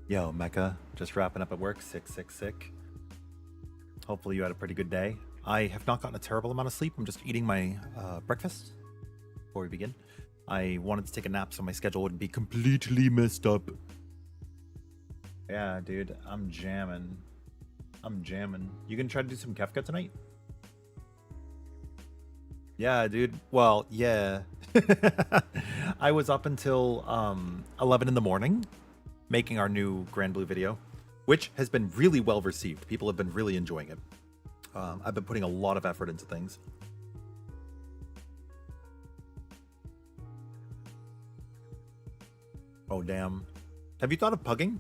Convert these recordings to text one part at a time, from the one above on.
Yo, Mecca, just wrapping up at work, sick. Hopefully you had a pretty good day. I have not gotten a terrible amount of sleep. I'm just eating my breakfast before we begin. I wanted to take a nap so my schedule wouldn't be completely messed up. Yeah, dude, I'm jamming. You gonna try to do some Kefka tonight? Yeah, dude. Well, yeah. I was up until 11 in the morning making our new Granblue video, which has been really well received. People have been really enjoying it. I've been putting a lot of effort into things. Oh damn! Have you thought of pugging?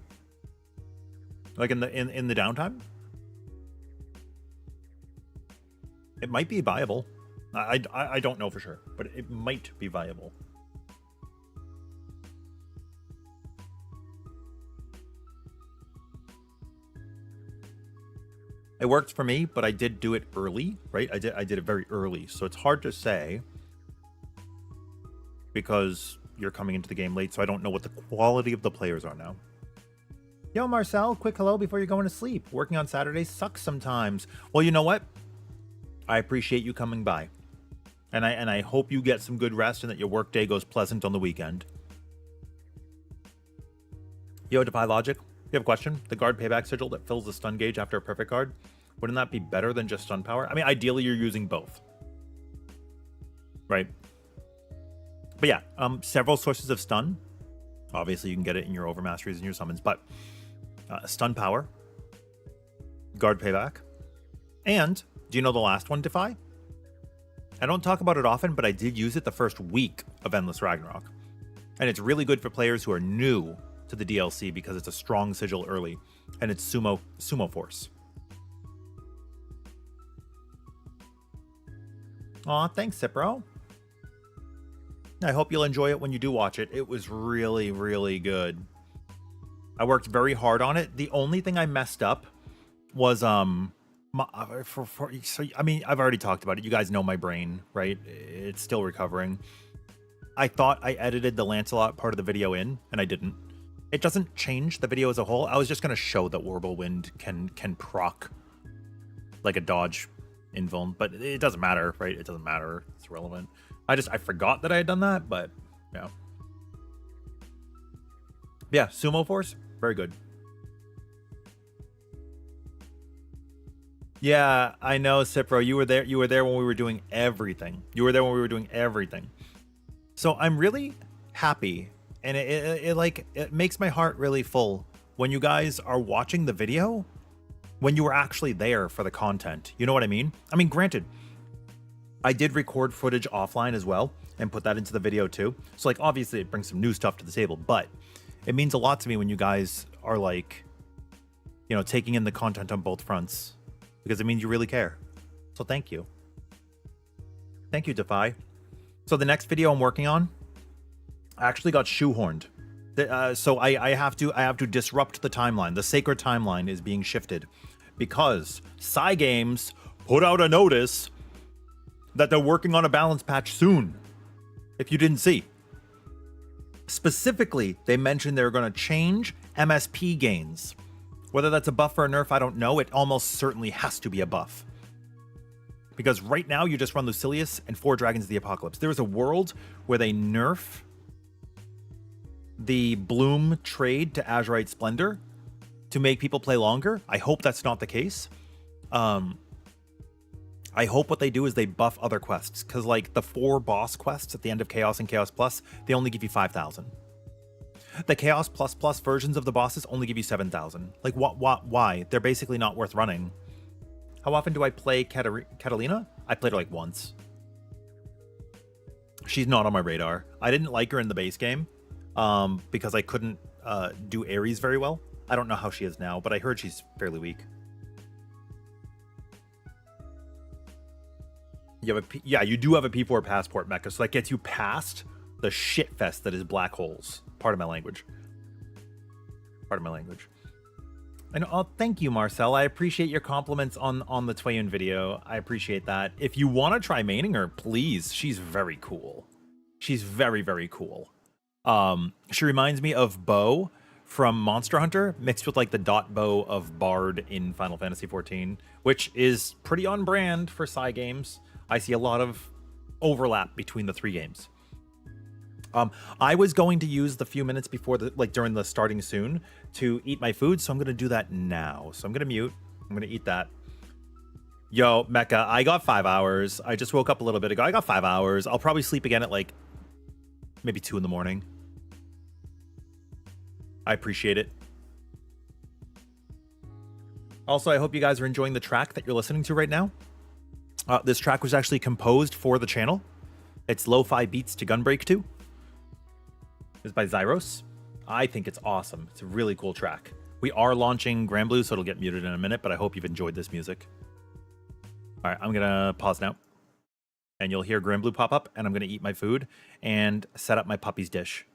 Like in the downtime? It might be viable. I don't know for sure, but it might be viable. It worked for me, but I did do it early, right? I did it very early, so it's hard to say because you're coming into the game late, so I don't know what the quality of the players are now. Yo, Marcel, quick hello before you're going to sleep. Working on Saturdays sucks sometimes. Well, you know what? I appreciate you coming by. And I hope you get some good rest and that your workday goes pleasant on the weekend. Yo, Defy Logic, you have a question? The guard payback sigil that fills the stun gauge after a perfect guard, wouldn't that be better than just stun power? I mean, ideally you're using both. Right? But yeah, several sources of stun. Obviously you can get it in your overmasteries and your summons, but stun power, guard payback, and do you know the last one, Defy? I don't talk about it often, but I did use it the first week of Endless Ragnarok. And it's really good for players who are new to the DLC because it's a strong sigil early, and it's sumo force. Aw, thanks, Cipro. I hope you'll enjoy it when you do watch it. It was really, really good. I worked very hard on it. The only thing I messed up was I mean, I've already talked about it. You guys know my brain, right? It's still recovering. I thought I edited the Lancelot part of the video in, and I didn't. It doesn't change the video as a whole. I was just going to show that Wirbelwind can proc like a dodge invuln, but it doesn't matter, right? It doesn't matter. It's irrelevant. I forgot that I had done that, but yeah. Yeah, Sumo Force, very good. Yeah, I know, Cipro. You were there. You were there when we were doing everything. So I'm really happy, and it makes my heart really full when you guys are watching the video when you were actually there for the content. You know what I mean? I mean, granted, I did record footage offline as well and put that into the video too. So like, obviously it brings some new stuff to the table, but it means a lot to me when you guys are like, you know, taking in the content on both fronts, because it means you really care. So thank you. Thank you, Defy. So the next video I'm working on, I actually got shoehorned. So I have to disrupt the timeline. The sacred timeline is being shifted because Cygames put out a notice that they're working on a balance patch soon. If you didn't see. Specifically, they mentioned they're going to change MSP gains. Whether that's a buff or a nerf, I don't know. It almost certainly has to be a buff. Because right now, you just run Lucilius and 4 Dragons of the Apocalypse. There is a world where they nerf the Bloom trade to Azurite Splendor to make people play longer. I hope that's not the case. I hope what they do is they buff other quests. Because like the 4 boss quests at the end of Chaos and Chaos Plus, they only give you 5,000. The Chaos Plus versions of the bosses only give you 7,000. Like, why? They're basically not worth running. How often do I play Catalina? I played her like once. She's not on my radar. I didn't like her in the base game because I couldn't do Ares very well. I don't know how she is now, but I heard she's fairly weak. You do have a P4 passport, Mecha, so that gets you past the shitfest that is black holes. Pardon my language. And oh, thank you, Marcel. I appreciate your compliments on the Tweyen video. I appreciate that. If you want to try maining her, please. She's very cool. She's very, very cool. She reminds me of Bo from Monster Hunter mixed with like the dot bow of Bard in Final Fantasy XIV, which is pretty on brand for Psy games. I see a lot of overlap between the three games. I was going to use the few minutes before during the starting soon to eat my food, so I'm going to do that now. So I'm going to mute. I'm going to eat that. Yo, Mecca, I got 5 hours. I just woke up a little bit ago. I got 5 hours. I'll probably sleep again at like maybe 2 in the morning. I appreciate it. Also, I hope you guys are enjoying the track that you're listening to right now. This track was actually composed for the channel. It's Lo-Fi Beats to Gunbreak 2. It's by Zyros. I think it's awesome. It's a really cool track. We are launching Granblue, so it'll get muted in a minute, but I hope you've enjoyed this music. All right, I'm going to pause now. And you'll hear Granblue pop up, and I'm going to eat my food and set up my puppy's dish.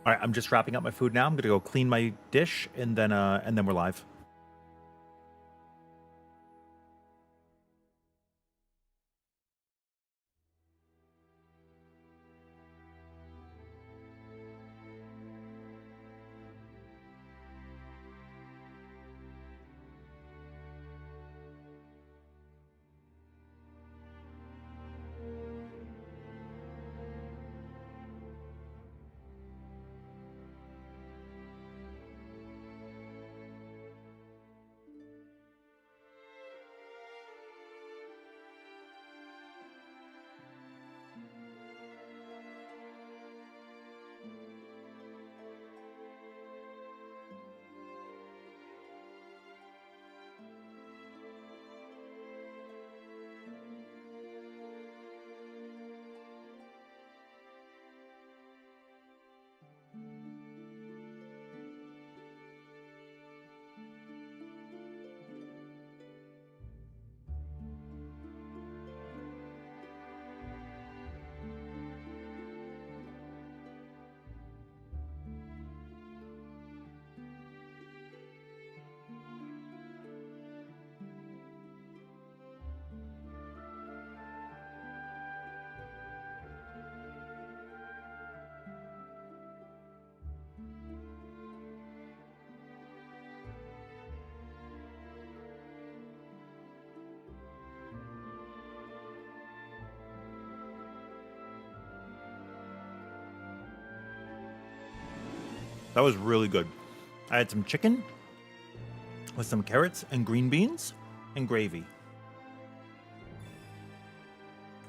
All right, I'm just wrapping up my food now. I'm gonna go clean my dish, and then we're live. That was really good. I had some chicken with some carrots and green beans and gravy.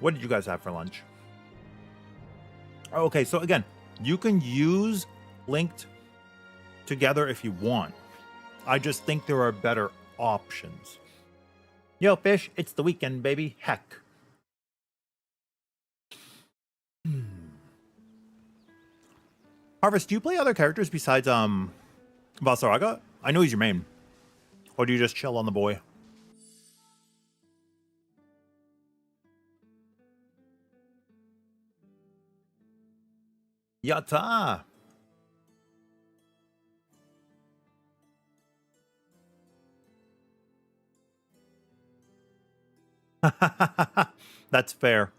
What did you guys have for lunch? Okay, so again, you can use linked together if you want. I just think there are better options. Yo, fish, it's the weekend, baby. Heck. Harvest, do you play other characters besides Basaraga? I know he's your main. Or do you just chill on the boy? Yatta! That's fair.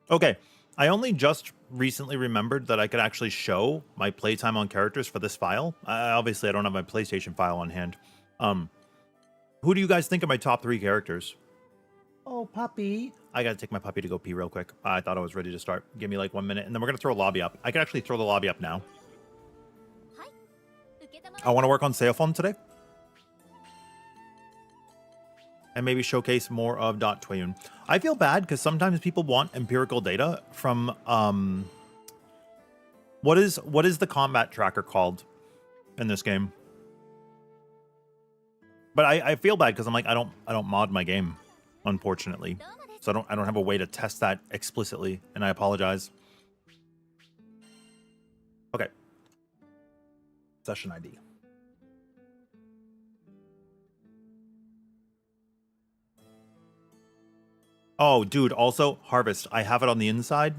Okay, I only just recently remembered that I could actually show my playtime on characters for this file. Obviously, I don't have my PlayStation file on hand. Who do you guys think are my top 3 characters? Oh, puppy. I gotta take my puppy to go pee real quick. I thought I was ready to start. Give me like 1 minute, and then we're gonna throw a lobby up. I can actually throw the lobby up now. I want to work on Seophon today. And maybe showcase more of Tweyen. I feel bad because sometimes people want empirical data from what is the combat tracker called in this game? But I feel bad because I'm like I don't mod my game, unfortunately. So I don't have a way to test that explicitly, and I apologize. Okay. Session ID. Oh, dude, also, Harvest, I have it on the inside.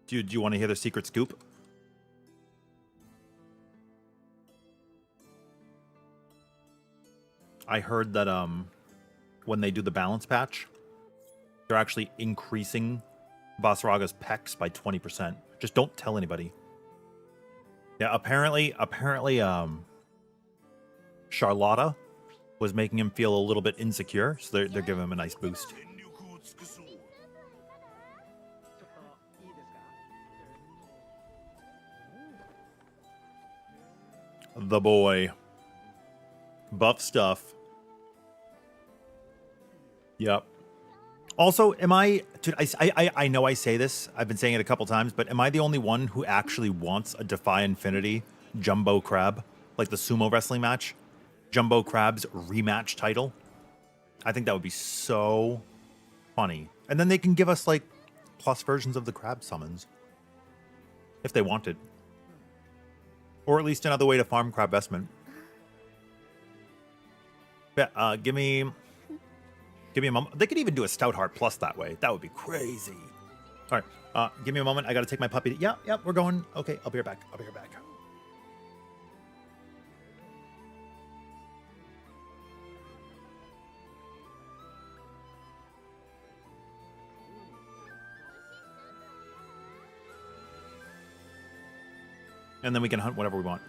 Do you want to hear the secret scoop? I heard that when they do the balance patch, they're actually increasing Basaraga's pecs by 20%. Just don't tell anybody. Yeah, apparently Charlotta was making him feel a little bit insecure, so they're giving him a nice boost. The boy. Buff stuff. Yep. Also, am I... Dude, I know I say this. I've been saying it a couple times, but am I the only one who actually wants a Defy Infinity Jumbo Crab? Like the sumo wrestling match? Jumbo Crab's rematch title? I think that would be so funny. And then they can give us, like, plus versions of the crab summons. If they wanted. Or at least another way to farm crab vestment. Yeah, give me a moment. They could even do a Stout Heart Plus that way. That would be crazy. All right. Give me a moment. I got to take my puppy. Yeah, we're going. Okay, I'll be right back. I'll be right back. And then we can hunt whatever we want.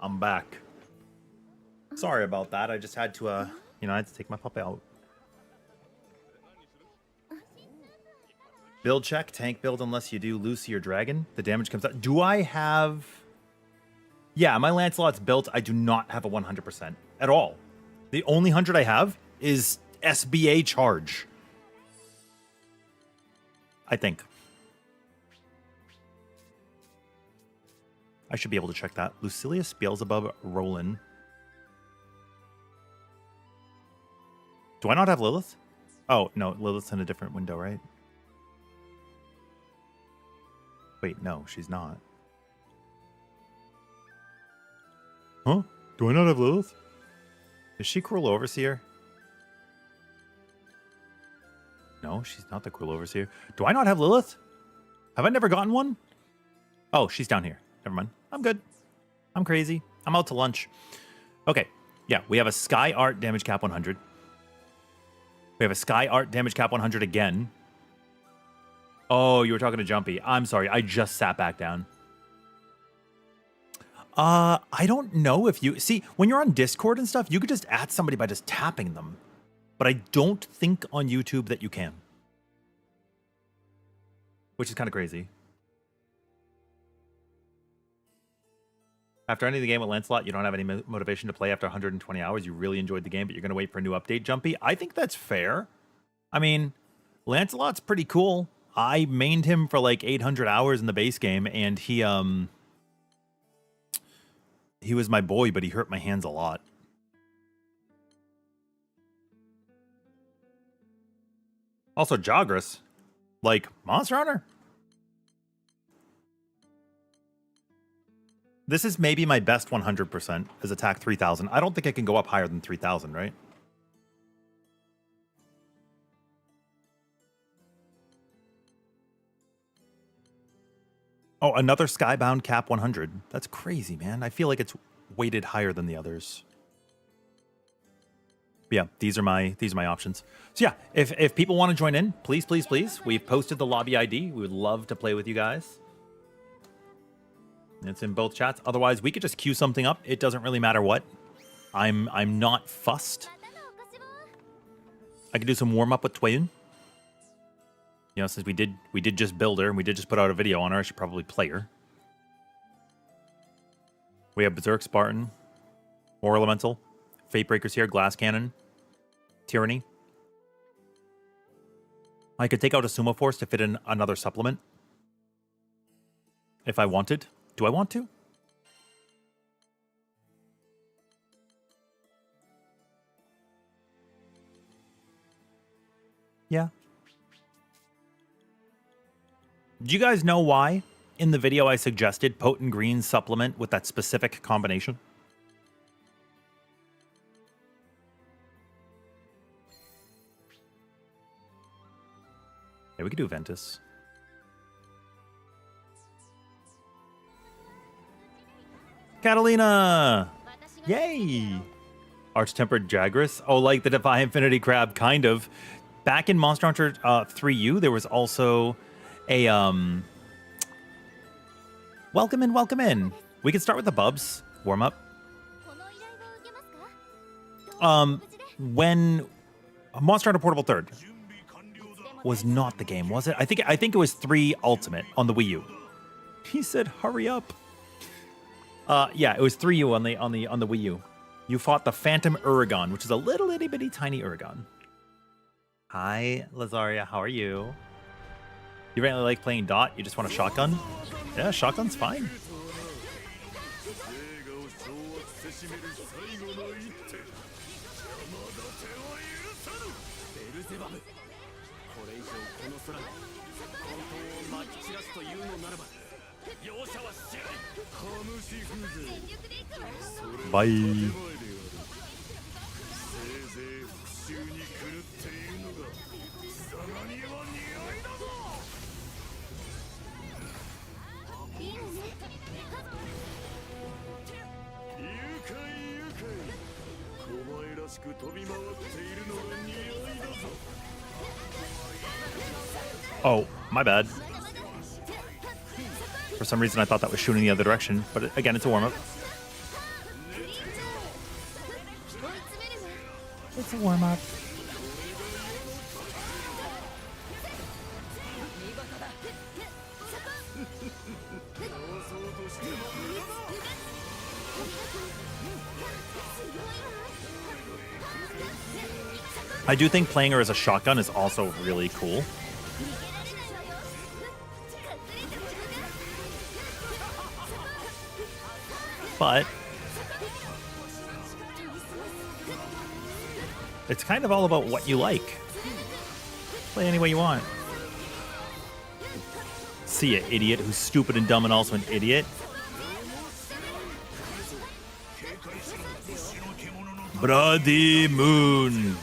I'm back. Sorry about that. I just had to, I had to take my puppy out. Build check. Tank build unless you do Lucy or Dragon. The damage comes out. Do I have... Yeah, my Lancelot's built. I do not have a 100% at all. The only 100 I have is SBA charge. I think. I should be able to check that. Lucilius, Beelzebub, Roland. Do I not have Lilith? Oh, no. Lilith's in a different window, right? Wait, no, she's not. Huh? Do I not have Lilith? Is she Cruel Overseer? No, she's not the Cruel Overseer. Do I not have Lilith? Have I never gotten one? Oh, she's down here. Never mind. I'm good. I'm crazy. I'm out to lunch. Okay. Yeah, we have a Sky Art damage cap 100. We have a Sky Art damage cap 100 again. Oh, you were talking to Jumpy. I'm sorry. I just sat back down. I don't know if you... See, when you're on Discord and stuff, you could just add somebody by just tapping them. But I don't think on YouTube that you can. Which is kind of crazy. After ending the game with Lancelot, you don't have any motivation to play after 120 hours. You really enjoyed the game, but you're going to wait for a new update, Jumpy. I think that's fair. I mean, Lancelot's pretty cool. I mained him for like 800 hours in the base game, and he was my boy, but he hurt my hands a lot. Also, Jagras, like Monster Hunter. This is maybe my best 100% as attack 3000. I don't think I can go up higher than 3000, right? Oh, another Skybound cap 100. That's crazy, man. I feel like it's weighted higher than the others. But yeah, these are my options. So yeah, if people want to join in, please, please, please. We've posted the lobby ID. We would love to play with you guys. It's in both chats. Otherwise, we could just queue something up. It doesn't really matter what. I'm not fussed. I could do some warm up with Tweyen. You know, since we did just build her and we did just put out a video on her, I should probably play her. We have Berserk, Spartan, War Elemental, Fate Breakers here, Glass Cannon, Tyranny. I could take out a Sumo Force to fit in another supplement. If I wanted. Do I want to? Yeah. Do you guys know why in the video I suggested Potent Green supplement with that specific combination? Yeah, we could do Ventus. Catalina! Yay! Arch-Tempered Jagras. Oh, like the Defy Infinity Crab, kind of. Back in Monster Hunter 3U, there was also a, Welcome in, welcome in. We can start with the Bubs. Warm up. When Monster Hunter Portable 3rd was not the game, was it? I think it was 3 Ultimate on the Wii U. He said, hurry up. Yeah, it was 3U on the Wii U. You fought the Phantom Uragon, which is a little itty bitty tiny Uragon. Hi, Lazaria, how are you? You really like playing Dot? You just want a shotgun? Yeah, shotgun's fine. Bye. Oh, my bad. For some reason, I thought that was shooting the other direction, but again, it's a warm-up. It's a warm-up. I do think playing her as a shotgun is also really cool. But it's kind of all about what you like. Play any way you want. See ya, idiot who's stupid and dumb and also an idiot. Bloody Moon.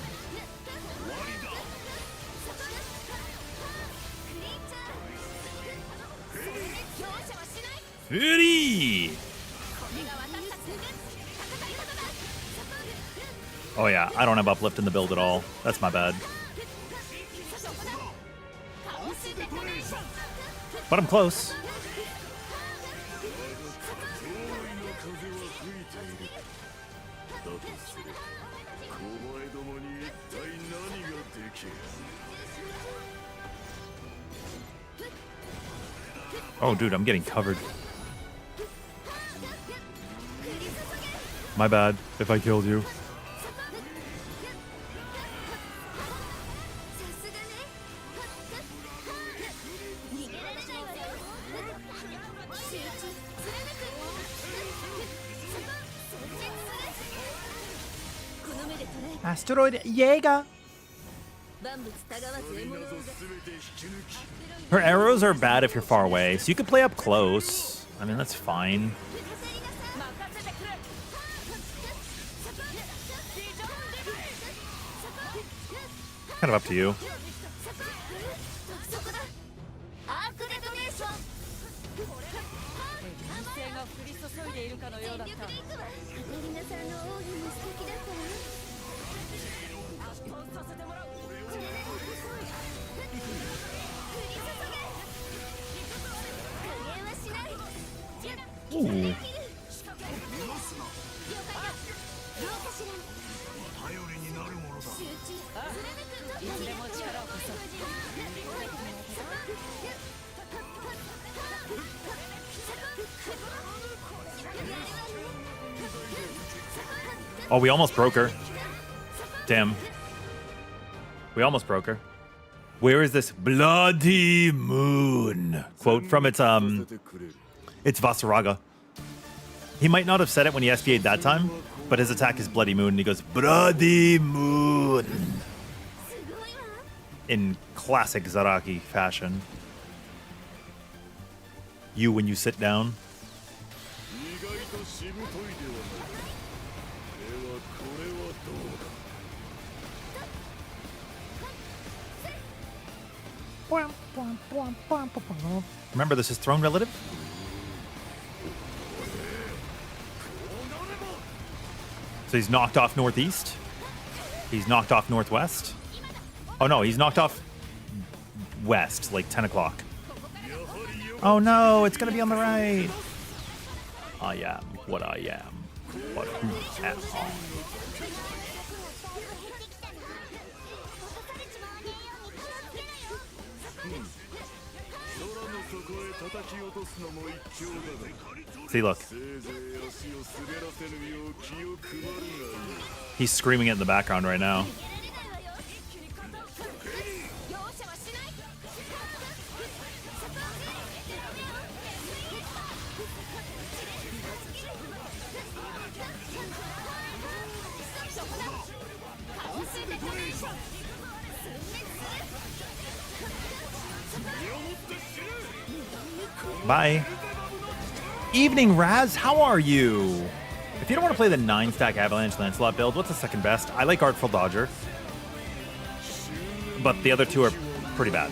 Fury! Oh yeah, I don't have uplift in the build at all. That's my bad. But I'm close. Oh dude, I'm getting covered. My bad if I killed you. Asteroid Jaeger. Her arrows are bad if you're far away, so you could play up close. I mean, that's fine. Kind of up to you. Ooh. Oh, we almost broke her. Damn. We almost broke her. Where is this bloody moon? Quote from it's Vasaraga. He might not have said it when he SPA'd that time, but his attack is bloody moon, and he goes, bloody moon. In classic Zaraki fashion. You when you sit down. Remember, this is Throne Relative? So he's knocked off Northeast. He's knocked off Northwest. Oh no, he's knocked off West, like 10 o'clock. Oh no, it's gonna be on the right. I am what I am. But who am I? See, look. He's screaming it in the background right now. Bye. Evening, Raz. How are you? If you don't want to play the 9-stack Avalanche Lancelot build, what's the second best? I like Artful Dodger. But the other two are pretty bad.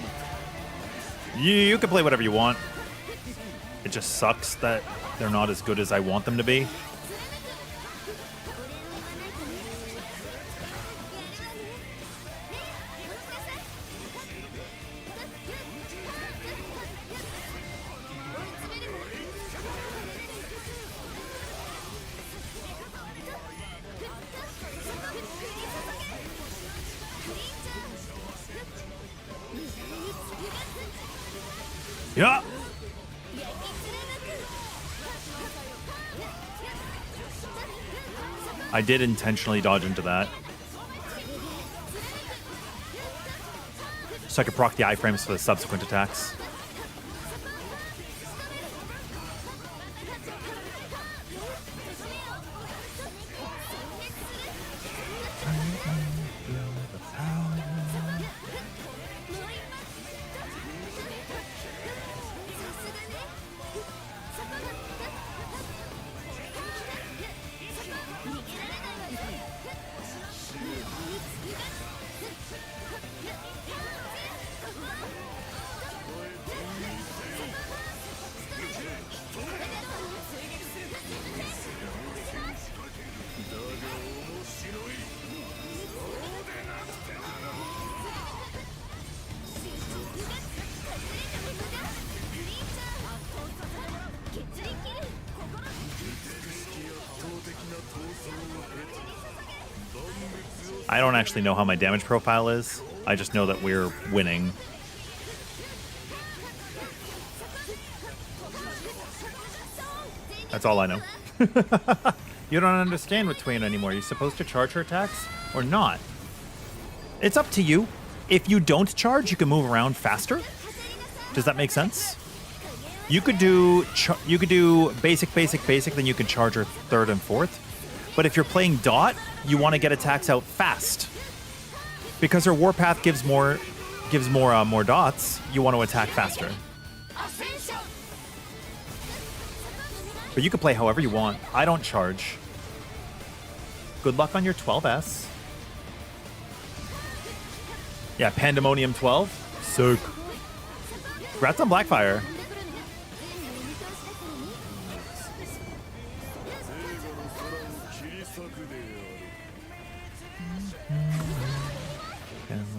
You can play whatever you want. It just sucks that they're not as good as I want them to be. Yeah. I did intentionally dodge into that, so I could proc the iframes for the subsequent attacks. I don't actually know how my damage profile is. I just know that we're winning. That's all I know. You don't understand with Tweyen anymore. You're supposed to charge her attacks or not. It's up to you. If you don't charge, you can move around faster. Does that make sense? You could do basic, then you can charge her third and fourth. But if you're playing Dot, you want to get attacks out fast. Because her Warpath gives more dots, you want to attack faster. But you can play however you want. I don't charge. Good luck on your 12S. Yeah, Pandemonium 12. Sick. Congrats on Blackfire.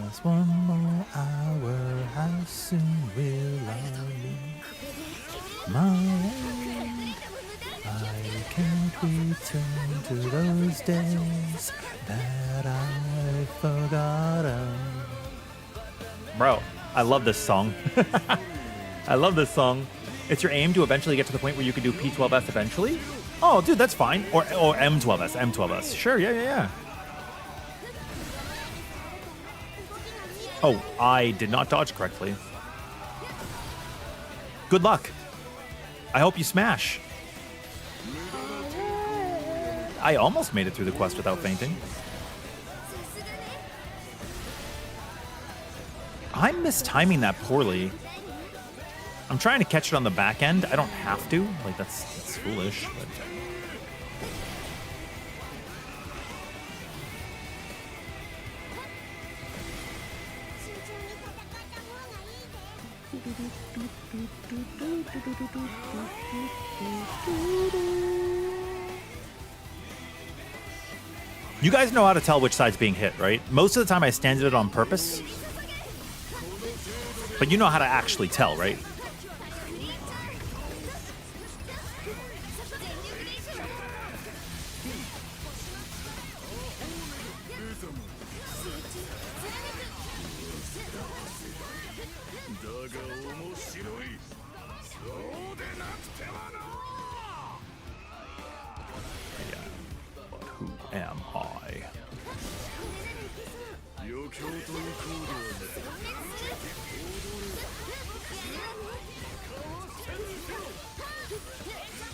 Just one more hour, how soon will I leave my way? I can't return to those days that I've forgotten. Bro, I love this song. I love this song. It's your aim to eventually get to the point where you can do P12S eventually? Oh, dude, that's fine. Or M12S. Sure, yeah. Oh, I did not dodge correctly. Good luck. I hope you smash. I almost made it through the quest without fainting. I'm mistiming that poorly. I'm trying to catch it on the back end. I don't have to. Like, that's foolish. But... You guys know how to tell which side's being hit, right? Most of the time I stand it on purpose. But you know how to actually tell, right? Am I?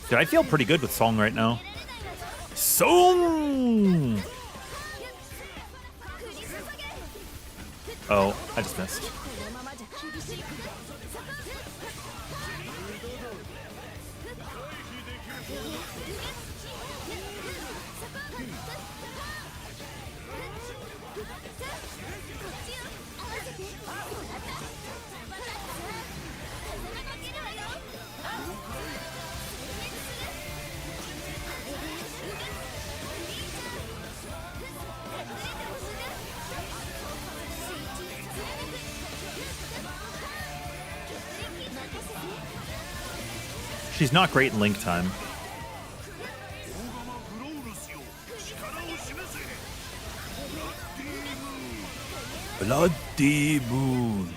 Dude, I feel pretty good with Song right now. Song! Oh, I just missed. She's not great in Link time. Bloody Moon.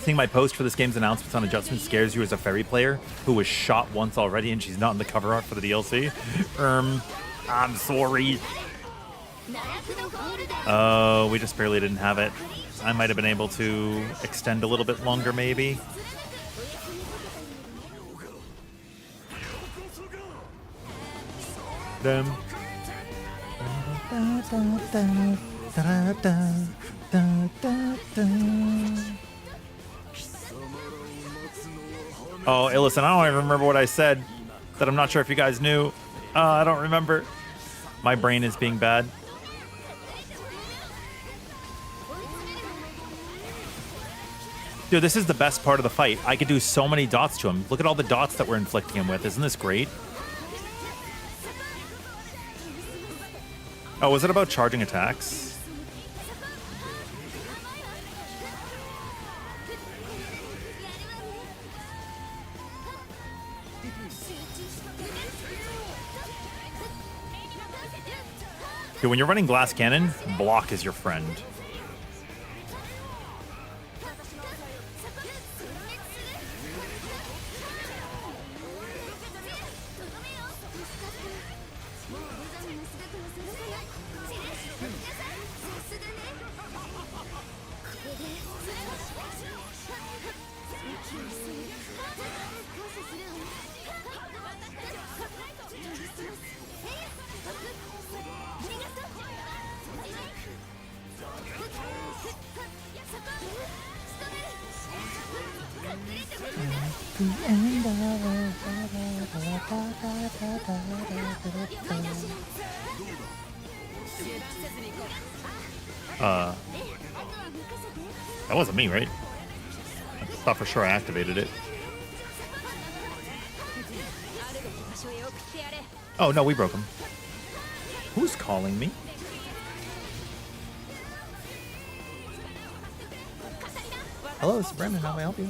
Seeing my post for this game's announcements on adjustments scares you as a fairy player who was shot once already and she's not in the cover art for the DLC. I'm sorry. Oh, we just barely didn't have it. I might have been able to extend a little bit longer, maybe. Them. Oh, hey, listen, I don't even remember what I said. That I'm not sure if you guys knew. I don't remember. My brain is being bad. Dude, this is the best part of the fight. I could do so many dots to him. Look at all the dots that we're inflicting him with. Isn't this great? Oh, was it about charging attacks? Dude, when you're running glass cannon, block is your friend. That wasn't me, right? I thought for sure I activated it. Oh, no, we broke him. Who's calling me? Hello, this is Brandon. How may I help you?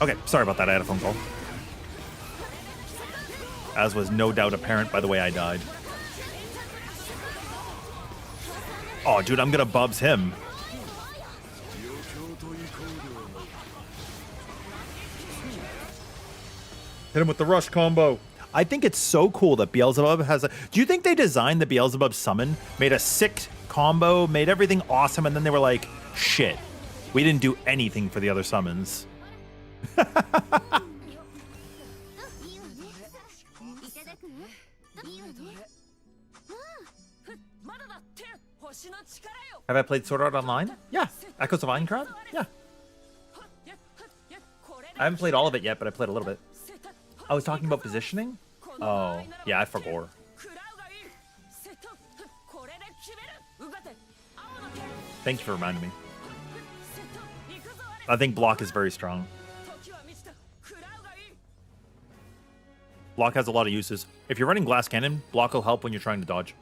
Okay, sorry about that. I had a phone call. As was no doubt apparent by the way I died. Oh, dude, I'm gonna bubs him. Hit him with the rush combo. I think it's so cool that Beelzebub has a... Do you think they designed the Beelzebub summon, made a sick combo, made everything awesome, and then they were like, shit, we didn't do anything for the other summons? Have I played Sword Art Online? Yeah. Echoes of Aincrad? Yeah. I haven't played all of it yet, but I played a little bit. I was talking about positioning? Oh, yeah, I forgot. Thank you for reminding me. I think block is very strong. Block has a lot of uses. If you're running glass cannon, block will help when you're trying to dodge.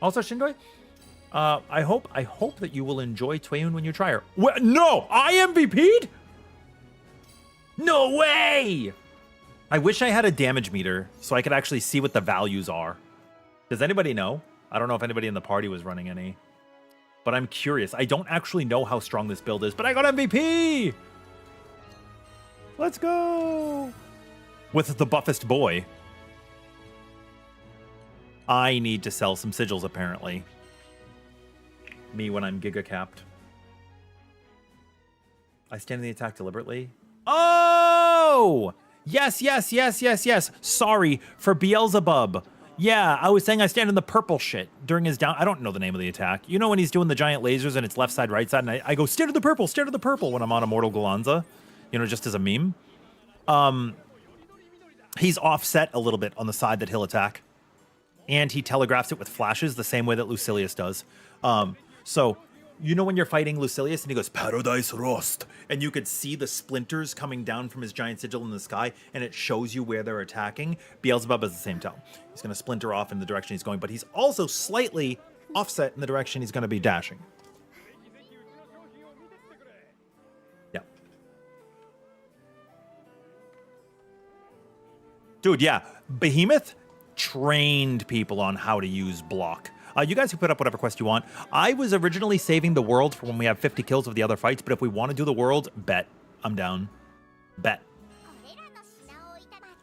Also, Shindoy, I hope that you will enjoy Tweyen when you try her. What? No, I MVP'd? No way! I wish I had a damage meter so I could actually see what the values are. Does anybody know? I don't know if anybody in the party was running any. But I'm curious. I don't actually know how strong this build is, but I got MVP! Let's go! With the buffest boy. I need to sell some sigils, apparently. Me when I'm giga capped. I stand in the attack deliberately. Oh! Yes, yes, yes, yes, yes. Sorry for Beelzebub. Yeah, I was saying I stand in the purple shit during his down. I don't know the name of the attack. You know when he's doing the giant lasers and it's left side, right side, and I go, stand to the purple when I'm on Immortal Gallanza. You know, just as a meme. He's offset a little bit on the side that he'll attack. and he telegraphs it with flashes the same way that Lucilius does. So you know when you're fighting Lucilius and he goes, Paradise Lost, and you could see the splinters coming down from his giant sigil in the sky, and it shows you where they're attacking? Beelzebub has the same tell. He's going to splinter off in the direction he's going, but he's also slightly offset in the direction he's going to be dashing. Yeah. Dude, yeah. Behemoth trained people on how to use block. You guys can put up whatever quest you want. I was originally saving the world for when we have 50 kills of the other fights, but if we want to do the world, bet. I'm down. Bet.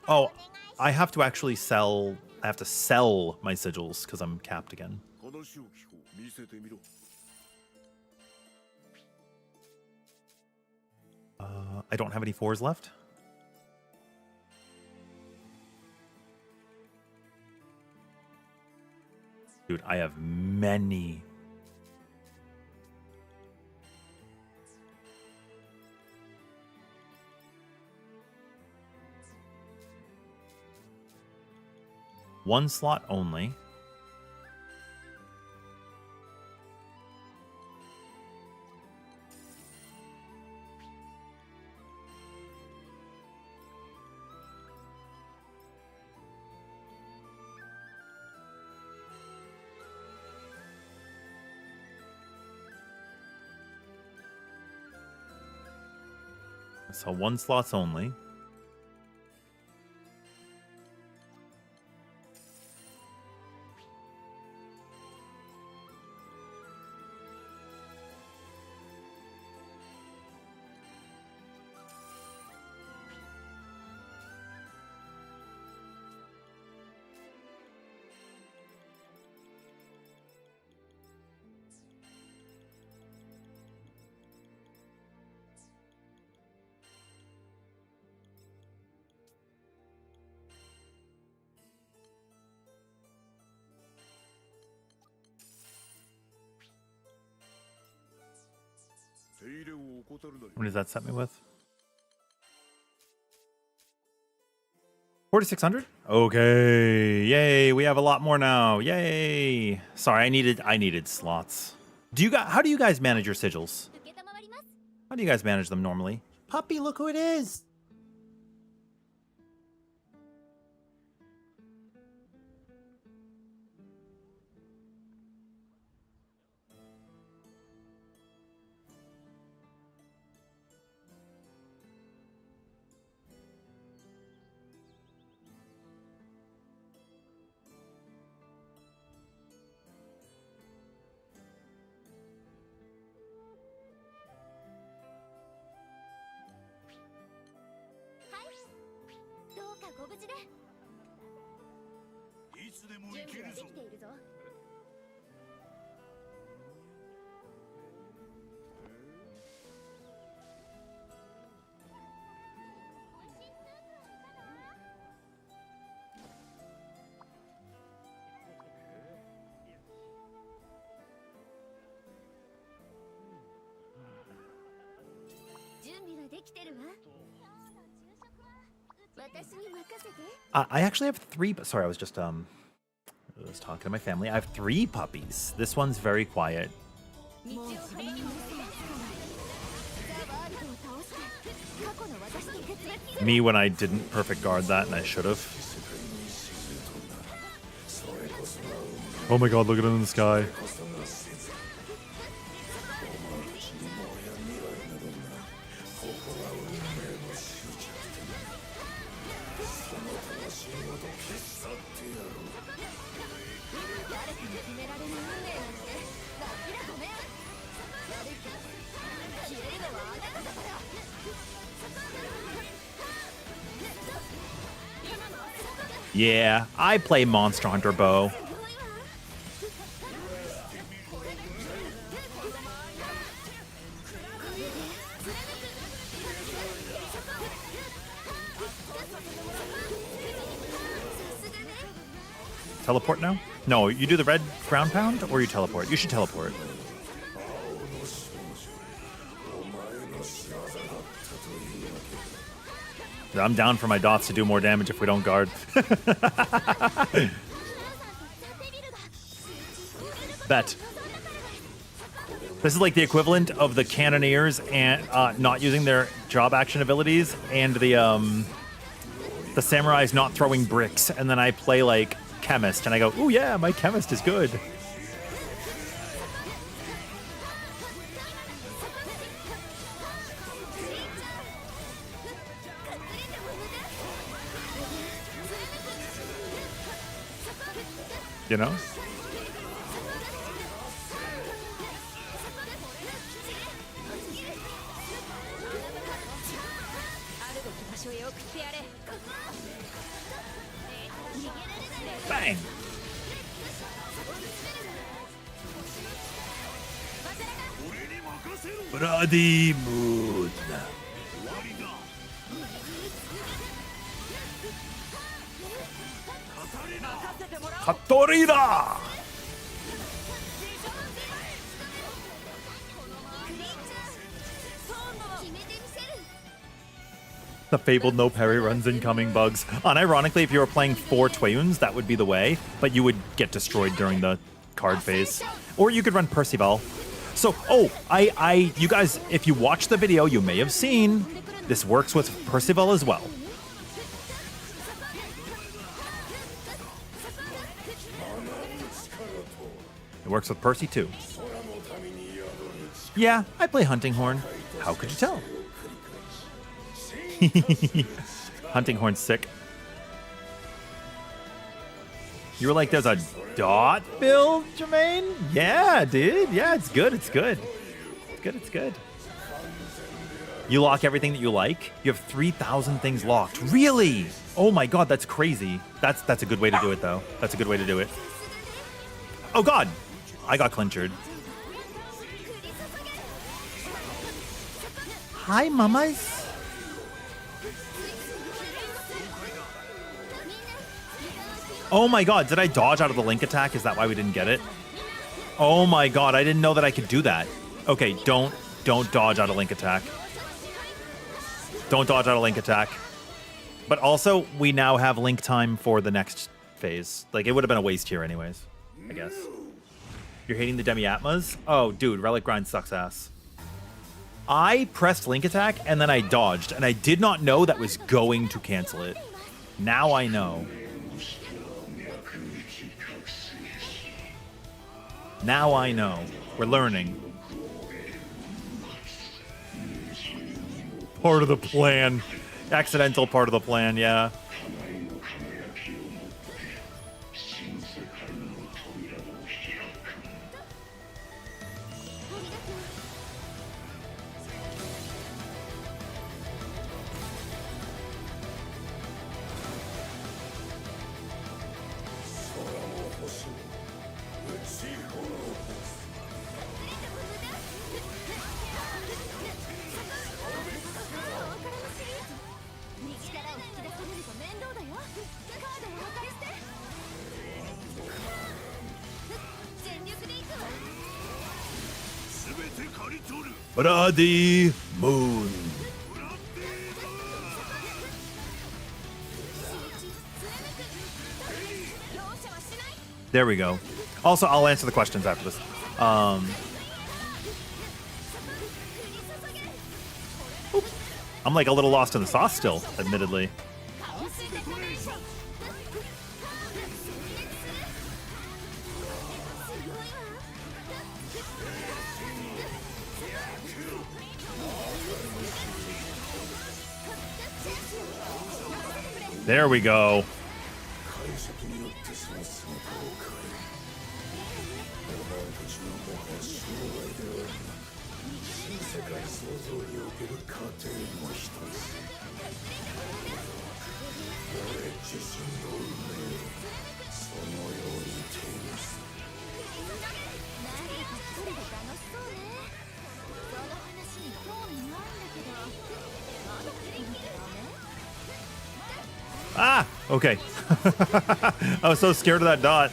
Oh, I have to actually sell... I have to sell my sigils because I'm capped again. I don't have any 4s left. Dude, I have many. One slot only. So 1 slots only. What does that set me with? 4,600? Okay. Yay. We have a lot more now. Yay. Sorry, I needed slots. How do you guys manage your sigils? How do you guys manage them normally? Puppy, look who it is. I actually have 3, but sorry, I was talking to my family. I have 3 puppies. This one's very quiet. Me when I didn't perfect guard that, and I should have. Oh my god, look at it in the sky. Yeah, I play Monster Hunter Bow. Teleport now? No, you do the red ground pound or you teleport? You should teleport. I'm down for my dots to do more damage if we don't guard. Bet. This is like the equivalent of the cannoneers and not using their job action abilities, and the samurais not throwing bricks, and then I play like chemist, and I go, ooh yeah, my chemist is good. You know? Bang! Bloody moon. Hattori-da! The fabled no parry runs incoming bugs. Unironically, if you were playing 4 Tweyens, that would be the way, but you would get destroyed during the card phase. Or you could run Percival. So, you guys, if you watch the video, you may have seen this works with Percival as well. It works with Percy too. Yeah, I play Hunting Horn. How could you tell? Hunting Horn's sick. You were like, there's a dot build, Jermaine? Yeah, dude. Yeah, it's good. It's good. It's good. It's good. You lock everything that you like? You have 3,000 things locked. Really? Oh my god, that's crazy. That's a good way to do it, though. That's a good way to do it. Oh god! I got clinchered. Hi, mamas. Oh my god, did I dodge out of the link attack? Is that why we didn't get it? Oh my god, I didn't know that I could do that. Okay, don't dodge out of link attack. Don't dodge out of link attack. But also, we now have link time for the next phase. Like, it would have been a waste here anyways, I guess. You're hating the Demi-Atmas? Oh, dude, Relic Grind sucks ass. I pressed link attack and then I dodged, and I did not know that was going to cancel it. Now I know. Now I know. We're learning. Part of the plan. Accidental part of the plan, yeah. Bloody moon. There we go. Also, I'll answer the questions after this. I'm like a little lost in the sauce still, admittedly. There we go. Ah, okay. I was so scared of that dot.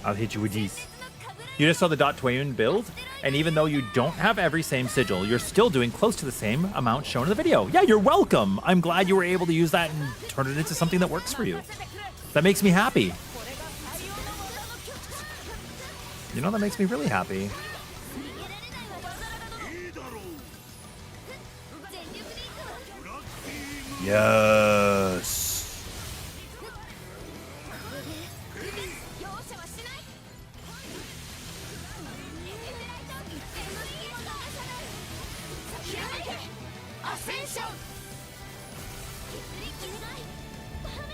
I'll hit you with these. You just saw the Tweyen build, and even though you don't have every same sigil, you're still doing close to the same amount shown in the video. Yeah, you're welcome. I'm glad you were able to use that and turn it into something that works for you. That makes me happy. You know, that makes me really happy. Yes.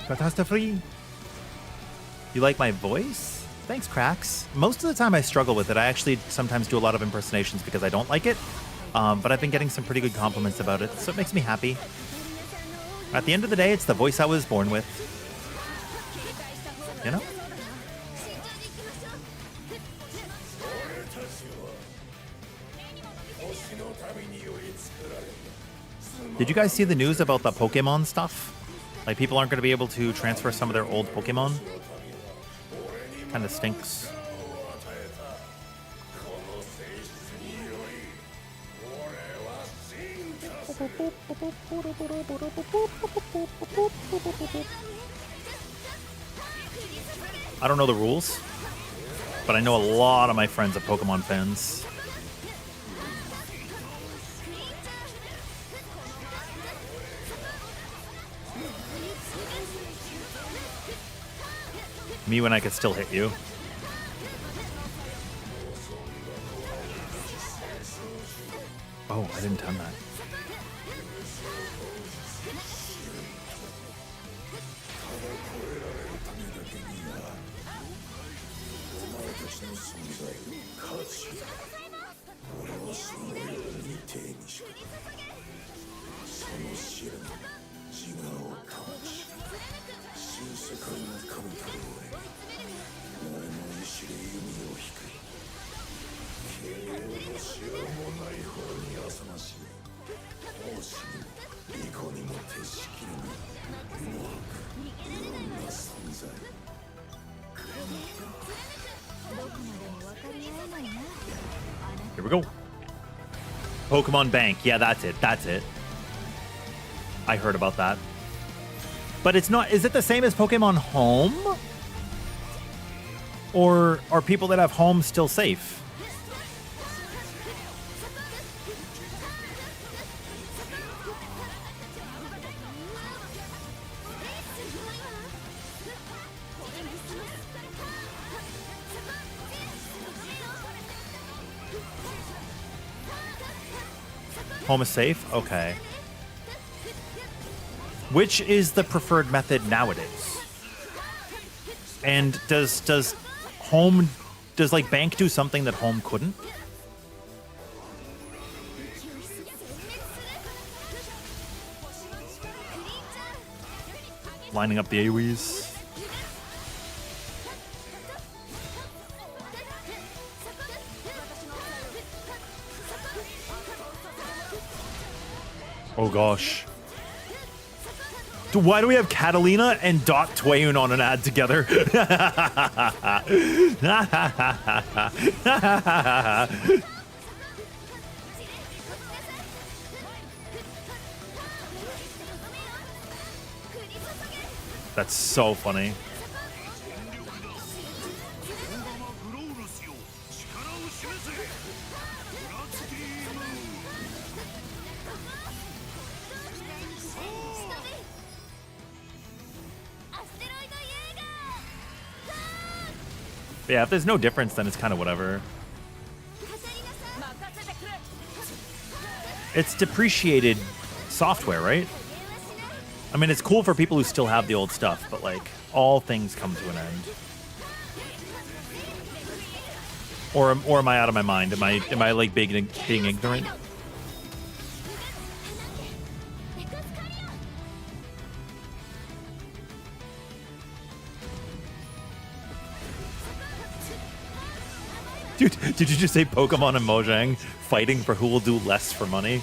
Catastrophe. You like my voice? Thanks, Cracks. Most of the time I struggle with it. I actually sometimes do a lot of impersonations because I don't like it. But I've been getting some pretty good compliments about it, so it makes me happy. At the end of the day, it's the voice I was born with. You know? Did you guys see the news about the Pokemon stuff? Like, people aren't going to be able to transfer some of their old Pokemon? Kind of stinks. I don't know the rules, but I know a lot of my friends are Pokemon fans. Me when I could still hit you. Oh, I didn't time that. Here we go. Pokemon Bank. Yeah, that's it. That's it. I heard about that. But it's not... Is it the same as Pokemon Home? Or are people that have Home still safe? Home is safe? Okay. Which is the preferred method nowadays? And does Home... Does, like, Bank do something that Home couldn't? Lining up the AoEs. Oh gosh. Why do we have Catalina and Tweyen on an ad together? That's so funny. Yeah, if there's no difference, then it's kind of whatever. It's depreciated software, right? I mean, it's cool for people who still have the old stuff, but, like, all things come to an end. Or am I out of my mind? Am I like being ignorant? Dude, did you just say Pokemon and Mojang fighting for who will do less for money?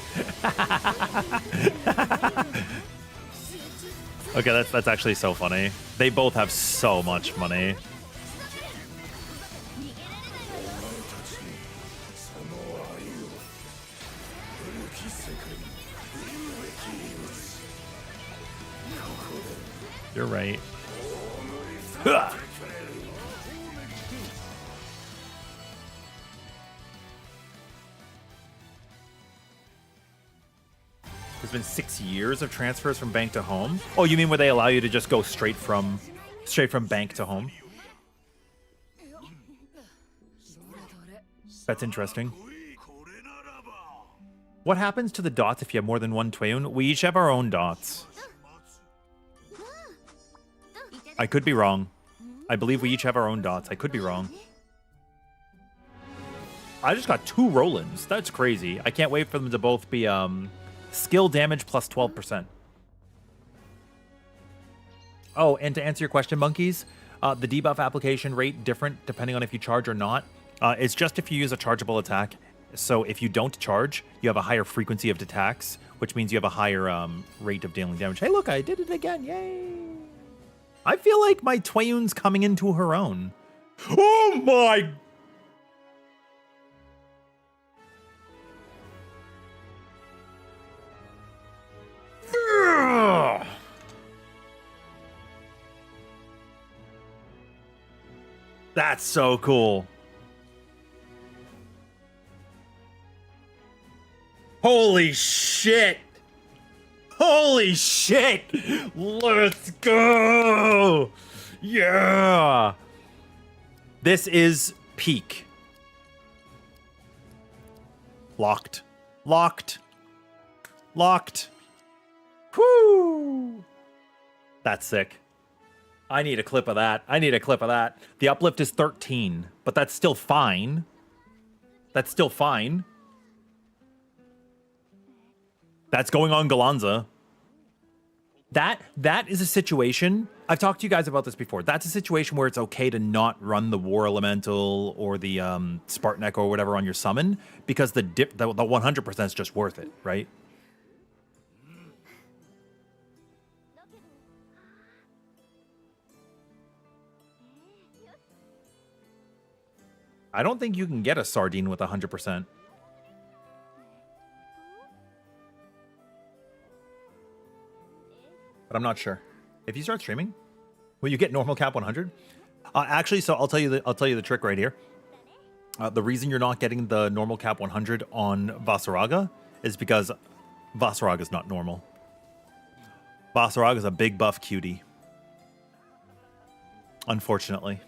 Okay, that's actually so funny. They both have so much money. You're right. Huh. There's been 6 years of transfers from bank to home. Oh, you mean where they allow you to just go straight from bank to home? That's interesting. What happens to the dots if you have more than one Tweyen? We each have our own dots. I could be wrong. I believe we each have our own dots. I could be wrong. I just got 2 Rolands. That's crazy. I can't wait for them to both be skill damage plus 12%. Oh, and to answer your question, monkeys, the debuff application rate different depending on if you charge or not. It's just if you use a chargeable attack. So if you don't charge, you have a higher frequency of attacks, which means you have a higher rate of dealing damage. Hey, look, I did it again. Yay. I feel like my Tweyen's coming into her own. Oh my... That's so cool. Holy shit. Holy shit. Let's go. Yeah. This is peak. Locked. Locked. Locked. Whoo. That's sick. I need a clip of that. I need a clip of that. The uplift is 13, but that's still fine. That's still fine. That's going on gallanza. That is a situation. I've talked to you guys about this before. That's a situation where it's okay to not run the War Elemental or the Spartan Echo or whatever on your summon because the 100% is just worth it, right? I don't think you can get a Sardine with 100%. But I'm not sure. If you start streaming, will you get normal cap 100? Actually, so I'll tell you the trick right here. The reason you're not getting the normal cap 100 on Vasaraga is because Vasaraga is not normal. Vasaraga is a big buff cutie. Unfortunately.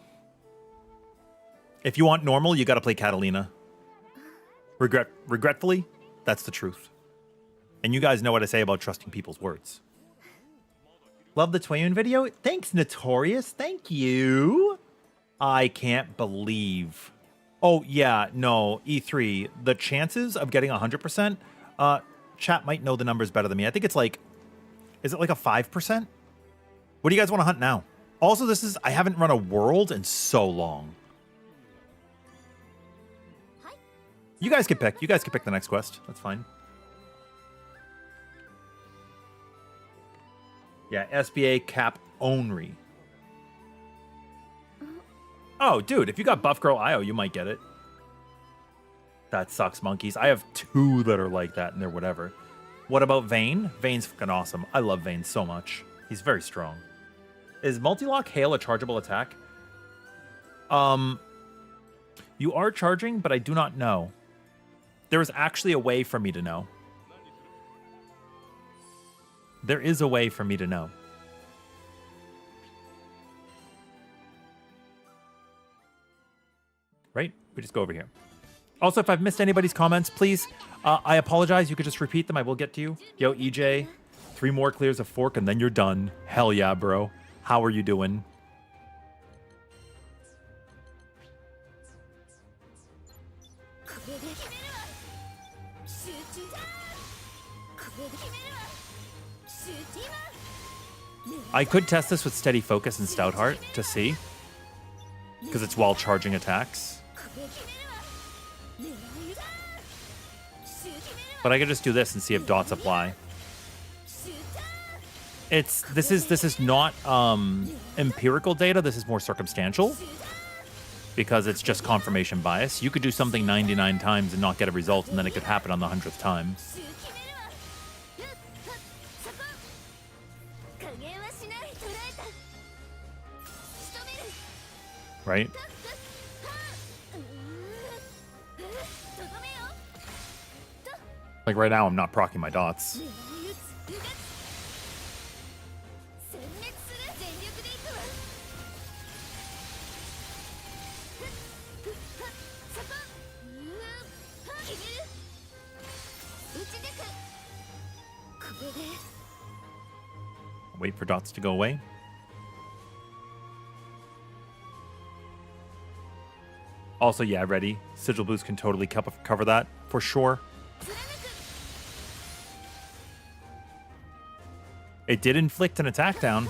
If you want normal, you got to play Catalina. Regretfully, that's the truth. And you guys know what I say about trusting people's words. Love the Tweyen video. Thanks, Notorious. Thank you. I can't believe. Oh, yeah, no, E3. The chances of getting 100%, chat might know the numbers better than me. I think it's like, is it like a 5%? What do you guys want to hunt now? Also, I haven't run a world in so long. You guys can pick. You guys can pick the next quest. That's fine. Yeah, SBA cap only. Oh, dude, if you got Buff Girl IO, you might get it. That sucks, monkeys. I have 2 that are like that, and they're whatever. What about Vayne? Vayne's fucking awesome. I love Vayne so much. He's very strong. Is Multi-Lock Hail a chargeable attack? You are charging, but I do not know. There is actually a way for me to know. There is a way for me to know. Right? We just go over here. Also, if I've missed anybody's comments, please, I apologize. You could just repeat them. I will get to you. Yo, EJ, 3 more clears of Fork and then you're done. Hell yeah, bro. How are you doing? I could test this with Steady Focus and Stoutheart to see, because it's while charging attacks. But I could just do this and see if dots apply. This is not empirical data. This is more circumstantial, because it's just confirmation bias. You could do something 99 times and not get a result, and then it could happen on the 100th time. right? Like right now, I'm not proccing my dots. Wait for dots to go away. Also, yeah, ready. Sigil boost can totally cover that for sure. It did inflict an attack down.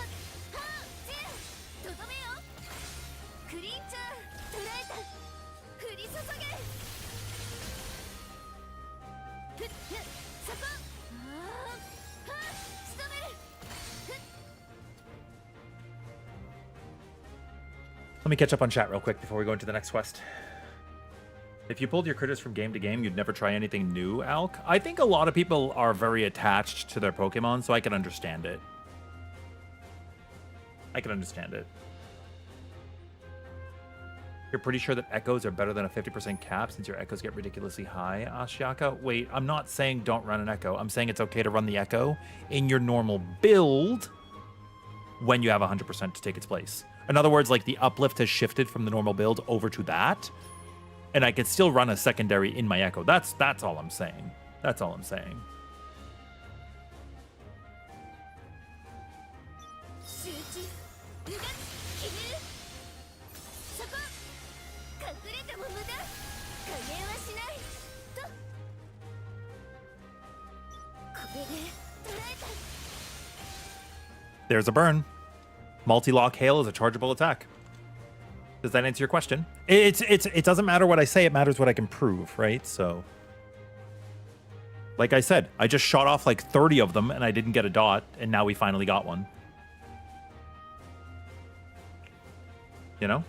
Let me catch up on chat real quick before we go into the next quest. If you pulled your critters from game to game, you'd never try anything new, Alk. I think a lot of people are very attached to their Pokemon, so I can understand it. I can understand it. You're pretty sure that echoes are better than a 50% cap since your echoes get ridiculously high, Ashiaka? Wait, I'm not saying don't run an echo. I'm saying it's okay to run the echo in your normal build when you have 100% to take its place. In other words, like the uplift has shifted from the normal build over to that, and I could still run a secondary in my echo. That's all I'm saying. That's all I'm saying. There's a burn. Multi-lock hail is a chargeable attack. Does that answer your question? It doesn't matter what I say, it matters what I can prove, right? So, like I said, I just shot off like 30 of them and I didn't get a dot, and now we finally got one. You know?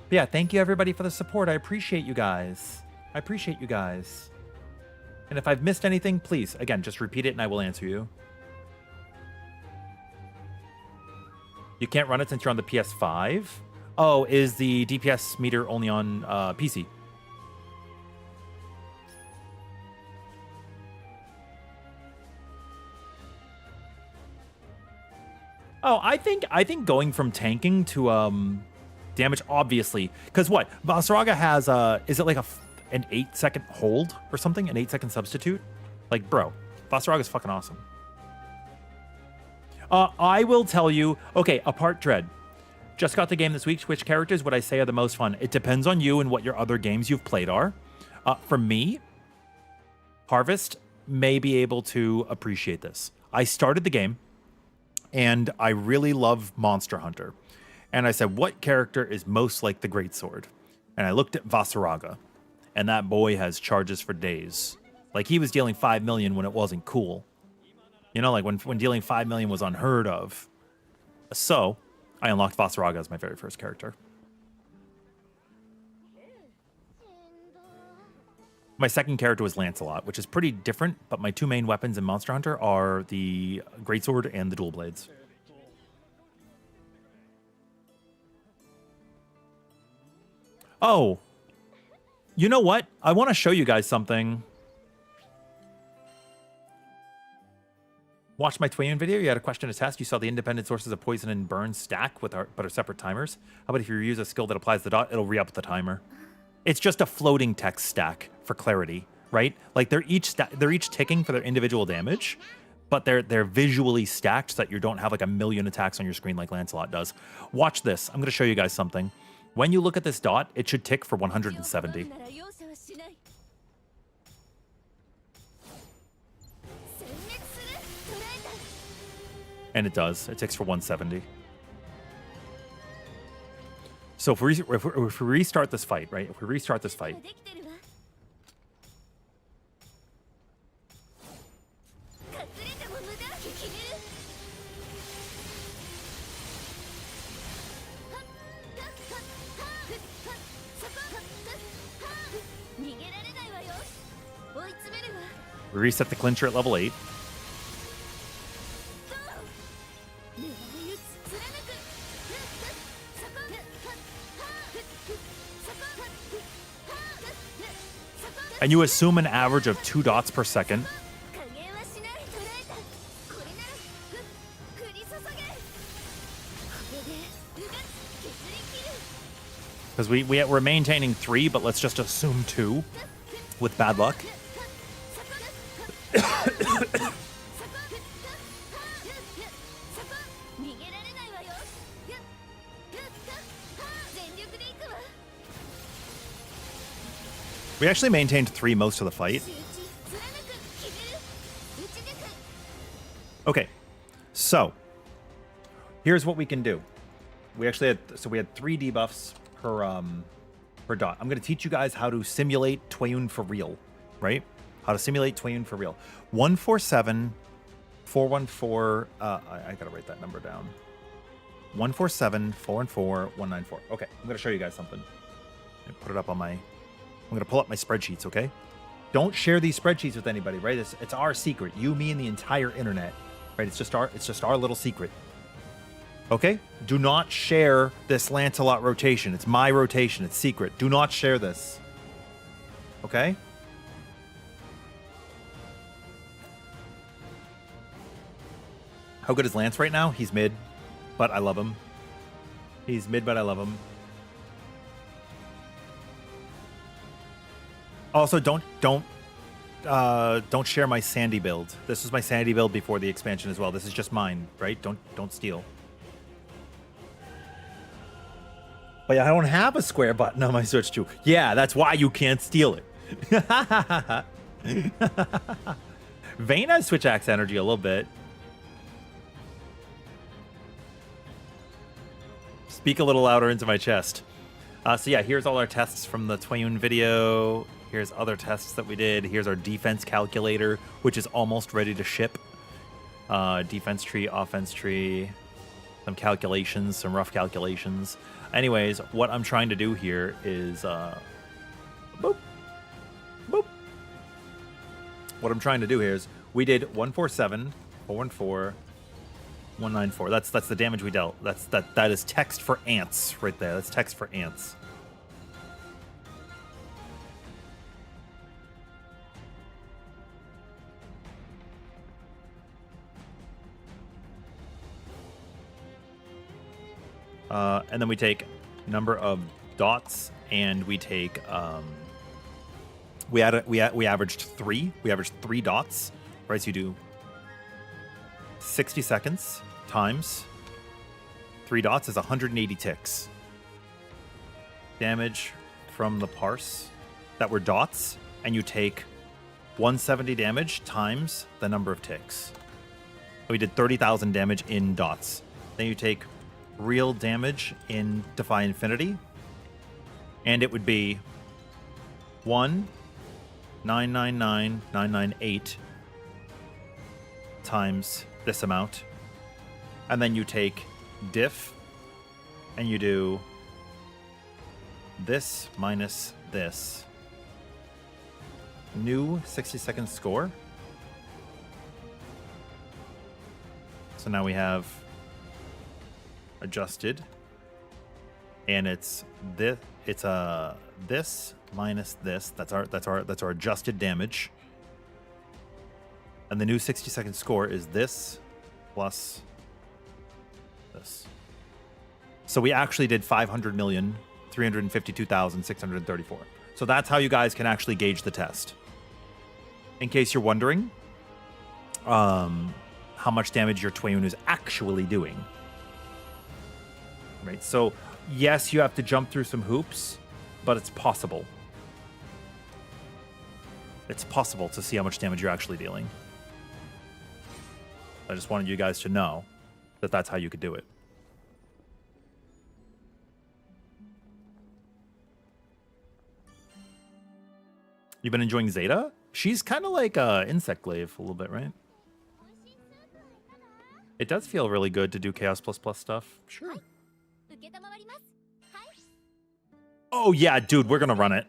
But yeah, thank you everybody for the support. I appreciate you guys. I appreciate you guys. And if I've missed anything, please, again, just repeat it and I will answer you. You can't run it since you're on the PS5? Oh, is the DPS meter only on PC? Oh, I think going from tanking to damage, obviously, because what Vasaraga has, is it like an 8-second hold or something? An 8-second substitute? Like, bro, Vasaraga is fucking awesome. I will tell you, okay, Apart Dread. Just got the game this week. Which characters would I say are the most fun? It depends on you and what your other games you've played are. For me, Harvest may be able to appreciate this. I started the game, and I really love Monster Hunter. And I said, what character is most like the Greatsword? And I looked at Vasaraga, and that boy has charges for days. Like, he was dealing 5 million when it wasn't cool. You know, like when dealing 5 million was unheard of. So, I unlocked Vasaraga as my very first character. My second character was Lancelot, which is pretty different, but my two main weapons in Monster Hunter are the Greatsword and the Dual Blades. Oh, you know what? I want to show you guys something. Watched my Tweyen video. You had a question to test. You saw the independent sources of poison and burn stack but are separate timers. How about if you use a skill that applies the dot, it'll re-up the timer. It's just a floating text stack for clarity, right? Like they're each ticking for their individual damage, but they're visually stacked so that you don't have like a million attacks on your screen like Lancelot does. Watch this. I'm going to show you guys something. When you look at this dot, it should tick for 170. And it does. It ticks for 170. So if we restart this fight, right? If we restart this fight. We reset the clincher at level 8. and you assume an average of 2 dots per second. Because we're maintaining 3, but let's just assume 2 with bad luck. We actually maintained 3 most of the fight. Okay, so here's what we can do. We actually had 3 debuffs per dot. I'm going to teach you guys how to simulate Tweyen for real, right? How to simulate Tweyen for real. 147 414. I gotta write that number down. 147 414 194. Okay, I'm gonna show you guys something. Put it up on my. I'm gonna pull up my spreadsheets. Okay, don't share these spreadsheets with anybody, right? It's our secret. You, me, and the entire internet, right? It's just our little secret. Okay? Do not share this Lancelot rotation. It's my rotation. It's secret. Do not share this. Okay? How good is Lance right now? He's mid, but I love him. He's mid, but I love him. Also, don't share my Sandy build. This is my Sandy build before the expansion as well. This is just mine, right? Don't steal. But yeah, I don't have a square button on my Switch 2. Yeah, that's why you can't steal it. Vayne has Switch Axe energy a little bit. Speak a little louder into my chest. So yeah, here's all our tests from the Tweyen video. Here's other tests that we did. Here's our defense calculator, which is almost ready to ship. Defense tree, offense tree, some calculations, some rough calculations. Anyways, what I'm trying to do here is, boop, boop. What I'm trying to do here is, we did 147, 414, 194. That's the damage we dealt. That is text for ants right there. That's text for ants. And then we take number of dots, and we take we averaged 3. We averaged 3 dots, right? So you do 60 seconds times 3 dots is 180 ticks. Damage from the parse that were dots, and you take 170 damage times the number of ticks. We did 30,000 damage in dots. Then you take real damage in Defy Infinity, and it would be 1,999,998 times this amount, and then you take diff, and you do this minus this. New 60-second score. So now we have adjusted, and it's this. It's this minus this. That's our adjusted damage. And the new 60-second score is this plus this. So we actually did 500,352,634. So that's how you guys can actually gauge the test. In case you're wondering, how much damage your Tweyen is actually doing. Right, so yes, you have to jump through some hoops, but it's possible. It's possible to see how much damage you're actually dealing. I just wanted you guys to know that that's how you could do it. You've been enjoying Zeta? She's kind of like Insect Glaive a little bit, right? It does feel really good to do Chaos++ stuff. Sure. Oh yeah, dude, we're gonna run it.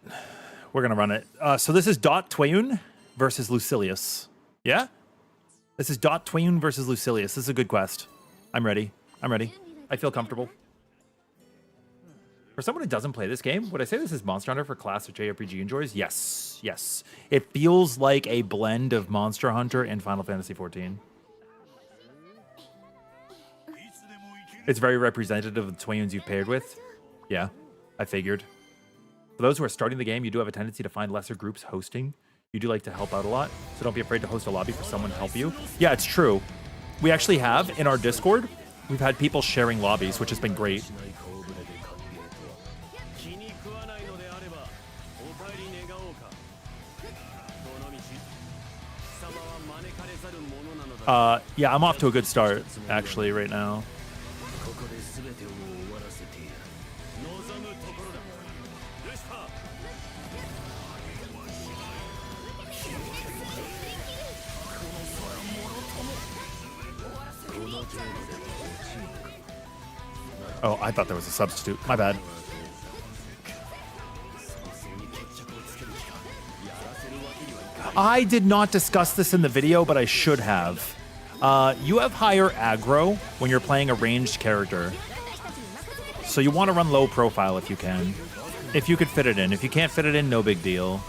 We're gonna run it. So this is Tweyen versus Lucilius. Yeah? This is Tweyen versus Lucilius. This is a good quest. I'm ready. I feel comfortable. For someone who doesn't play this game, would I say this is Monster Hunter for classic JRPG enjoys? Yes, yes. It feels like a blend of Monster Hunter and Final Fantasy XIV. It's very representative of the Twayens you've paired with. Yeah, I figured. For those who are starting the game, you do have a tendency to find lesser groups hosting. You do like to help out a lot, so don't be afraid to host a lobby for someone to help you. Yeah, it's true. We actually have, in our Discord, we've had people sharing lobbies, which has been great. Yeah, I'm off to a good start, actually, right now. Oh, I thought there was a substitute. My bad. I did not discuss this in the video, but I should have. You have higher aggro when you're playing a ranged character. So you want to run low profile if you can. If you could fit it in. If you can't fit it in, no big deal.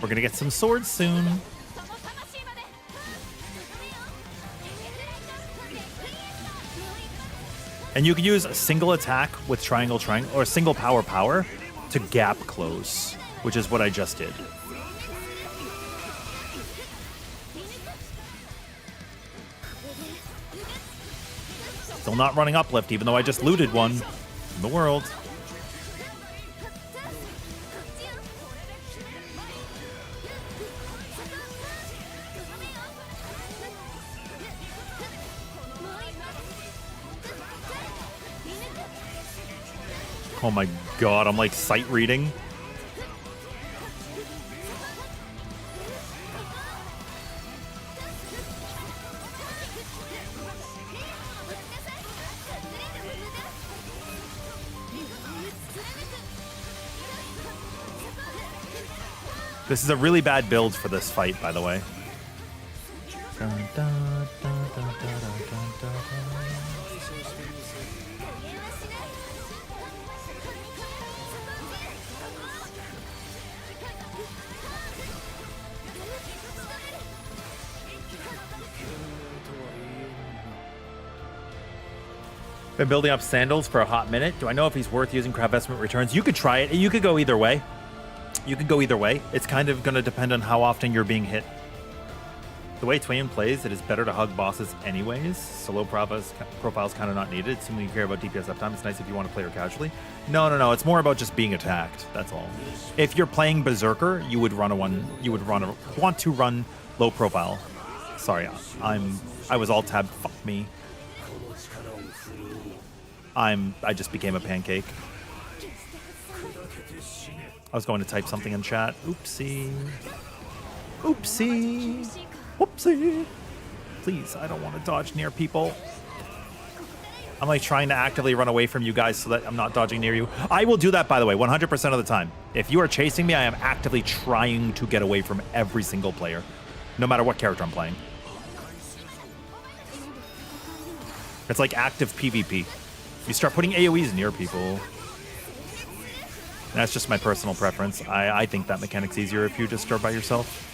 We're gonna get some swords soon. And you can use a single attack with triangle, or a single power to gap close, which is what I just did. Still not running uplift, even though I just looted one in the world. Oh my god, I'm like sight reading. This is a really bad build for this fight, by the way. Been building up sandals for a hot minute. Do I know if he's worth using Crab Vestment Returns? You could try it. You could go either way. You could go either way. It's kind of going to depend on how often you're being hit. The way Tweyen plays, it is better to hug bosses anyways. So low profile's kind of not needed. Assuming you care about DPS uptime, it's nice if you want to play her casually. No. It's more about just being attacked. That's all. If you're playing Berserker, you would want to run low profile. Sorry, I was alt tab. Fuck me. I just became a pancake. I was going to type something in chat. Oopsie. Oopsie. Whoopsie. Please, I don't want to dodge near people. I'm like trying to actively run away from you guys so that I'm not dodging near you. I will do that, by the way, 100% of the time. If you are chasing me, I am actively trying to get away from every single player, no matter what character I'm playing. It's like active PvP. You start putting AoEs near people. That's just my personal preference. I think that mechanic's easier if you just start by yourself.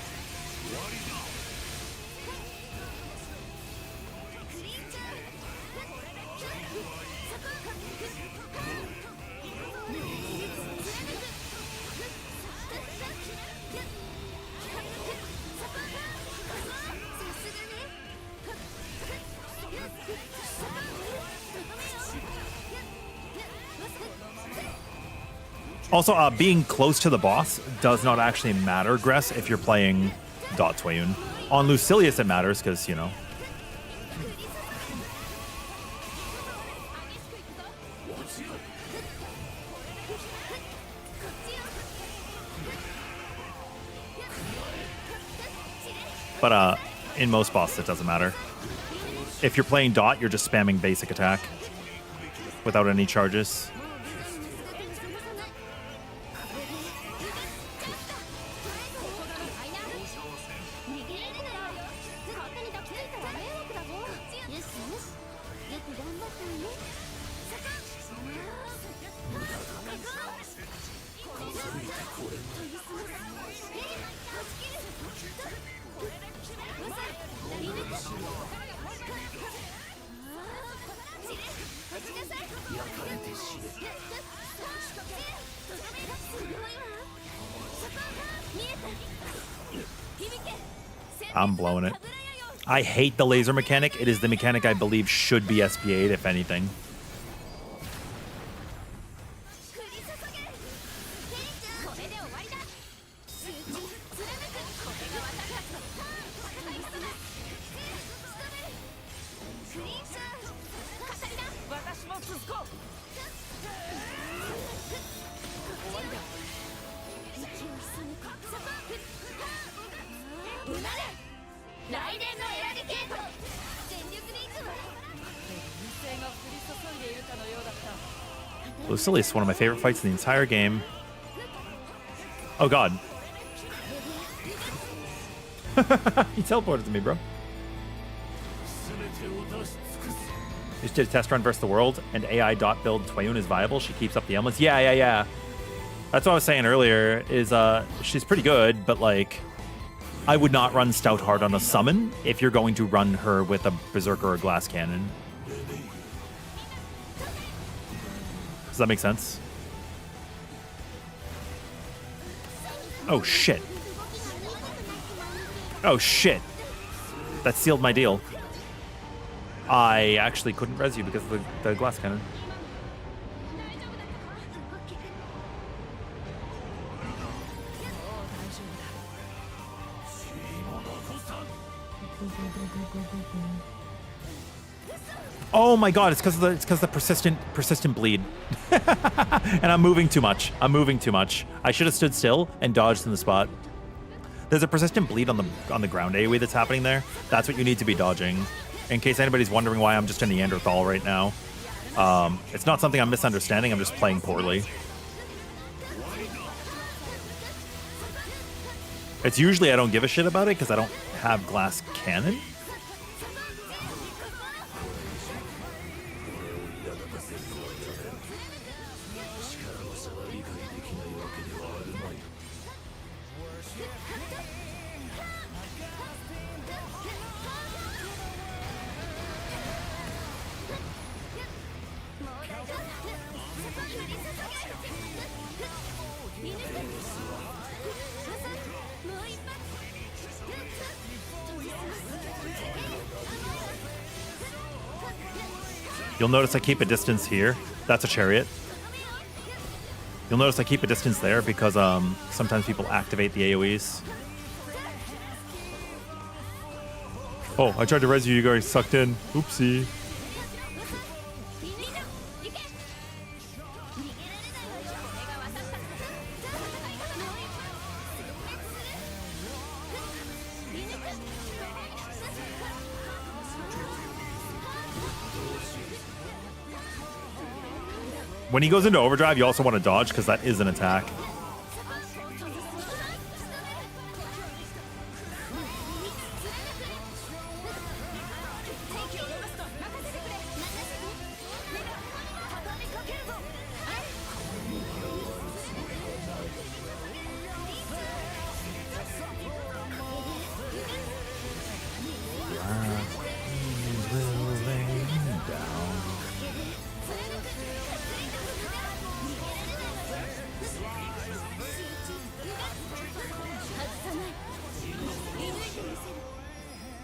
Also, being close to the boss does not actually matter, Gress, if you're playing Tweyen. On Lucilius, it matters, because, you know. But in most bosses, it doesn't matter. If you're playing Dot, you're just spamming basic attack without any charges. I'm blowing it. I hate the laser mechanic. It is the mechanic I believe should be SPA'd, if anything. Lucilius, one of my favorite fights in the entire game. Oh god. He teleported to me, bro. Just did a test run versus the world, and AI dot build Tweyen is viable. She keeps up the elements. Yeah. That's what I was saying earlier, is she's pretty good, but like, I would not run Stout Heart on a summon if you're going to run her with a Berserker or Glass Cannon. Does that make sense? Oh shit. Oh shit. That sealed my deal. I actually couldn't res you because of the Glass Cannon. Oh my god, it's because of the persistent bleed. And I'm moving too much. I should have stood still and dodged in the spot. There's a persistent bleed on the ground AoE that's happening there. That's what you need to be dodging. In case anybody's wondering why I'm just a Neanderthal right now. It's not something I'm misunderstanding, I'm just playing poorly. It's usually I don't give a shit about it because I don't have Glass Cannon. You'll notice I keep a distance here. That's a chariot. You'll notice I keep a distance there because sometimes people activate the AoEs. Oh, I tried to res you, you guys sucked in. Oopsie. When he goes into overdrive, you also want to dodge because that is an attack.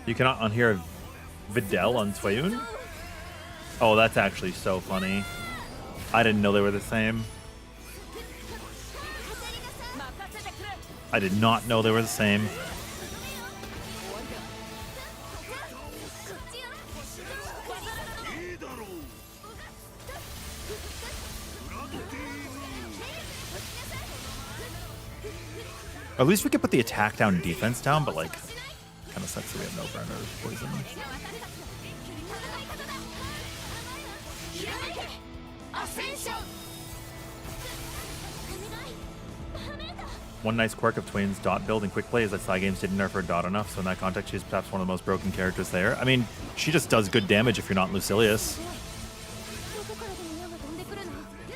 You cannot unhear Videl on Tweyen? Oh, that's actually so funny. I didn't know they were the same. I did not know they were the same. At least we could put the attack down and defense down, but like, I kind of sucks that we have no burner poison. One nice quirk of Tweyen's dot build and quick play is that side games didn't nerf her dot enough, so in that context, she's perhaps one of the most broken characters there. I mean, she just does good damage if you're not Lucilius.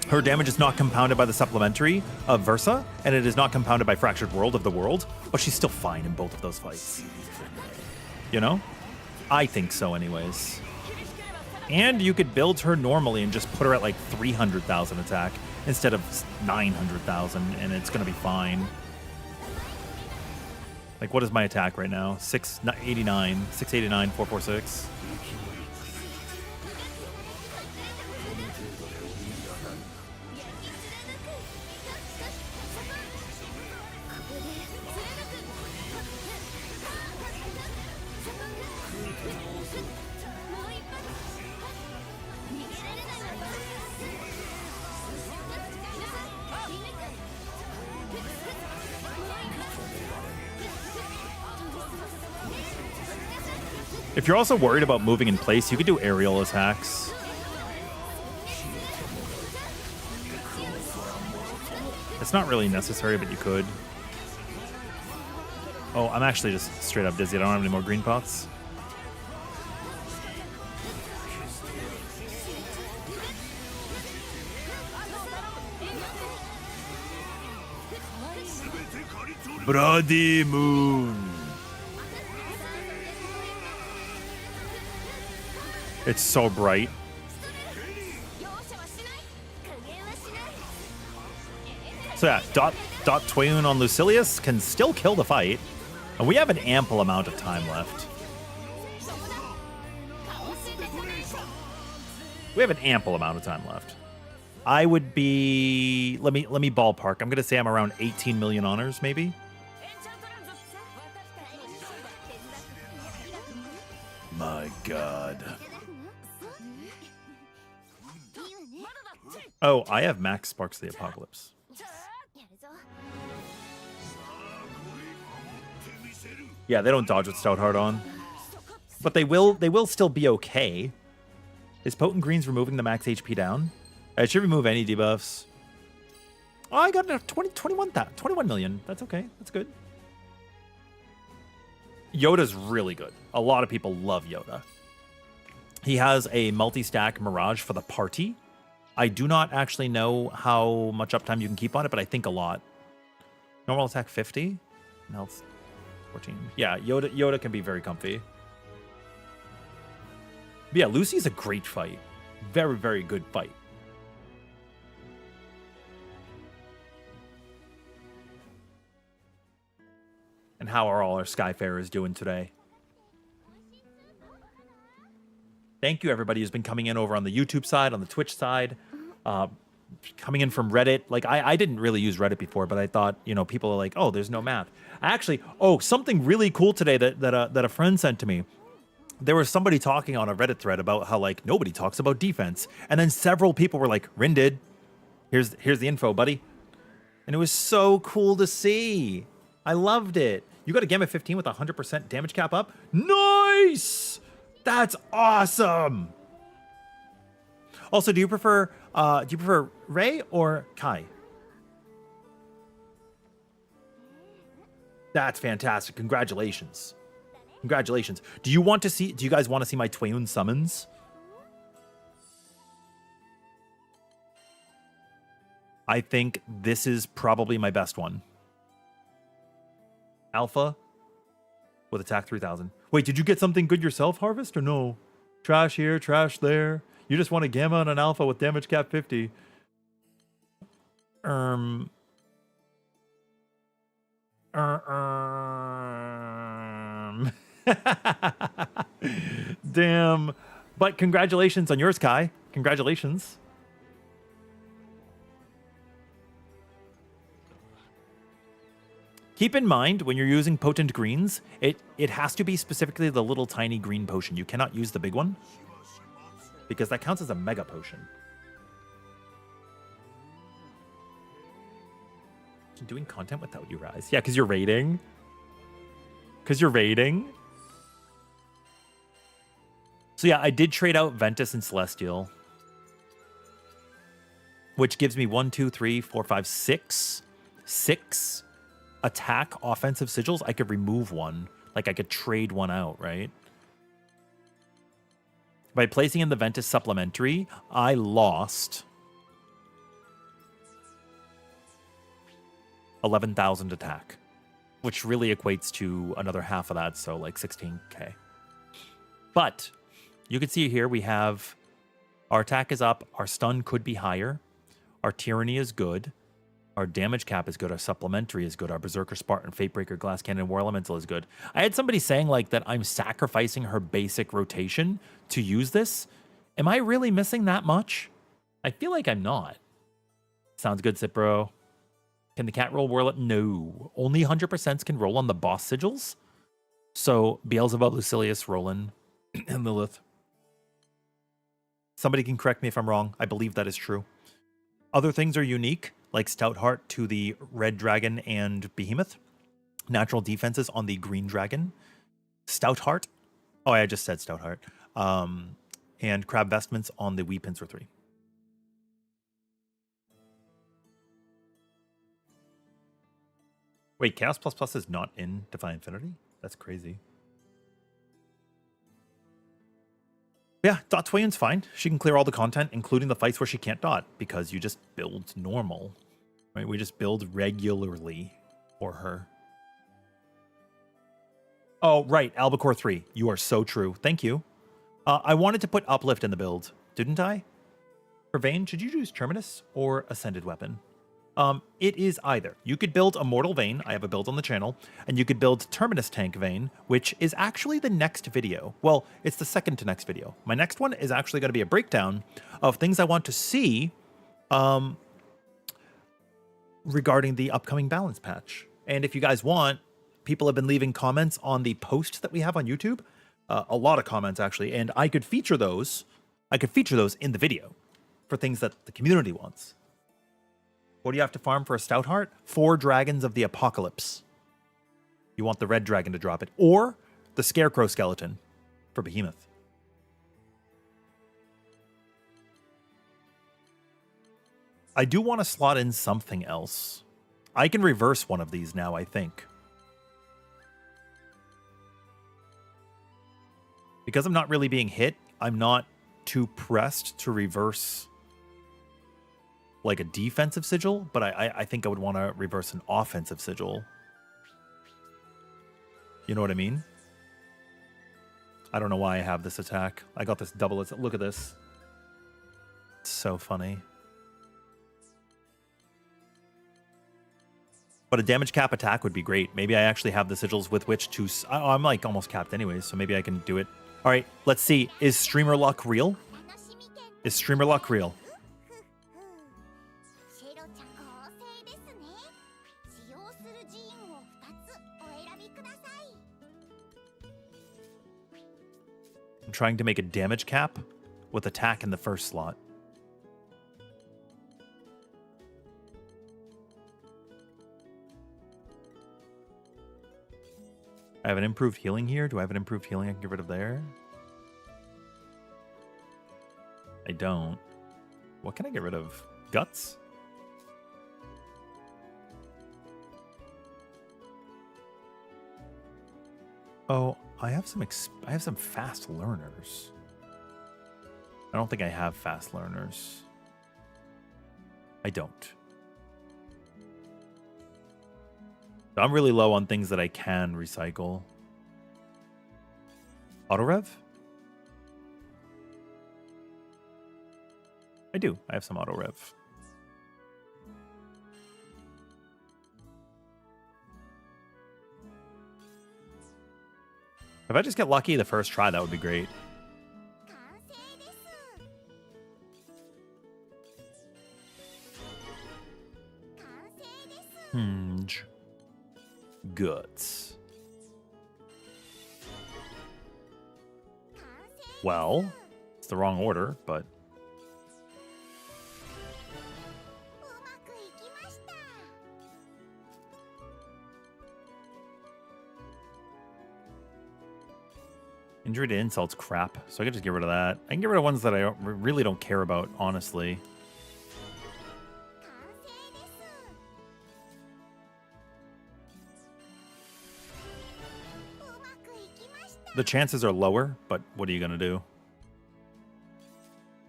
Her damage is not compounded by the supplementary of Versa, and it is not compounded by Fractured World of the World, but she's still fine in both of those fights. You know? I think so anyways. And you could build her normally and just put her at like 300,000 attack instead of 900,000, and it's going to be fine. Like, what is my attack right now? 689, 446. If you're also worried about moving in place, you could do aerial attacks. It's not really necessary, but you could. Oh, I'm actually just straight up dizzy. I don't have any more green pots. Bloody moon. It's so bright. So yeah, dot Tweyen on Lucilius can still kill the fight, and we have an ample amount of time left. We have an ample amount of time left. I would be let me ballpark. I'm gonna say I'm around 18 million honors, maybe. My God. Oh, I have max Sparks of the Apocalypse. Yeah, they don't dodge with Stoutheart on. But they will still be okay. Is Potent Greens removing the max HP down? It should remove any debuffs. Oh, I got 21 million. That's okay. That's good. Yoda's really good. A lot of people love Yoda. He has a multi-stack Mirage for the party. I do not actually know how much uptime you can keep on it, but I think a lot. Normal attack 50? Health 14. Yeah, Yoda can be very comfy. But yeah, Lucy's a great fight. Very, very good fight. And how are all our Skyfarers doing today? Thank you, everybody who's been coming in over on the YouTube side, on the Twitch side, coming in from Reddit. Like, I didn't really use Reddit before, but I thought, you know, people are like, oh, there's no map. Actually, oh, something really cool today that a friend sent to me. There was somebody talking on a Reddit thread about how, like, nobody talks about defense. And then several people were like, Rin did. Here's the info, buddy. And it was so cool to see. I loved it. You got a Gamma 15 with 100% damage cap up? Nice! That's awesome! Also, do you prefer Ray or Kai? That's fantastic. Congratulations. Congratulations. Do you guys want to see my Tweyen summons? I think this is probably my best one. Alpha with attack 3000. Wait, did you get something good yourself, Harvest, or no? Trash here, trash there. You just want a Gamma and an Alpha with damage cap 50. Damn. But congratulations on yours, Kai. Congratulations. Keep in mind, when you're using potent greens, it has to be specifically the little tiny green potion. You cannot use the big one, because that counts as a mega potion. Doing content without you, Rise. Yeah, because you're raiding. Because you're raiding. So yeah, I did trade out Ventus and Celestial, which gives me 1, 2, 3, 4, 5, 6 attack offensive sigils. I could remove one. Like I could trade one out, right? By placing in the Ventus supplementary, I lost 11,000 attack, which really equates to another half of that, so like 16k. But you can see here we have our attack is up, our stun could be higher, our tyranny is good, our damage cap is good, our supplementary is good, our Berserker, Spartan, Fatebreaker, Glass Cannon, War Elemental is good. I had somebody saying like that I'm sacrificing her basic rotation to use this. Am I really missing that much? I feel like I'm not. Sounds good, Cipro. Can the cat roll Warlet? No. Only 100% can roll on the boss sigils. So Beelzebub, Lucilius, Roland, and Lilith. Somebody can correct me if I'm wrong. I believe that is true. Other things are unique, like Stoutheart to the Red Dragon and Behemoth. Natural defenses on the Green Dragon. Stoutheart. Oh, I just said Stoutheart. And Crab Vestments on the Wee Pincer 3. Wait, Chaos Plus Plus is not in Defy Infinity? That's crazy. Yeah, Dot Tweyen's fine. She can clear all the content, including the fights where she can't dot, because you just build normal. Right? We just build regularly for her. Oh, right. Albacore 3. You are so true. Thank you. I wanted to put Uplift in the build, didn't I? For Vayne, should you use Terminus or Ascended Weapon? It is either. You could build Immortal Vayne, I have a build on the channel, and you could build Terminus Tank Vayne, which is actually the next video. Well, it's the second to next video. My next one is actually going to be a breakdown of things I want to see regarding the upcoming balance patch. And if you guys want, people have been leaving comments on the post that we have on YouTube. A lot of comments, actually, and I could feature those. I could feature those in the video for things that the community wants. What do you have to farm for a Stoutheart? 4 Dragons of the Apocalypse. You want the Red Dragon to drop it. Or the Scarecrow Skeleton for Behemoth. I do want to slot in something else. I can reverse one of these now, I think. Because I'm not really being hit, I'm not too pressed to reverse like a defensive sigil, but I think I would want to reverse an offensive sigil. You know what I mean? I don't know why I have this attack. I got this double. Look at this. It's so funny. But a damage cap attack would be great. Maybe I actually have the sigils with which to... I'm like almost capped anyways, so maybe I can do it. All right, let's see. Is streamer luck real? Is streamer luck real? I'm trying to make a damage cap with attack in the first slot. I have an improved healing here. Do I have an improved healing I can get rid of there? I don't. What can I get rid of? Guts? Oh, I have some fast learners. I don't think I have fast learners. I don't. I'm really low on things that I can recycle. Auto rev? I do. I have some auto rev. If I just get lucky the first try, that would be great. Guts. Well, it's the wrong order, but... Injury to insults crap, so I can just get rid of that. I can get rid of ones that I really don't care about, honestly. The chances are lower, but what are you gonna do?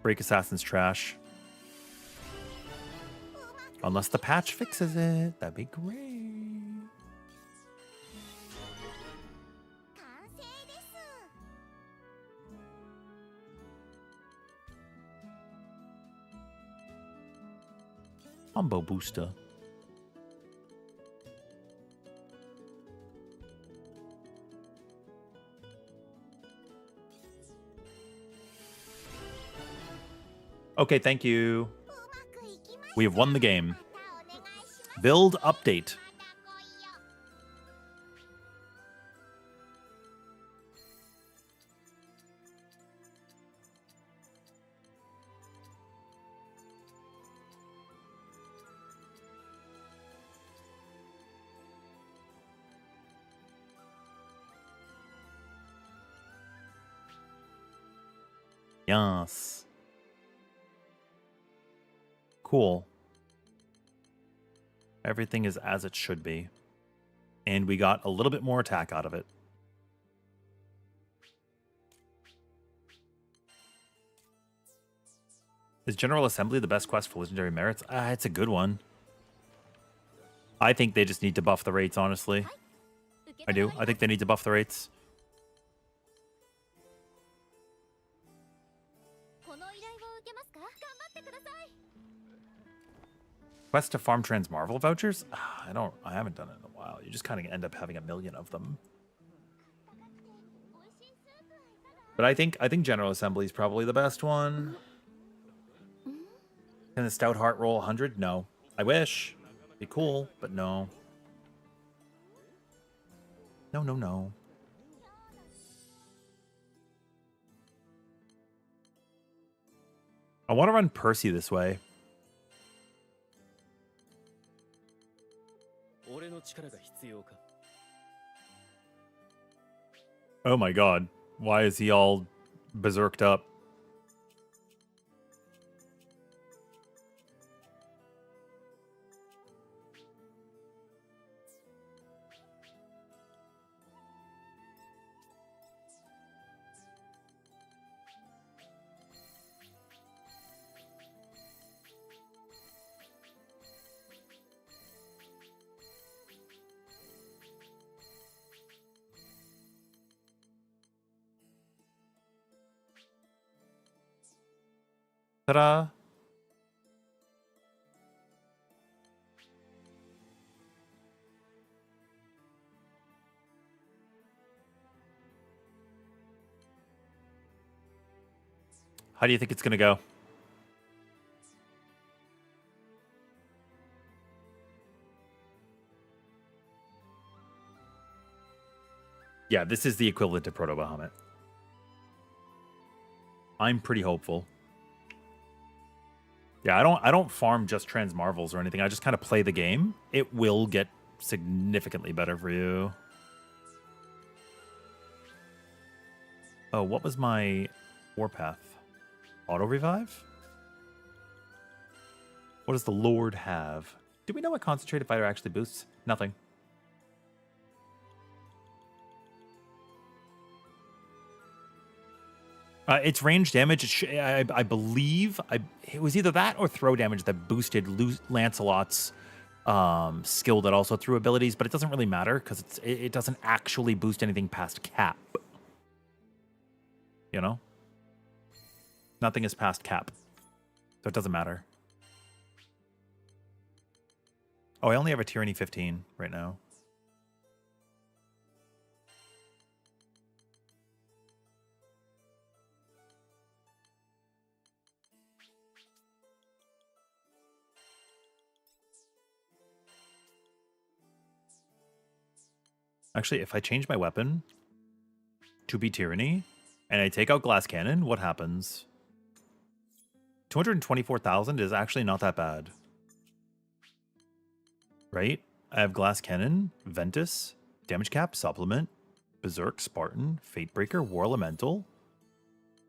Break Assassin's trash. Unless the patch fixes it, that'd be great. Combo booster. Okay, thank you. We have won the game. Build update. Yes. Cool. Everything is as it should be. And we got a little bit more attack out of it. Is General Assembly the best quest for legendary merits? It's a good one. I think they just need to buff the rates, honestly. I do. I think they need to buff the rates. Quest to farm Transmarvel vouchers? I haven't done it in a while. You just kind of end up having a million of them. But I think General Assembly is probably the best one. Can the Stout Heart roll 100? No. I wish. Be cool, but no. No, no, no. I want to run Percy this way. Oh my god. Why is he all berserked up? Ta-da! How do you think it's gonna go? Yeah, this is the equivalent to Proto Bahamut. I'm pretty hopeful. Yeah, I don't farm just Transmarvels or anything. I just kind of play the game. It will get significantly better for you. Oh, what was my Warpath? Auto revive? What does the Lord have? Do we know what Concentrated Fighter actually boosts? Nothing. It's range damage. I believe it was either that or throw damage that boosted Lancelot's skill that also threw abilities, but it doesn't really matter because it doesn't actually boost anything past cap. You know? Nothing is past cap. So it doesn't matter. Oh, I only have a Tyranny 15 right now. Actually, if I change my weapon to be Tyranny and I take out Glass Cannon, what happens? 224,000 is actually not that bad. Right? I have Glass Cannon, Ventus, Damage Cap, Supplement, Berserk, Spartan, Fatebreaker, War Elemental.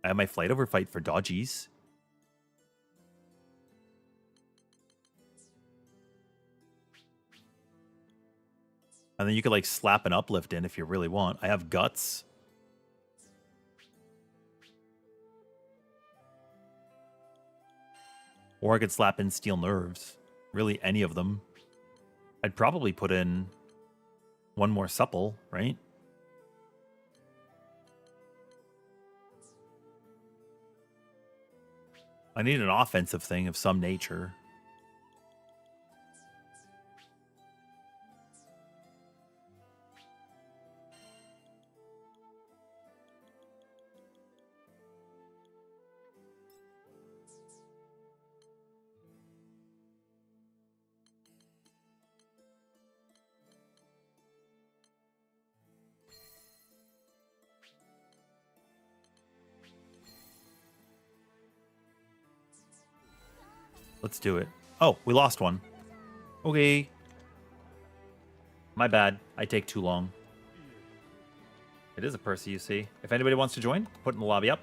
I have my Flight Over Fight for dodgies. And then you could like slap an Uplift in if you really want. I have Guts. Or I could slap in Steel Nerves. Really, any of them. I'd probably put in one more Supple, right? I need an offensive thing of some nature. Let's do it. Oh, we lost one. Okay. My bad. I take too long. It is a Percy, you see. If anybody wants to join, put in the lobby up.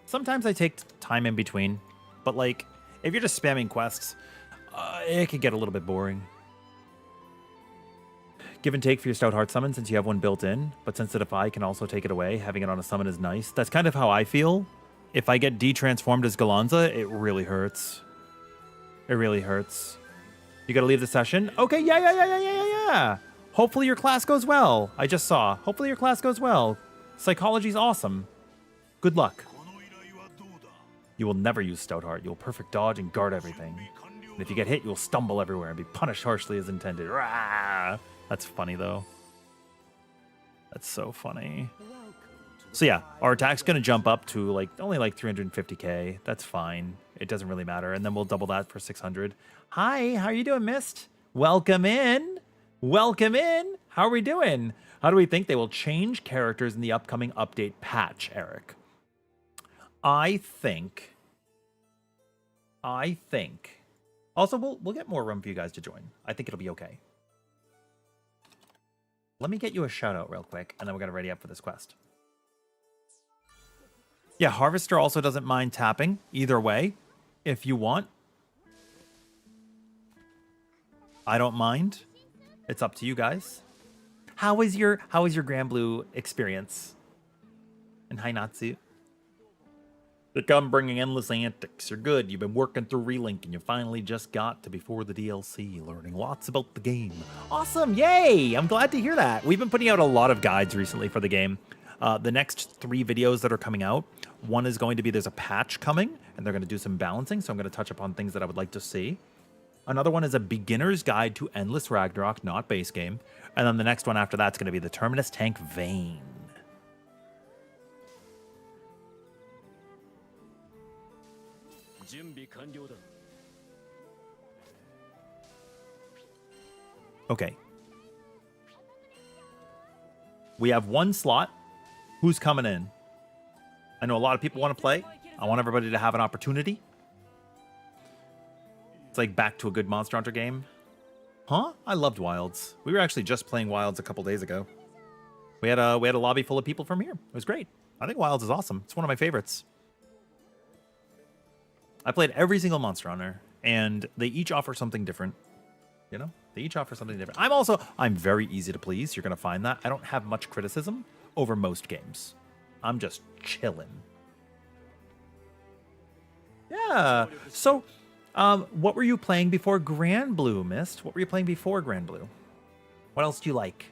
Sometimes I take time in between. But, like, if you're just spamming quests, it can get a little bit boring. Give and take for your Stout Heart summon since you have one built in. But since the Defy can also take it away, having it on a summon is nice. That's kind of how I feel. If I get de-transformed as Gallanza, it really hurts. It really hurts. You gotta leave the session? Okay, yeah. Hopefully your class goes well. I just saw. Hopefully your class goes well. Psychology's awesome. Good luck. You will never use Stout Heart. You will perfect dodge and guard everything. And if you get hit, you will stumble everywhere and be punished harshly as intended. Rah! That's funny, though. That's so funny. So yeah, our attack's gonna jump up to like only like 350k. That's fine. It doesn't really matter. And then we'll double that for 600. Hi, how are you doing, Mist? Welcome in. Welcome in. How are we doing? How do we think they will change characters in the upcoming update patch, Eric? I think. Also, we'll get more room for you guys to join. I think it'll be okay. Let me get you a shout out real quick, and then we're gonna ready up for this quest. Yeah, Harvester also doesn't mind tapping either way, if you want. I don't mind. It's up to you guys. How was your Granblue experience? And hi, Natsu. I'm bringing endless antics. You're good. You've been working through Relink, and you finally just got to before the DLC, learning lots about the game. Awesome! Yay! I'm glad to hear that. We've been putting out a lot of guides recently for the game. The next 3 videos that are coming out, one is going to be there's a patch coming, and they're going to do some balancing, so I'm going to touch upon things that I would like to see. Another one is a beginner's guide to Endless Ragnarok, not base game. And then the next one after that's going to be the Terminus Tank Vayne. Okay. We have one slot. Who's coming in? I know a lot of people want to play. I want everybody to have an opportunity. It's like back to a good Monster Hunter game. Huh? I loved Wilds. We were actually just playing Wilds a couple days ago. We had a lobby full of people from here. It was great. I think Wilds is awesome. It's one of my favorites. I played every single Monster Hunter, and they each offer something different. You know? They each offer something different. I'm very easy to please. You're going to find that. I don't have much criticism over most games. I'm just chilling. Yeah. So, what were you playing before Granblue, Mist? What were you playing before Granblue? What else do you like?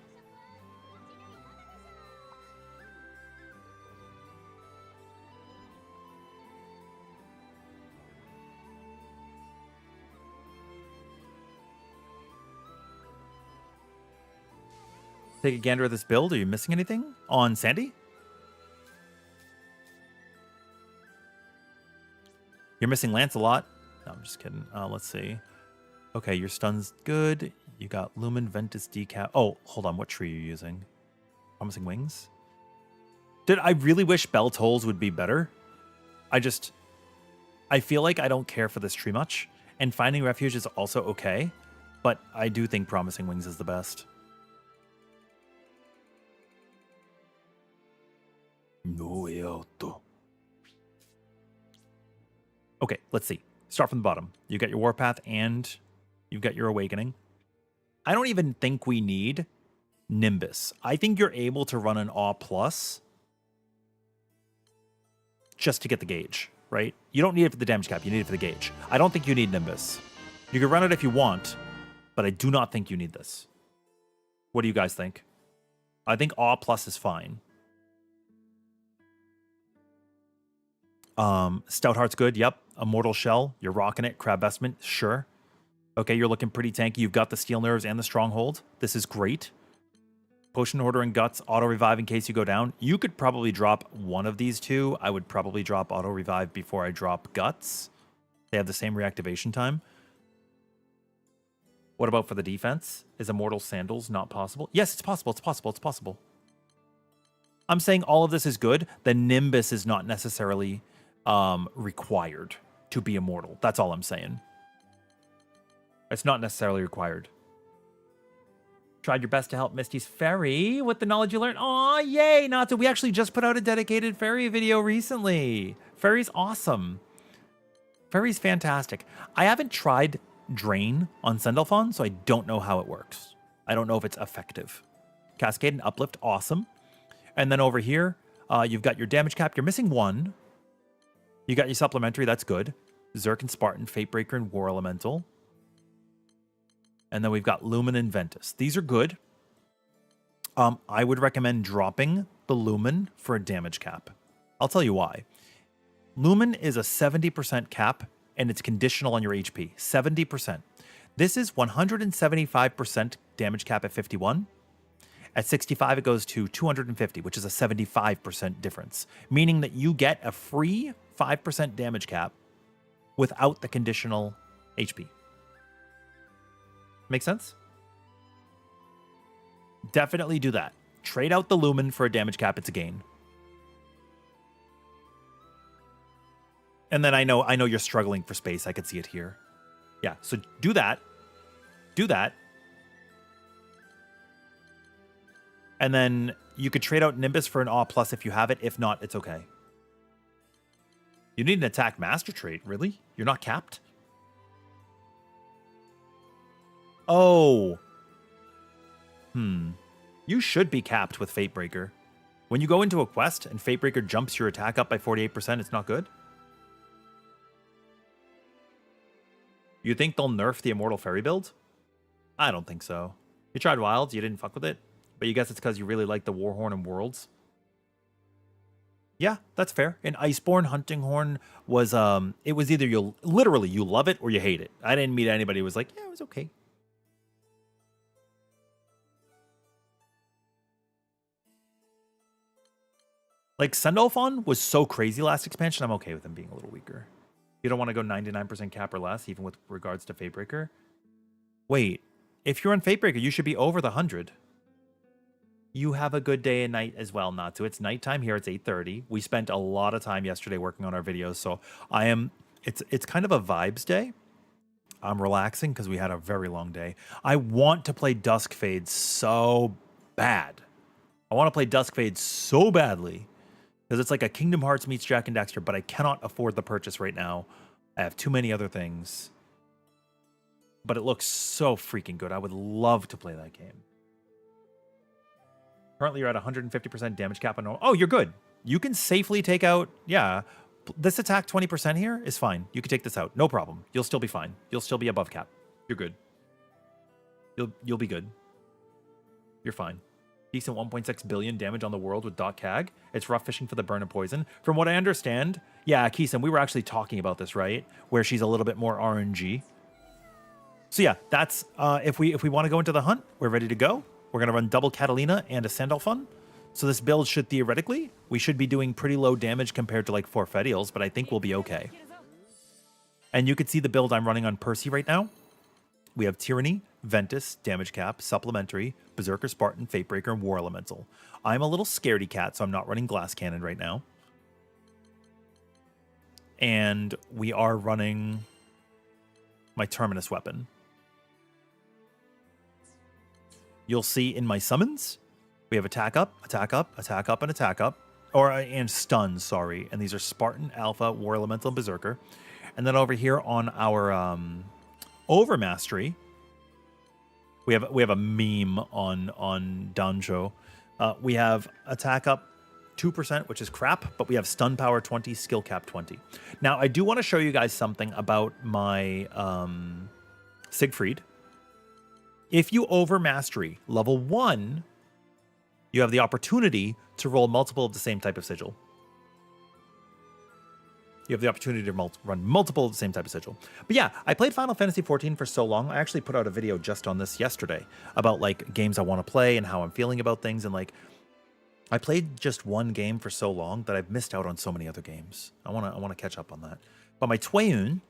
Take a gander at this build. Are you missing anything on Sandy? You're missing Lancelot. No, I'm just kidding. Let's see. Okay, your stun's good. You got Lumen, Ventus, Decap. Oh, hold on. What tree are you using? Promising Wings? Dude, I really wish Bell Tolls would be better. I feel like I don't care for this tree much. And Finding Refuge is also okay. But I do think Promising Wings is the best. No auto. Okay, let's see. Start from the bottom. You got your Warpath and you've got your Awakening. I don't even think we need Nimbus. I think you're able to run an Awe Plus just to get the gauge, right? You don't need it for the damage cap. You need it for the gauge. I don't think you need Nimbus. You can run it if you want, but I do not think you need this. What do you guys think? I think Awe Plus is fine. Stoutheart's good. Yep. Immortal Shell. You're rocking it. Crab Vestment. Sure. Okay, you're looking pretty tanky. You've got the Steel Nerves and the Stronghold. This is great. Potion Hoarder and Guts. Auto Revive in case you go down. You could probably drop one of these two. I would probably drop Auto Revive before I drop Guts. They have the same reactivation time. What about for the defense? Is Immortal Sandals not possible? Yes, it's possible. It's possible. It's possible. I'm saying all of this is good. The Nimbus is not necessarily required to be immortal. That's all I'm saying. It's not necessarily required. Tried your best to help Misty's Fairy with the knowledge you learned. Aw, yay, Natsu. We actually just put out a dedicated Fairy video recently. Fairy's awesome. Fairy's fantastic. I haven't tried Drain on Sandalphon, so I don't know how it works. I don't know if it's effective. Cascade and Uplift, awesome. And then over here, you've got your damage cap. You're missing one. You got your supplementary. That's good. Zerk and Spartan, Fatebreaker and War Elemental. And then we've got Lumen and Ventus. These are good. I would recommend dropping the Lumen for a damage cap. I'll tell you why. Lumen is a 70% cap, and it's conditional on your HP. 70%. This is 175% damage cap at 51. At 65, it goes to 250, which is a 75% difference, meaning that you get a free 5% damage cap without the conditional HP. Make sense? Definitely do that. Trade out the Lumen for a damage cap. It's a gain. And then I know you're struggling for space. I could see it here. Yeah, so do that. Do that. And then you could trade out Nimbus for an Awe Plus if you have it. If not, it's okay. You need an Attack Master trait, really? You're not capped? Oh. You should be capped with Fatebreaker. When you go into a quest and Fatebreaker jumps your attack up by 48%, it's not good? You think they'll nerf the Immortal Fairy build? I don't think so. You tried Wilds, you didn't fuck with it? But you guess it's because you really like the Warhorn and Worlds? Yeah, that's fair. And Iceborne Hunting Horn was, it was either you love it or you hate it. I didn't meet anybody who was like, yeah, it was okay. Like, Sandalphon was so crazy last expansion, I'm okay with him being a little weaker. You don't want to go 99% cap or less, even with regards to Fatebreaker. Wait, if you're on Fatebreaker, you should be over the 100. You have a good day and night as well, Natsu. It's nighttime here. It's 8:30. We spent a lot of time yesterday working on our videos, so it's kind of a vibes day. I'm relaxing because we had a very long day. I want to play Duskfade so bad. I want to play Duskfade so badly because it's like a Kingdom Hearts meets Jack and Daxter, but I cannot afford the purchase right now. I have too many other things. But it looks so freaking good. I would love to play that game. Currently, you're at 150% damage cap on normal. Oh, you're good. You can safely take out... Yeah. This attack 20% here is fine. You can take this out. No problem. You'll still be fine. You'll still be above cap. You're good. You'll be good. You're fine. Decent 1.6 billion damage on the world with .cag. It's rough fishing for the burn and poison. From what I understand... Yeah, Keeson, we were actually talking about this, right? Where she's a little bit more RNG. So yeah, that's... if we want to go into the hunt, we're ready to go. We're going to run double Catalina and a Sandalphon. So this build should theoretically, we should be doing pretty low damage compared to like Forfetials, but I think we'll be okay. And you can see the build I'm running on Percy right now. We have Tyranny, Ventus, Damage Cap, Supplementary, Berserker, Spartan, Fatebreaker, and War Elemental. I'm a little scaredy cat, so I'm not running Glass Cannon right now. And we are running my Terminus weapon. You'll see in my summons, we have attack up, attack up, attack up, and attack up. and stun, sorry. And these are Spartan, Alpha, War Elemental, and Berserker. And then over here on our Overmastery, we have a meme on Danjo. We have attack up 2%, which is crap, but we have stun power 20, skill cap 20. Now, I do want to show you guys something about my Siegfried. If you Overmastery level 1, you have the opportunity to roll multiple of the same type of sigil. You have the opportunity to run multiple of the same type of sigil. But yeah, I played Final Fantasy XIV for so long. I actually put out a video just on this yesterday about like games I want to play and how I'm feeling about things. And like, I played just one game for so long that I've missed out on so many other games. I want to catch up on that. But my Tweyen,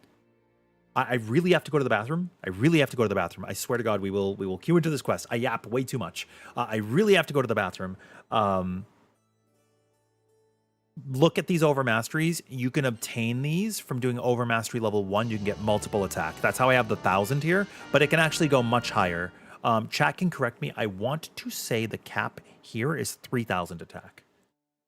I really have to go to the bathroom. I swear to God, we will queue into this quest. I yap way too much. I really have to go to the bathroom. Look at these Overmasteries. You can obtain these from doing Overmastery level 1. You can get multiple attack. That's how I have the 1,000 here, but it can actually go much higher. Chat can correct me. I want to say the cap here is 3,000 attack.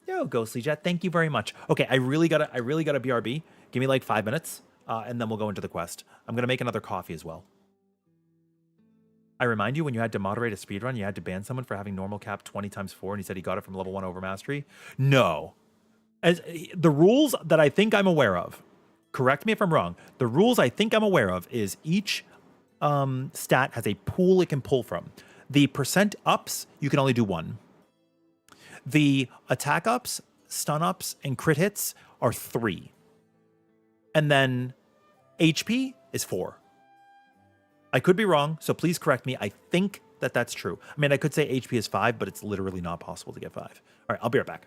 Yo, Ghostly Jet, thank you very much. Okay, I really gotta BRB. Give me like 5 minutes, and then we'll go into the quest. I'm gonna make another coffee as well. I remind you, when you had to moderate a speedrun, you had to ban someone for having normal cap 20 times 4, and he said he got it from level 1 Overmastery. No. As the rules that I think I'm aware of, correct me if I'm wrong, the rules I think I'm aware of is each stat has a pool it can pull from. The percent ups, you can only do 1. The attack ups, stun ups, and crit hits are 3. And then HP is 4. I could be wrong, so please correct me. I think that that's true. I mean, I could say HP is 5, but it's literally not possible to get 5. All right, I'll be right back.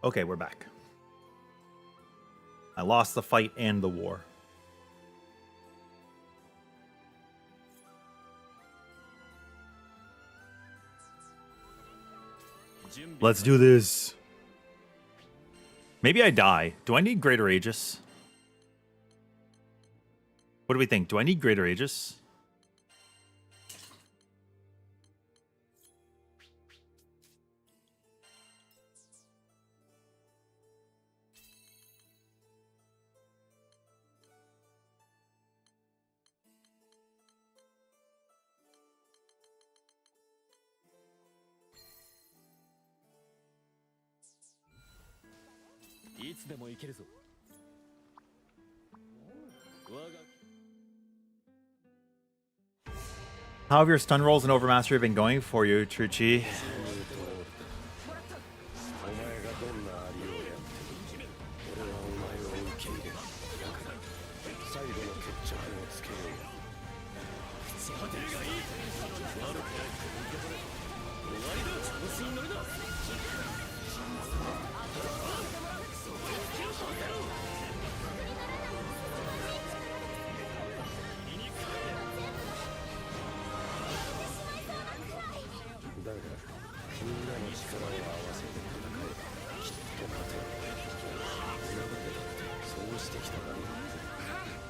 Okay, we're back. I lost the fight and the war. Let's do this. Maybe I die. Do I need Greater Aegis? What do we think? Do I need Greater Aegis? How have your stun rolls and overmastery been going for you, Truchi?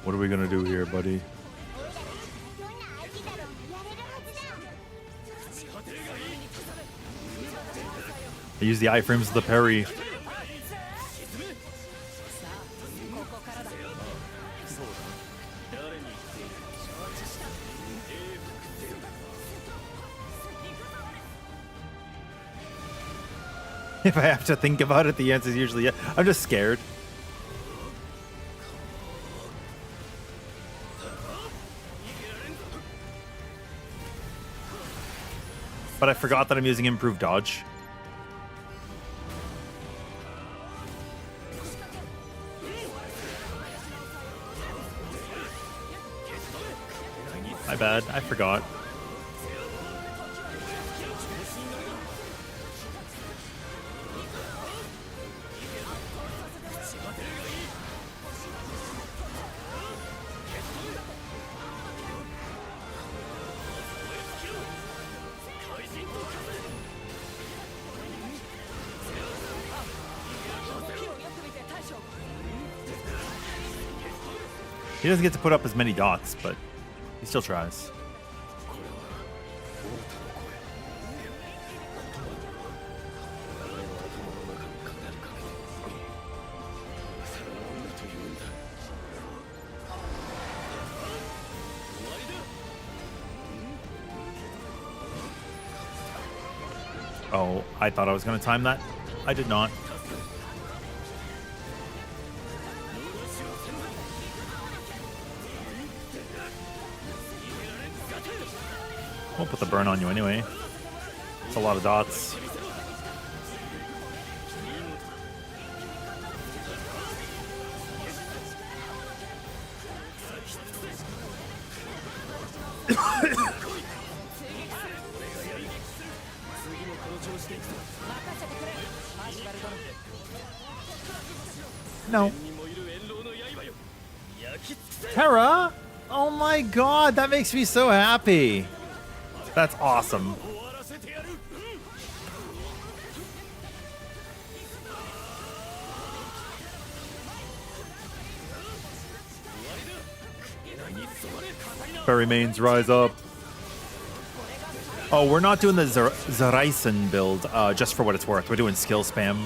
What are we gonna do here, buddy? I use the iframes of the parry. If I have to think about it, the answer is usually yeah. I'm just scared. But I forgot that I'm using improved dodge. My bad, I forgot. He doesn't get to put up as many dots, but he still tries. Oh, I thought I was going to time that. I did not. We'll put the burn on you anyway. It's a lot of dots. No. Terra? Oh my god, that makes me so happy. That's awesome. Fairy mains rise up. Oh, we're not doing the Zaraisen build just for what it's worth. We're doing skill spam.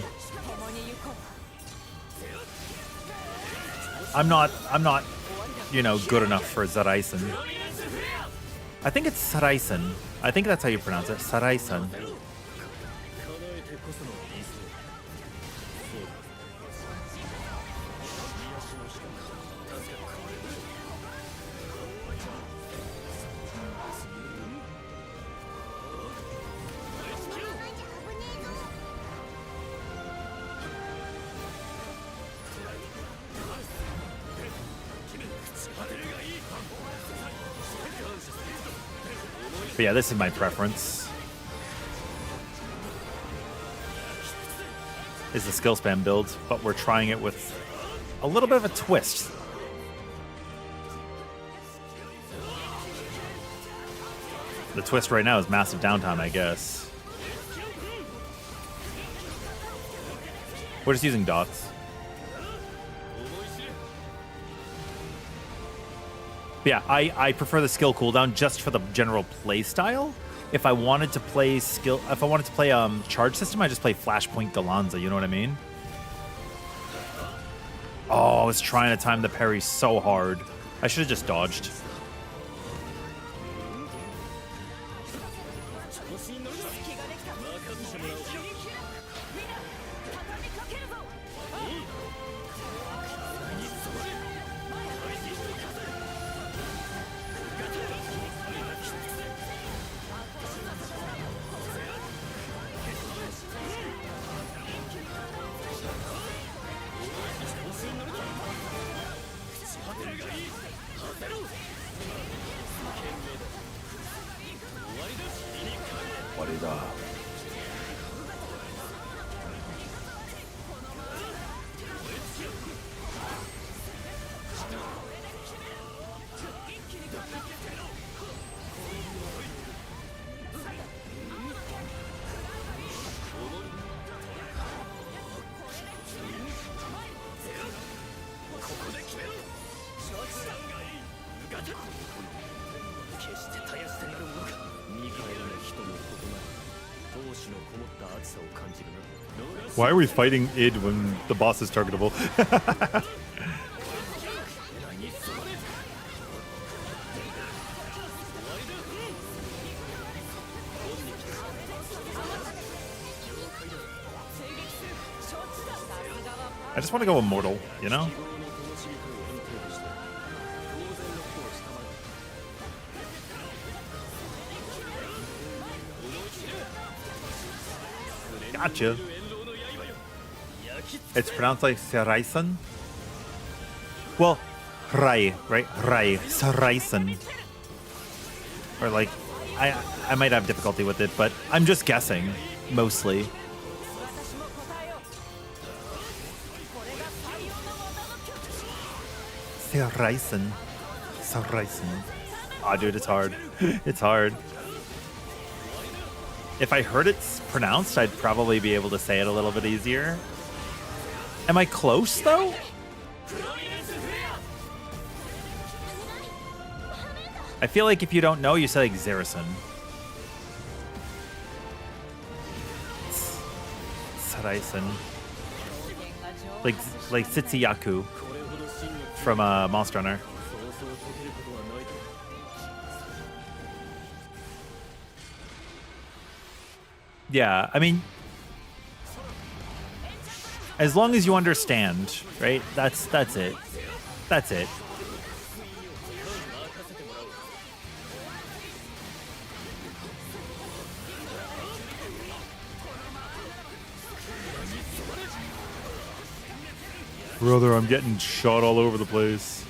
I'm not, you know, good enough for Zaraisen. I think it's Zaraisen. I think that's how you pronounce it. Zaraisen. But yeah, this is my preference. is the skill spam build, but we're trying it with a little bit of a twist. The twist right now is massive downtime, I guess. We're just using dots. But yeah, I prefer the skill cooldown just for the general play style. If I wanted to play charge system, I just play Flashpoint Gallanza, you know what I mean? Oh, I was trying to time the parry so hard. I should have just dodged. What is up? Why are we fighting id when the boss is targetable? I just want to go immortal, you know? Gotcha. It's pronounced like Seraisen. Well, Rai, right? Rai, Seraisen. Or like, I might have difficulty with it, but I'm just guessing, mostly. Seraisen. Seraisen. Aw, dude, it's hard. It's hard. If I heard it's pronounced, I'd probably be able to say it a little bit easier. Am I close, though? I feel like if you don't know, you say like Zerison. Seraisen. Like Sitsuyaku from Monster Hunter. Yeah, I mean, as long as you understand, right? That's it. That's it. Brother, I'm getting shot all over the place.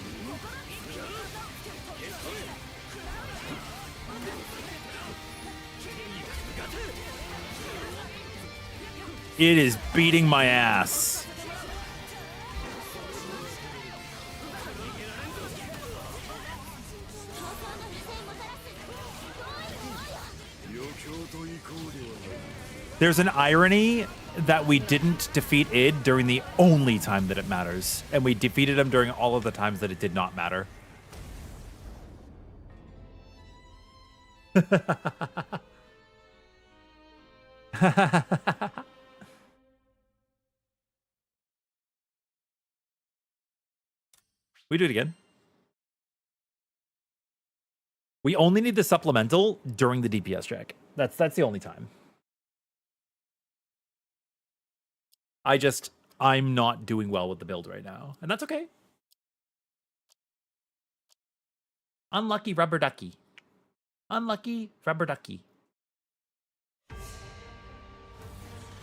It is beating my ass. There's an irony that we didn't defeat id during the only time that it matters, and we defeated him during all of the times that it did not matter. We do it again. We only need the supplemental during the DPS check. That's the only time. I'm not doing well with the build right now, and that's okay. Unlucky rubber ducky. Unlucky rubber ducky.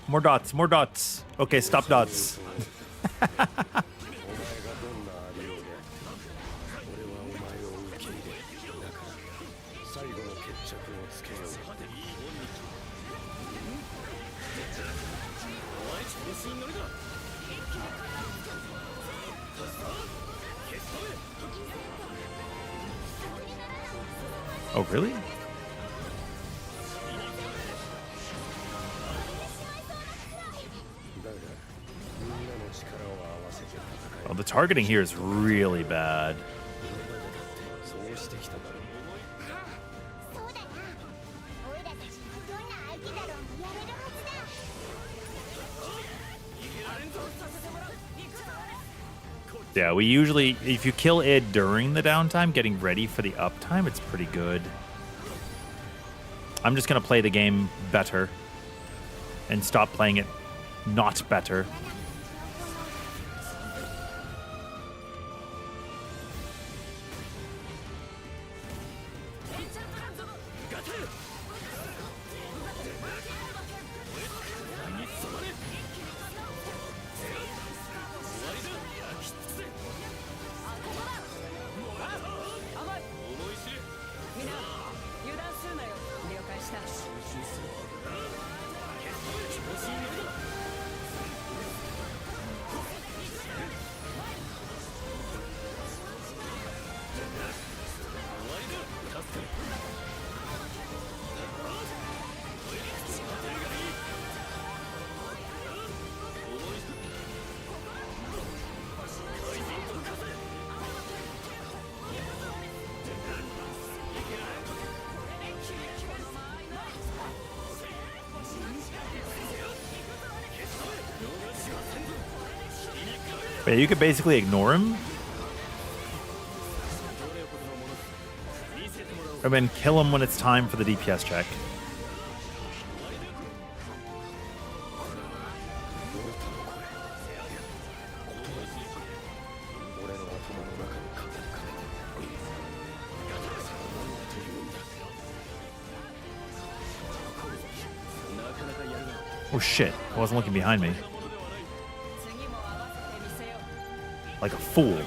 More dots, more dots. Okay, stop dots. Oh, really? Oh, the targeting here is really bad. Yeah, we usually, if you kill id during the downtime, getting ready for the uptime, it's pretty good. I'm just going to play the game better and stop playing it not better. But you could basically ignore him and then kill him when it's time for the DPS check. Oh shit, I wasn't looking behind me. Like a fool.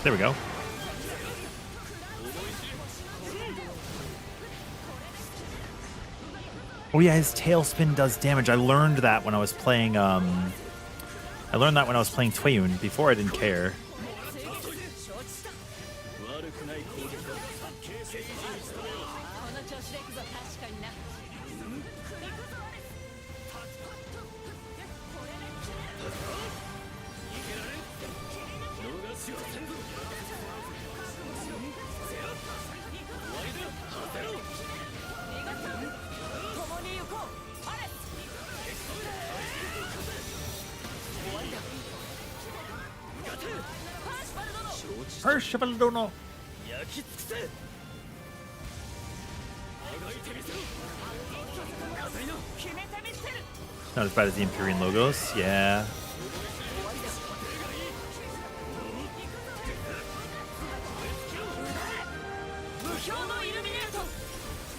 There we go. Oh yeah, his tailspin does damage. I learned that when I was playing Tweyen. Before I didn't care. Not as bad as the Empyrean logos, yeah.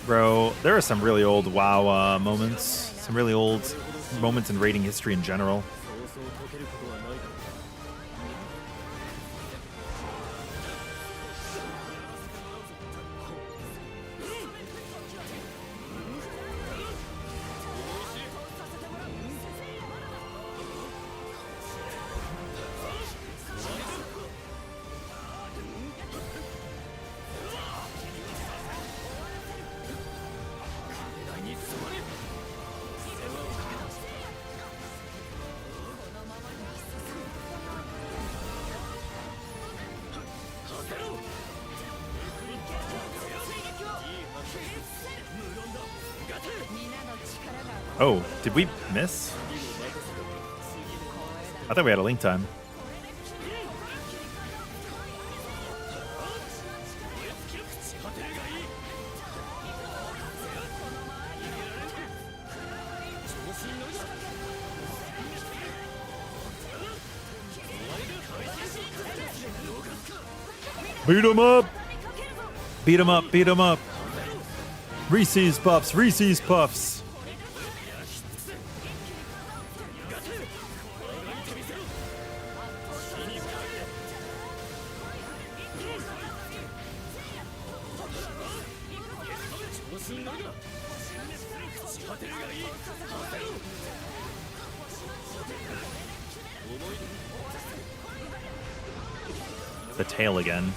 Bro, there are some really old WoW moments. Some really old moments in raiding history in general. Oh, did we miss? I thought we had a link time. Beat him up! Beat him up, beat him up! Reese's Puffs, Reese's Puffs! The tail again.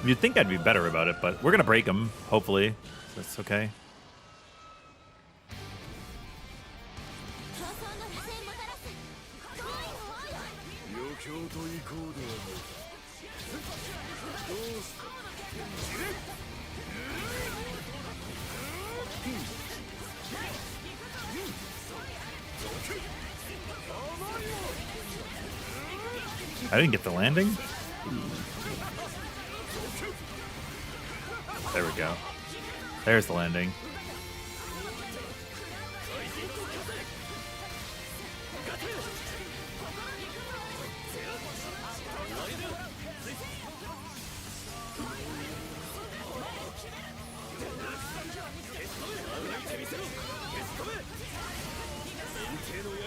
You'd think I'd be better about it, but we're gonna break him, hopefully. That's okay. I didn't get the landing. There we go. There's the landing.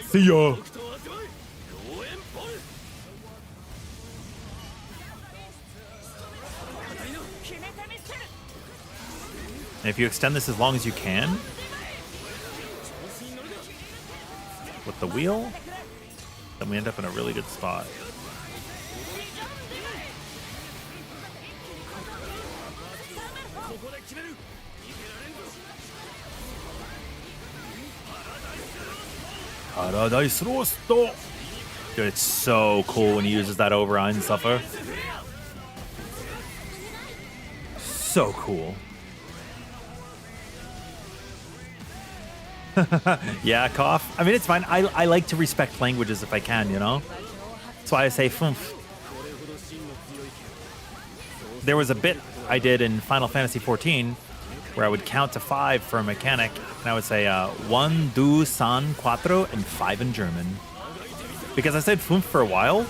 See ya. And if you extend this as long as you can with the wheel, then we end up in a really good spot. Paradise Rosto. Dude, it's so cool when he uses that over Einsuffer. So cool. Yeah, cough. I mean, it's fine. I like to respect languages if I can, you know? That's why I say fumf. There was a bit I did in Final Fantasy XIV where I would count to 5 for a mechanic, and I would say 1, 2, 3, 4, and 5 in German. Because I said fumf for a while,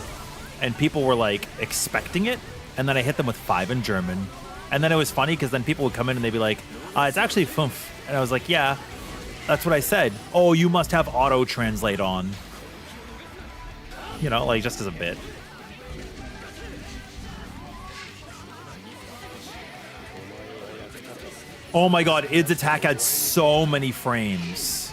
and people were like expecting it, and then I hit them with 5 in German. And then it was funny because then people would come in and they'd be like, it's actually fumf. And I was like, yeah. That's what I said. Oh, you must have auto-translate on. You know, like, just as a bit. Oh my god, Id's attack had so many frames.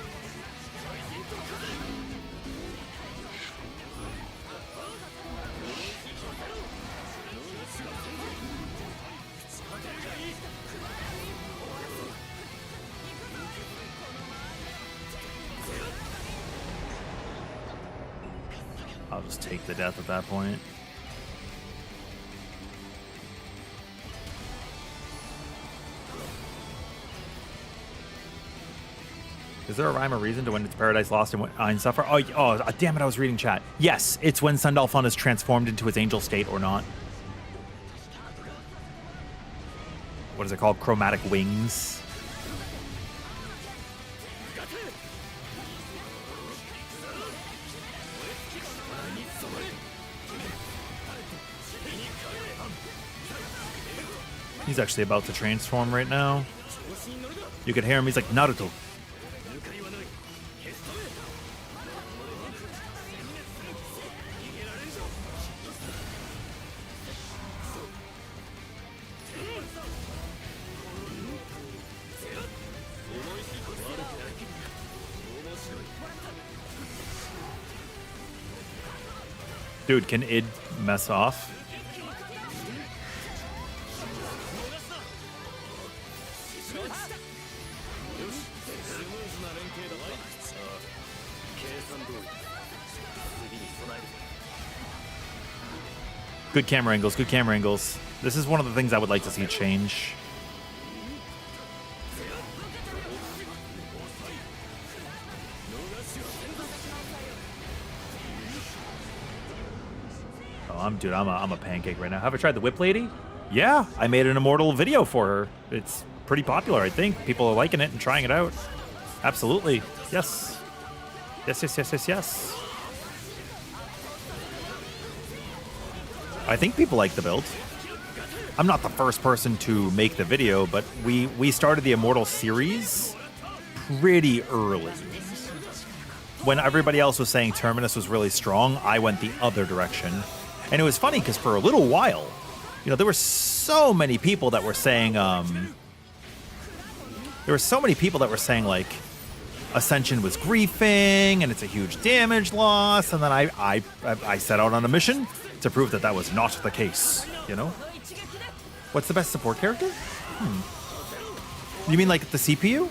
I'll just take the death at that point. Is there a rhyme or reason to when it's Paradise Lost and when Einsuffer? Oh, damn it, I was reading chat. Yes, it's when Sundalfon is transformed into his angel state or not. What is it called? Chromatic wings. He's actually about to transform right now. You could hear him, he's like, Naruto. Dude, can Id mess off? Good camera angles, good camera angles. This is one of the things I would like to see change. Dude, I'm a pancake right now. Have I tried the Whip Lady? Yeah, I made an Immortal video for her. It's pretty popular, I think. People are liking it and trying it out. Absolutely. Yes. Yes, yes, yes, yes, yes. I think people like the build. I'm not the first person to make the video, but we started the Immortal series pretty early. When everybody else was saying Terminus was really strong, I went the other direction. And it was funny because for a little while, you know, there were so many people that were saying, like, Ascension was griefing and it's a huge damage loss. And then I set out on a mission to prove that that was not the case, you know? What's the best support character? You mean like the CPU?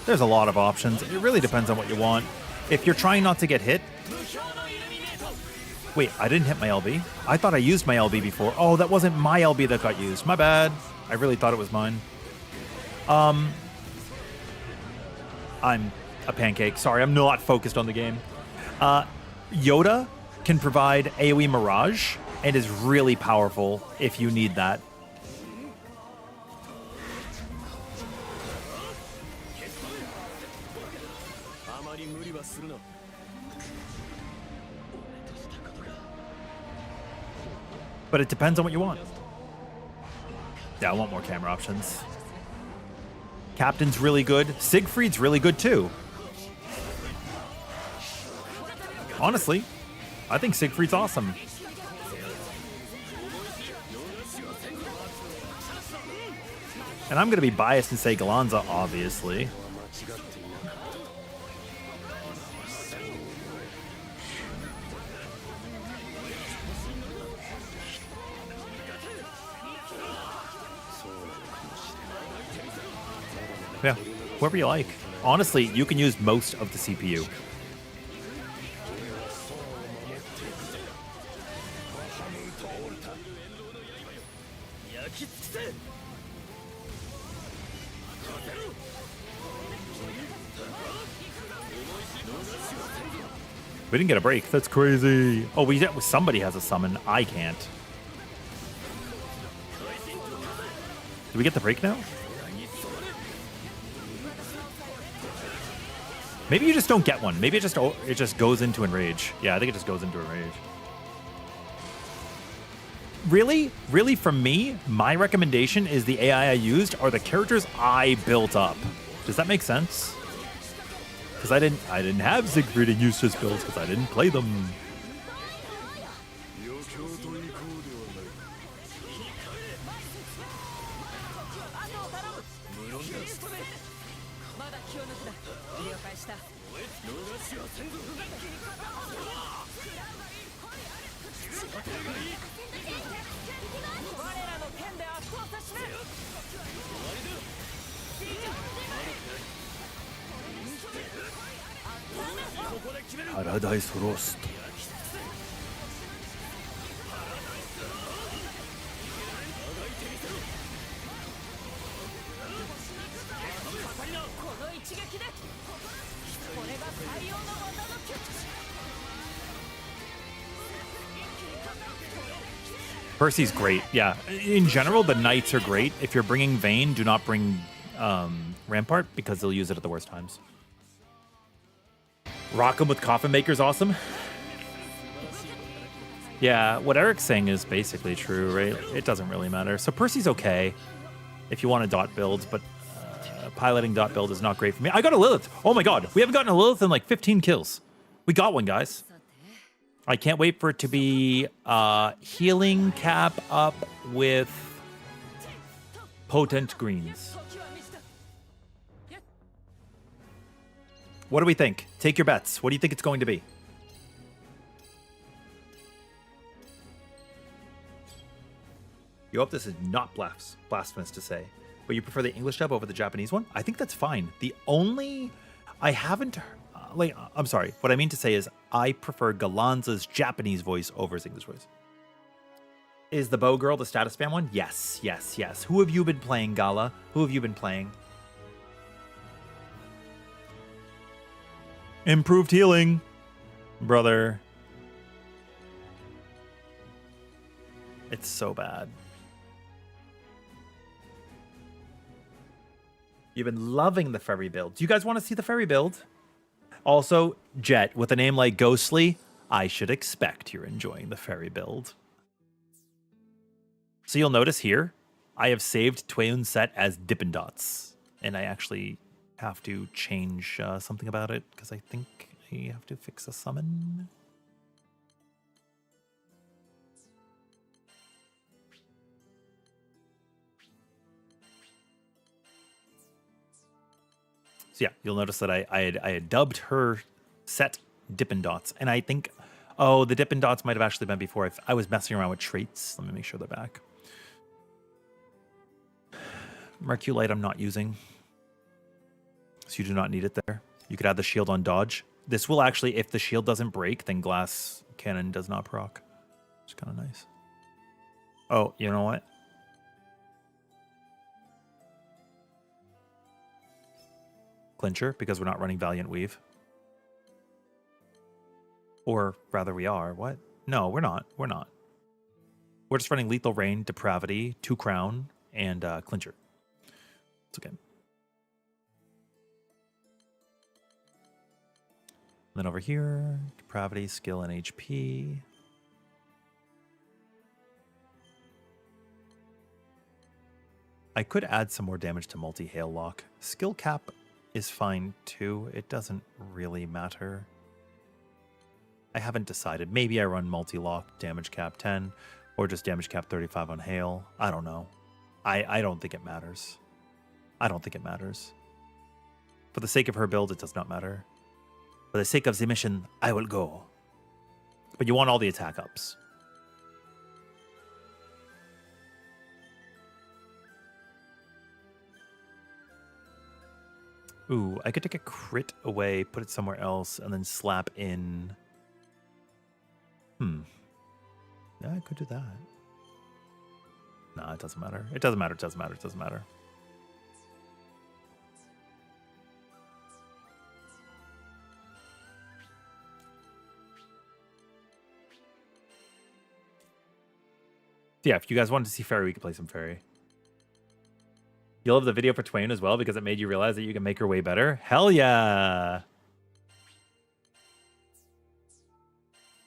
There's a lot of options. It really depends on what you want. If you're trying not to get hit... Wait, I didn't hit my LB? I thought I used my LB before. Oh, that wasn't my LB that got used. My bad. I really thought it was mine. I'm a pancake. Sorry, I'm not focused on the game. Yoda can provide AoE Mirage and is really powerful if you need that. But it depends on what you want. Yeah, I want more camera options. Captain's really good. Siegfried's really good too. Honestly, I think Siegfried's awesome. And I'm going to be biased and say gallanza, obviously. Yeah, whoever you like. Honestly, you can use most of the CPU. We didn't get a break. That's crazy. Oh, somebody has a summon. I can't. Do we get the break now? Maybe you just don't get one. Maybe it just goes into Enrage. Yeah, I think it just goes into Enrage. Really, from me, my recommendation is the AI I used are the characters I built up. Does that make sense? Because I didn't have Siegfried and Eustace builds because I didn't play them. Paradise Roast. Percy's great. Yeah, in general, the knights are great. If you're bringing Vayne, do not bring Rampart because they'll use it at the worst times. Rock 'em with Coffin Maker's awesome. Yeah, what Eric's saying is basically true, right? It doesn't really matter. So Percy's okay if you want a dot build, but piloting dot build is not great for me. I got a Lilith. Oh my god, we haven't gotten a Lilith in like 15 kills. We got one, guys. I can't wait for it to be healing cap up with potent greens. What do we think? Take your bets. What do you think it's going to be? You hope this is not blasphemous to say, but you prefer the English dub over the Japanese one? I think that's fine. The only... I haven't... I'm sorry. What I mean to say is I prefer Gallanza's Japanese voice over his English voice. Is the bow girl the status spam one? Yes, yes, yes. Who have you been playing, Gala? Who have you been playing? Improved healing, brother. It's so bad. You've been loving the ferry build. Do you guys want to see the ferry build? Also, Jet, with a name like Ghostly, I should expect you're enjoying the ferry build. So you'll notice here, I have saved Tweyen's set as Dippin' Dots. And I actually have to change something about it, because I think I have to fix a summon. So yeah, you'll notice that I had dubbed her set Dippin' Dots. And I think, oh, the Dippin' Dots might have actually been before I was messing around with traits. Let me make sure they're back. Merculite I'm not using. So you do not need it there. You could add the shield on dodge. This will actually, if the shield doesn't break, then glass cannon does not proc. It's kind of nice. Oh, you know what? Clincher, because we're not running Valiant Weave. Or rather we are. What? No, we're not. We're not. We're just running Lethal Rain, Depravity, 2 Crown, and Clincher. It's okay. Then over here, Depravity, Skill, and HP. I could add some more damage to multi-hail lock. Skill cap is fine too. It doesn't really matter. I haven't decided. Maybe I run multi-lock, damage cap 10, or just damage cap 35 on hail. I don't know. I don't think it matters. I don't think it matters. For the sake of her build, it does not matter. For the sake of the mission, I will go. But you want all the attack ups. Ooh, I could take a crit away, put it somewhere else, and then slap in. Yeah, I could do that. Nah, it doesn't matter. It doesn't matter. It doesn't matter. It doesn't matter. Yeah, if you guys wanted to see Fairy, we could play some Fairy. You'll have the video for Tweyen as well because it made you realize that you can make her way better. Hell yeah!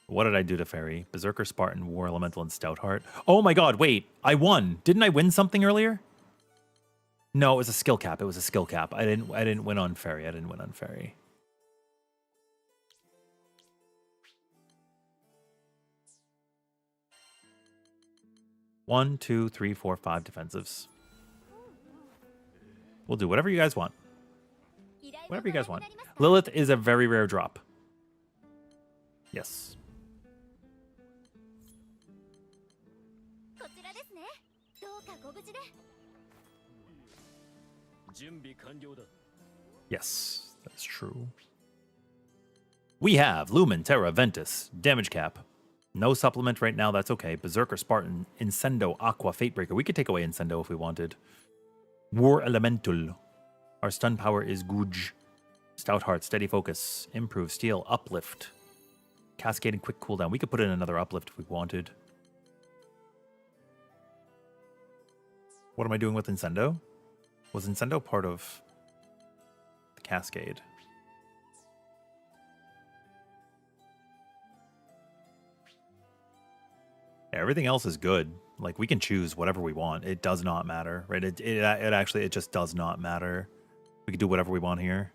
What did I do to Fairy? Berserker, Spartan, War Elemental, and Stoutheart. Oh my god, wait. I won. Didn't I win something earlier? No, it was a skill cap. It was a skill cap. I didn't win on Fairy. I didn't win on Fairy. One, two, three, 4, 5 defensives. We'll do whatever you guys want. Whatever you guys want. Lilith is a very rare drop. Yes. Yes, that's true. We have Lumen, Terra, Ventus, damage cap. No supplement right now, that's okay. Berserker, Spartan, Incendo, Aqua, Fatebreaker. We could take away Incendo if we wanted. War Elemental. Our stun power is Guj. Stoutheart, Steady Focus, Improve, Steel, Uplift. Cascading Quick Cooldown. We could put in another Uplift if we wanted. What am I doing with Incendo? Was Incendo part of the Cascade? Everything else is good. Like, we can choose whatever we want. It does not matter, right? It actually just does not matter. We can do whatever we want here.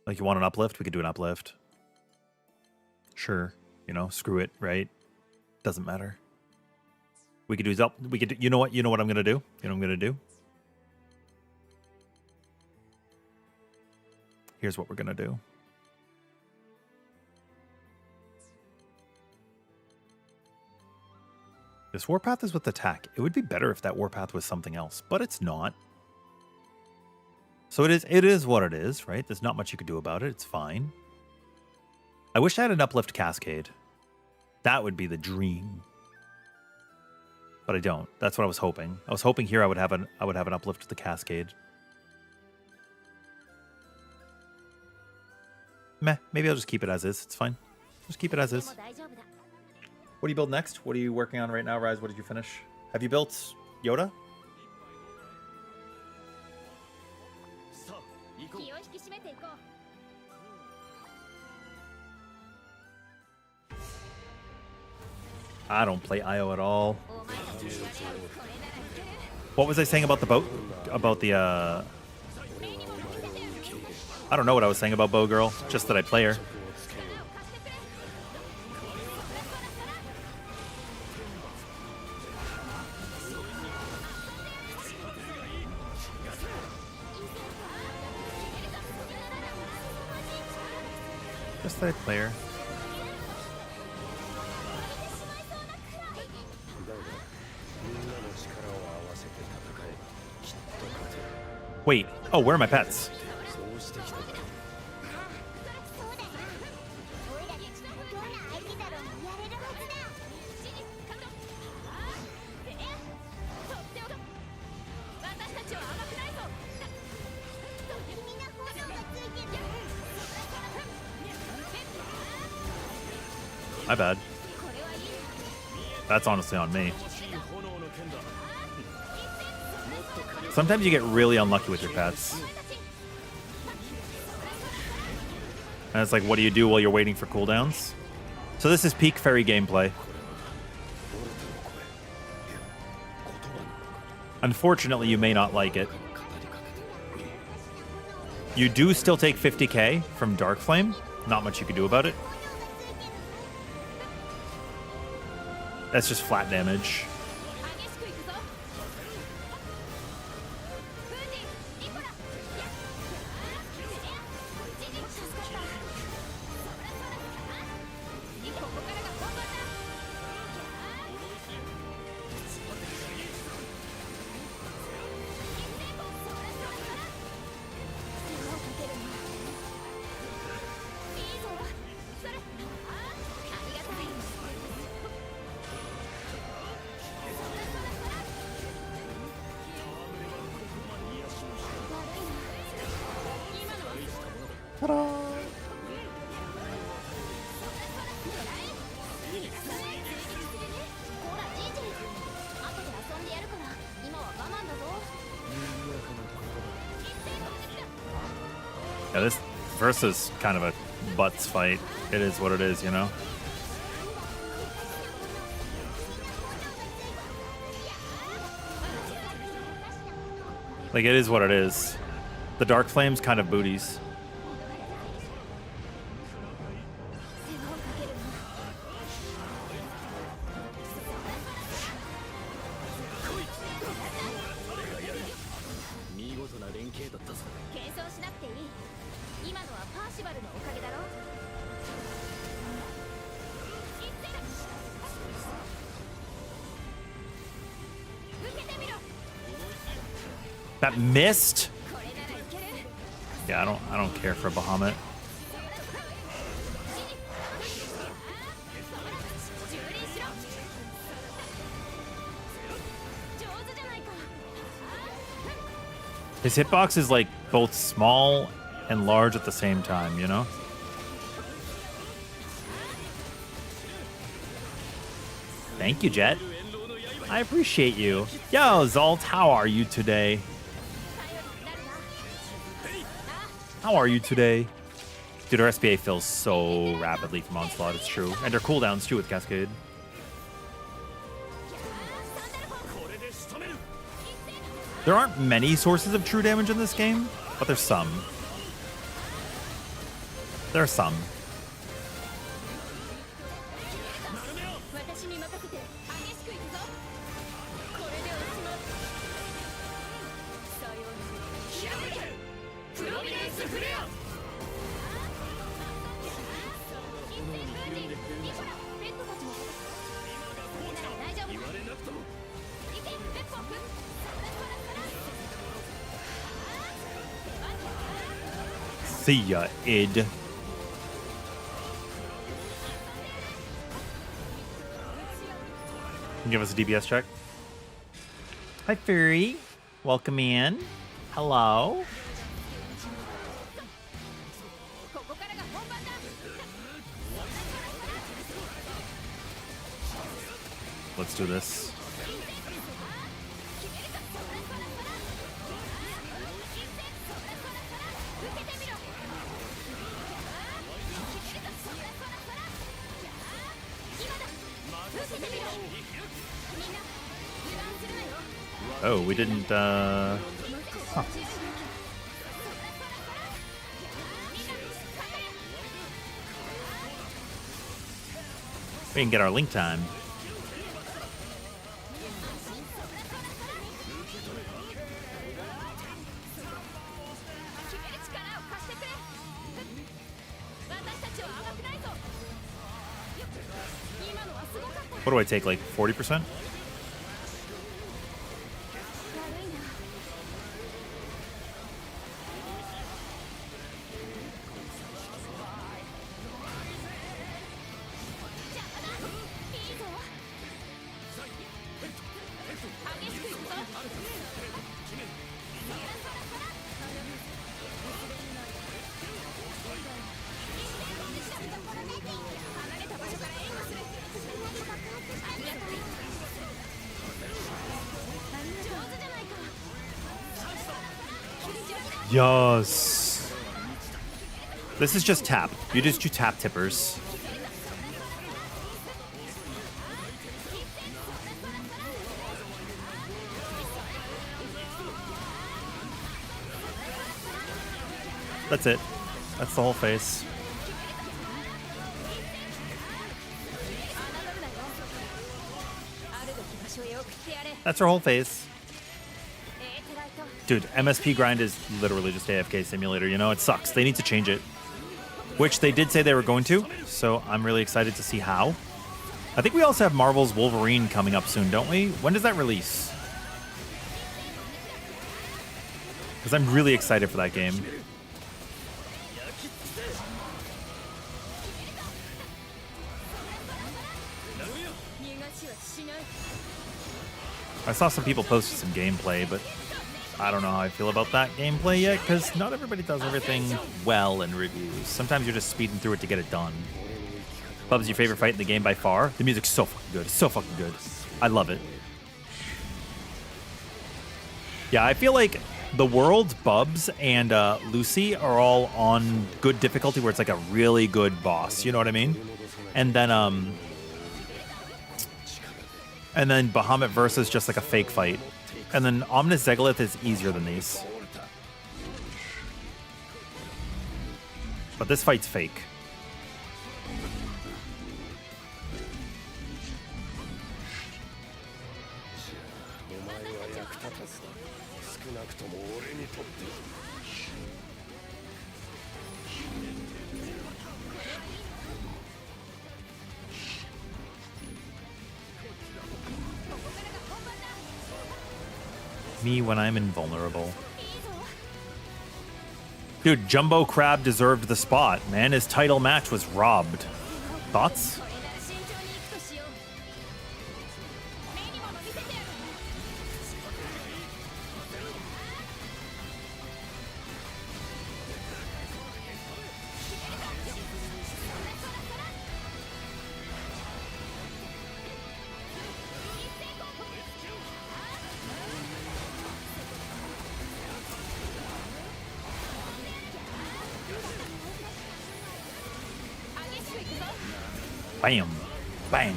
Like, you want an uplift? We could do an uplift. Sure. You know, screw it, right? Doesn't matter. We could do you know what I'm gonna do? You know what I'm gonna do? Here's what we're gonna do. This warpath is with attack. It would be better if that warpath was something else, but it's not. So it is what it is, right? There's not much you could do about it. It's fine. I wish I had an uplift cascade. That would be the dream. But I don't. That's what I was hoping. I was hoping here I would have an uplift to the cascade. Meh, maybe I'll just keep it as is. It's fine. Just keep it as is. What do you build next? What are you working on right now, Rise? What did you finish? Have you built Yoda? I don't play IO at all. What was I saying about the boat? About the, I don't know what I was saying about Bow Girl. Just that I play her. Just that player. Wait. Oh, where are my pets? My bad. That's honestly on me. Sometimes you get really unlucky with your pets. And it's like, what do you do while you're waiting for cooldowns? So this is peak fairy gameplay. Unfortunately, you may not like it. You do still take 50k from Dark Flame. Not much you can do about it. That's just flat damage. Yeah, this versus kind of a butts fight. It is what it is, you know? Like, it is what it is. The Dark Flame's kind of booties. That missed? Yeah, I don't care for Bahamut. His hitbox is like both small and large at the same time, you know? Thank you, Jet. I appreciate you. Yo, Zalt, how are you today? How are you today? Dude, our SPA fills so rapidly from Onslaught, it's true. And their cooldowns too with Cascade. There aren't many sources of true damage in this game, but there's some. There are some. See ya, id. Give us a DPS check. Hi, Fury. Welcome in. Hello. Let's do this. Oh, we didn't, huh. We didn't get our link time. What do I take, like 40%? Yes. This is just tap. You just do tap tippers. That's it. That's the whole face. That's her whole face. Dude, MSP grind is literally just AFK simulator, you know? It sucks. They need to change it. Which they did say they were going to, so I'm really excited to see how. I think we also have Marvel's Wolverine coming up soon, don't we? When does that release? Because I'm really excited for that game. I saw some people posted some gameplay, but I don't know how I feel about that gameplay yet, because not everybody does everything well in reviews. Sometimes you're just speeding through it to get it done. Bub's your favorite fight in the game by far? The music's so fucking good. It's so fucking good. I love it. Yeah, I feel like the world, Bubs, and Lucy are all on good difficulty where it's like a really good boss. You know what I mean? And then Bahamut versus just like a fake fight. And then Omnis Zegolith is easier than these. But this fight's fake. Me when I'm invulnerable. Dude, Jumbo Crab deserved the spot, man. His title match was robbed. Thoughts? Bam. Bang.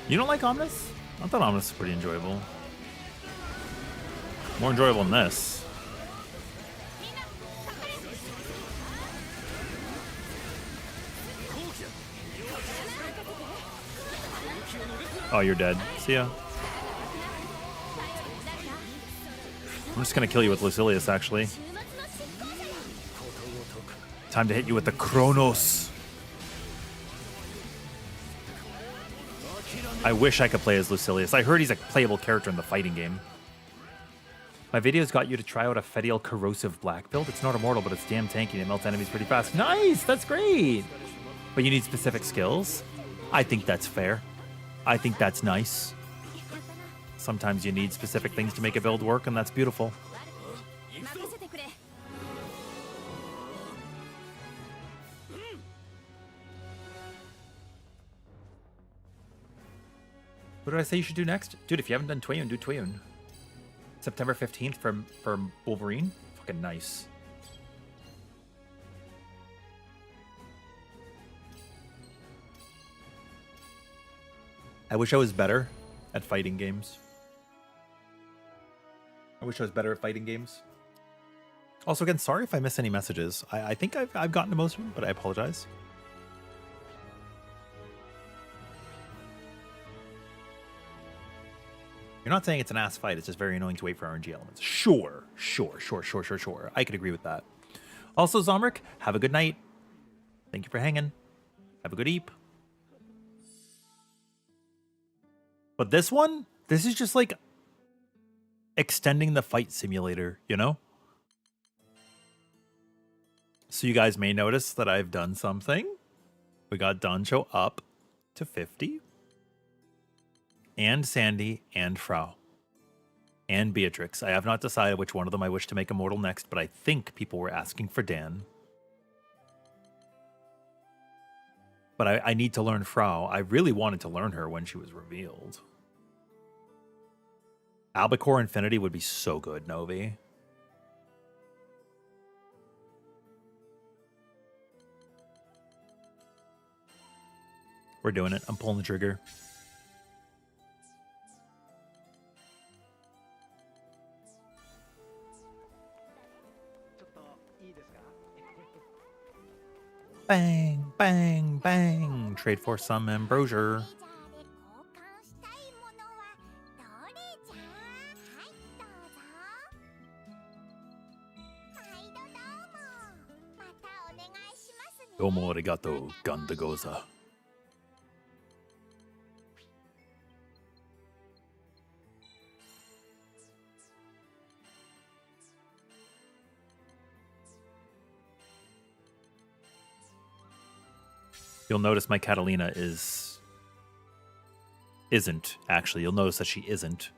You don't like Omnis? I thought Omnis was pretty enjoyable. More enjoyable than this. Oh, you're dead. See ya. I'm just gonna kill you with Lucilius, actually. Time to hit you with the Kronos. I wish I could play as Lucilius. I heard he's a playable character in the fighting game. My videos got you to try out a Fedial Corrosive Black build. It's not immortal, but it's damn tanky and it melts enemies pretty fast. Nice! That's great! But you need specific skills? I think that's fair. I think that's nice. Sometimes you need specific things to make a build work, and that's beautiful. What did I say you should do next? Dude, if you haven't done Tweyen, do Tweyen. September 15th for Wolverine? Fucking nice. I wish I was better at fighting games. I wish I was better at fighting games. Also, again, sorry if I miss any messages. I think I've gotten to most of them, but I apologize. You're not saying it's an ass fight. It's just very annoying to wait for RNG elements. Sure. I could agree with that. Also, Zomric, have a good night. Thank you for hanging. Have a good eep. But this one, this is just like extending the fight simulator, you know? So you guys may notice that I've done something. We got Doncho up to 50. And Sandy and Frau. And Beatrix. I have not decided which one of them I wish to make immortal next, but I think people were asking for Dan. But I need to learn Frau. I really wanted to learn her when she was revealed. Albacore Infinity would be so good, Novi. We're doing it. I'm pulling the trigger. Bang, bang, bang. Trade for some ambrosia. Domo arigato, Gandagoza. You'll notice my Catalina isn't, actually. You'll notice that she isn't.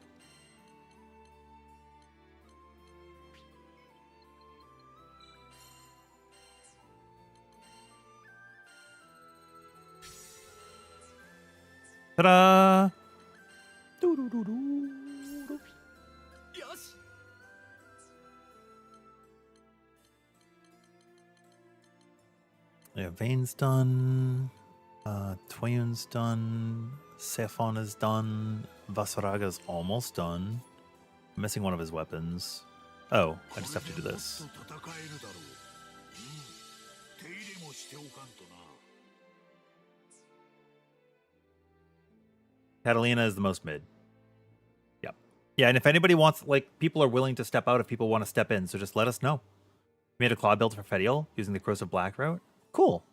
Ta-da! Yeah, Vane's done. Tweyen's done. Sephon is done. Vasaraga's almost done. I'm missing one of his weapons. Oh, I just have to do this. Catalina is the most mid. Yep. Yeah, and if anybody wants, like, people are willing to step out if people want to step in, so just let us know. Made a claw build for Fediel using the Corrosive Black route. Cool.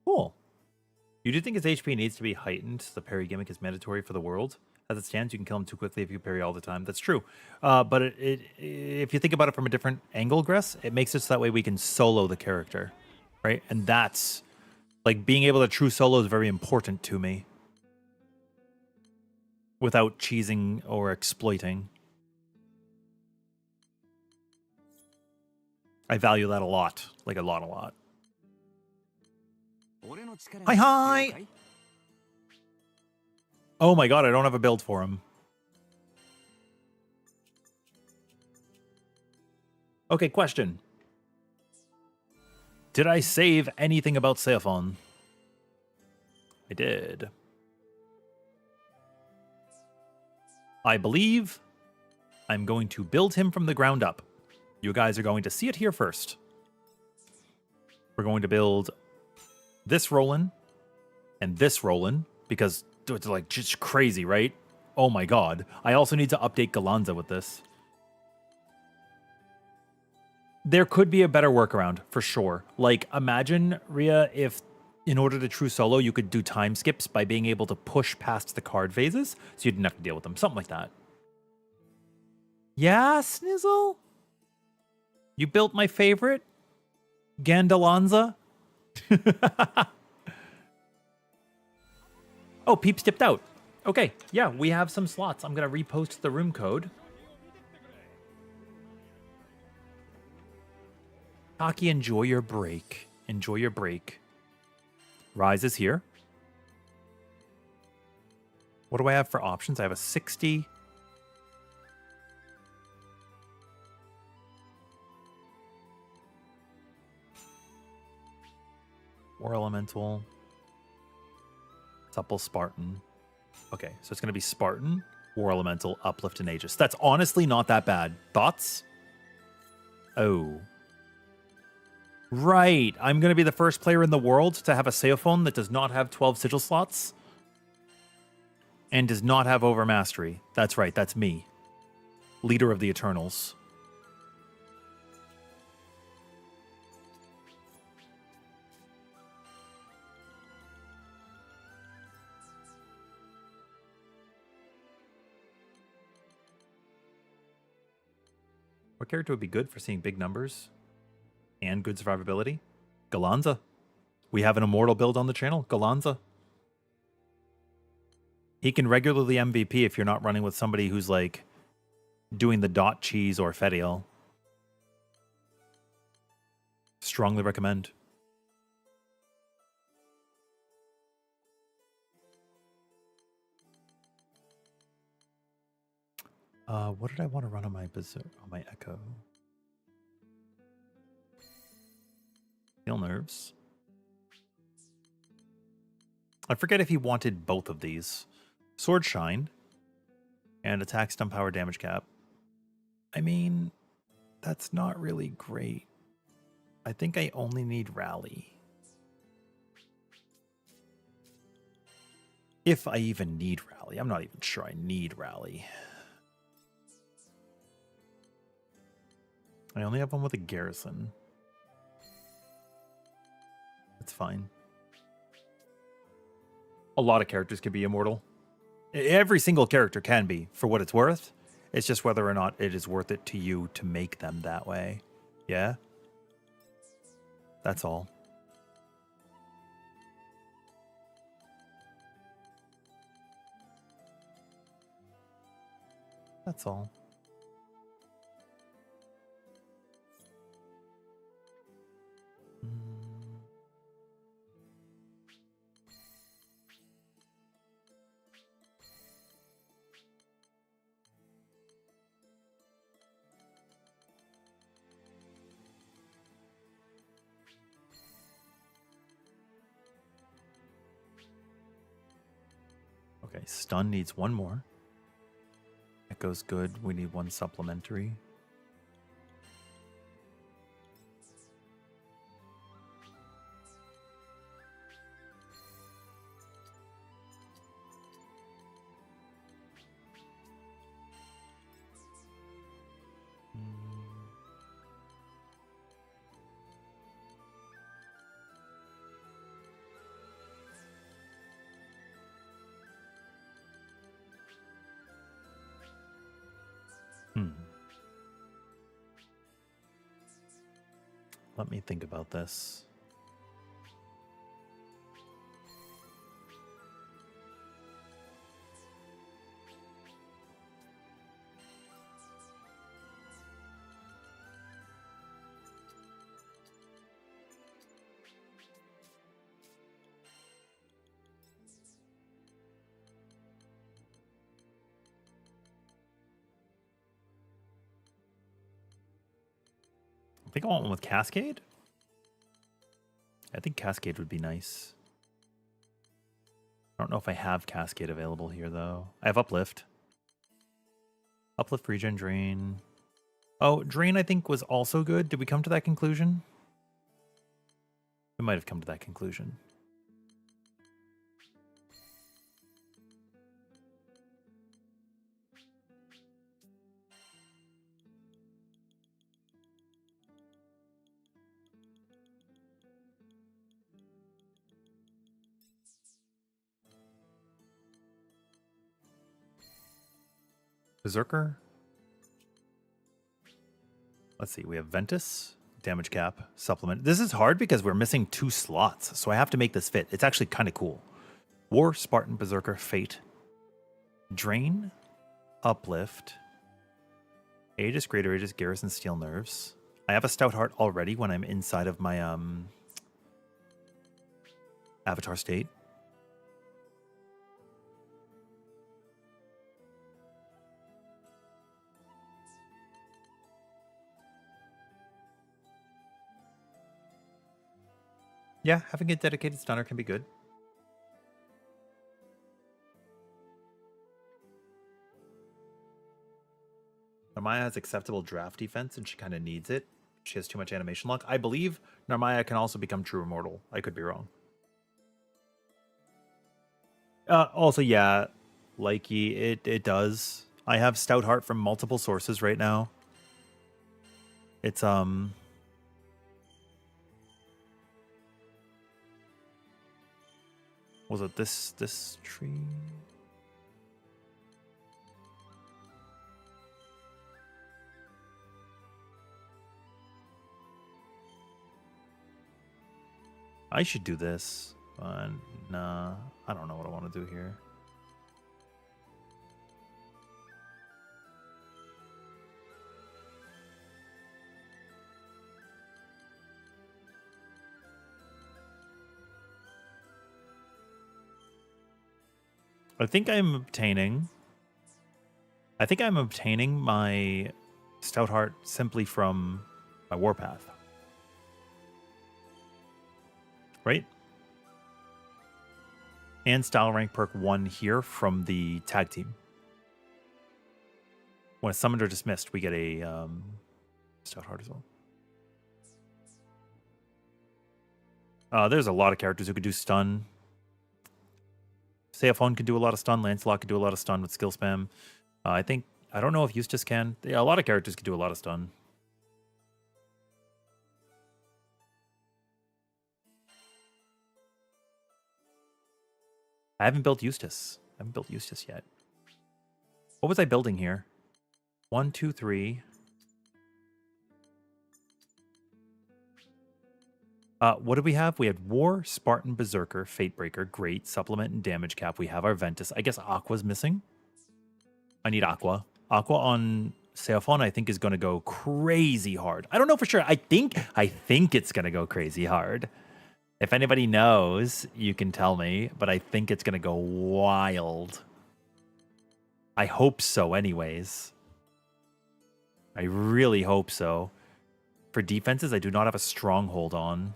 Cool. You do think his HP needs to be heightened? The parry gimmick is mandatory for the world. As it stands, you can kill him too quickly if you parry all the time. That's true. But if you think about it from a different angle, Gress, it makes it so that way we can solo the character, right? And that's, like, being able to true solo is very important to me. Without cheesing or exploiting. I value that a lot. Like, a lot. Hi! Oh my god, I don't have a build for him. Okay, question. Did I save anything about Sephon? I did. I believe I'm going to build him from the ground up. You guys are going to see it here first. We're going to build this Roland and this Roland because it's like just crazy, right? Oh my god. I also need to update Gallanza with this. There could be a better workaround, for sure. Like, imagine, Rhea, if in order to true solo, you could do time skips by being able to push past the card phases, so you didn't have to deal with them. Something like that. Yeah, Snizzle? You built my favorite? Gandalanza? Oh, Peep stepped out. Okay, yeah, we have some slots. I'm going to repost the room code. Taki, enjoy your break. Enjoy your break. Rise is here. What do I have for options? I have a 60. War Elemental. Supple Spartan. Okay, so it's going to be Spartan, War Elemental, Uplift, and Aegis. That's honestly not that bad. Thoughts? Oh. Right. I'm going to be the first player in the world to have a Seophone that does not have 12 sigil slots. And does not have overmastery. That's right, that's me. Leader of the Eternals. What character would be good for seeing big numbers and good survivability? Gallanza. We have an immortal build on the channel, Gallanza. He can regularly MVP if you're not running with somebody who's like doing the dot cheese or Fediel. Strongly recommend. What did I want to run on my Echo? Steel Nerves. I forget if he wanted both of these. Sword Shine and attack, stun power, damage cap. I mean, that's not really great. I think I only need Rally. If I even need Rally. I'm not even sure I need Rally. I only have one with a garrison. That's fine. A lot of characters can be immortal. Every single character can be, for what it's worth. It's just whether or not it is worth it to you to make them that way. Yeah? That's all. That's all. Okay, stun needs one more. Echo's good. We need one supplementary. Let me think about this. I think I want one with Cascade. I think Cascade would be nice. I don't know if I have Cascade available here, though. I have Uplift. Uplift, Regen, Drain. Oh, Drain I think was also good. Did we come to that conclusion? We might have come to that conclusion. Berserker. Let's see. We have Ventus, damage cap, supplement. This is hard because we're missing 2 slots, so I have to make this fit. It's actually kind of cool. War, Spartan, Berserker, Fate, Drain, Uplift, Aegis, Greater Aegis, Garrison, Steel Nerves. I have a Stout Heart already when I'm inside of my Avatar state. Yeah, having a dedicated stunner can be good. Narmaya has acceptable draft defense, and she kind of needs it. She has too much animation lock. I believe Narmaya can also become true immortal. I could be wrong. Also, yeah, Likey, it does. I have Stout Heart from multiple sources right now. It's was it this tree? I should do this, but nah, I don't know what I want to do here. I think I'm obtaining my Stout Heart simply from my Warpath. Right? And Style Rank perk 1 here from the tag team. When it's summoned or dismissed, we get a Stout Heart as well. There's a lot of characters who could do stun. Seophon could do a lot of stun. Lancelot could do a lot of stun with skill spam. I don't know if Eustace can. Yeah, a lot of characters could do a lot of stun. I haven't built Eustace. I haven't built Eustace yet. What was I building here? 1, 2, 3. What do we have? We had War, Spartan, Berserker, Fatebreaker, Great, Supplement, and Damage Cap. We have our Ventus. I guess Aqua's missing. I need Aqua. Aqua on Seophon, I think, is going to go crazy hard. I don't know for sure. I think it's going to go crazy hard. If anybody knows, you can tell me, but I think it's going to go wild. I hope so anyways. I really hope so. For defenses, I do not have a stronghold on.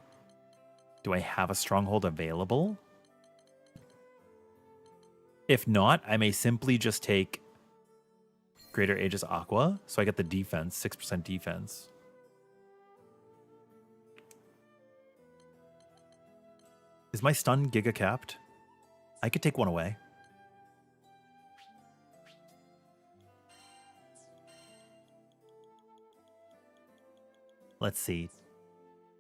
Do I have a stronghold available? If not, I may simply just take Greater Aegis Aqua, so I get the defense, 6% defense. Is my stun giga capped? I could take one away. Let's see.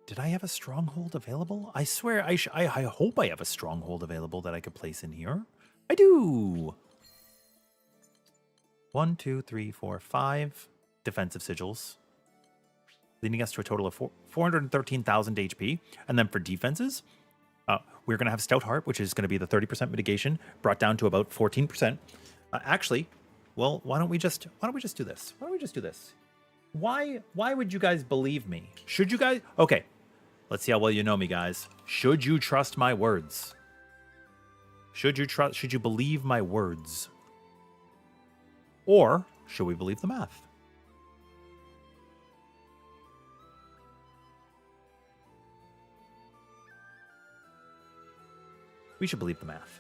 Did I have a stronghold available? I swear, I hope I have a stronghold available that I could place in here. I do. 1, 2, 3, 4, 5 defensive sigils, leading us to a total of 413,000 HP. And then for defenses, we're going to have Stout Heart, which is going to be the 30% mitigation, brought down to about 14%. Actually, well, why don't we just do this? Why don't we just do this? Why would you guys believe me? Should you guys? Okay, let's see how well you know me, guys. Should you trust my words? Should you believe my words? Or should we believe the math? We should believe the math.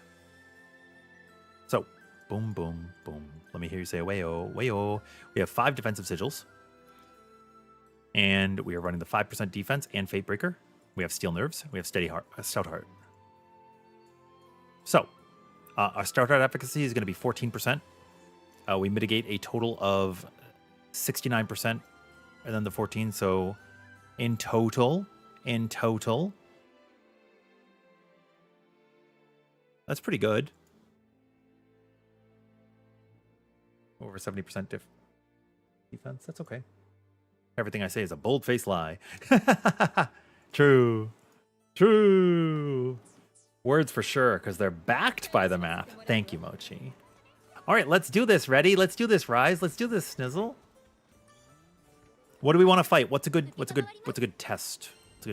So, boom, boom, boom. Let me hear you say, wayo, wayo. We have 5 defensive sigils. And we are running the 5% defense and Fatebreaker. We have Steel Nerves. We have Stout Heart. So, our Stout Heart efficacy is going to be 14%. We mitigate a total of 69%, and then the 14. So, in total, that's pretty good. Over 70% defense. That's okay. Everything I say is a bold-faced lie. True. Words for sure, because they're backed by the math. Thank you, Mochi. All right, let's do this. Ready? Let's do this, Rise. Let's do this, Snizzle. What do we want to fight? What's a good test? What's a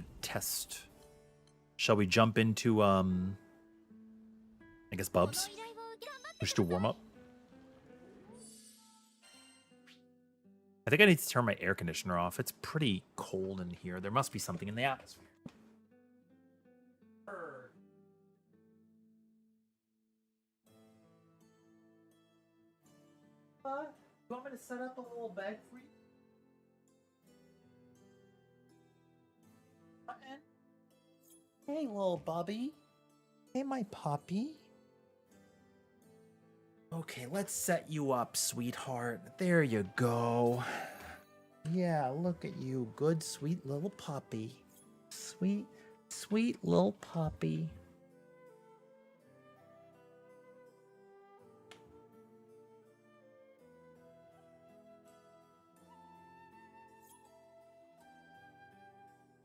good test? Shall we jump into I guess Bubs? We should do warm up. I think I need to turn my air conditioner off. It's pretty cold in here. There must be something in the atmosphere. You want me to set up a little bag for you? Hey, little Bubby. Hey, my puppy. Okay, let's set you up, sweetheart. There you go. Yeah, look at you. Good, sweet little puppy. Sweet, sweet little puppy.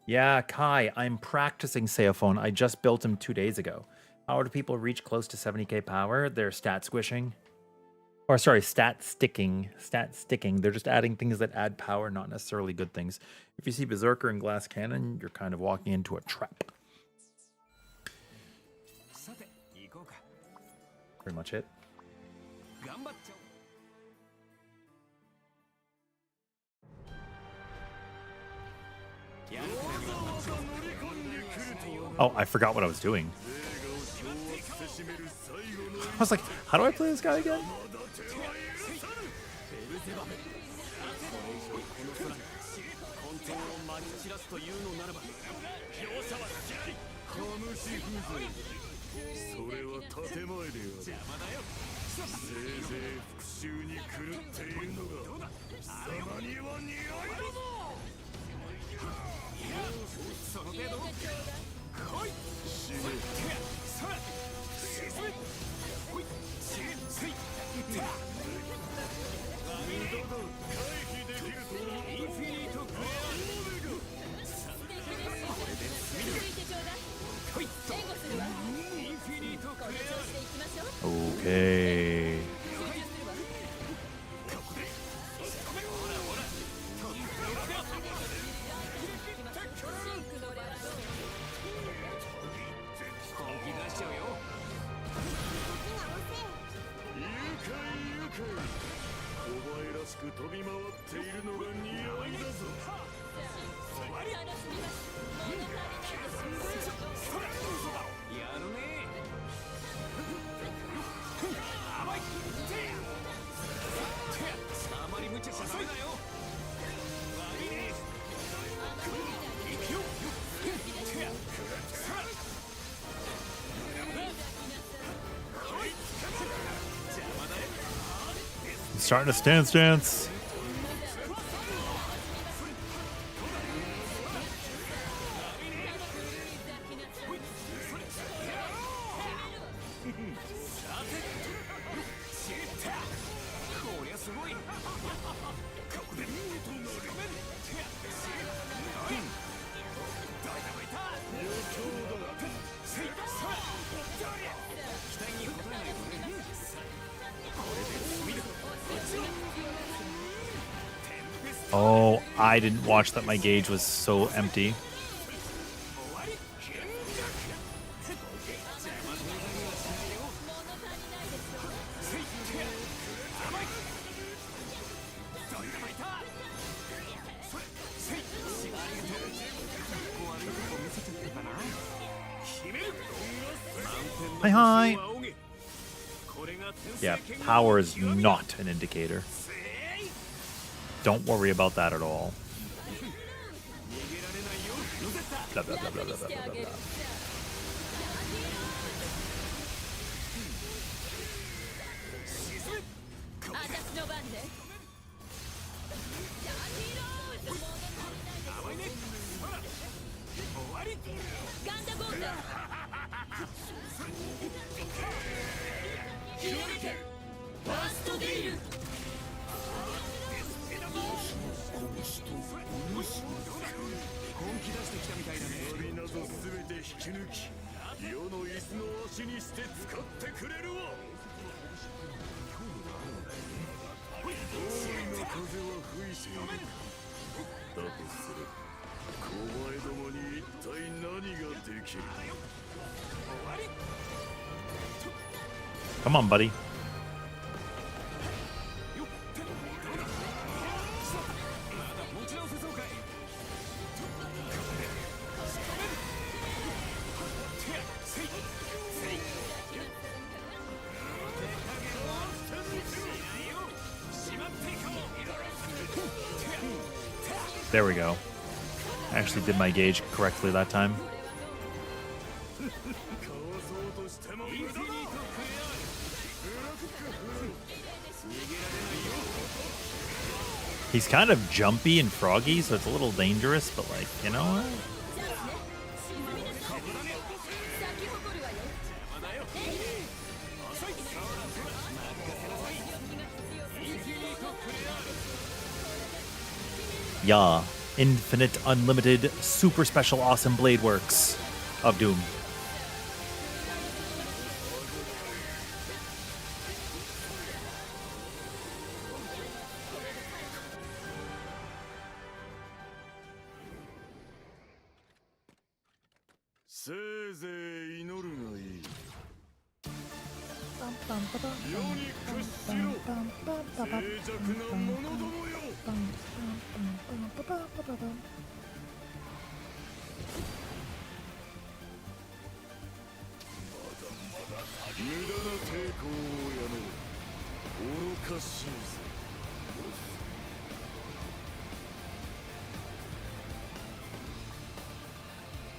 Yeah, Kai, I'm practicing Seophone. I just built him 2 days ago. How do people reach close to 70k power? They're stat squishing. Or sorry, stat sticking. Stat sticking. They're just adding things that add power, not necessarily good things. If you see Berserker and Glass Cannon, you're kind of walking into a trap. Pretty much it. Oh, I forgot what I was doing. I was like, how do I play this guy again? Okay. Starting to stance. Oh, I didn't watch that my gauge was so empty. Hi. Yeah, power is not an indicator. Don't worry about that at all. Blah, blah, blah, blah, blah, blah, blah, blah. Come on, buddy. There we go. I actually did my gauge correctly that time. He's kind of jumpy and froggy, so it's a little dangerous, but like, you know what? Yeah, infinite, unlimited, super special, awesome blade works of Doom.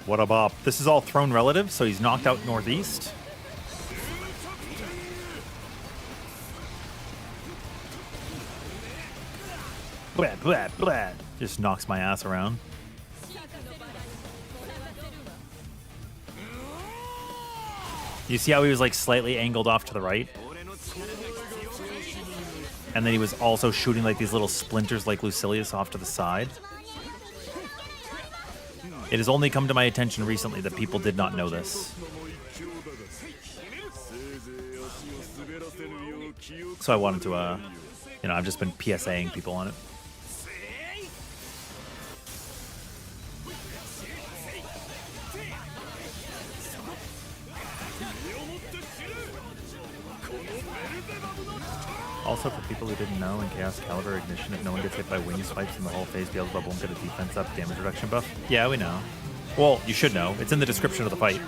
What a bop. This is all thrown relative, so he's knocked out Northeast. Blah, blah, blah. Just knocks my ass around. You see how he was like slightly angled off to the right? And then he was also shooting like these little splinters like Lucilius off to the side. It has only come to my attention recently that people did not know this. So I wanted to, you know, I've just been PSAing people on it. Also, for people who didn't know, in Chaos Caliber Ignition, if no one gets hit by wing swipes in the whole phase, Beelzebub won't get a defense up damage reduction buff. Yeah, we know. Well, you should know. It's in the description of the fight.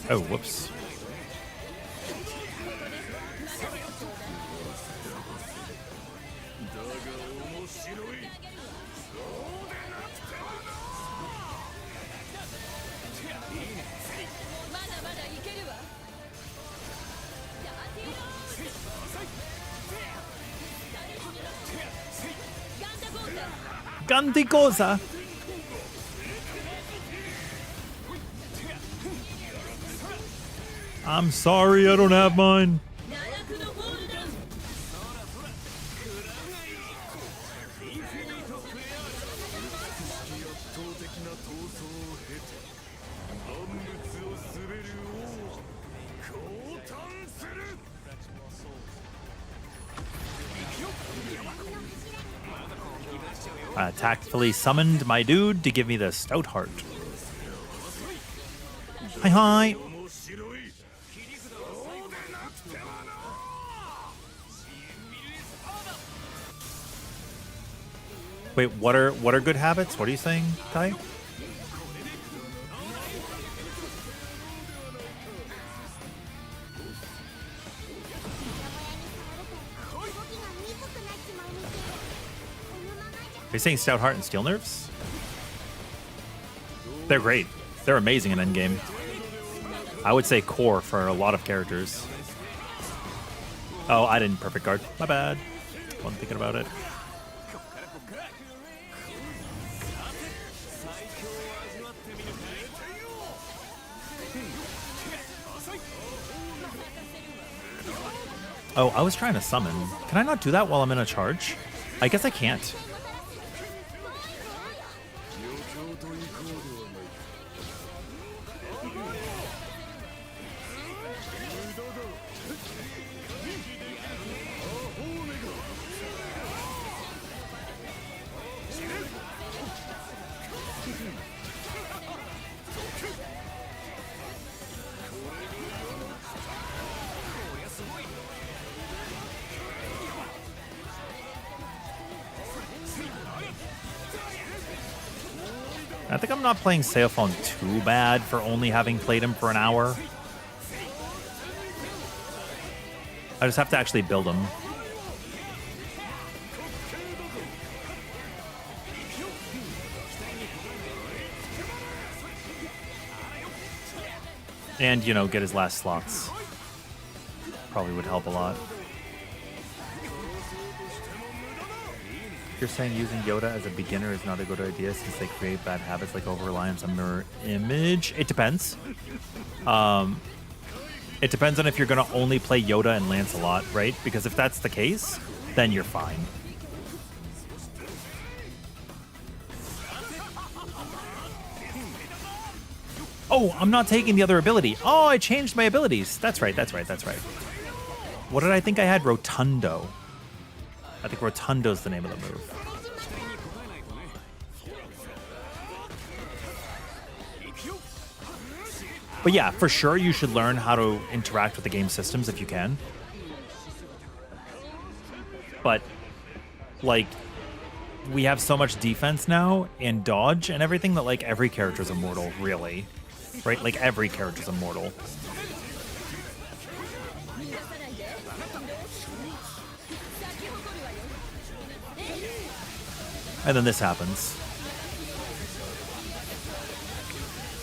Oh, whoops. Grande cosa. I'm sorry, I don't have mine. I tactfully summoned my dude to give me the stout heart. Hi, hi. Wait, what are good habits? What are you saying, Kai? Are you saying Stout Heart and Steel Nerves? They're great. They're amazing in endgame. I would say core for a lot of characters. Oh, I didn't perfect guard. My bad. Wasn't thinking about it. Oh, I was trying to summon. Can I not do that while I'm in a charge? I guess I can't. I think I'm not playing Seophon too bad for only having played him for an hour. I just have to actually build him. And, you know, get his last slots. Probably would help a lot. You're saying using Yoda as a beginner is not a good idea since they create bad habits like over-reliance on mirror image? It depends. It depends on if you're going to only play Yoda and Lancelot, right? Because if that's the case, then you're fine. Oh, I'm not taking the other ability. Oh, I changed my abilities. That's right, that's right, that's right. What did I think I had? Rotundo. I think Rotundo's the name of the move. But yeah, for sure, you should learn how to interact with the game systems if you can. But, like, we have so much defense now and dodge and everything that, like, every character's immortal, really. Right? Like, every character's immortal. And then this happens.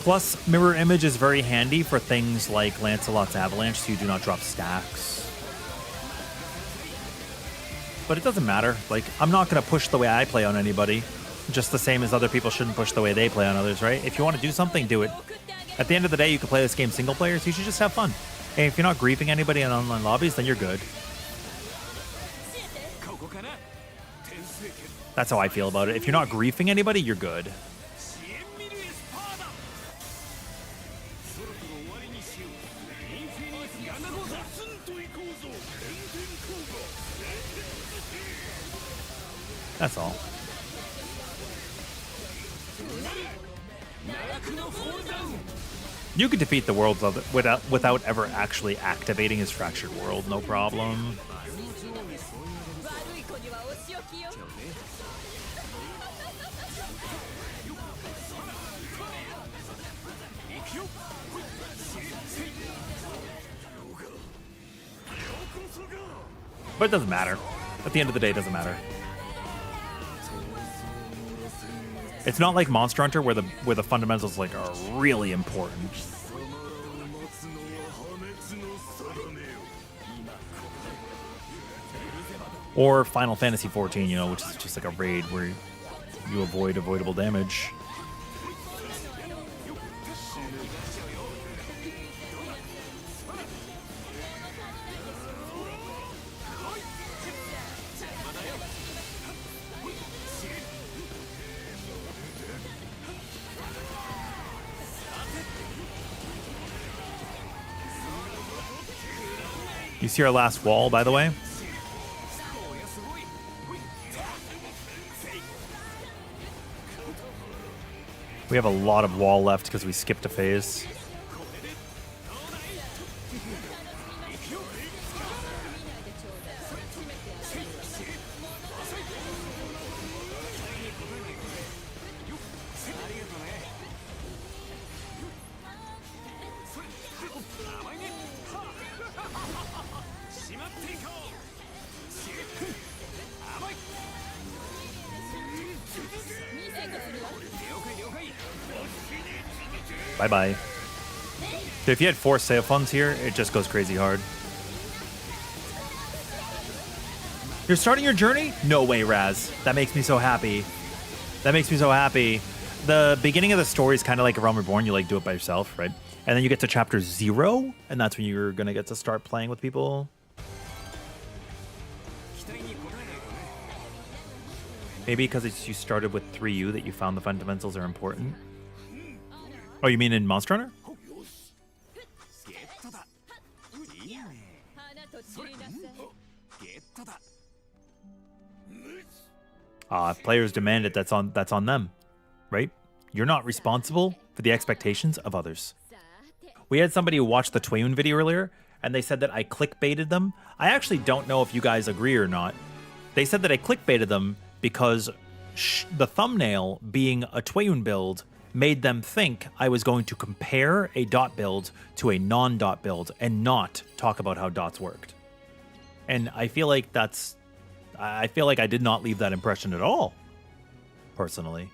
Plus, mirror image is very handy for things like Lancelot's Avalanche, so you do not drop stacks. But it doesn't matter. Like, I'm not going to push the way I play on anybody. Just the same as other people shouldn't push the way they play on others, right? If you want to do something, do it. At the end of the day, you can play this game single player, so you should just have fun. And if you're not griefing anybody in online lobbies, then you're good. That's how I feel about it. If you're not griefing anybody, you're good. That's all. You could defeat the world without ever actually activating his fractured world, no problem. But it doesn't matter. At the end of the day, it doesn't matter. It's not like Monster Hunter where the fundamentals like are really important. Or Final Fantasy XIV, you know, which is just like a raid where you avoid avoidable damage. You see our last wall, by the way? We have a lot of wall left because we skipped a phase. Bye-bye. If you had 4 Seophons here, it just goes crazy hard. You're starting your journey? No way, Raz. That makes me so happy. That makes me so happy. The beginning of the story is kind of like a Realm Reborn. You like do it by yourself, right? And then you get to chapter 0, and that's when you're gonna get to start playing with people. Maybe because you started with 3U that you found the fundamentals are important. Oh, you mean in Monster Hunter? If players demand it, that's on them, right? You're not responsible for the expectations of others. We had somebody who watched the Tweyen video earlier, and they said that I clickbaited them. I actually don't know if you guys agree or not. They said that I clickbaited them because the thumbnail being a Tweyen build made them think I was going to compare a dot build to a non-dot build and not talk about how dots worked. And I feel like I did not leave that impression at all, personally.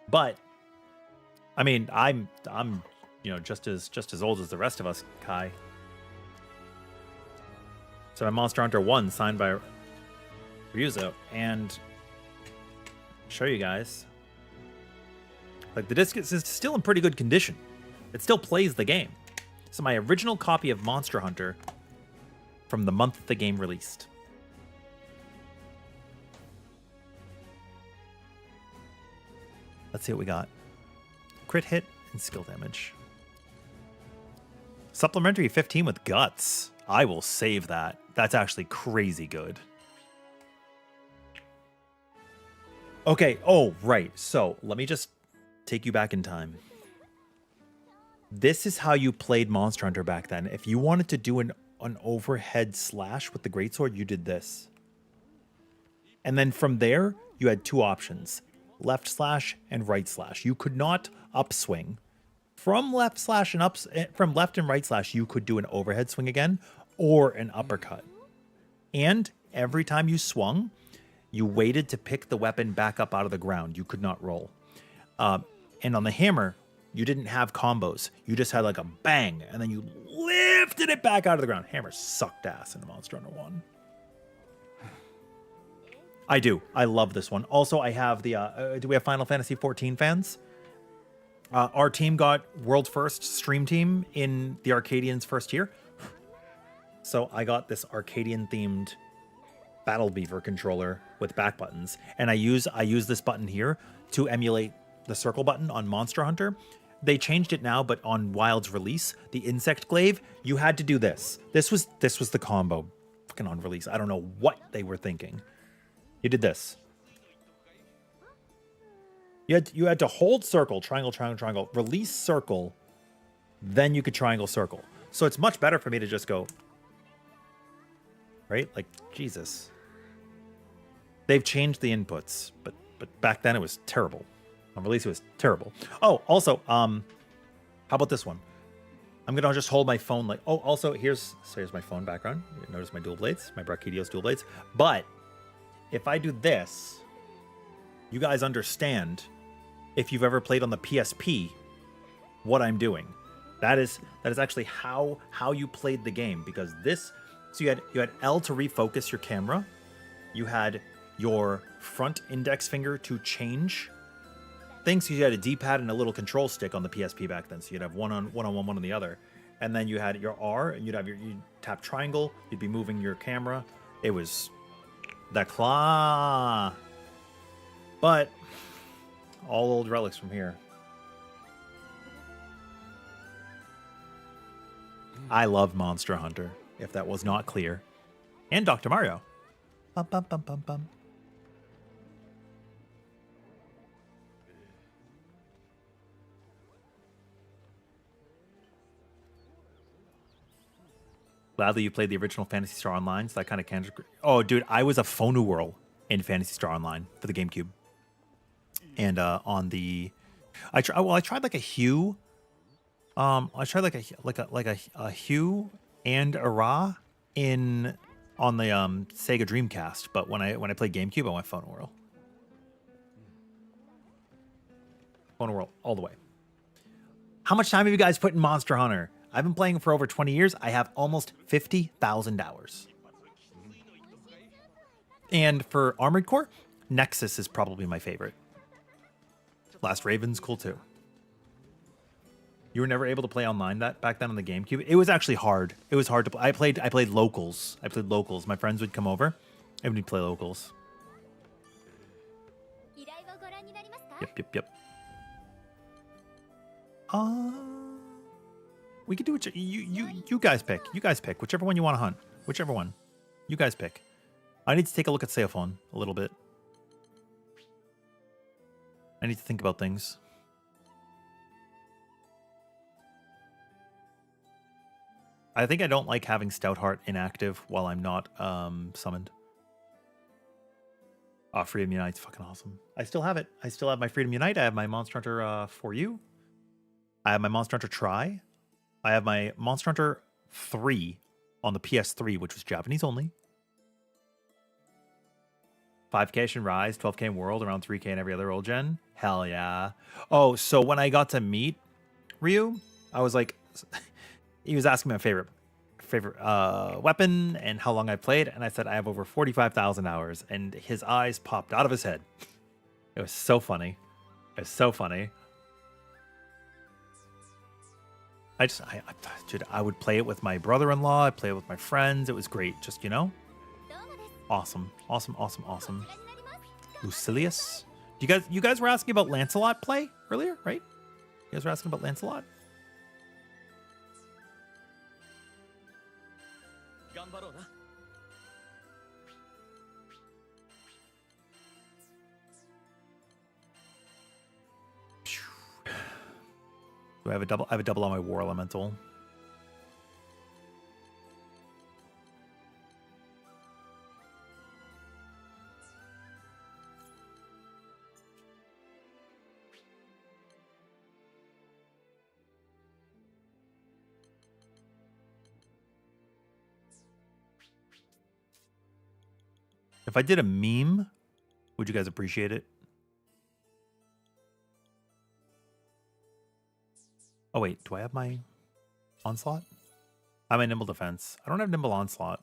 But I mean, I'm just as old as the rest of us, Kai. So I'm Monster Hunter 1 signed by Ryuzo, and show you guys. Like, the disc is still in pretty good condition. It still plays the game. So my original copy of Monster Hunter from the month the game released. Let's see what we got. Crit hit and skill damage. Supplementary 15 with guts. I will save that. That's actually crazy good. Okay, oh, right. So let me just take you back in time. This is how you played Monster Hunter back then. If you wanted to do an overhead slash with the greatsword, you did this. And then from there, you had two options. Left slash and right slash. You could not upswing. From left slash and from left and right slash, you could do an overhead swing again or an uppercut. And every time you swung, you waited to pick the weapon back up out of the ground. You could not roll. And on the hammer, you didn't have combos. You just had like a bang, and then you lifted it back out of the ground. Hammer sucked ass in Monster Hunter 1. I do. I love this one. Also, I have the... do we have Final Fantasy 14 fans? Our team got world first stream team in the Arcadians first year. So I got this Arcadian-themed Battle Beaver controller with back buttons. And I use this button here to emulate the circle button on Monster Hunter. They changed it now, but on Wild's release, the Insect Glaive, you had to do this. This was the combo fucking on release. I don't know what they were thinking. You did this. You had to hold circle, triangle, triangle, triangle, release circle, then you could triangle circle. So it's much better for me to just go, right? Like, Jesus. They've changed the inputs, but back then it was terrible. On release, it was terrible. Oh, also, how about this one? I'm gonna just hold my phone like, oh, also here's my phone background. You notice my dual blades, my Brachiosaurus dual blades. But if I do this, you guys understand, if you've ever played on the PSP, what I'm doing. That is actually how you played the game, because this, so you had L to refocus your camera, you had your front index finger to change things. So you had a D-pad and a little control stick on the PSP back then. So you'd have one on one, one on the other, and then you had your R, and you'd tap triangle. You'd be moving your camera. It was the claw, but all old relics from here. I love Monster Hunter, if that was not clear, and Dr. Mario. Bum, bum, bum, bum, bum. Gladly you played the original Phantasy Star Online, so that kind of can. Oh, dude, I was a Phonu Whirl in Phantasy Star Online for the GameCube, and on the, I tried like a Hue, I tried like a Hue and a Ra on the Sega Dreamcast, but when I played GameCube, I went Phonu Whirl. Phonu Whirl all the way. How much time have you guys put in Monster Hunter? I've been playing for over 20 years. I have almost 50,000 hours. And for Armored Core, Nexus is probably my favorite. Last Raven's cool too. You were never able to play online back then on the GameCube. It was actually hard. It was hard to play. I played locals. My friends would come over and we'd play locals. Yep. We could do it. You guys pick. You guys pick whichever one you want to hunt. Whichever one. You guys pick. I need to take a look at Seophone a little bit. I need to think about things. I think I don't like having Stoutheart inactive while I'm not summoned. Oh, Freedom Unite's fucking awesome. I still have it. I still have my Freedom Unite. I have my Monster Hunter For You. I have my Monster Hunter Try. I have my Monster Hunter 3 on the PS3, which was Japanese only. 5K in Rise, 12K in World, around 3K in every other old gen. Hell yeah. Oh, so when I got to meet Ryu, I was like... He was asking my favorite weapon and how long I played, and I said I have over 45,000 hours, and his eyes popped out of his head. It was so funny. It was so funny. Dude, I would play it with my brother-in-law. I'd play it with my friends. It was great. Just, you know, awesome. Lucilius. You guys were asking about Lancelot play earlier, right? You guys were asking about Lancelot. Do I have a double? I have a double on my War Elemental. If I did a meme, would you guys appreciate it? Oh, wait. Do I have my Onslaught? I have my Nimble Defense. I don't have Nimble Onslaught.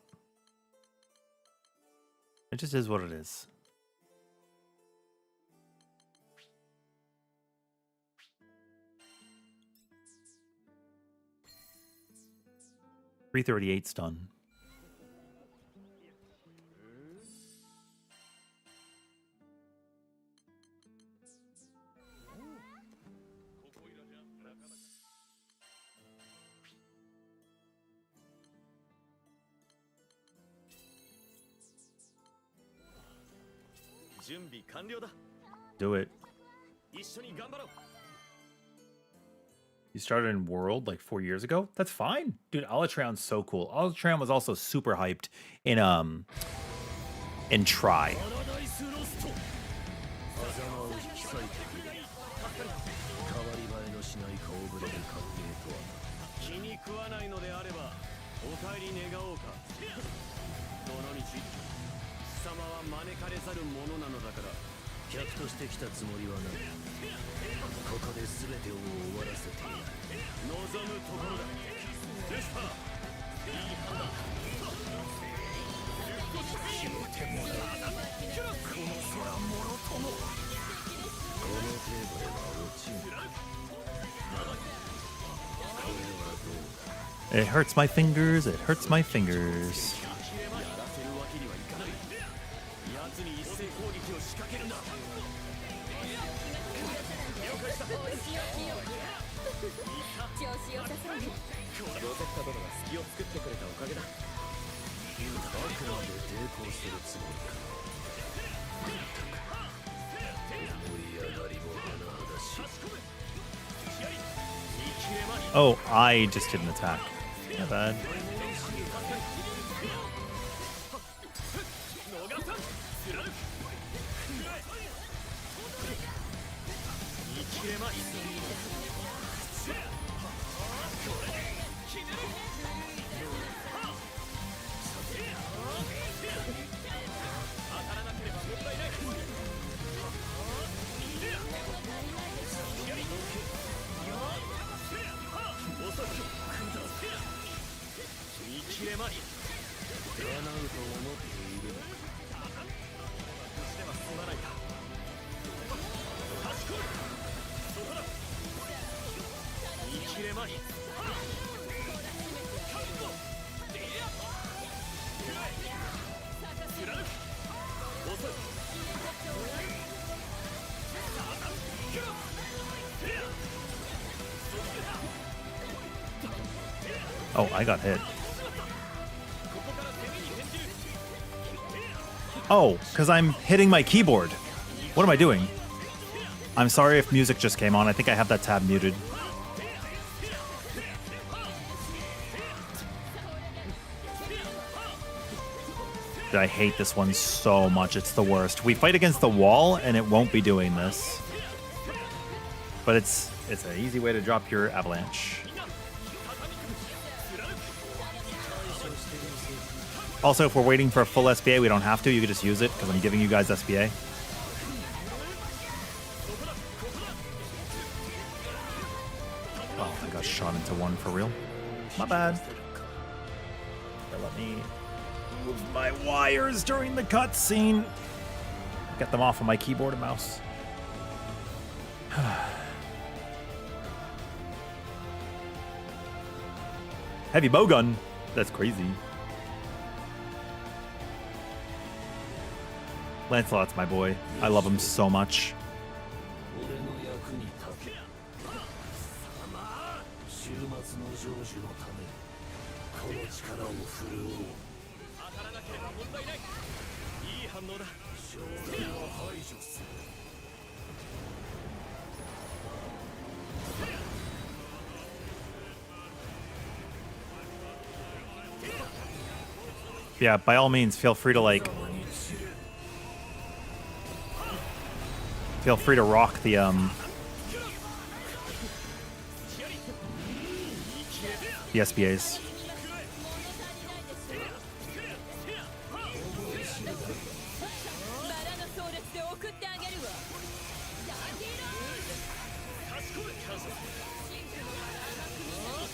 It just is what it is. .338 stun. Do it. You started in World like 4 years ago? That's fine. Dude, Alatreon's so cool. Alatreon was also super hyped in Try. It hurts my fingers. It hurts my fingers. Oh, I just did an attack. Not bad. Oh, I got hit. Oh, because I'm hitting my keyboard. What am I doing? I'm sorry if music just came on. I think I have that tab muted. I hate this one so much. It's the worst. We fight against the wall, and it won't be doing this. But it's an easy way to drop your avalanche. Also, if we're waiting for a full SBA, we don't have to. You can just use it, because I'm giving you guys SBA. Oh, I got shot into one for real. My bad. Here, let me move my wires during the cutscene. Get them off of my keyboard and mouse. Heavy bowgun. That's crazy. Lancelot's my boy. I love him so much. Yeah, by all means, feel free to feel free to rock the SBAs.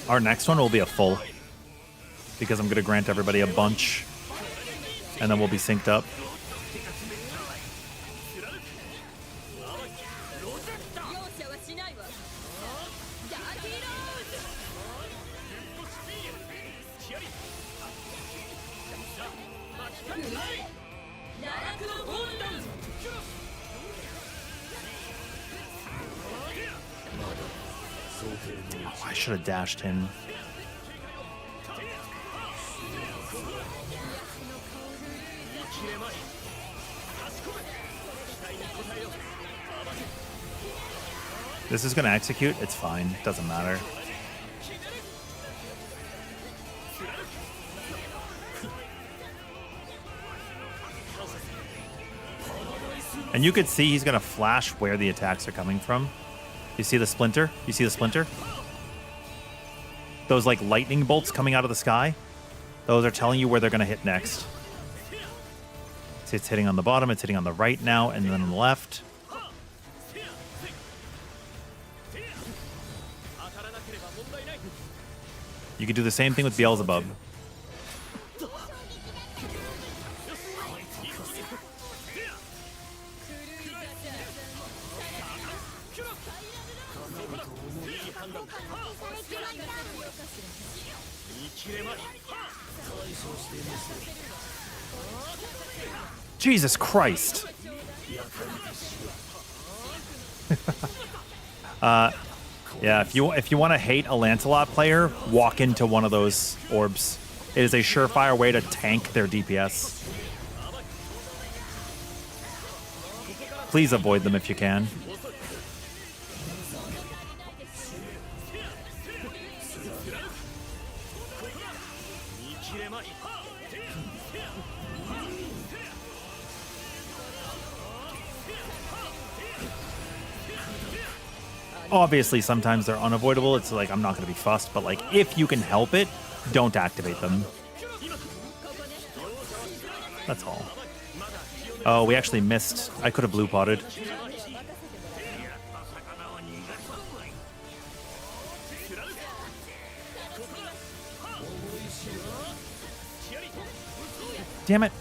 Our next one will be a full, because I'm going to grant everybody a bunch, and then we'll be synced up. Oh, I should have dashed him. This is going to execute. It's fine. Doesn't matter. And you could see he's going to flash where the attacks are coming from. You see the splinter? You see the splinter? Those like lightning bolts coming out of the sky? Those are telling you where they're going to hit next. See, it's hitting on the bottom, it's hitting on the right now, and then on the left. You could do the same thing with Beelzebub. Jesus Christ. Yeah, if you want to hate a Lancelot player, walk into one of those orbs. It is a surefire way to tank their DPS. Please avoid them if you can. Obviously, sometimes they're unavoidable. It's like, I'm not going to be fussed, but like, if you can help it, don't activate them. That's all. Oh, we actually missed. I could have blue potted. Damn it.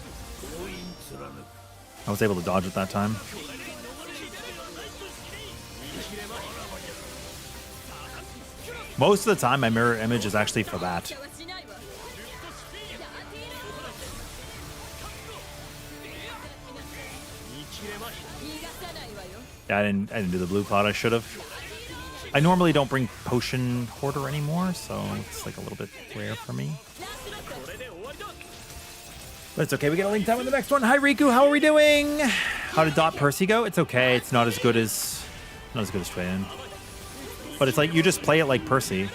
I was able to dodge it that time. Most of the time, my mirror image is actually for that. Yeah, I didn't do the blue cloud. I should have. I normally don't bring potion hoarder anymore, so it's like a little bit rare for me. But it's okay. We get a link time in the next one. Hi Riku, how are we doing? How did Dot Percy go? It's okay. It's not as good as Tweyen. But it's like you just play it like Percy.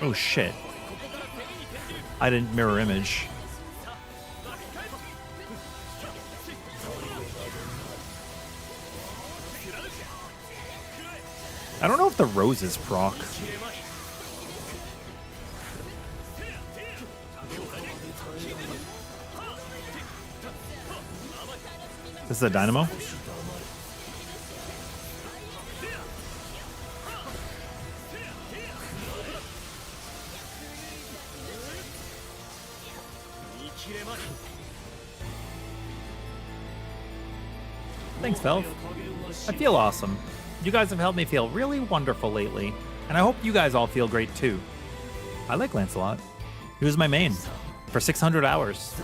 Oh shit. I didn't mirror image. I don't know if the roses proc. This is a dynamo? Thanks, Velv. I feel awesome. You guys have helped me feel really wonderful lately, and I hope you guys all feel great too. I like Lancelot. He was my main for 600 hours.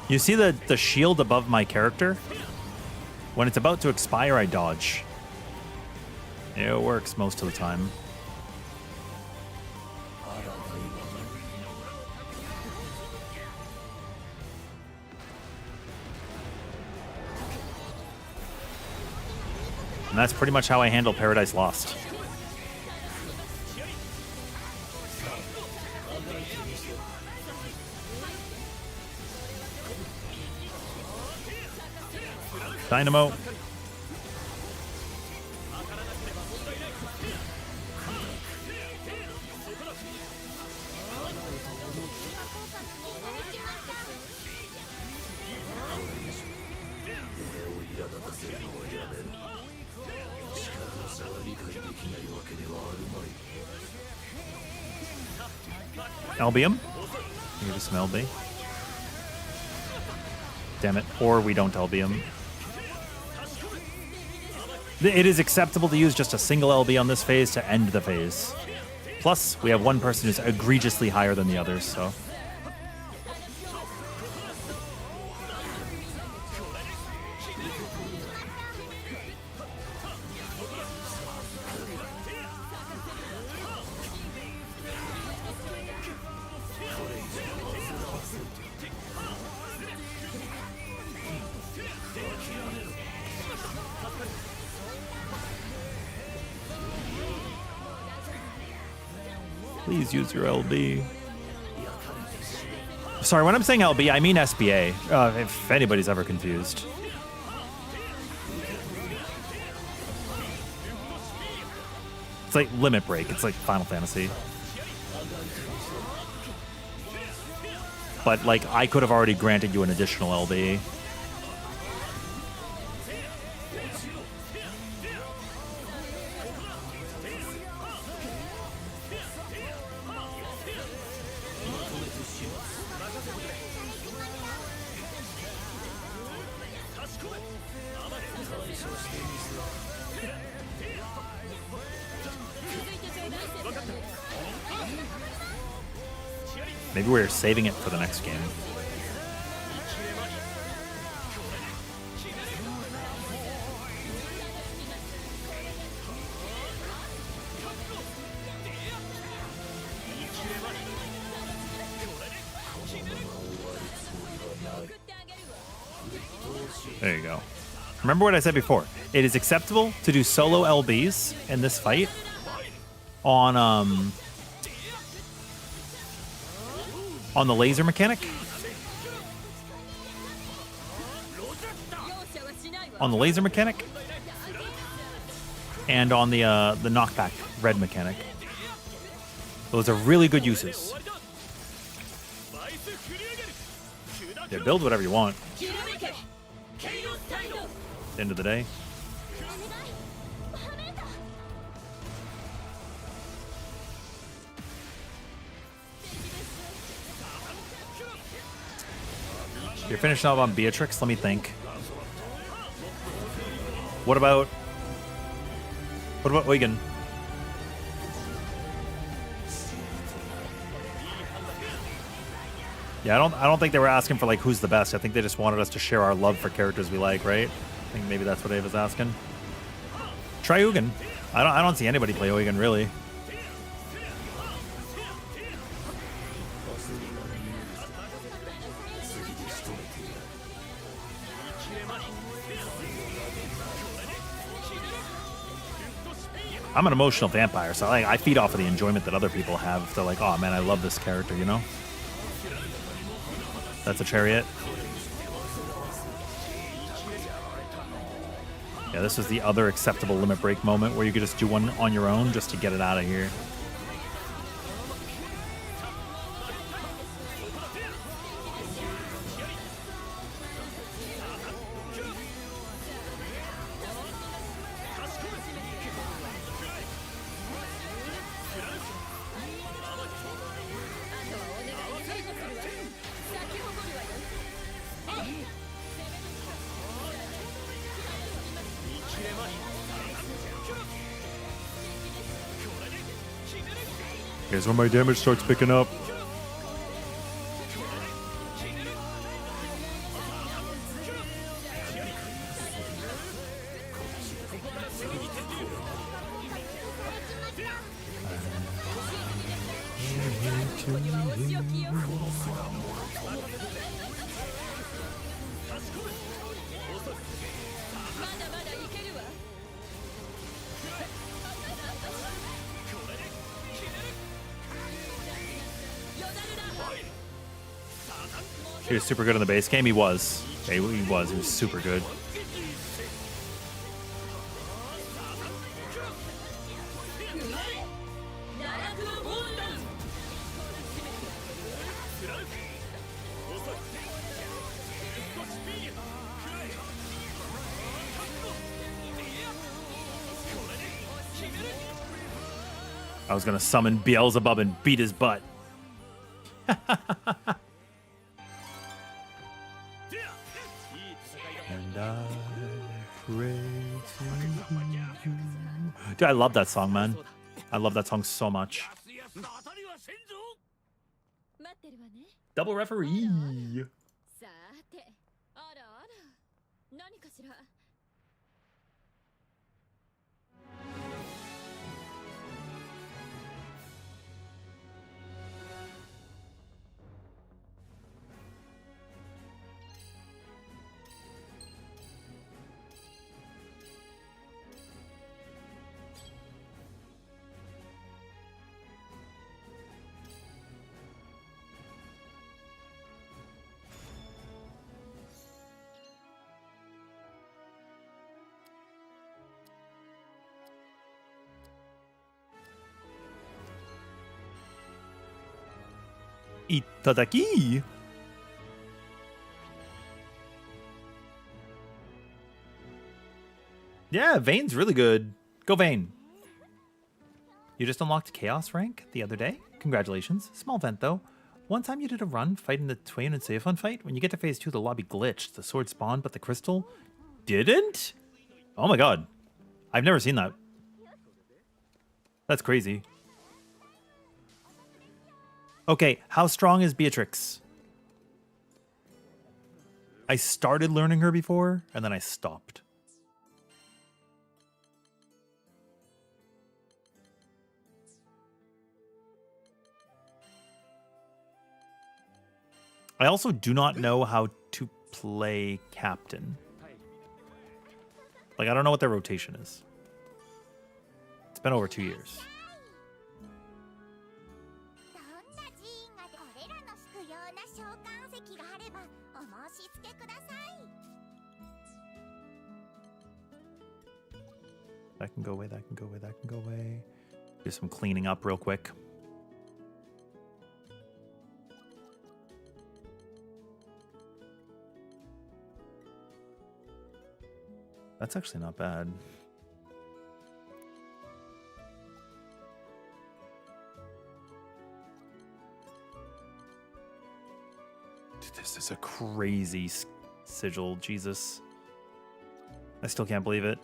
You see the shield above my character? When it's about to expire, I dodge. It works most of the time. And that's pretty much how I handle Paradise Lost. Dynamo. Albium. Give us some LB. Damn it. Or we don't Albium. It is acceptable to use just a single LB on this phase to end the phase. Plus, we have one person who's egregiously higher than the others, so... Please use your LB. Sorry, when I'm saying LB, I mean SBA, if anybody's ever confused. It's like Limit Break. It's like Final Fantasy. But, like, I could have already granted you an additional LB. Maybe we're saving it for the next game. There you go. Remember what I said before. It is acceptable to do solo LBs in this fight on the laser mechanic. On the laser mechanic. and on the knockback red mechanic. Those are really good uses. Yeah, build whatever you want. At the end of the day. You're finishing off on Beatrix? Let me think. What about Eugen? Yeah, I don't think they were asking for like who's the best. I think they just wanted us to share our love for characters we like, right? I think maybe that's what Ava's asking. Try Eugen. I don't see anybody play Eugen really. I'm an emotional vampire, so I feed off of the enjoyment that other people have. They're like, oh man, I love this character, you know? That's a chariot. Yeah, this was the other acceptable limit break moment where you could just do one on your own just to get it out of here. Here's where my damage starts picking up. He was super good in the base game. He was. Yeah, he was. He was super good. I was gonna summon Beelzebub and beat his butt. Dude, I love that song, man. I love that song so much. Double referee. Itadaki. Yeah, Vayne's really good. Go Vayne. You just unlocked Chaos rank the other day? Congratulations. Small vent though. One time you did a run fighting the Tweyen and Seifun fight. When you get to phase 2, the lobby glitched. The sword spawned, but the crystal didn't? Oh my god. I've never seen that. That's crazy. Okay, how strong is Beatrix? I started learning her before, and then I stopped. I also do not know how to play Captain. Like, I don't know what their rotation is. It's been over 2 years. That can go away, that can go away, that can go away. Do some cleaning up real quick. That's actually not bad. Dude, this is a crazy sigil, Jesus. I still can't believe it.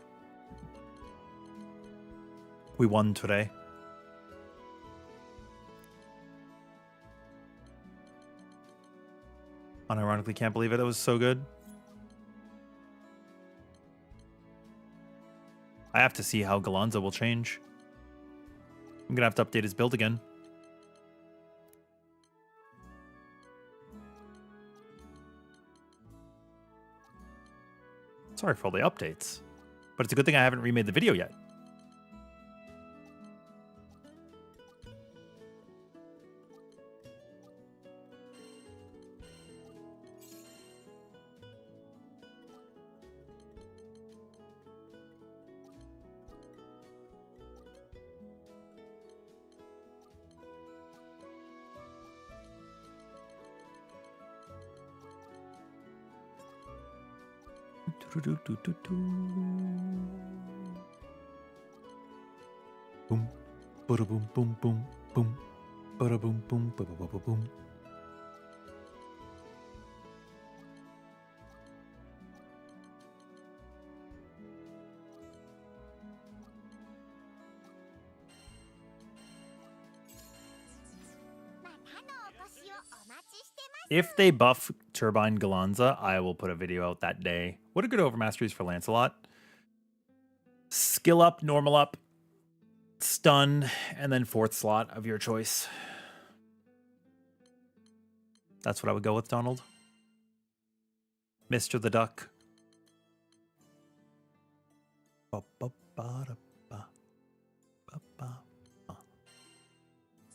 We won today. Unironically can't believe it. It was so good. I have to see how Gallanza will change. I'm gonna have to update his build again. Sorry for all the updates, but it's a good thing I haven't remade the video yet. Boom, bada boom, boom, boom, boom, bada boom, boom, ba ba ba boom. If they buff Turbine Gallanza, I will put a video out that day. What a good overmasteries for Lancelot. Skill up, normal up, stun, and then 4th slot of your choice. That's what I would go with, Donald. Mr. the Duck. Ba, ba, ba, da, ba. Ba, ba, ba.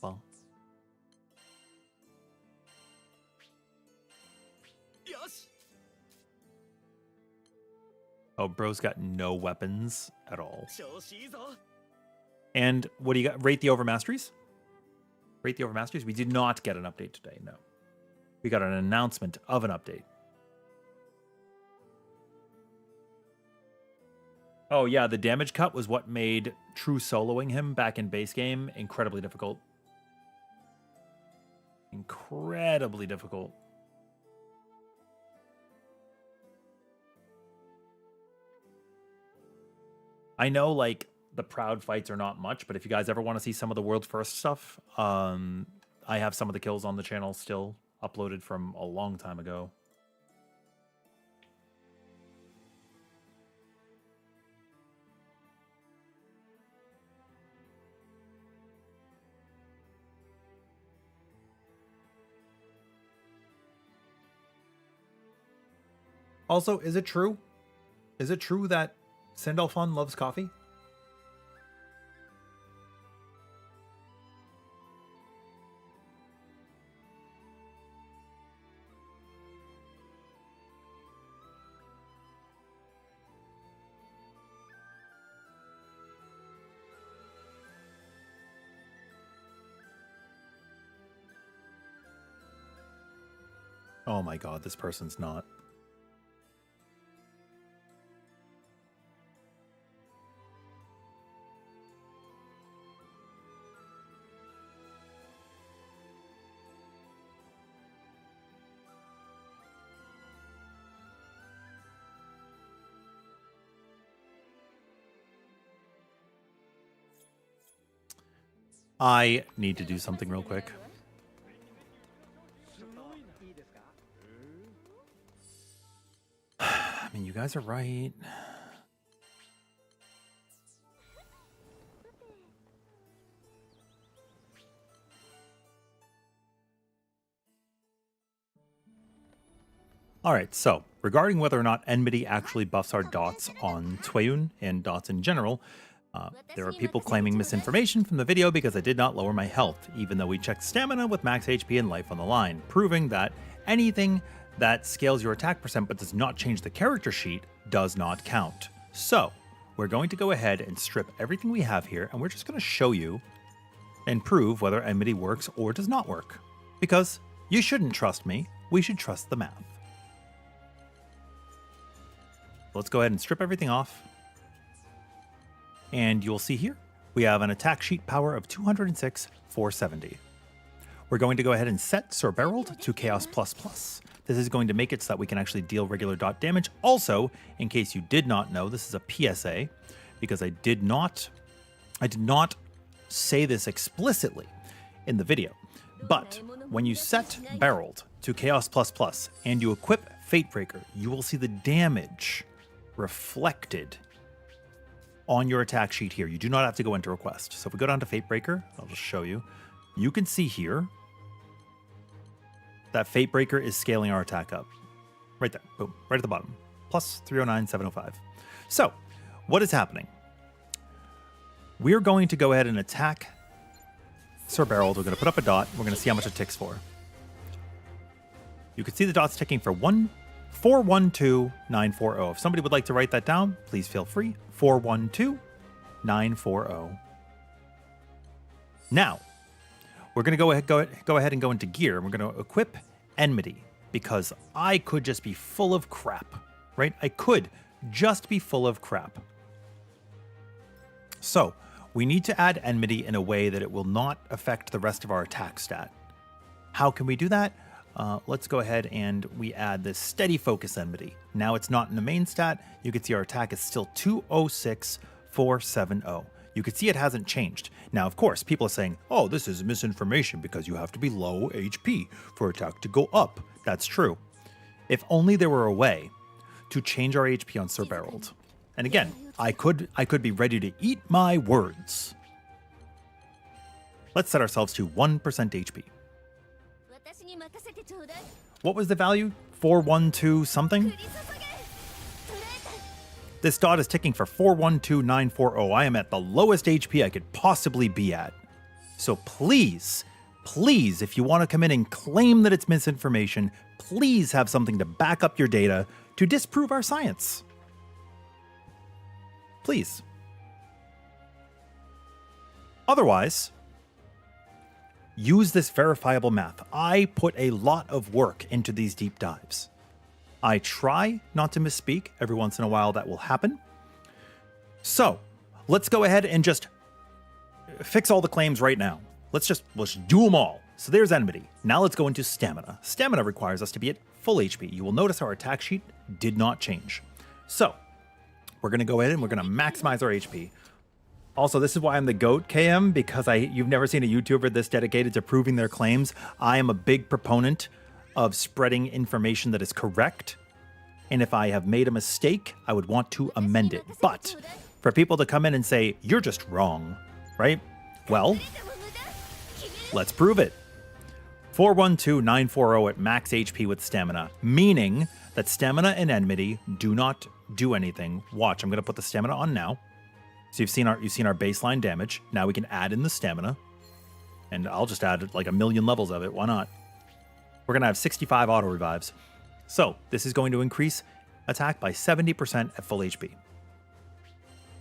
Ba. Oh, bro's got no weapons at all. And what do you got? Rate the Overmasteries? Rate the Overmasteries? We did not get an update today, no. We got an announcement of an update. Oh yeah, the damage cut was what made true soloing him back in base game incredibly difficult. Incredibly difficult. I know, like, the Proud fights are not much, but if you guys ever want to see some of the world's first stuff, I have some of the kills on the channel still uploaded from a long time ago. Also, is it true? Is it true that Sandalphon loves coffee? Oh my god, this person's not. I need to do something real quick. I mean, you guys are right. All right, so regarding whether or not Enmity actually buffs our dots on Tweyen and dots in general, there are people claiming misinformation from the video because I did not lower my health, even though we checked stamina with max HP and life on the line, proving that anything that scales your attack percent but does not change the character sheet does not count. So, we're going to go ahead and strip everything we have here, and we're just going to show you and prove whether enmity works or does not work. Because you shouldn't trust me, we should trust the math. Let's go ahead and strip everything off. And you'll see here, we have an attack sheet power of 206, 470. We're going to go ahead and set Sir Berold to Chaos++. This is going to make it so that we can actually deal regular dot damage. Also, in case you did not know, this is a PSA, because I did not say this explicitly in the video. But when you set Berold to Chaos++ and you equip Fatebreaker, you will see the damage reflected on your attack sheet here. You do not have to go into request. So if we go down to Fatebreaker, I'll just show you. You can see here that Fatebreaker is scaling our attack up. Right there. Boom. Right at the bottom. Plus 309, 705. So what is happening? We're going to go ahead and attack Sir Berold. We're going to put up a dot. We're going to see how much it ticks for. You can see the dots ticking for 412940. If somebody would like to write that down, please feel free. 412940. Now, we're going to go ahead and go into gear. We're going to equip Enmity, because I could just be full of crap, right? I could just be full of crap. So we need to add Enmity in a way that it will not affect the rest of our attack stat. How can we do that? Let's go ahead and we add this Steady Focus Enmity. Now it's not in the main stat. You can see our attack is still 206, 470. You can see it hasn't changed. Now, of course, people are saying, oh, this is misinformation because you have to be low HP for attack to go up. That's true. If only there were a way to change our HP on Sir Berold. And again, I could be ready to eat my words. Let's set ourselves to 1% HP. What was the value? 412 something? This dot is ticking for 412940. I am at the lowest HP I could possibly be at. So please, please, if you want to come in and claim that it's misinformation, please have something to back up your data to disprove our science. Please. Otherwise, use this verifiable math. I put a lot of work into these deep dives. I try not to misspeak. Every once in a while that will happen. So let's go ahead and just fix all the claims right now. Let's do them all. So there's Enmity. Now let's go into Stamina. Stamina requires us to be at full HP. You will notice our attack sheet did not change. So we're going to go ahead and we're going to maximize our HP. Also, this is why I'm the GOAT, KM, because you've never seen a YouTuber this dedicated to proving their claims. I am a big proponent of spreading information that is correct. And if I have made a mistake, I would want to amend it. But for people to come in and say, you're just wrong, right? Well, let's prove it. 412940 at max HP with Stamina, meaning that Stamina and Enmity do not do anything. Watch, I'm going to put the Stamina on now. So you've seen our baseline damage. Now we can add in the Stamina. And I'll just add like 1,000,000 levels of it. Why not? We're going to have 65 auto revives. So this is going to increase attack by 70% at full HP.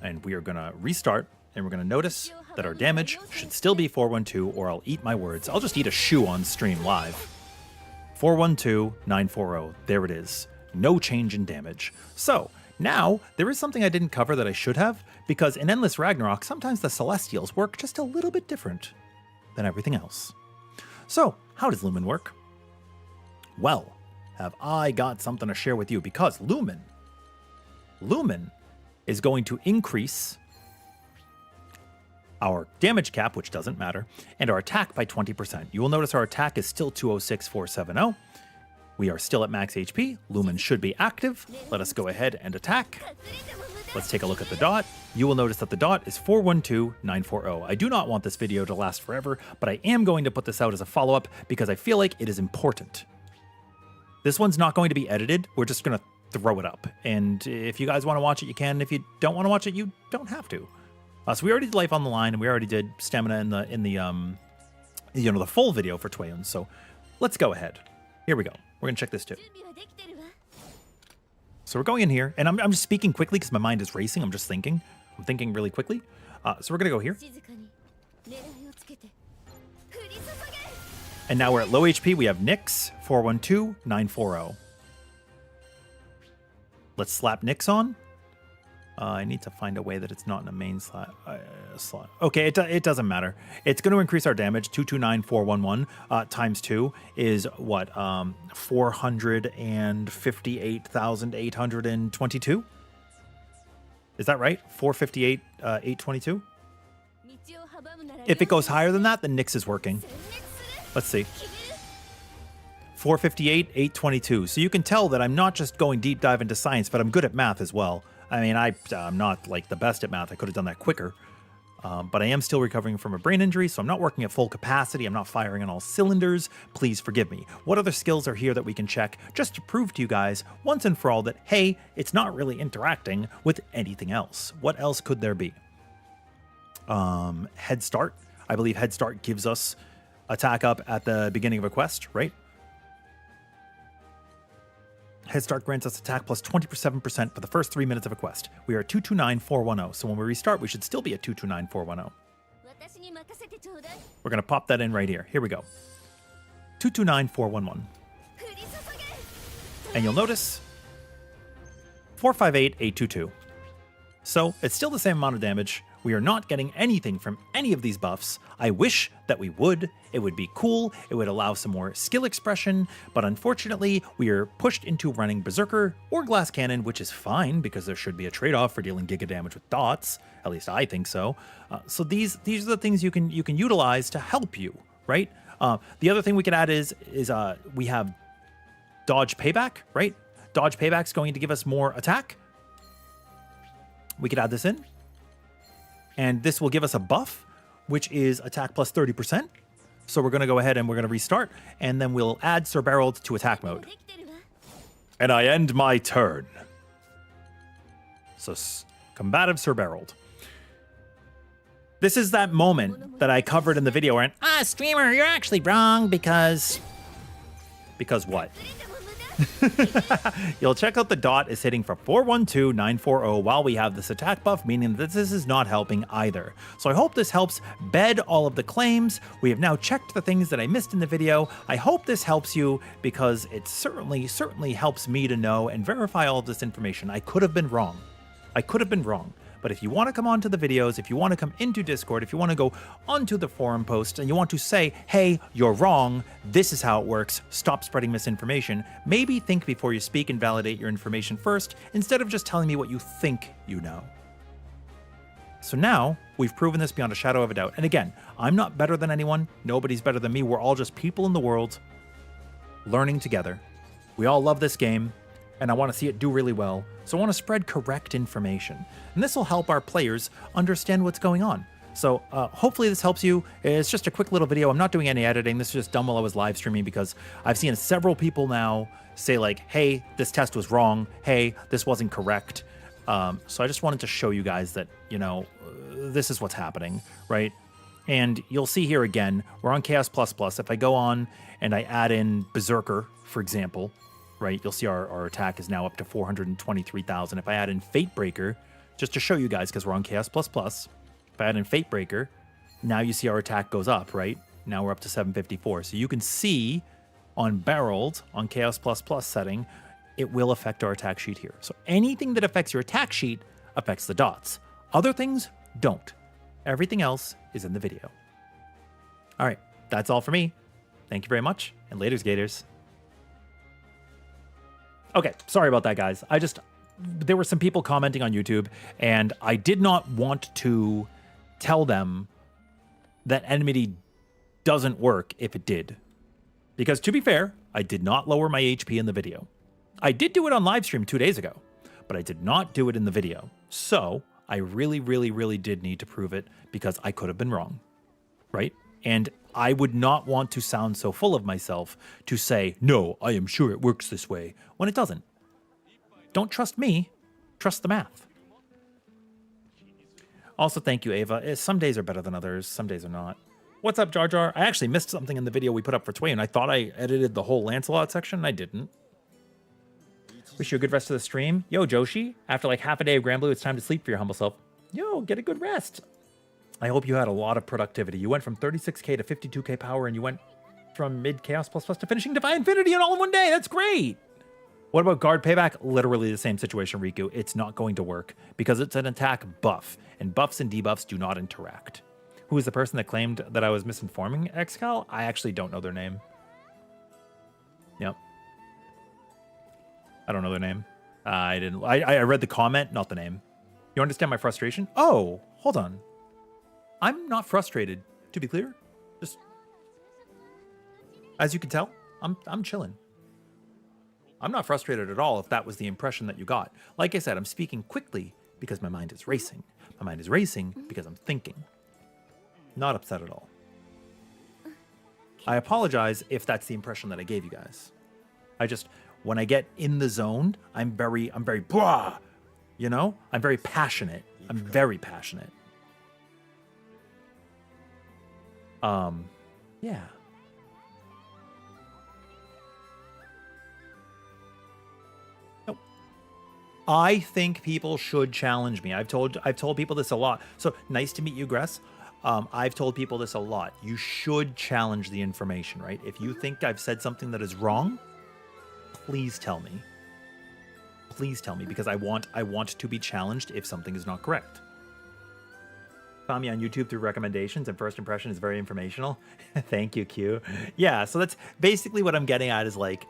And we are going to restart, and we're going to notice that our damage should still be 412, or I'll eat my words. I'll just eat a shoe on stream live. 412940. There it is. No change in damage. So now there is something I didn't cover that I should have, because in Endless Ragnarok, sometimes the Celestials work just a little bit different than everything else. So how does Lumen work? Well, have I got something to share with you, because Lumen is going to increase our damage cap, which doesn't matter, and our attack by 20%. You will notice our attack is still 206, 470. We are still at max HP. Lumen should be active. Let us go ahead and attack. Let's take a look at the dot. You will notice that the dot is 412940. I do not want this video to last forever, but I am going to put this out as a follow-up because I feel like it is important. This one's not going to be edited. We're just going to throw it up. And if you guys want to watch it, you can. If you don't want to watch it, you don't have to. So we already did Life on the Line, and we already did Stamina in the the full video for Tweyen. So let's go ahead. Here we go. We're going to check this too. So we're going in here, and I'm just speaking quickly because my mind is racing. I'm just thinking. I'm thinking really quickly. So we're going to go here. And now we're at low HP. We have Nyx, 412, 940. Let's slap Nyx on. I need to find a way that it's not in a main slot. Okay, it doesn't matter. It's going to increase our damage. 229411 times 2 is what? 458,822? Is that right? 458,822? If it goes higher than that, then Nyx is working. Let's see. 458,822. So you can tell that I'm not just going deep dive into science, but I'm good at math as well. I mean, I'm not like the best at math. I could have done that quicker. But I am still recovering from a brain injury, so I'm not working at full capacity. I'm not firing on all cylinders. Please forgive me. What other skills are here that we can check just to prove to you guys once and for all that, hey, it's not really interacting with anything else. What else could there be? Head Start. I believe Head Start gives us attack up at the beginning of a quest, right? Head Start grants us attack plus 27% for the first 3 minutes of a quest. We are at 229410, so when we restart, we should still be at 229410. We're going to pop that in right here. Here we go. 229411. And you'll notice 458,822. So it's still the same amount of damage. We are not getting anything from any of these buffs. I wish that we would. It would be cool. It would allow some more skill expression. But unfortunately, we are pushed into running Berserker or Glass Cannon, which is fine because there should be a trade-off for dealing giga damage with dots. At least I think so. So these are the things you can utilize to help you, right? The other thing we could add is we have Dodge Payback, right? Dodge Payback's going to give us more attack. We could add this in. And this will give us a buff, which is attack plus 30%. So we're going to go ahead and we're going to restart, and then we'll add Sir Barreled to attack mode. And I end my turn. So combative Sir Barreled. This is that moment that I covered in the video where, streamer, you're actually wrong because what? You'll check out the dot is hitting for 412,940 while we have this attack buff, meaning that this is not helping either. So I hope this helps bed all of the claims. We have now checked the things that I missed in the video. I hope this helps you because it certainly helps me to know and verify all of this information. I could have been wrong. But if you want to come onto the videos, if you want to come into Discord, if you want to go onto the forum post and you want to say, hey, you're wrong, this is how it works, stop spreading misinformation, maybe think before you speak and validate your information first, instead of just telling me what you think you know. So now, we've proven this beyond a shadow of a doubt. And again, I'm not better than anyone, nobody's better than me, we're all just people in the world, learning together. We all love this game, and I want to see it do really well, so I want to spread correct information. And this will help our players understand what's going on. So hopefully this helps you. It's just a quick little video. I'm not doing any editing. This is just done while I was live streaming because I've seen several people now say like, hey, this test was wrong. Hey, this wasn't correct. So I just wanted to show you guys that, you know, this is what's happening, right? And you'll see here again, we're on Chaos++. If I go on and I add in Berserker, for example, right, you'll see our attack is now up to 423,000. If I add in Fatebreaker, just to show you guys, because we're on Chaos++, if I add in Fatebreaker, now you see our attack goes up, right? Now we're up to 754. So you can see on Barreled, on Chaos++ setting, it will affect our attack sheet here. So anything that affects your attack sheet affects the dots. Other things don't. Everything else is in the video. All right, that's all for me. Thank you very much, and laters, Gators. Okay, sorry about that, guys. There were some people commenting on YouTube, and I did not want to tell them that enmity doesn't work if it did. Because to be fair, I did not lower my HP in the video. I did do it on live stream 2 days ago, but I did not do it in the video. So I really did need to prove it because I could have been wrong, right? And I would not want to sound so full of myself to say, no, I am sure it works this way, when it doesn't. Don't trust me, trust the math. Also, thank you, Ava. Some days are better than others, some days are not. What's up, Jar Jar? I actually missed something in the video we put up for Tweyen. I thought I edited the whole Lancelot section, I didn't. Wish you a good rest of the stream. Yo, Joshi, after like half a day of Granblue, it's time to sleep for your humble self. Yo, get a good rest. I hope you had a lot of productivity. You went from 36k to 52k power, and you went from mid Chaos plus to finishing Defy Infinity all in one day. That's great. What about guard payback? Literally the same situation, Riku. It's not going to work because it's an attack buff, and buffs and debuffs do not interact. Who is the person that claimed that I was misinforming Excal? I actually don't know their name. Yep. I don't know their name. I read the comment, not the name. You understand my frustration? Oh, hold on. I'm not frustrated, to be clear. Just, as you can tell, I'm chilling. I'm not frustrated at all if that was the impression that you got. Like I said, I'm speaking quickly because my mind is racing. My mind is racing because I'm thinking. Not upset at all. I apologize if that's the impression that I gave you guys. When I get in the zone, I'm very blah, you know? I'm very passionate. I'm very passionate. Yeah. Nope. I think people should challenge me. I've told people this a lot. So nice to meet you, Gress. I've told people this a lot. You should challenge the information, right? If you think I've said something that is wrong, please tell me. Please tell me, because I want to be challenged if something is not correct. Found me on YouTube through recommendations, and first impression is very informational. Thank you, Q. Yeah, so that's basically what I'm getting at is like,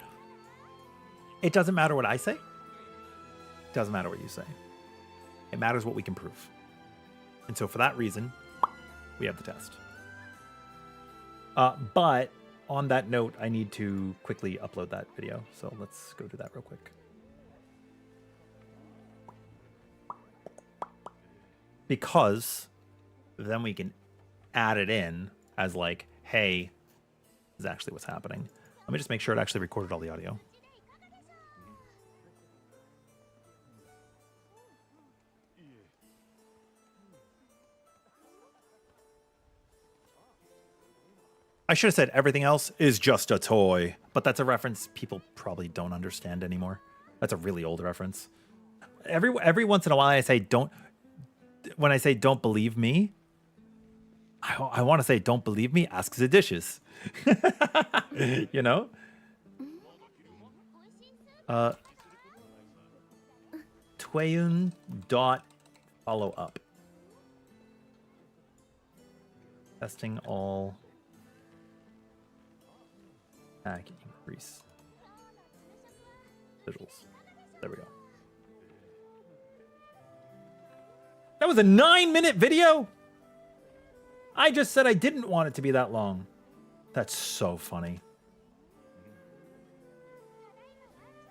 it doesn't matter what I say. It doesn't matter what you say. It matters what we can prove. And so for that reason, we have the test. But on that note, I need to quickly upload that video. So let's go do that real quick. Because then we can add it in as like, hey, this is actually what's happening. Let me just make sure it actually recorded all the audio. I should have said everything else is just a toy, but that's a reference people probably don't understand anymore. That's a really old reference. Every once in a while I say when I say don't believe me, I want to say don't believe me, ask the dishes. You know? Tweyen dot follow up. Testing all attack increase visuals. There we go. That was a 9-minute video. I just said I didn't want it to be that long. That's so funny.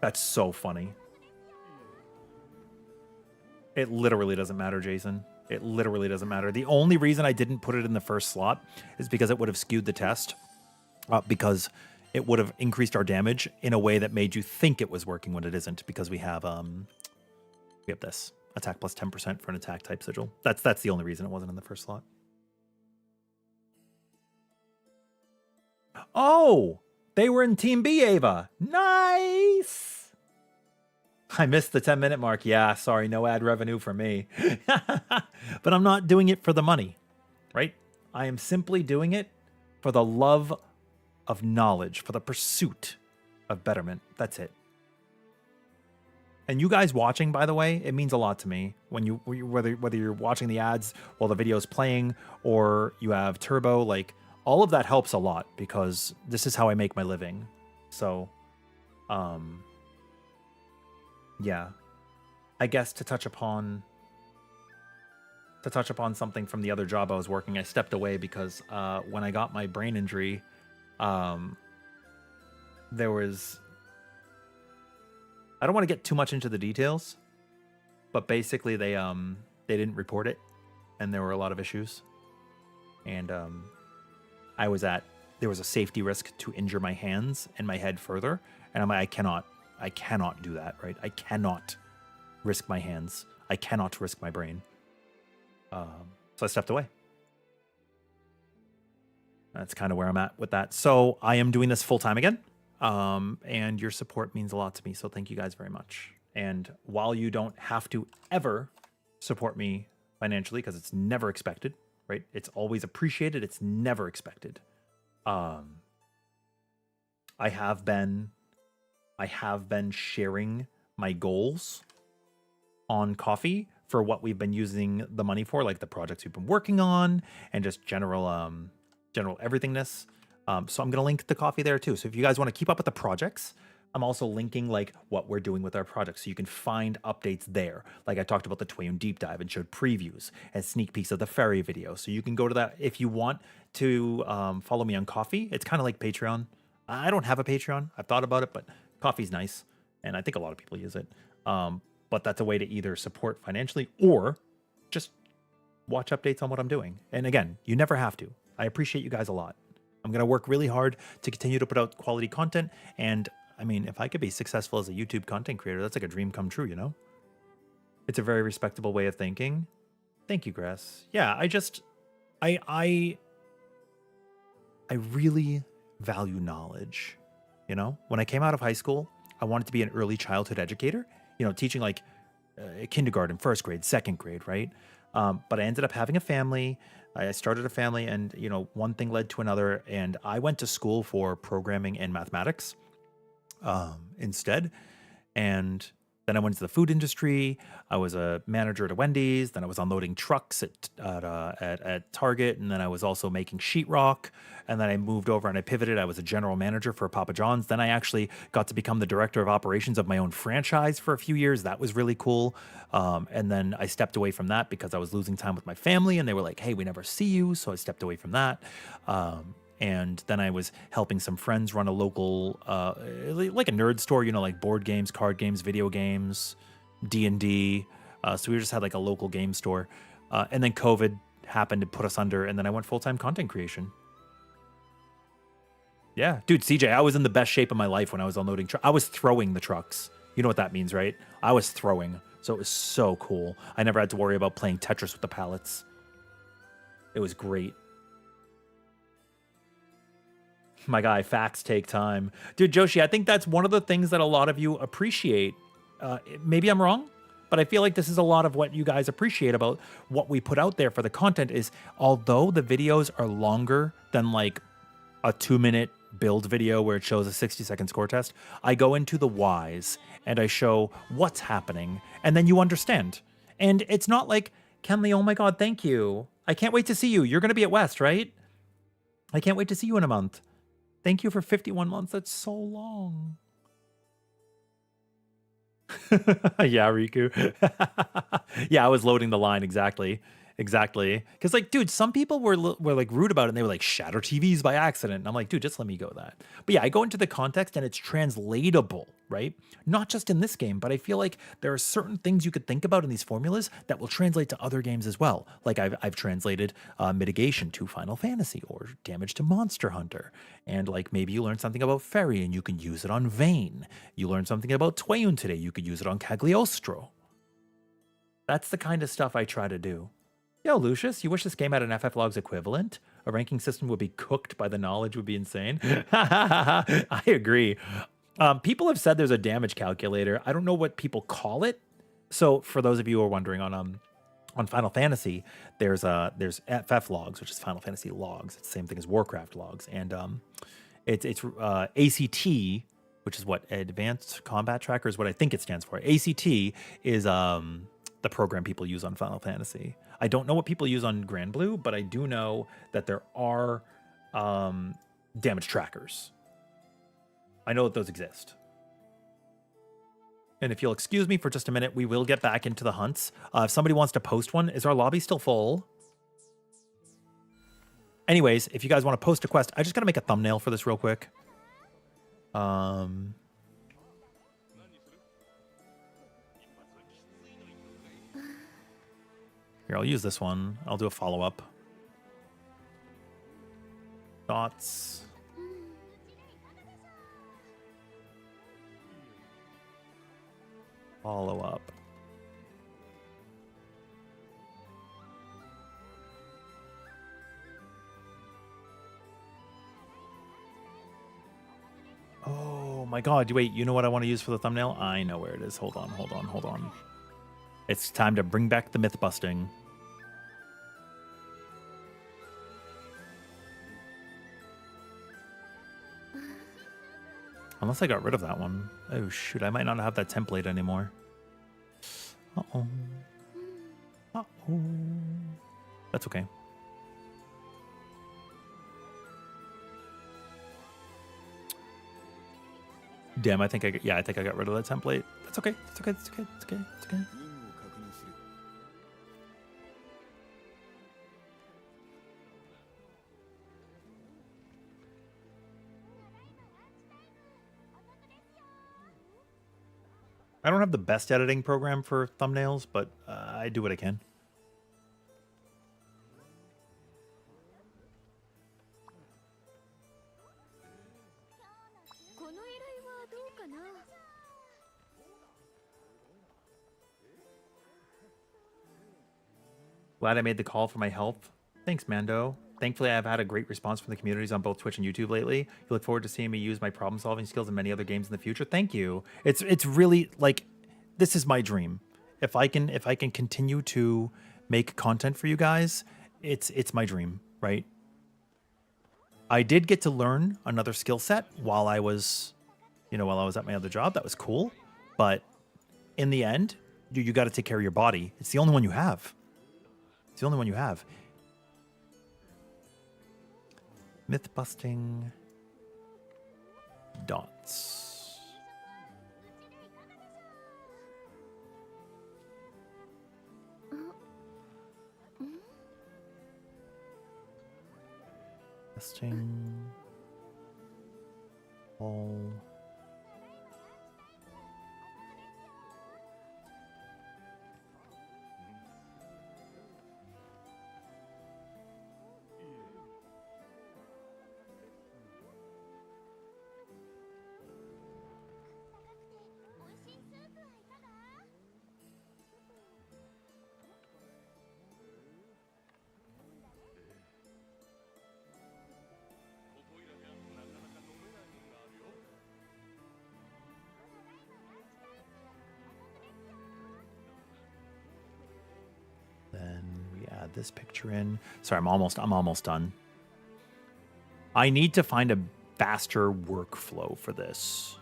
That's so funny. It literally doesn't matter, Jason. It literally doesn't matter. The only reason I didn't put it in the first slot is because it would have skewed the test. Because it would have increased our damage in a way that made you think it was working when it isn't, because we have this attack plus 10% for an attack type sigil. That's the only reason it wasn't in the first slot. Oh, they were in Team B, Ava. Nice. I missed the 10-minute mark. Yeah, sorry, no ad revenue for me. But I'm not doing it for the money, right? I am simply doing it for the love of knowledge, for the pursuit of betterment. That's it. And you guys watching, by the way, it means a lot to me. Whether you're watching the ads while the video's playing or you have turbo, like all of that helps a lot because this is how I make my living. So, yeah, I guess to touch upon something from the other job I was working, I stepped away because when I got my brain injury, there was, I don't want to get too much into the details, but basically they didn't report it and there were a lot of issues. And there was a safety risk to injure my hands and my head further. And I'm like, I cannot do that, right? I cannot risk my hands. I cannot risk my brain. So I stepped away. That's kind of where I'm at with that. So I am doing this full time again. And your support means a lot to me. So thank you guys very much. And while you don't have to ever support me financially, because it's never expected, right? It's always appreciated. It's never expected. I have been sharing my goals on Coffee for what we've been using the money for, like the projects we've been working on and just general everythingness. So I'm gonna link the Coffee there too. So if you guys want to keep up with the projects, I'm also linking like what we're doing with our projects, so you can find updates there. Like I talked about the Tweyen deep dive and showed previews and sneak peeks of the ferry video. So you can go to that if you want to follow me on Coffee. It's kind of like Patreon. I don't have a Patreon. I've thought about it, but Coffee's nice, and I think a lot of people use it. But that's a way to either support financially or just watch updates on what I'm doing. And again, you never have to. I appreciate you guys a lot. I'm going to work really hard to continue to put out quality content. And I mean, if I could be successful as a YouTube content creator, that's like a dream come true, you know? It's a very respectable way of thinking. Thank you, Grass. Yeah, I really value knowledge. You know, when I came out of high school, I wanted to be an early childhood educator, you know, teaching like kindergarten, first grade, second grade, right? But I ended up having a family. I started a family, and, you know, one thing led to another. And I went to school for programming and mathematics instead. And then I went to the food industry. I was a manager at a Wendy's. Then I was unloading trucks at Target. And then I was also making sheetrock. And then I moved over and I pivoted. I was a general manager for Papa John's. Then I actually got to become the director of operations of my own franchise for a few years. That was really cool. And then I stepped away from that because I was losing time with my family. And they were like, hey, we never see you. So I stepped away from that. And then I was helping some friends run a local, like a nerd store, you know, like board games, card games, video games, D&D. So we just had like a local game store. And then COVID happened to put us under, and then I went full-time content creation. Yeah, dude, CJ, I was in the best shape of my life when I was unloading trucks. I was throwing the trucks. You know what that means, right? I was throwing. So it was so cool. I never had to worry about playing Tetris with the pallets. It was great. My guy, facts take time. Dude, Joshi, I think that's one of the things that a lot of you appreciate. Maybe I'm wrong, but I feel like this is a lot of what you guys appreciate about what we put out there for the content is, although the videos are longer than like a 2-minute build video where it shows a 60-second score test, I go into the whys and I show what's happening, and then you understand. And it's not like, Kenley, oh my God, thank you. I can't wait to see you. You're going to be at West, right? I can't wait to see you in a month. Thank you for 51 months. That's so long. Yeah, Riku. Yeah, I was loading the line. Exactly. Because, like, dude, some people were like rude about it, and they were like, shatter TVs by accident. And I'm like, dude, just let me go that. But yeah, I go into the context, and it's translatable, right? Not just in this game, but I feel like there are certain things you could think about in these formulas that will translate to other games as well. Like I've translated mitigation to Final Fantasy, or damage to Monster Hunter. And like maybe you learn something about Ferry and you can use it on Vayne. You learned something about Tweyen today. You could use it on Cagliostro. That's the kind of stuff I try to do. Yo, Lucius, you wish this game had an FF Logs equivalent? A ranking system would be cooked by the knowledge would be insane. I agree. People have said there's a damage calculator. I don't know what people call it. So for those of you who are wondering, on Final Fantasy, there's FF Logs, which is Final Fantasy Logs. It's the same thing as Warcraft Logs. And it's ACT, which is what Advanced Combat Tracker is what I think it stands for. ACT is the program people use on Final Fantasy. I don't know what people use on Granblue, but I do know that there are damage trackers. I know that those exist. And if you'll excuse me for just a minute, we will get back into the hunts. If somebody wants to post one, is our lobby still full? Anyways, if you guys want to post a quest, I just got to make a thumbnail for this real quick. Here, I'll use this one. I'll do a follow-up. Thoughts. Follow-up. Oh. my god, wait, you know what I want to use for the thumbnail? I know where it is. Hold on, hold on, hold on. It's time to bring back the myth busting. Unless I got rid of that one. Oh shoot, I might not have that template anymore. Uh-oh. Uh-oh. That's okay. Damn, I think I got rid of that template. That's okay. It's okay. It's okay. It's okay. It's okay. I don't have the best editing program for thumbnails, but I do what I can. Glad I made the call for my health. Thanks, Mando. Thankfully, I've had a great response from the communities on both Twitch and YouTube lately. You look forward to seeing me use my problem-solving skills in many other games in the future. Thank you. It's really like, this is my dream. If I can continue to make content for you guys, it's my dream, right? I did get to learn another skill set while I was at my other job. That was cool, but in the end, you got to take care of your body. It's the only one you have. It's the only one you have. Myth busting dots. Busting all. Then we add this picture in. Sorry, I'm almost done. I need to find a faster workflow for this.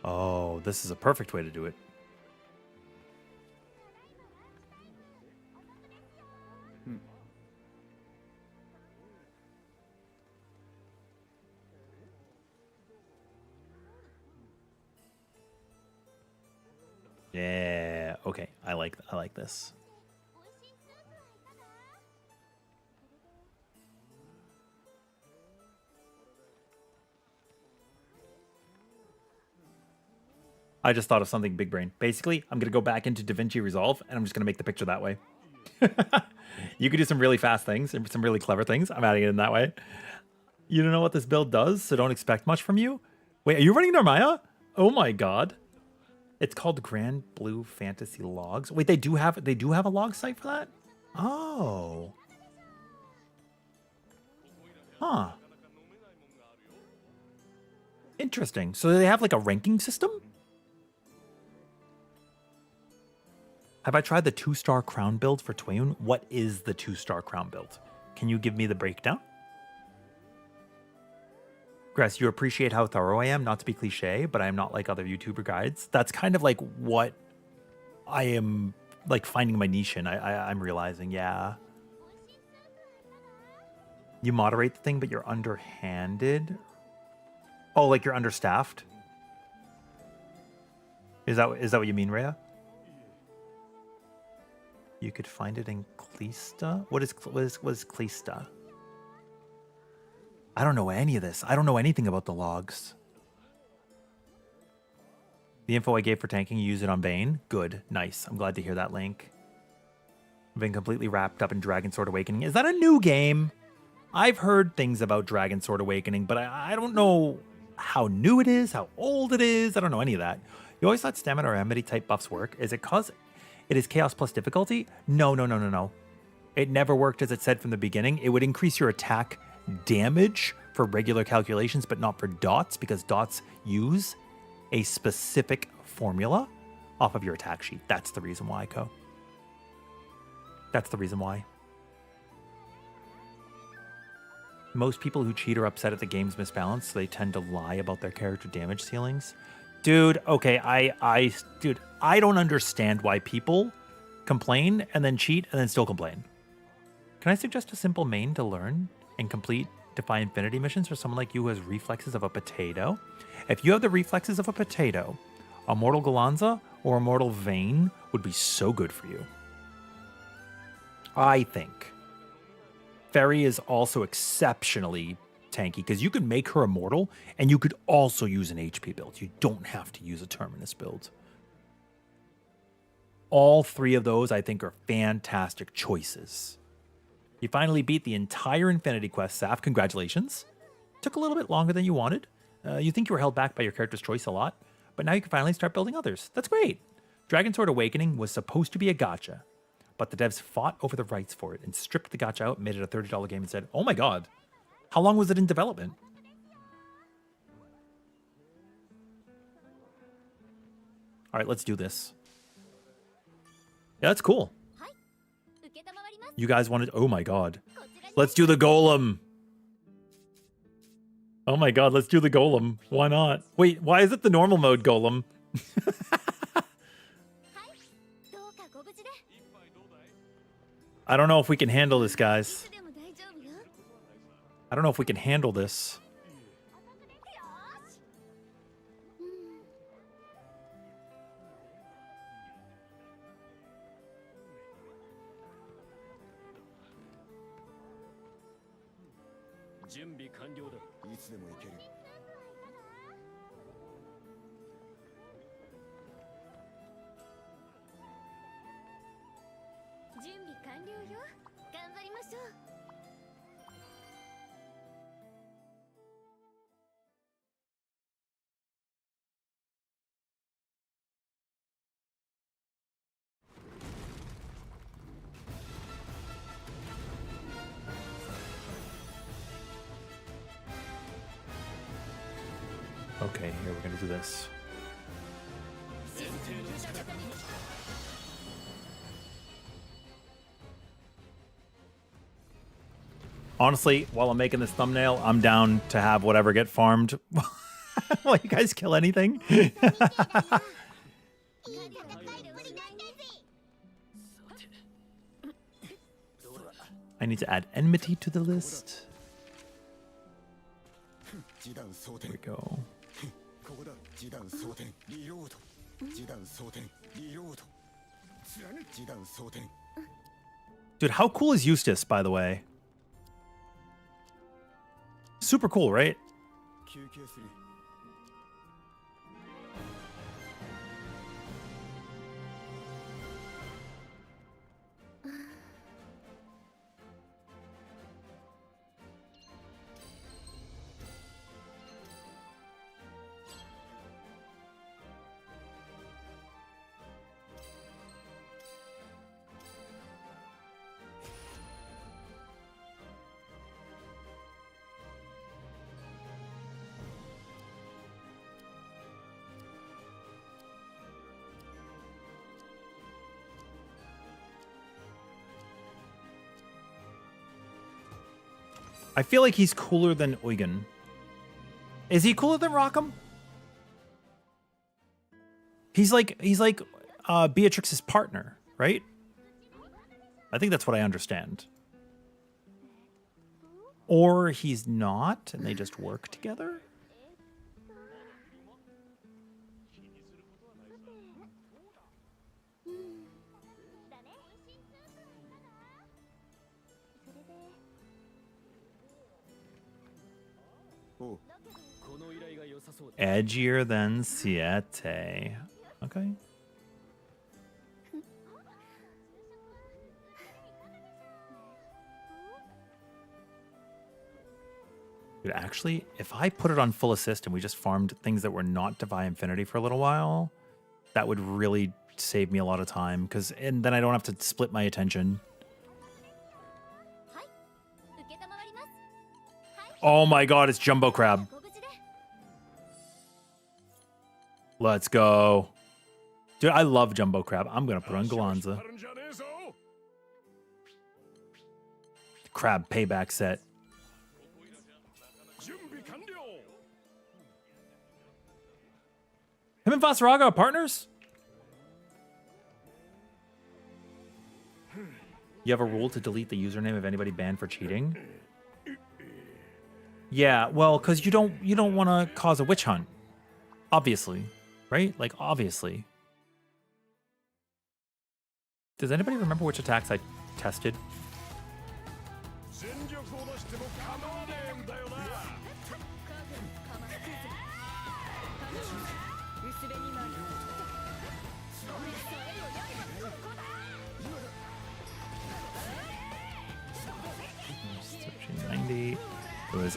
Oh, this is a perfect way to do it. Yeah, okay. I like this. I just thought of something big brain. Basically, I'm going to go back into DaVinci Resolve, and I'm just going to make the picture that way. You could do some really fast things and some really clever things. I'm adding it in that way. You don't know what this build does, so don't expect much from you. Wait, are you running Narmaya? Oh my god. It's called Granblue Fantasy Logs. Wait, they do have a log site for that? Oh. Huh. Interesting. So they have like a ranking system? Have I tried the 2-star crown build for Tweyen? What is the 2-star crown build? Can you give me the breakdown? Grass, you appreciate how thorough I am, not to be cliche, but I am not like other YouTuber guides. That's kind of like what I am like finding my niche in. I'm realizing, yeah. You moderate the thing, but you're underhanded. Oh, like you're understaffed? Is that what you mean, Rhea? You could find it in Klista? What is Klista? I don't know any of this. I don't know anything about the logs. The info I gave for tanking, you use it on Bane. Good. Nice. I'm glad to hear that, Link. I've been completely wrapped up in Dragon Sword Awakening. Is that a new game? I've heard things about Dragon Sword Awakening, but I don't know how new it is, how old it is. I don't know any of that. You always thought stamina or enmity type buffs work. Is it because it is chaos plus difficulty? No. It never worked as it said from the beginning. It would increase your attack damage for regular calculations, but not for dots, because dots use a specific formula off of your attack sheet. That's the reason why, Ko. That's the reason why. Most people who cheat are upset at the game's misbalance, so they tend to lie about their character damage ceilings. Dude, okay, I don't understand why people complain and then cheat and then still complain. Can I suggest a simple main to learn and complete Defy Infinity missions for someone like you who has reflexes of a potato? If you have the reflexes of a potato, a Mortal Gallanza or a Mortal Vayne would be so good for you. I think. Fairy is also exceptionally tanky because you could make her immortal and you could also use an HP build. You don't have to use a Terminus build. All three of those I think are fantastic choices. You finally beat the entire Infinity Quest, Saf. Congratulations. Took a little bit longer than you wanted. You think you were held back by your character's choice a lot, but now you can finally start building others. That's great. Dragon Sword Awakening was supposed to be a gacha, but the devs fought over the rights for it and stripped the gacha out, made it a $30 game and said, oh my god, how long was it in development? All right, let's do this. Yeah, that's cool. You guys wanted, oh my god. Let's do the golem. Oh my god, let's do the golem. Why not? Wait, why is it the normal mode golem? I don't know if we can handle this, guys. I don't know if we can handle this. Okay, here we're gonna do this. Honestly, while I'm making this thumbnail, I'm down to have whatever get farmed. Will you guys kill anything? I need to add enmity to the list. There we go. Dude, how cool is Eustace, by the way? Super cool, right? I feel like he's cooler than Eugen. Is he cooler than Rockham? He's like Beatrix's partner, right? I think that's what I understand. Or he's not, and they just work together? Edgier than Siete. Okay. Dude, actually, if I put it on full assist and we just farmed things that were not Defy Infinity for a little while, that would really save me a lot of time, and then I don't have to split my attention. Oh my god, it's Jumbo Crab. Let's go. Dude, I love Jumbo Crab. I'm going to put on gallanza. Crab payback set. Him and Vasaraga are partners? You have a rule to delete the username of anybody banned for cheating? Yeah, well, because you don't want to cause a witch hunt. Obviously. Right? Like, obviously. Does anybody remember which attacks I tested? It was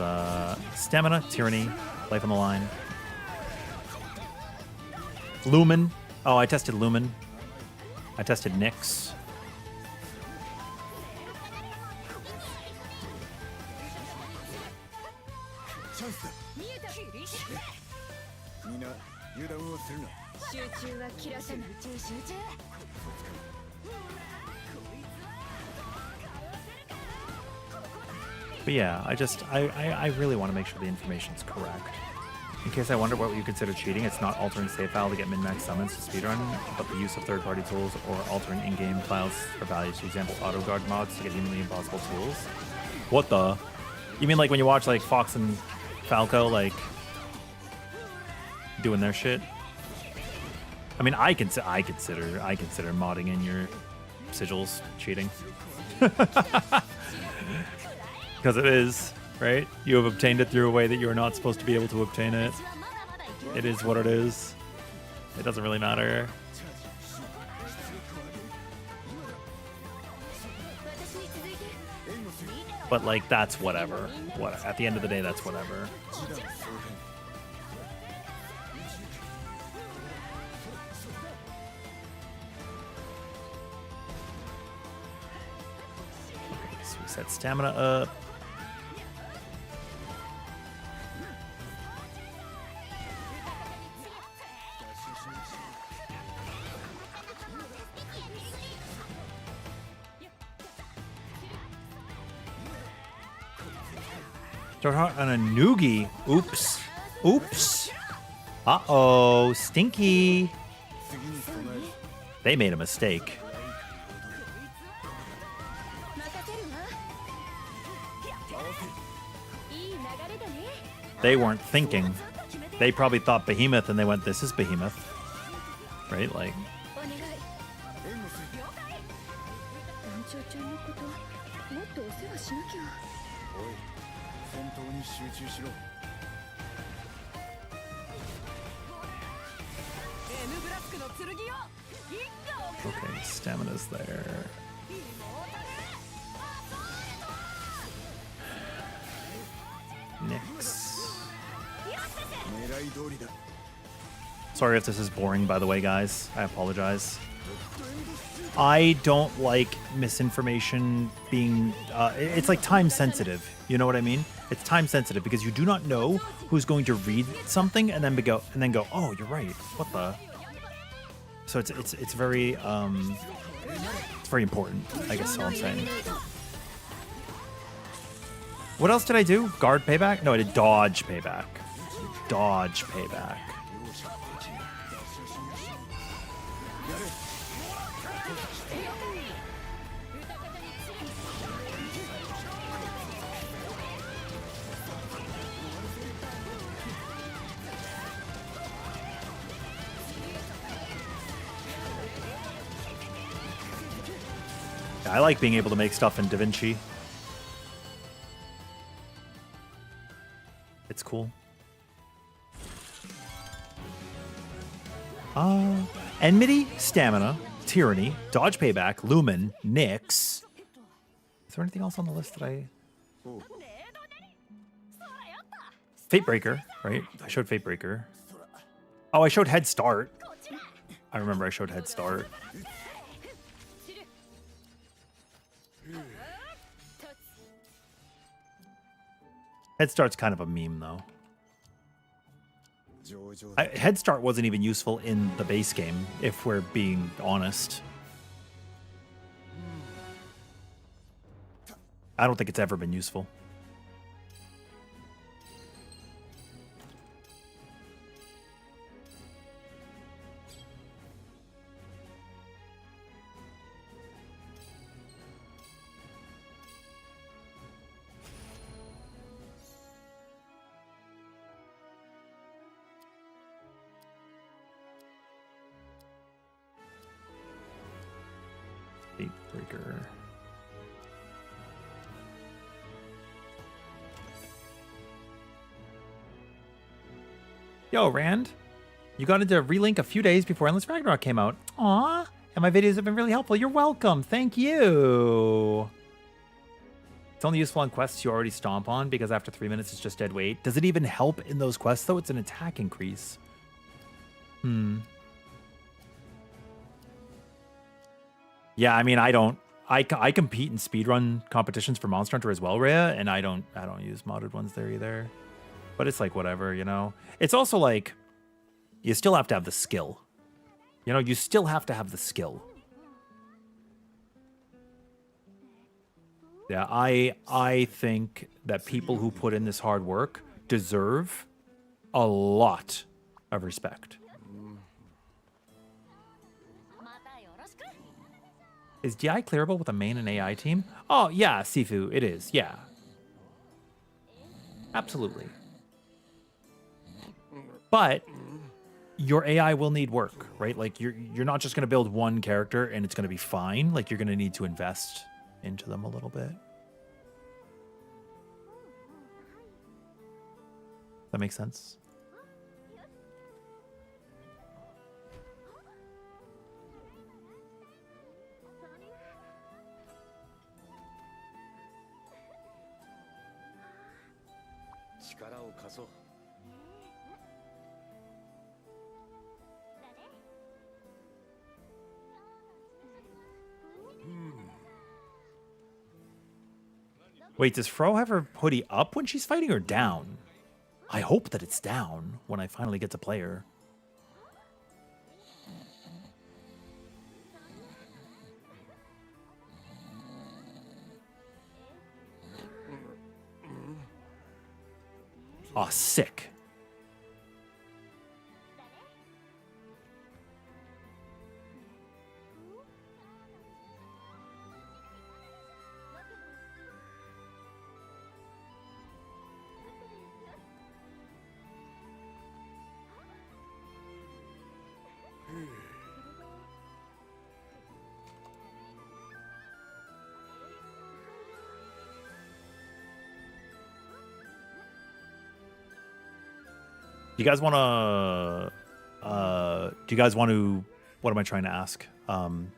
Stamina, Tyranny, Life on the Line. Lumen. Oh, I tested Lumen. I tested Nyx. But yeah, I really want to make sure the information's correct. In case I wonder what you consider cheating, it's not altering save file to get min-max summons to speedrun, but the use of third-party tools or altering in-game files for values. For example, auto-guard mods to get humanly impossible tools. What the? You mean like when you watch like Fox and Falco like doing their shit? I mean, I consider modding in your sigils cheating. Because it is, right? You have obtained it through a way that you are not supposed to be able to obtain it. It is what it is. It doesn't really matter. But like, that's whatever. At the end of the day, that's whatever. Okay, so we set stamina up. Start out on a noogie. Oops. Oops. Uh-oh. Stinky. They made a mistake. They weren't thinking. They probably thought Behemoth and they went, this is Behemoth. Right? Like... Okay, stamina's there. Nyx. Sorry if this is boring, by the way, guys. I apologize. I don't like misinformation being... it's like time sensitive. You know what I mean? It's time sensitive because you do not know who's going to read something and then go, oh, you're right. What the? So it's very it's very important, I guess is all I'm saying. What else did I do? Guard payback? No, I did dodge payback. Dodge payback. I like being able to make stuff in DaVinci. It's cool. Enmity, Stamina, Tyranny, Dodge Payback, Lumen, Nyx. Is there anything else on the list that I... Fatebreaker, right? I showed Fatebreaker. Oh, I showed Head Start. I remember I showed Head Start. Head Start's kind of a meme, though. Head Start wasn't even useful in the base game, if we're being honest. I don't think it's ever been useful. Breaker. Yo, Rand. You got into Relink a few days before Endless Ragnarok came out. Aw. And my videos have been really helpful. You're welcome. Thank you. It's only useful on quests you already stomp on because after 3 minutes it's just dead weight. Does it even help in those quests though? It's an attack increase. Yeah, I mean, I compete in speedrun competitions for Monster Hunter as well, Rhea, and I don't use modded ones there either. But it's like whatever, you know. It's also like you still have to have the skill. You know, you still have to have the skill. Yeah, I think that people who put in this hard work deserve a lot of respect. Is DI clearable with a main and AI team? Oh, yeah, Sifu, it is. Yeah. Absolutely. But your AI will need work, right? Like you're not just going to build one character and it's going to be fine. Like you're going to need to invest into them a little bit. That makes sense. Wait, does Fro have her hoodie up when she's fighting or down? I hope that it's down when I finally get to play her. Aw, sick. Do you guys want to, what am I trying to ask?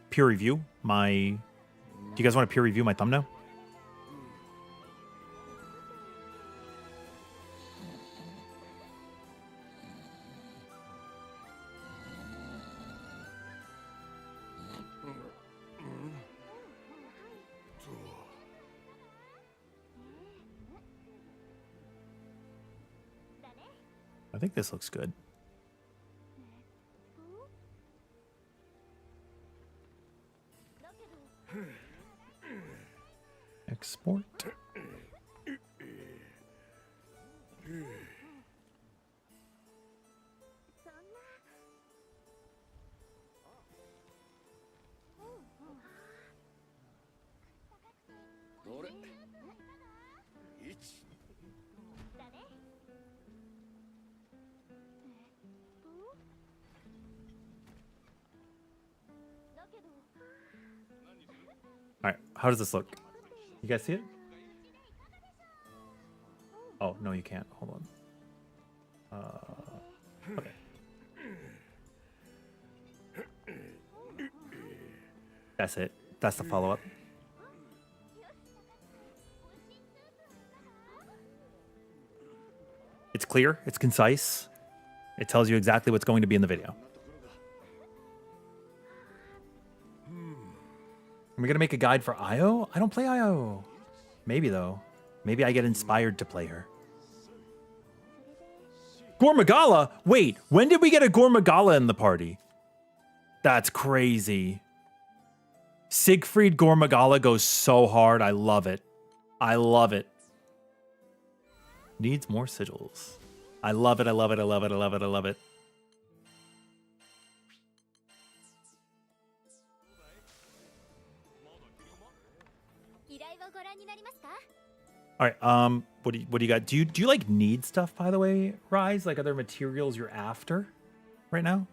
Peer review my, do you guys want to peer review my thumbnail? I think this looks good. Export. All right, how does this look? You guys see it? Oh, no, you can't. Hold on. Okay. That's it. That's the follow-up. It's clear. It's concise. It tells you exactly what's going to be in the video. Are we going to make a guide for Io? I don't play Io. Maybe, though. Maybe I get inspired to play her. Gormagala? Wait, when did we get a Gormagala in the party? That's crazy. Siegfried Gormagala goes so hard. I love it. I love it. Needs more sigils. I love it. I love it. I love it. I love it. I love it. All right. What do you got? Do you like need stuff, by the way, Rise? Like, are there materials you're after right now?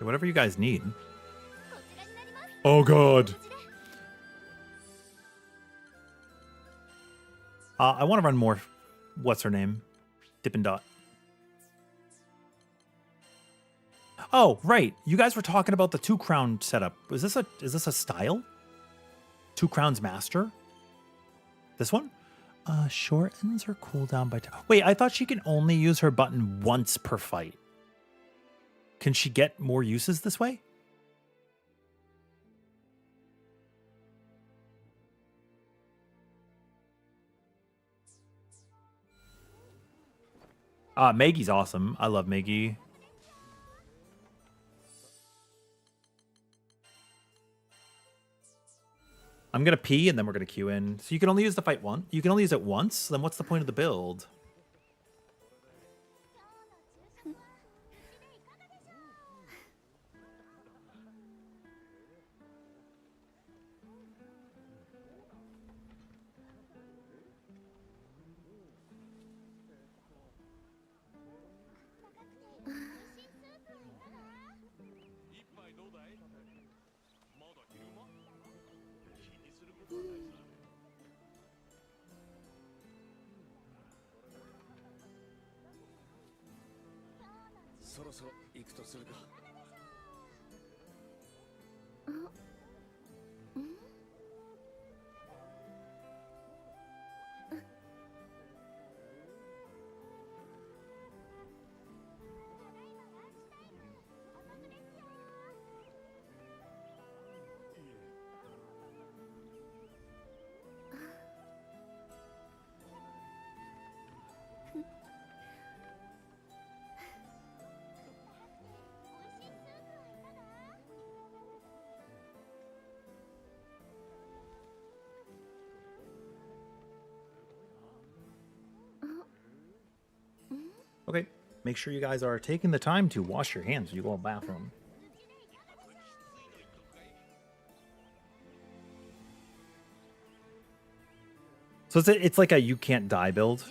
Whatever you guys need. Oh god. I want to run more. What's her name? Dippin' Dot. Oh, right. You guys were talking about the 2-crown setup. Is this a style? 2 crowns master? This one? Shortens her cooldown by 10. Wait, I thought she can only use her button once per fight. Can she get more uses this way? Maggie's awesome. I love Maggie. I'm gonna pee and then we're gonna queue in. So you can only use the fight once. You can only use it once. Then what's the point of the build? Okay, make sure you guys are taking the time to wash your hands when you go to the bathroom. So it's like a you can't die build.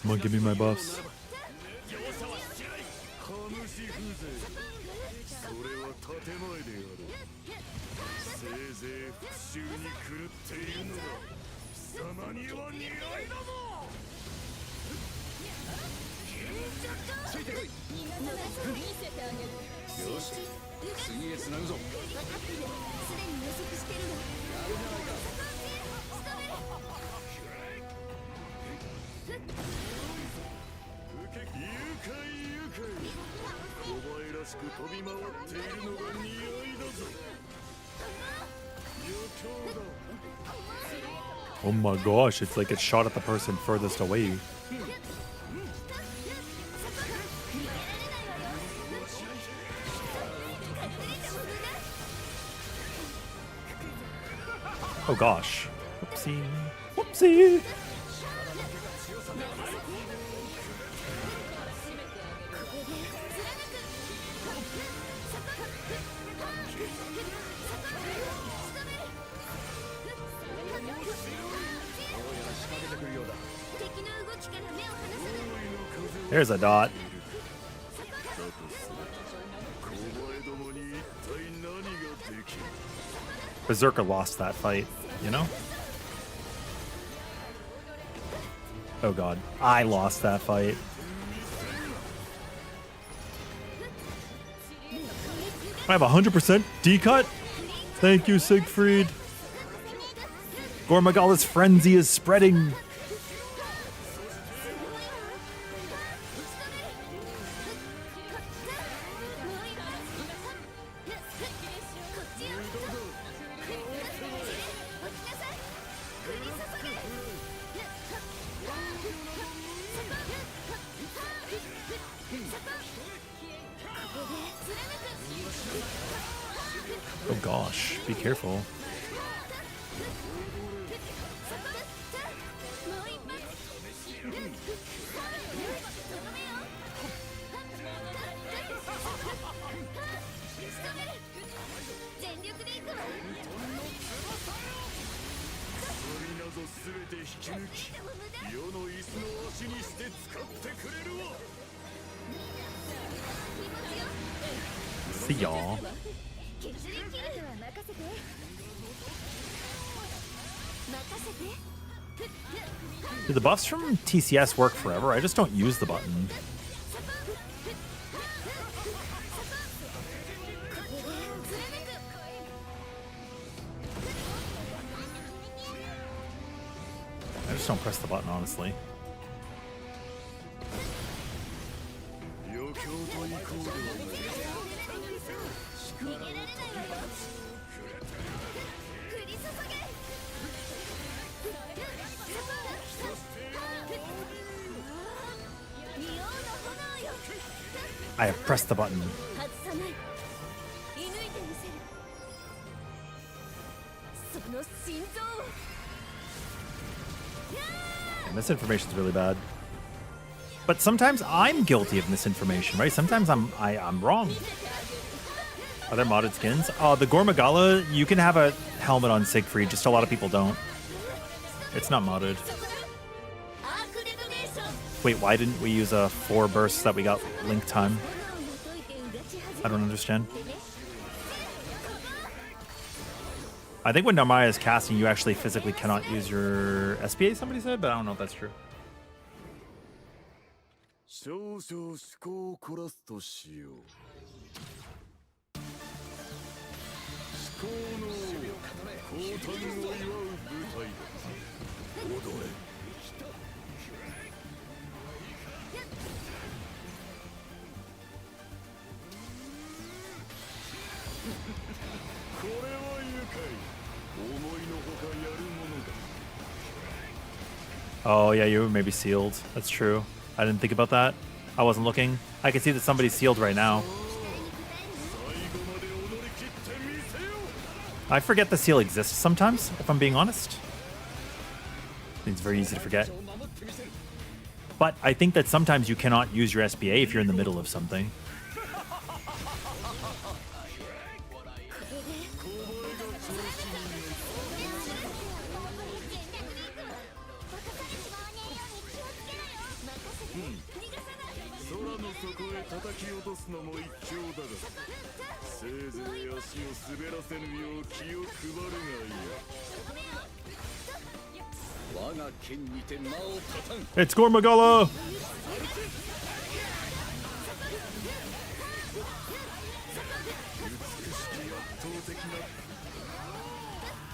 Come on, give me my buffs. Oh my gosh, it's like it shot at the person furthest away. Oh gosh. Whoopsie. Whoopsie. There's a dot. Berserker lost that fight, you know? Oh god, I lost that fight. I have 100% D-cut? Thank you, Siegfried. Gormagala's frenzy is spreading. Oh gosh, be careful. See y'all. Do the buffs from TCS work forever? I just don't use the button. I just don't press the button, honestly. I have pressed the button. And misinformation is really bad. But sometimes I'm guilty of misinformation, right? Sometimes I'm wrong. Are there modded skins? The Gormagala, you can have a helmet on Siegfried, just a lot of people don't. It's not modded. Wait, why didn't we use a 4 bursts that we got link time? I don't understand. I think when Narmaya is casting, you actually physically cannot use your SPA, somebody said, but I don't know if that's true. Oh yeah, you were maybe sealed. That's true. I didn't think about that. I wasn't looking. I can see that somebody's sealed right now. I forget the seal exists sometimes, if I'm being honest. It's very easy to forget. But I think that sometimes you cannot use your SPA if you're in the middle of something. It's Gormagala!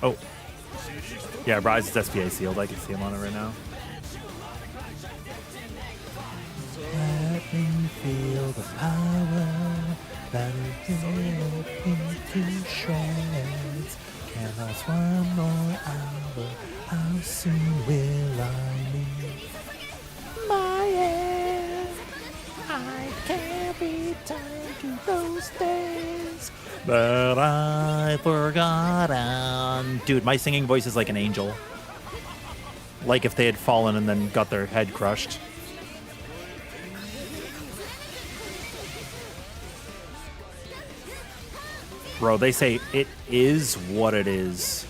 Oh. Yeah, Rise is SPA sealed. I can see him on it right now. Let me feel the power shreds. Can't last one more hour. How soon will I leave my end? I can't be tied to those days that I forgot. Dude, my singing voice is like an angel. Like if they had fallen and then got their head crushed. Bro, they say it is what it is.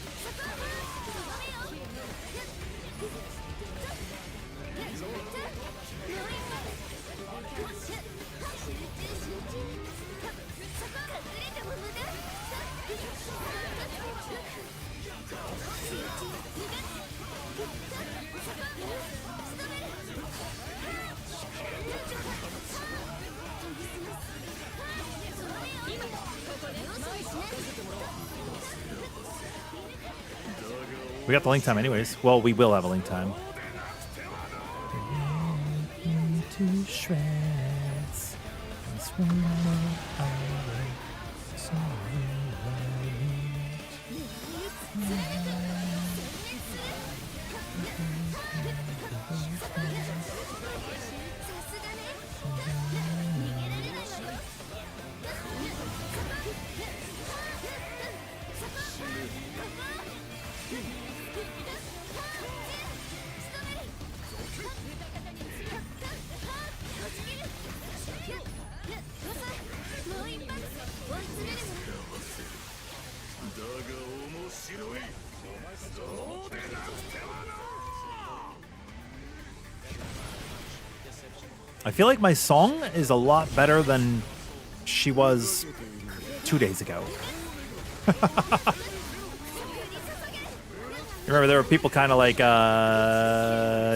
We got the link time anyways. Well, we will have a link time. To shreds. I feel like my song is a lot better than she was 2 days ago. Remember, there were people kind of like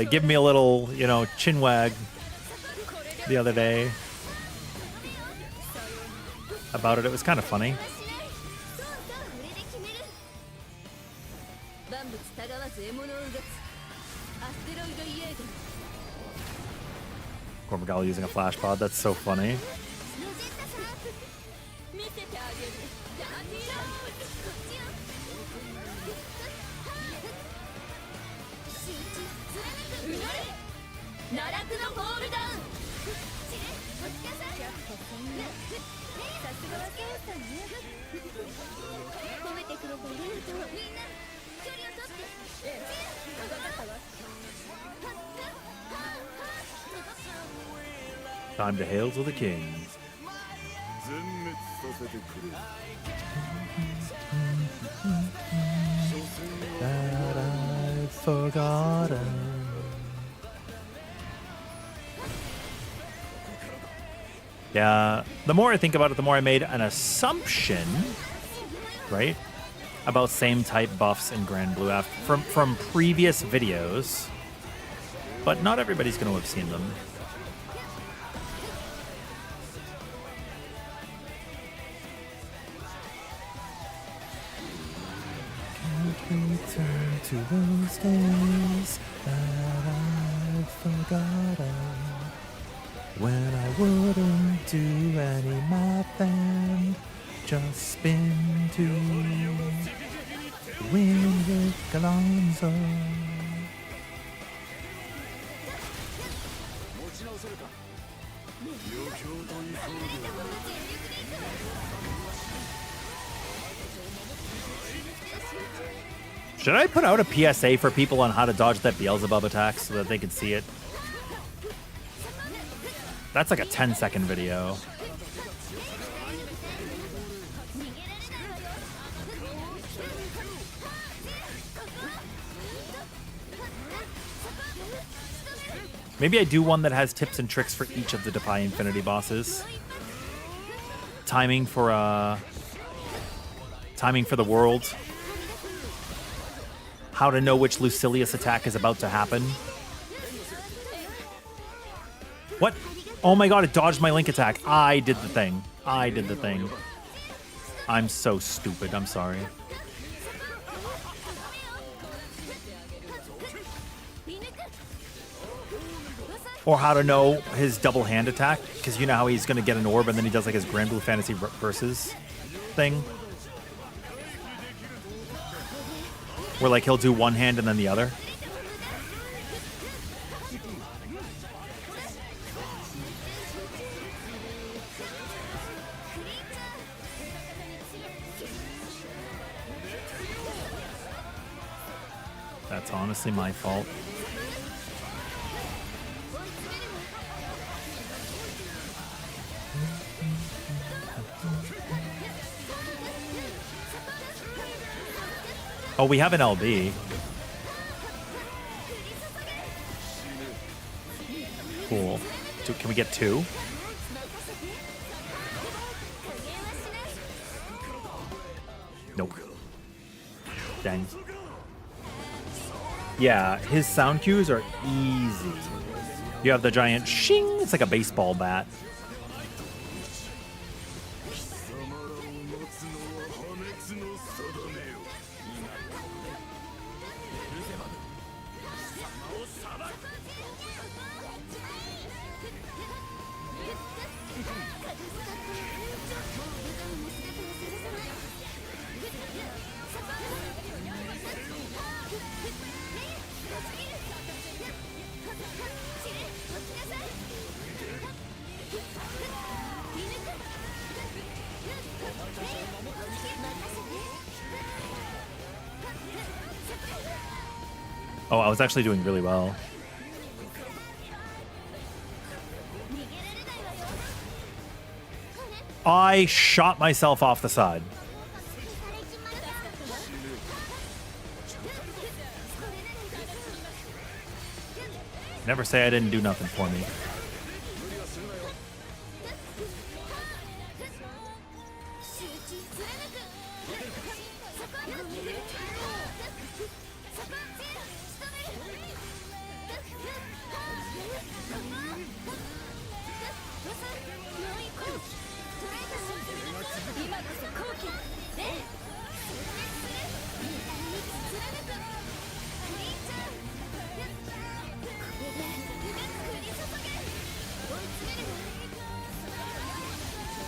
give me a little, you know, chin wag the other day about it. It was kind of funny. Cormagal using a flash pod. That's so funny. Time to hail to the king. That I've forgotten. Yeah, the more I think about it, the more I made an assumption, right, about same type buffs in Granblue from previous videos, but not everybody's going to have seen them. Return to those days that I've forgotten, when I wouldn't do any math and just spin to win with gallanza. Should I put out a PSA for people on how to dodge that Beelzebub attack so that they can see it? That's like a 10-second video. Maybe I do one that has tips and tricks for each of the Defy Infinity bosses. Timing for the world. How to know which Lucilius attack is about to happen. What? Oh my god, it dodged my Link attack. I did the thing. I did the thing. I'm so stupid. I'm sorry. Or how to know his double hand attack, because you know how he's going to get an orb and then he does like his Granblue Fantasy Versus thing. Where like he'll do one hand and then the other. That's honestly my fault. Oh, we have an LB. Cool. Can we get 2? Nope. Dang. Yeah, his sound cues are easy. You have the giant shing. It's like a baseball bat. Oh, I was actually doing really well. I shot myself off the side. Never say I didn't do nothing for me.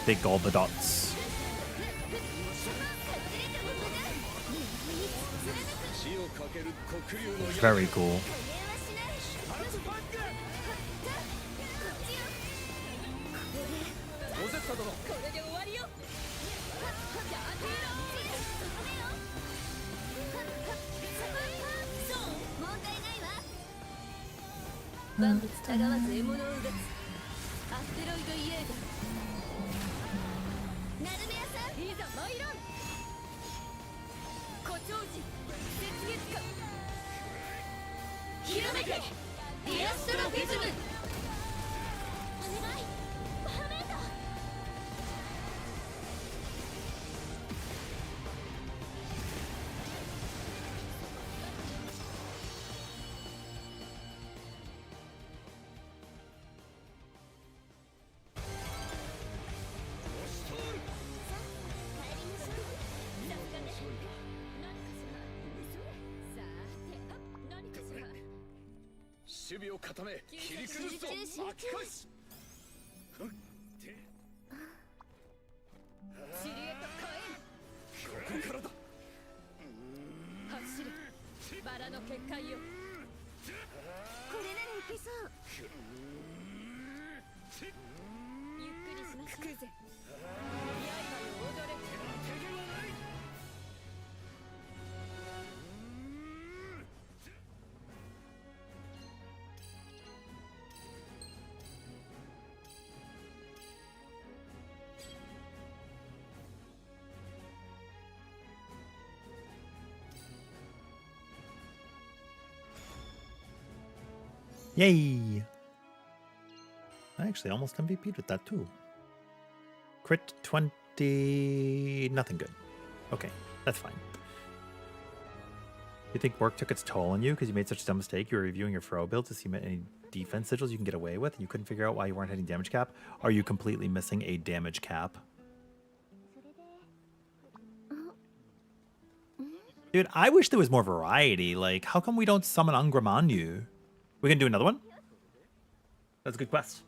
Big all the dots. Very cool. Yay! I actually almost MVP'd with that too. Crit 20... Nothing good. Okay, that's fine. You think work took its toll on you because you made such a dumb mistake? You were reviewing your throw build to see any defense sigils you can get away with and you couldn't figure out why you weren't hitting damage cap? Are you completely missing a damage cap? Dude, I wish there was more variety. Like, how come we don't summon Angramanyu? We can do another one? That's a good quest.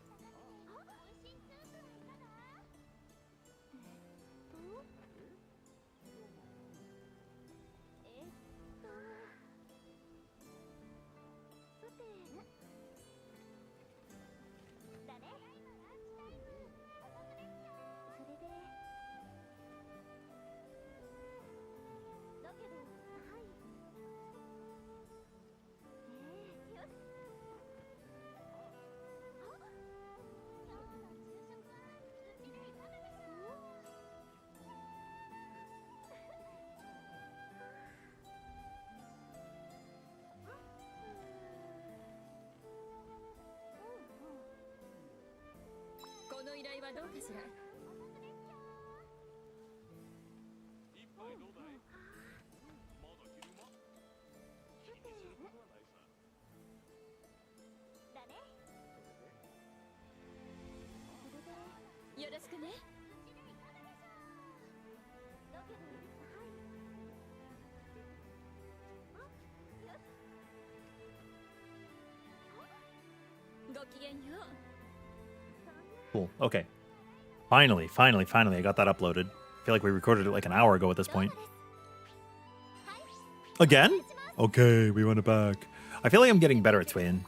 Cool. Okay. Finally, I got that uploaded. I feel like we recorded it like an hour ago at this point. Again? Okay, we want it back. I feel like I'm getting better at Tweyen.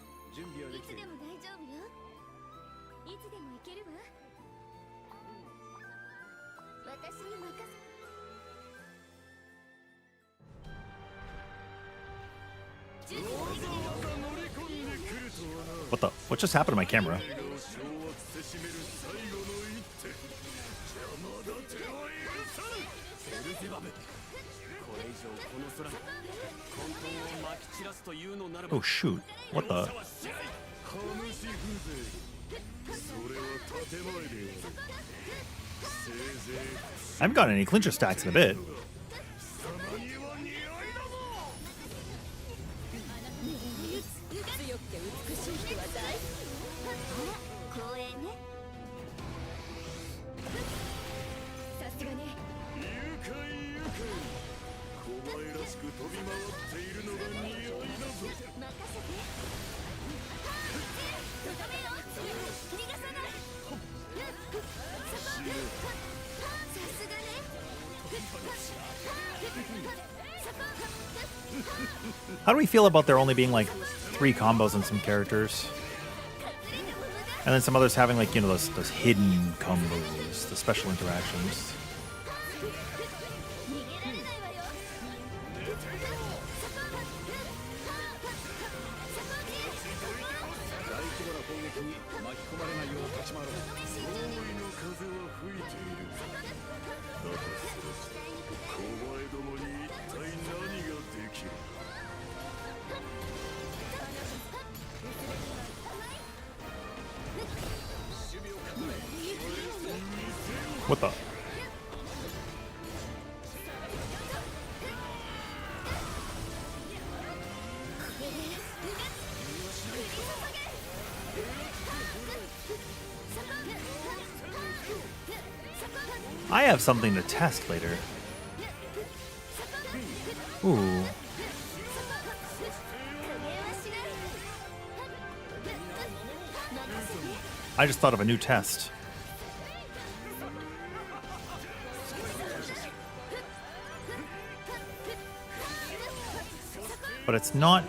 What just happened to my camera? Oh shoot, what the? I haven't got any clincher stacks in a bit. How do we feel about there only being like 3 combos on some characters? And then some others having like, you know, those hidden combos, the special interactions. What the? I have something to test later. Ooh. I just thought of a new test. But it's not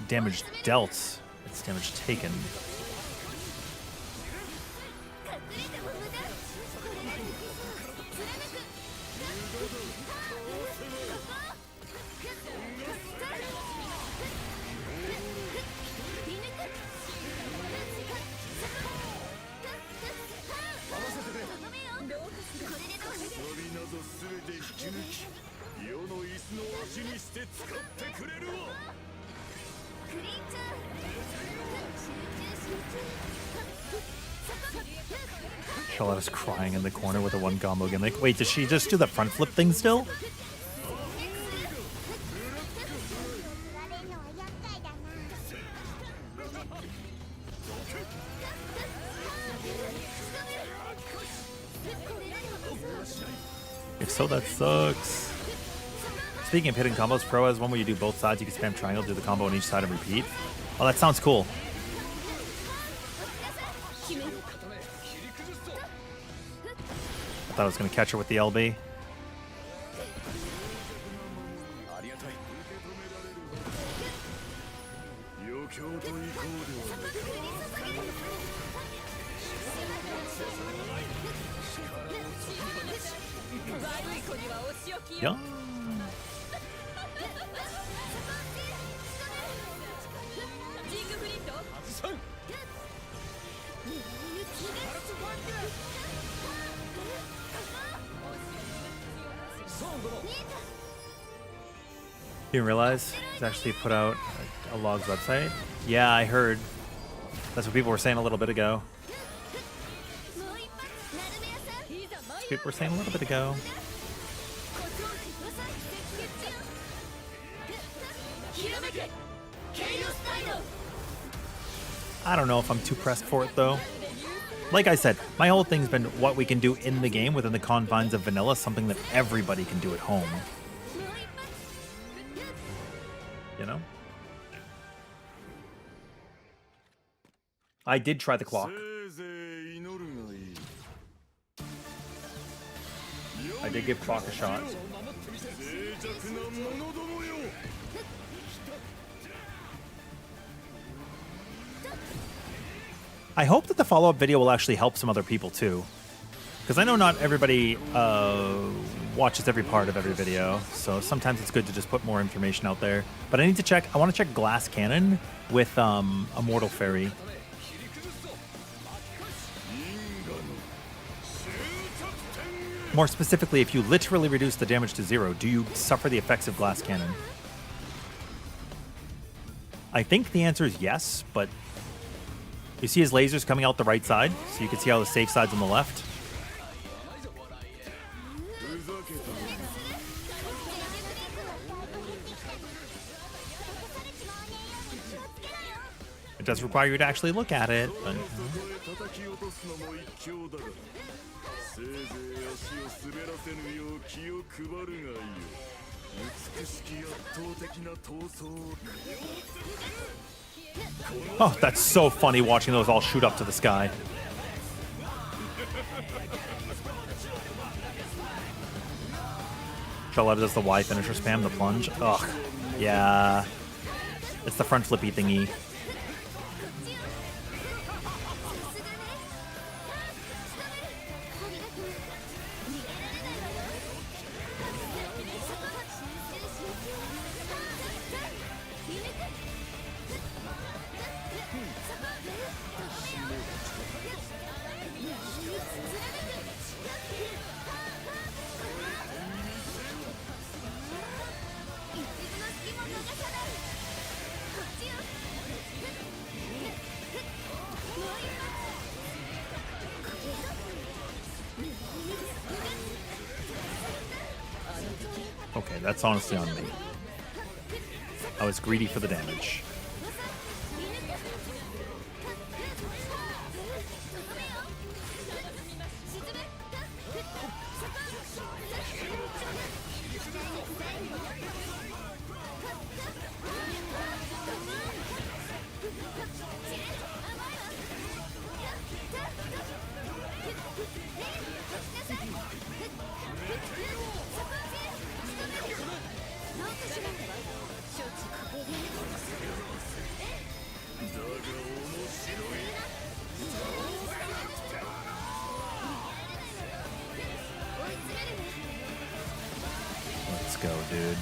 damage dealt, it's damage taken. Charlotte's crying in the corner with a 1 combo gimmick. Wait, does she just do the front flip thing still? If so, that sucks. Speaking of hitting combos, Pro has one where you do both sides. You can spam triangle, do the combo on each side, and repeat. Oh, that sounds cool. I thought I was going to catch her with the LB. Yeah. Didn't realize it's actually put out a logs website. Yeah, I heard. That's what people were saying a little bit ago. people were saying a little bit ago. I don't know if I'm too pressed for it, though. Like I said, my whole thing's been what we can do in the game within the confines of vanilla, something that everybody can do at home. You know? I did try the clock. I did give clock a shot. I hope that the follow-up video will actually help some other people too. Because I know not everybody watches every part of every video, so sometimes it's good to just put more information out there. But I need to check, I want to check Glass Cannon with Immortal Fairy. More specifically, if you literally reduce the damage to 0, do you suffer the effects of Glass Cannon? I think the answer is yes, but you see his lasers coming out the right side, so you can see how the safe side's on the left. It does require you to actually look at it, but... Oh, that's so funny watching those all shoot up to the sky. Charlotte does the Y finisher spam, the plunge. Ugh. Yeah. It's the front flippy thingy. Okay, that's honestly on me. I was greedy for the damage. Let's go, dude.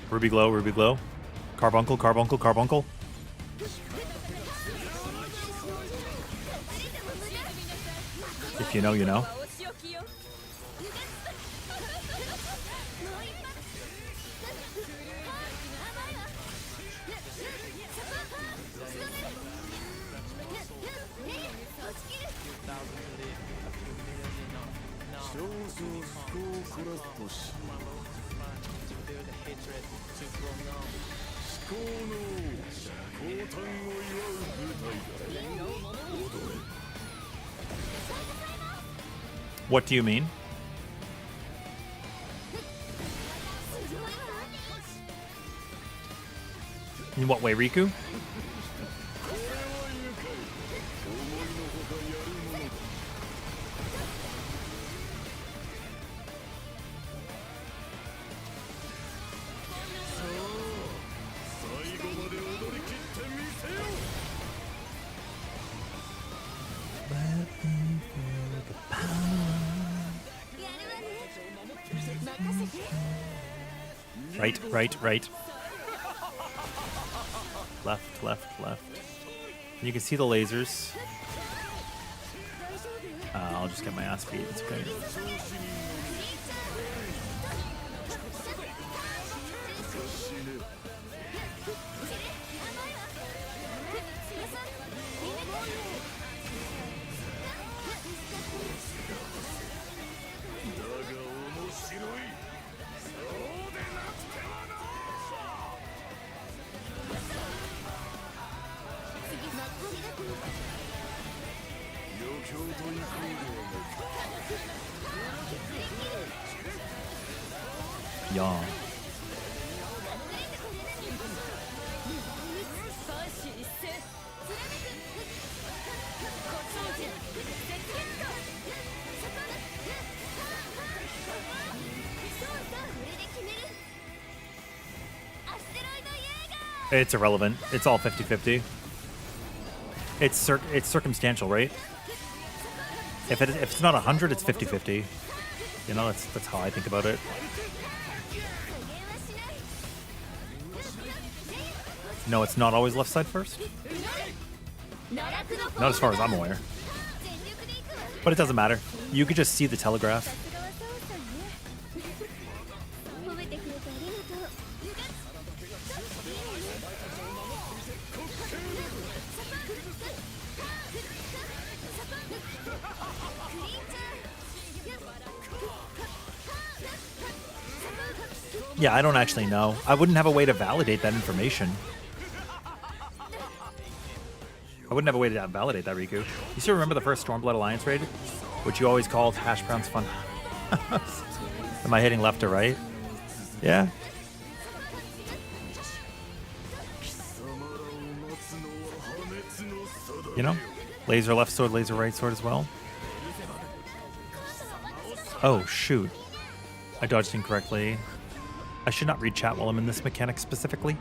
Ruby Glow, Ruby Glow. Carbuncle, Carbuncle, Carbuncle. If you know, you know. What do you mean? In what way, Riku? Right, right, right. Left, left, left. And you can see the lasers. I'll just get my ass beat. It's okay. Yeah. It's irrelevant. It's all 50-50. It's circumstantial, right? If it's not 100, it's 50-50. You know, that's how I think about it. No, it's not always left side first. Not as far as I'm aware. But it doesn't matter. You could just see the telegraph. Yeah, I don't actually know. I wouldn't have a way to validate that information. I wouldn't have a way to validate that, Riku. You still remember the first Stormblood Alliance raid? Which you always called Hash Brown's Fun. Am I hitting left or right? Yeah. You know? Laser left sword, laser right sword as well. Oh, shoot. I dodged incorrectly. I should not read chat while I'm in this mechanic specifically.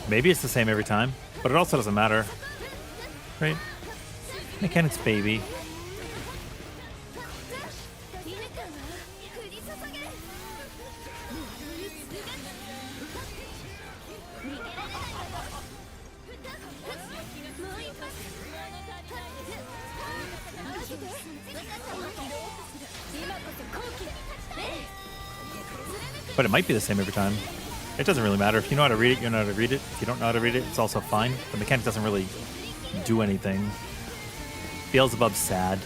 Maybe it's the same every time, but it also doesn't matter. Right? Mechanics, baby. But it might be the same every time. It doesn't really matter. If you know how to read it, you know how to read it. If you don't know how to read it, it's also fine. The mechanic doesn't really do anything. Beelzebub's sad.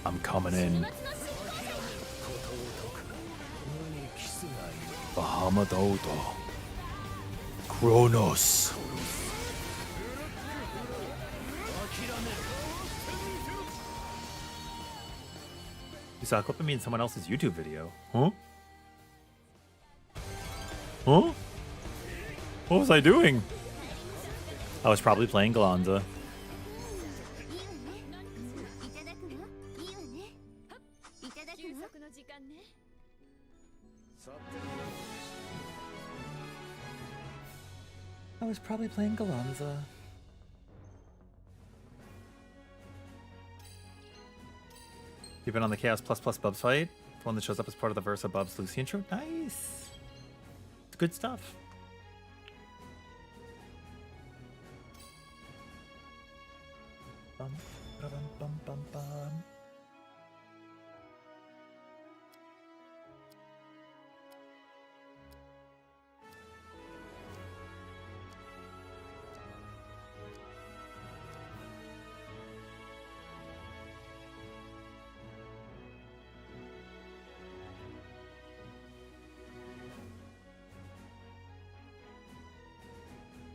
I'm coming in. Bahamadoto. Kronos. You saw a clip of me in someone else's YouTube video. Huh? Huh? What was I doing? I was probably playing gallanza. I was probably playing gallanza. You've been on the Chaos Plus Bubs fight? The one that shows up as part of the Versa Bubs Lucy intro? Nice! It's good stuff. Bum, bum, bum, bum, bum.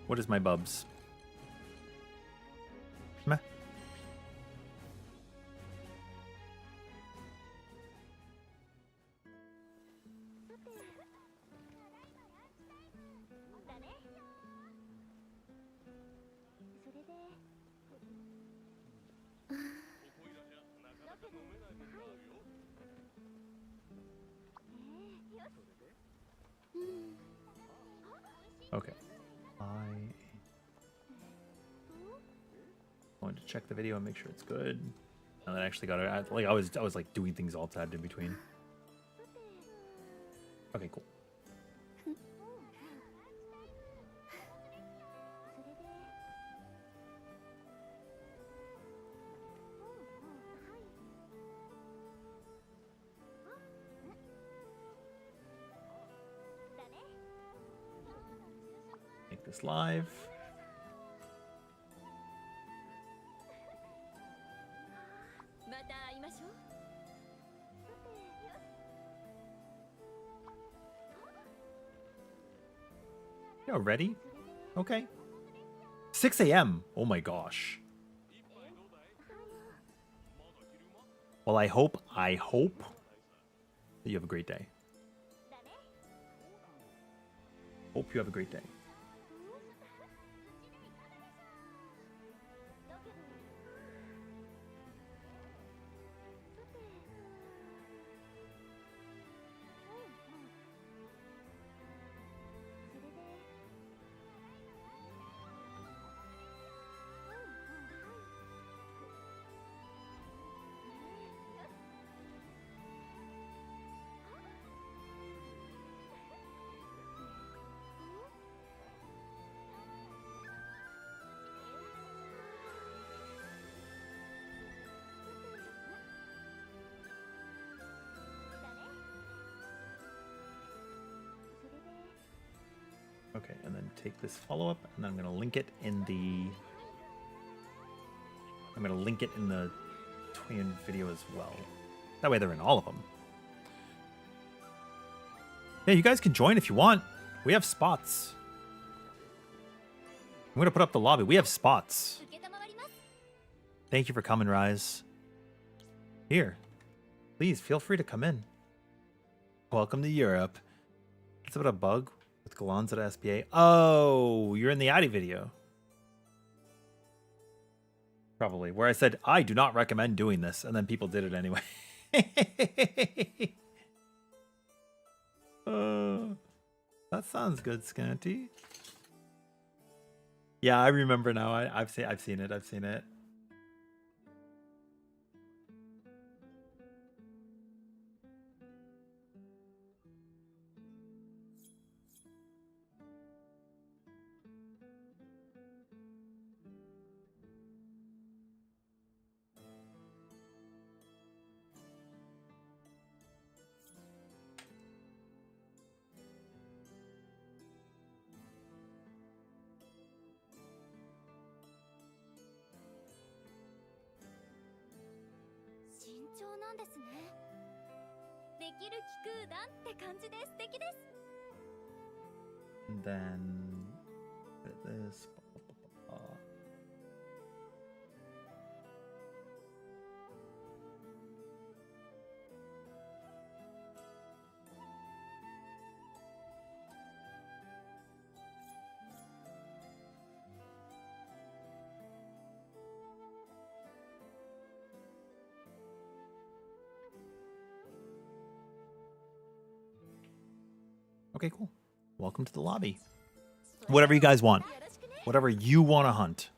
What is my bubs? Meh. Okay. I wanted to check the video and make sure it's good. And then I actually got it. Like I was like doing things all tabbed in between. Okay, cool. Make this live. Yo, ready? Okay. 6 a.m. Oh my gosh. Well, I hope that you have a great day. Hope you have a great day. Okay, and then take this follow-up, and then I'm gonna link it in the Tweyen video as well. That way they're in all of them. Yeah, you guys can join if you want. We have spots. I'm gonna put up the lobby. We have spots. Thank you for coming, Rise. Here, please feel free to come in. Welcome to Europe. It's about a bug with gallanza SPA. Oh, you're in the Addy video. Probably. Where I said, I do not recommend doing this. And then people did it anyway. That sounds good, Scanty. Yeah, I remember now. I've seen it. I've seen it. And then this. Okay, cool. Welcome to the lobby. Whatever you guys want. Whatever you want to hunt.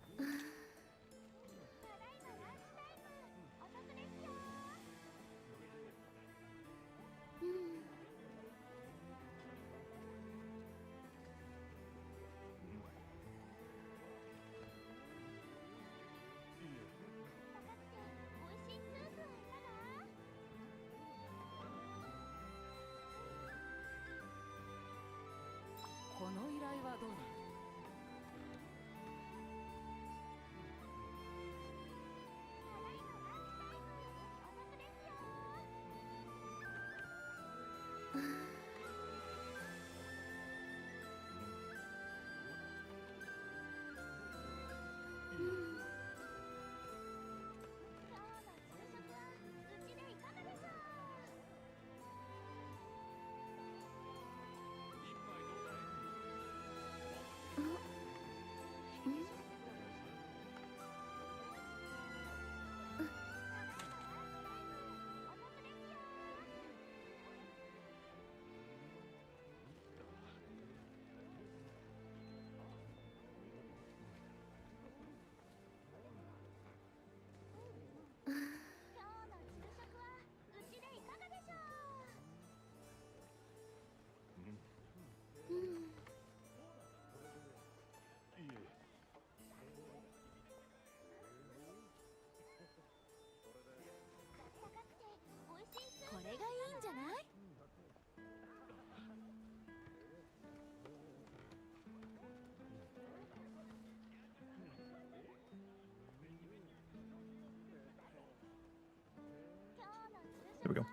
we go.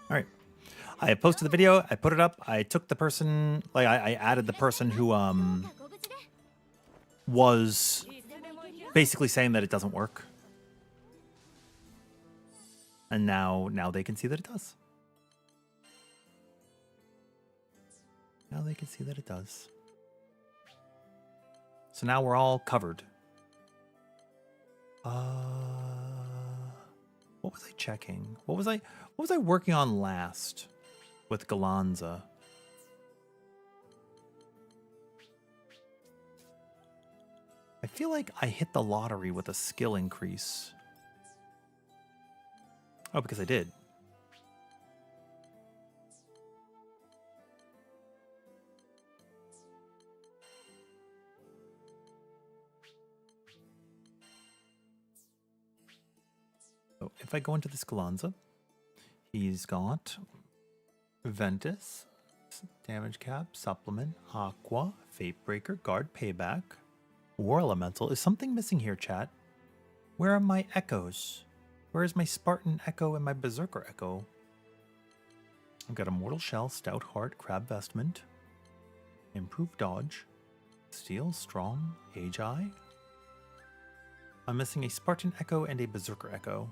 All right. I posted the video. I put it up. I took the person, like I added the person who was basically saying that it doesn't work. And now they can see that it does. Now they can see that it does. So now we're all covered. What was I checking? What was I working on last with Gallanza? I feel like I hit the lottery with a skill increase. Oh, because I did. So if I go into this Gallanza, he's got Ventus, damage cap, supplement, aqua, fate breaker, guard payback, war elemental. Is something missing here, chat? Where are my echoes? Where is my Spartan echo and my berserker echo? I've got immortal shell, stout heart, crab vestment, improved dodge, steel, strong, age eye. I'm missing a Spartan echo and a berserker echo.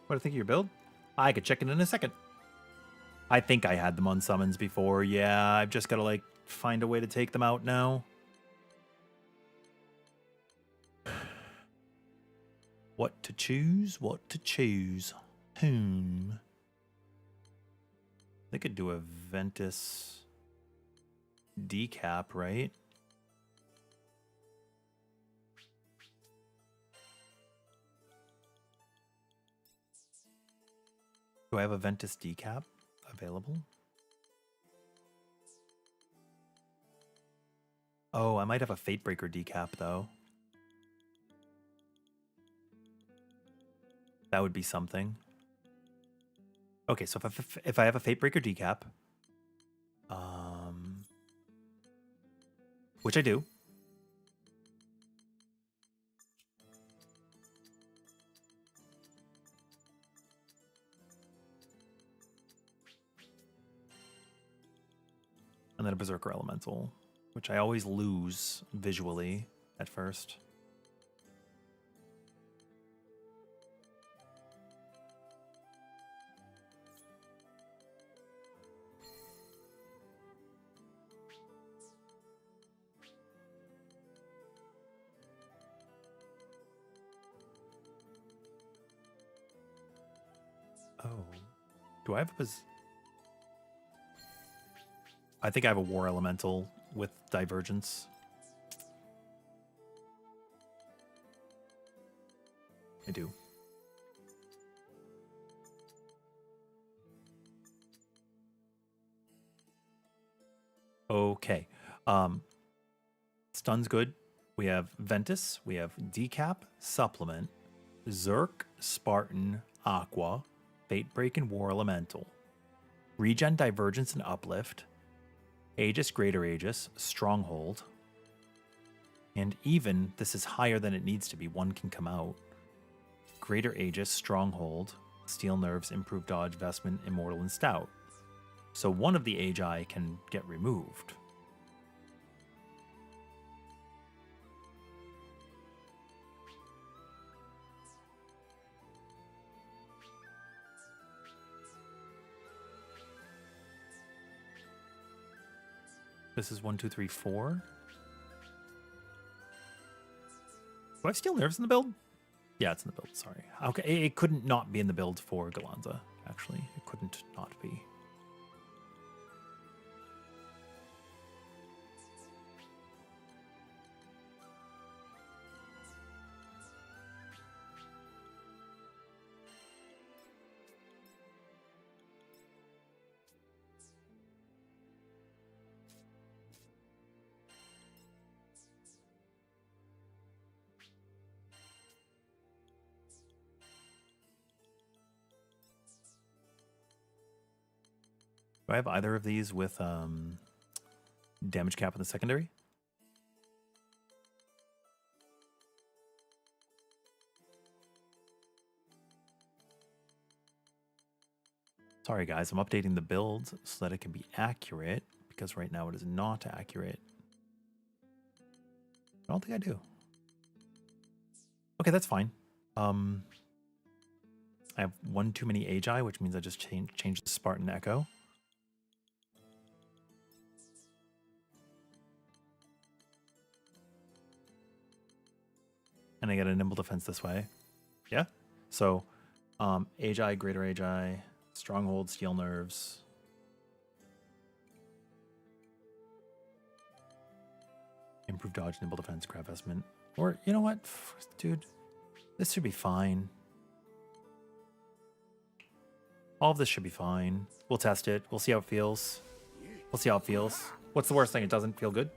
What do you think of your build? I could check it in a second. I think I had them on summons before. Yeah, I've just got to like find a way to take them out now. What to choose? What to choose? They could do a Ventus decap, right? Do I have a Ventus decap available? Oh, I might have a Fate Breaker decap though. That would be something. Okay, so if I have a Fate Breaker decap, which I do. And then a Berserker Elemental, which I always lose visually at first. Oh, do I have a... I think I have a War Elemental with Divergence. I do. Okay. Stun's good. We have Ventus. We have Decap, Supplement, Zerk, Spartan, Aqua, Fate Break, and War Elemental. Regen, Divergence, and Uplift. Aegis, Greater Aegis, Stronghold. And even, this is higher than it needs to be, one can come out. Greater Aegis, Stronghold, Steel Nerves, Improved Dodge, Vestment, Immortal, and Stout. So one of the Agi can get removed. This is 1, 2, 3, 4. Do I have Steel Nerves in the build? Yeah, it's in the build, sorry. Okay, it couldn't not be in the build for Gallanza, actually. It couldn't not be. I have either of these with damage cap in the secondary? Sorry guys, I'm updating the build so that it can be accurate, because right now it is not accurate. I don't think I do. Okay, that's fine. I have one too many Agi, which means I just changed the Spartan Echo. And I get a nimble defense this way. Yeah. So Agi, greater Agi, stronghold, steel nerves. Improved dodge, nimble defense, grab vestment. Or you know what? Dude, this should be fine. All of this should be fine. We'll test it. We'll see how it feels. We'll see how it feels. What's the worst thing? It doesn't feel good?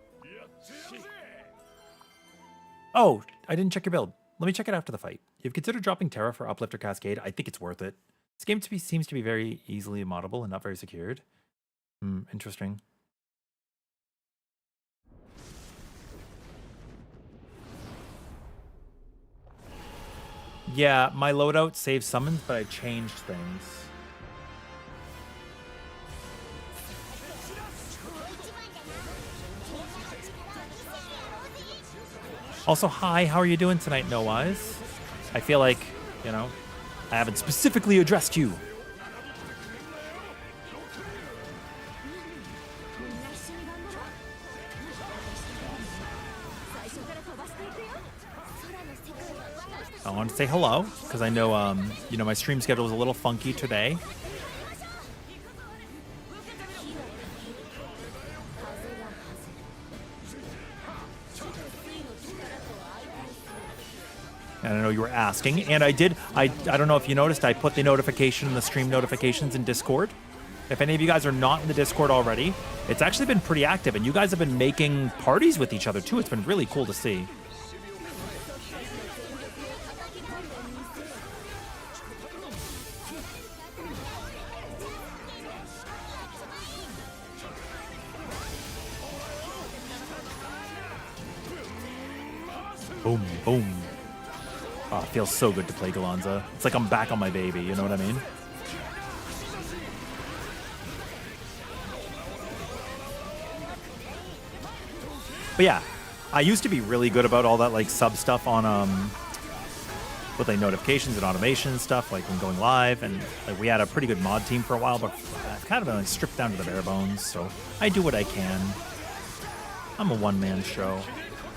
Oh, I didn't check your build. Let me check it after the fight. You've considered dropping Terra for Uplift or Cascade? I think it's worth it. This game seems to be very easily moddable and not very secured. Interesting. Yeah, my loadout saves summons, but I changed things. Also, hi, how are you doing tonight, No Wise? I feel like, you know, I haven't specifically addressed you. I wanted to say hello, because I know, you know, my stream schedule was a little funky today. And I know you were asking, and I did. I don't know if you noticed, I put the notification in the stream notifications in Discord. If any of you guys are not in the Discord already, it's actually been pretty active, and you guys have been making parties with each other too. It's been really cool to see. Boom, boom. Oh, it feels so good to play Gallanza. It's like I'm back on my baby, you know what I mean? But yeah, I used to be really good about all that like sub stuff on with like notifications and automation and stuff, like when going live, and like we had a pretty good mod team for a while, but I've kind of been like stripped down to the bare bones, so I do what I can. I'm a one-man show.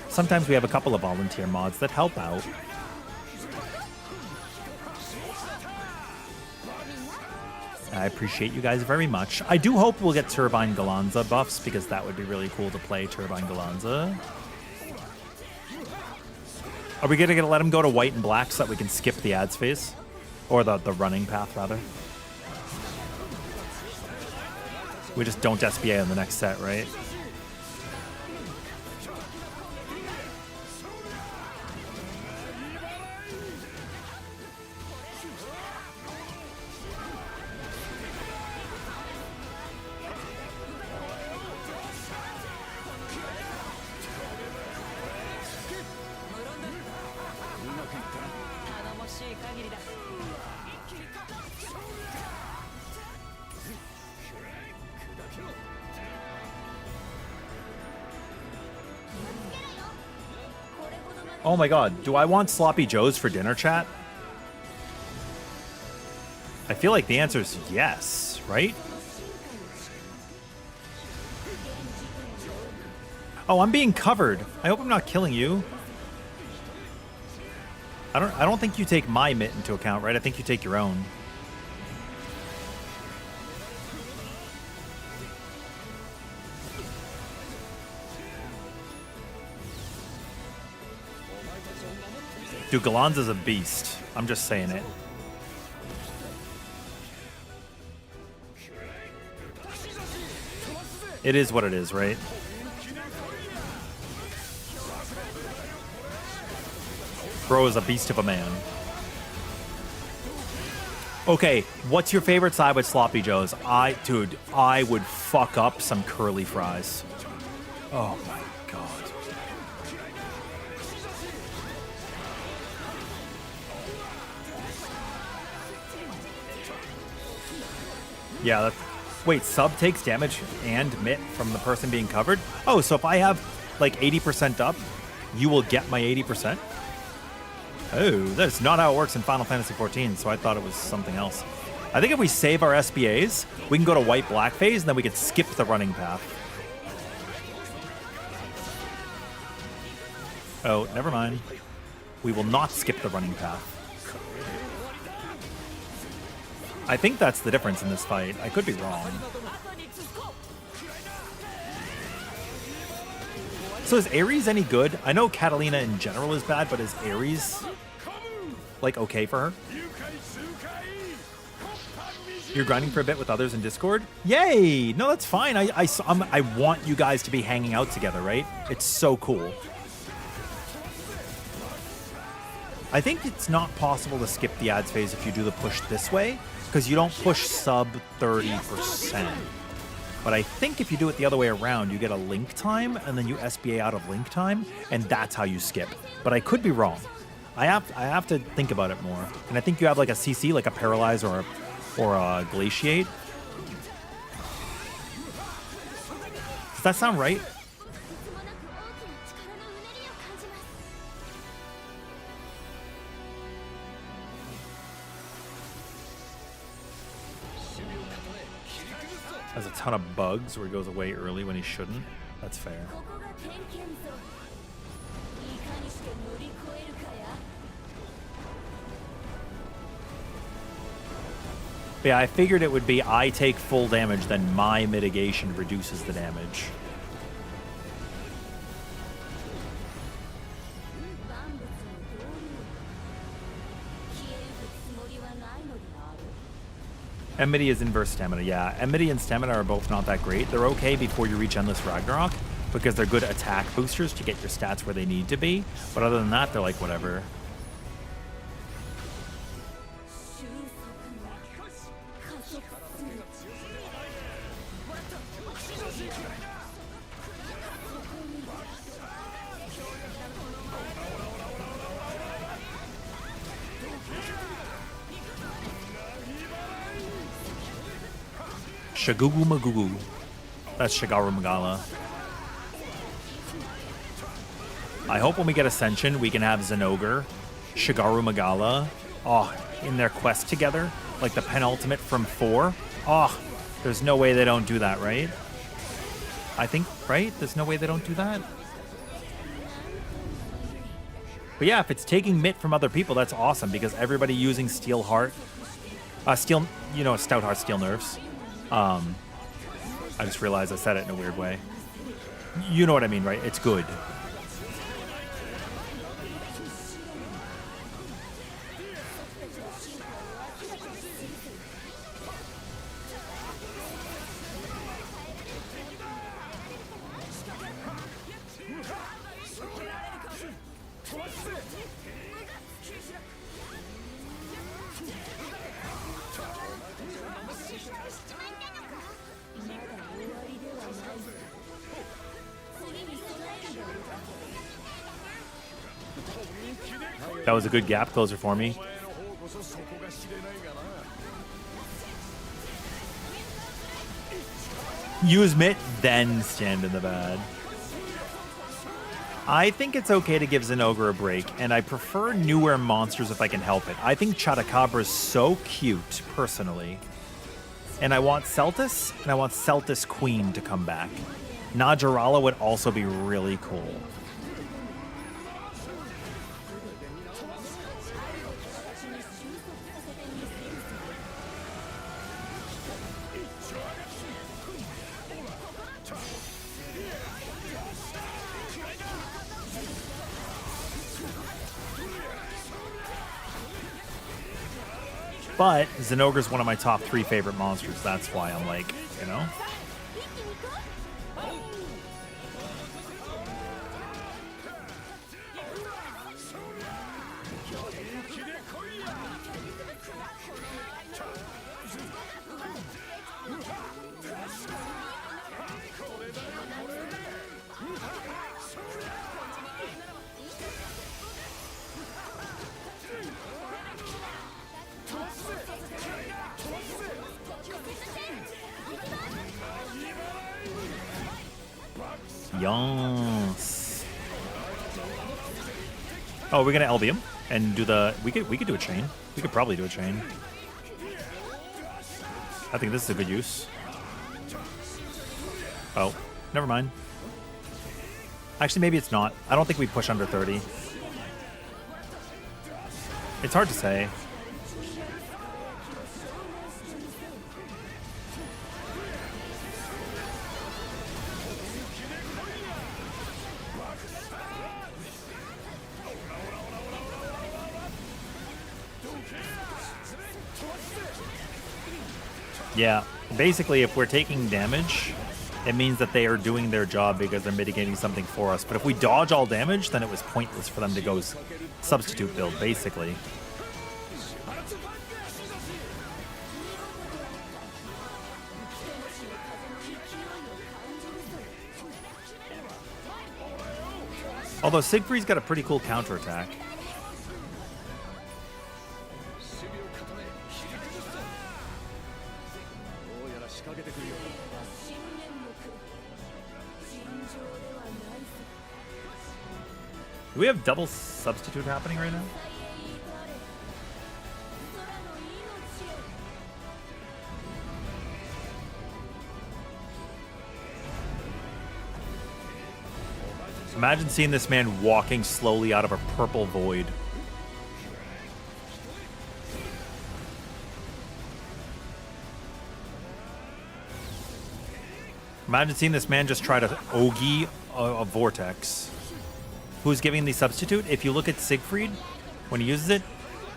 Sometimes we have a couple of volunteer mods that help out. I appreciate you guys very much. I do hope we'll get Turbine Gallanza buffs, because that would be really cool to play Turbine Gallanza. Are we gonna let him go to white and black so that we can skip the ads phase? Or the running path, rather. We just don't SBA on the next set, right? Oh my god, do I want Sloppy Joes for dinner, chat? I feel like the answer is yes, right? Oh, I'm being covered. I hope I'm not killing you. I don't think you take my mitt into account, right? I think you take your own. Dude, Gallanza's a beast. I'm just saying it. It is what it is, right? Bro is a beast of a man. Okay, what's your favorite side with Sloppy Joes? Dude, I would fuck up some curly fries. Oh my god. Yeah, that's... Wait, sub takes damage and mitt from the person being covered? Oh, so if I have like 80% up, you will get my 80%? Oh, that's not how it works in Final Fantasy XIV, so I thought it was something else. I think if we save our SBAs, we can go to white-black phase, and then we could skip the running path. Oh, never mind. We will not skip the running path. I think that's the difference in this fight. I could be wrong. So is Ares any good? I know Catalina in general is bad, but is Ares, like, okay for her? You're grinding for a bit with others in Discord? Yay! No, that's fine. I want you guys to be hanging out together, right? It's so cool. I think it's not possible to skip the ads phase if you do the push this way, because you don't push sub 30%. But I think if you do it the other way around, you get a link time, and then you SBA out of link time, and that's how you skip. But I could be wrong. I have to think about it more. And I think you have like a CC, like a Paralyze or a Glaciate. Does that sound right? Has a ton of bugs where he goes away early when he shouldn't. That's fair. But yeah, I figured it would be I take full damage, then my mitigation reduces the damage. Enmity is inverse stamina, yeah. Enmity and stamina are both not that great. They're okay before you reach Endless Ragnarok, because they're good attack boosters to get your stats where they need to be. But other than that, they're like, whatever. Shagugu Magugu. That's Shigaru Magala. I hope when we get Ascension, we can have Zenogre, Shigaru Magala, in their quest together, like the penultimate from 4. There's no way they don't do that, right? I think, right? There's no way they don't do that. But yeah, if it's taking mitt from other people, that's awesome, because everybody using Steel Heart, Stout Heart, Steel Nerves. I just realized I said it in a weird way. You know what I mean, right? It's good. That was a good gap closer for me. Use mitt, then stand in the bad. I think it's okay to give Zenogre a break, and I prefer newer monsters if I can help it. I think Chotacabra is so cute, personally. And I want Celtis, and I want Celtis Queen to come back. Najarala would also be really cool. But Zenogre's one of my top 3 favorite monsters. That's why I'm like, you know? Yes. Oh, we're gonna LB him and do the. We could do a chain. We could probably do a chain. I think this is a good use. Oh, never mind. Actually, maybe it's not. I don't think we push under 30. It's hard to say. Yeah, basically, if we're taking damage, it means that they are doing their job because they're mitigating something for us. But if we dodge all damage, then it was pointless for them to go substitute build, basically. Although Siegfried's got a pretty cool counterattack. Do we have double substitute happening right now? Imagine seeing this man walking slowly out of a purple void. Imagine seeing this man just try to Ogi a vortex. Who's giving the substitute? If you look at Siegfried, when he uses it,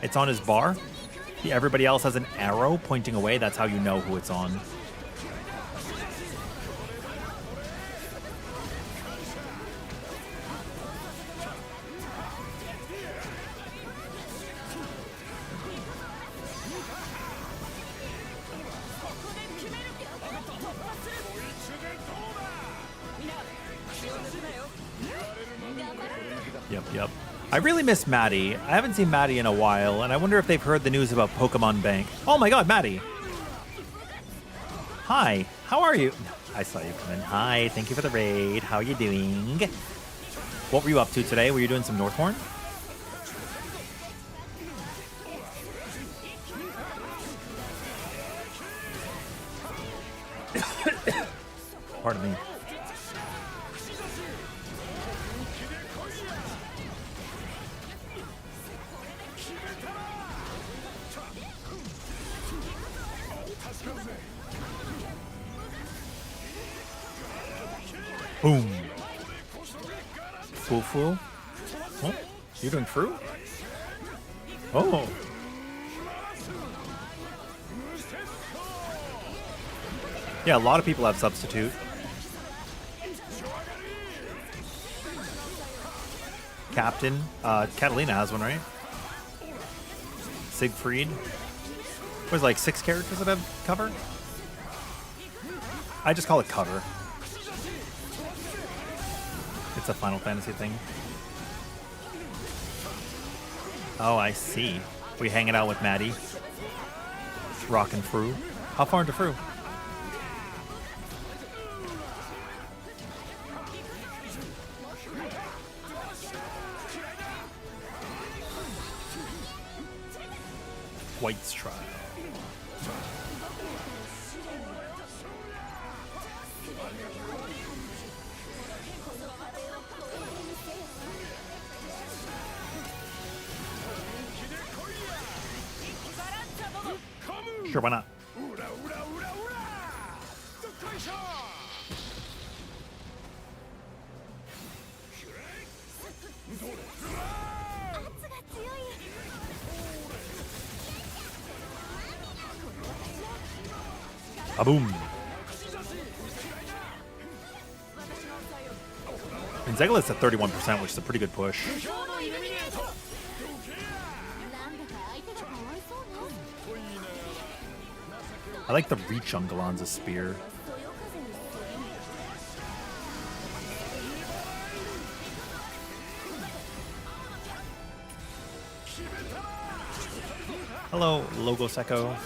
it's on his bar. Everybody else has an arrow pointing away. That's how you know who it's on. Yep. I really miss Maddie. I haven't seen Maddie in a while, and I wonder if they've heard the news about Pokemon Bank. Oh my god, Maddie! Hi, how are you? I saw you come in. Hi, thank you for the raid. How are you doing? What were you up to today? Were you doing some Northhorn? Pardon me. Boom. Foo. Oh, you're doing fruit? Oh. Yeah, a lot of people have substitute. Captain. Catalina has one, right? Siegfried. There's like 6 characters that have cover? I just call it cover. It's a Final Fantasy thing. Oh, I see. We hanging out with Maddie. Rockin' Fru. How far into Fru? White's trial. Sure, why not? A boom. And Zegalit's at 31%, which is a pretty good push. I like the reach on Gallanza's spear. Hello, Logo Secco.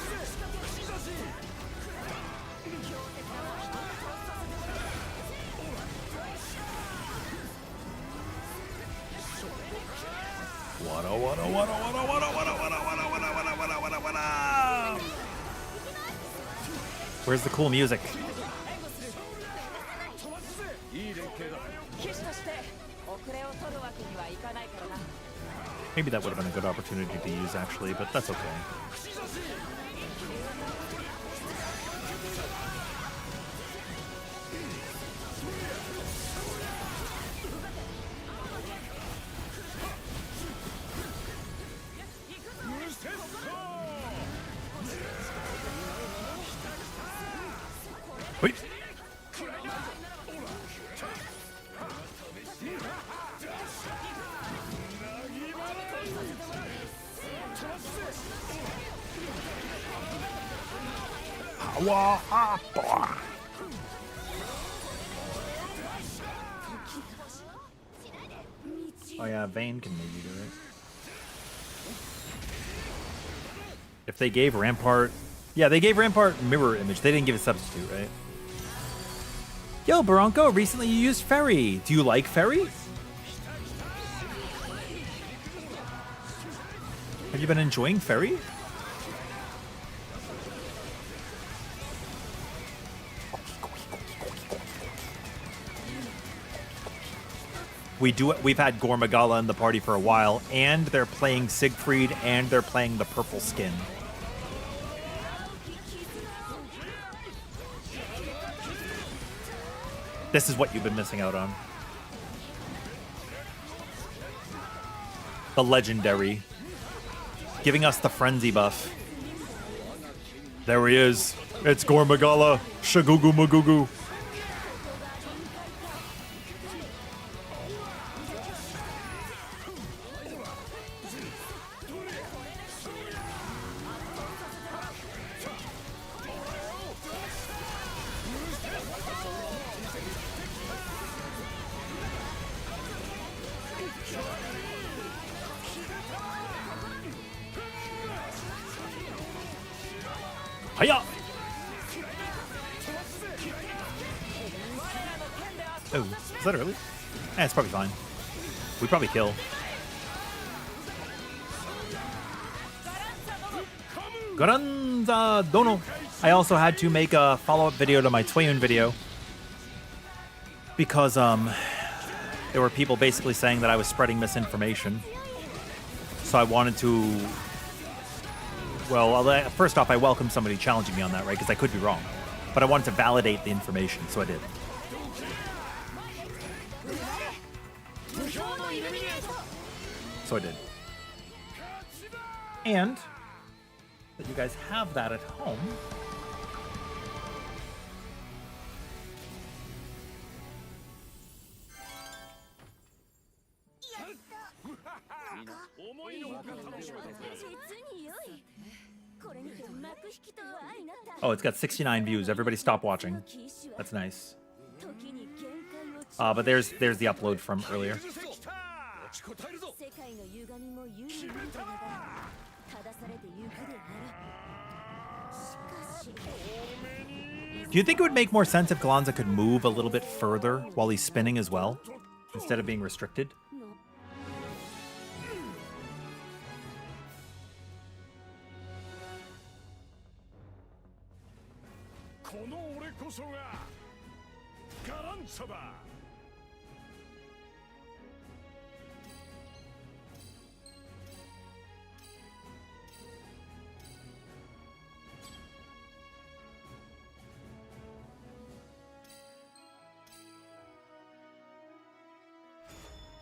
Where's the cool music? Maybe that would have been a good opportunity to use, actually, but that's okay. Wait. Oh yeah, Vayne can maybe do it. If they gave Rampart... Yeah, they gave Rampart mirror image. They didn't give a substitute, right? Yo, Baronco, recently you used Ferry. Do you like Ferry? Have you been enjoying Ferry? We've had Gormagala in the party for a while, and they're playing Siegfried, and they're playing the purple skin. This is what you've been missing out on. The legendary. Giving us the frenzy buff. There he is. It's Gormagala. Shagugu Magugu. Hiya! Oh, is that early? Eh, it's probably fine. We probably kill. Gallanza dono. I also had to make a follow-up video to my Tweyen video because there were people basically saying that I was spreading misinformation. So I wanted to... Well, first off, I welcome somebody challenging me on that, right? Because I could be wrong. But I wanted to validate the information, so I did. So I did. And that you guys have that at home. Oh, it's got 69 views. Everybody stop watching. That's nice. But there's the upload from earlier. Do you think it would make more sense if Gallanza could move a little bit further while he's spinning as well, instead of being restricted?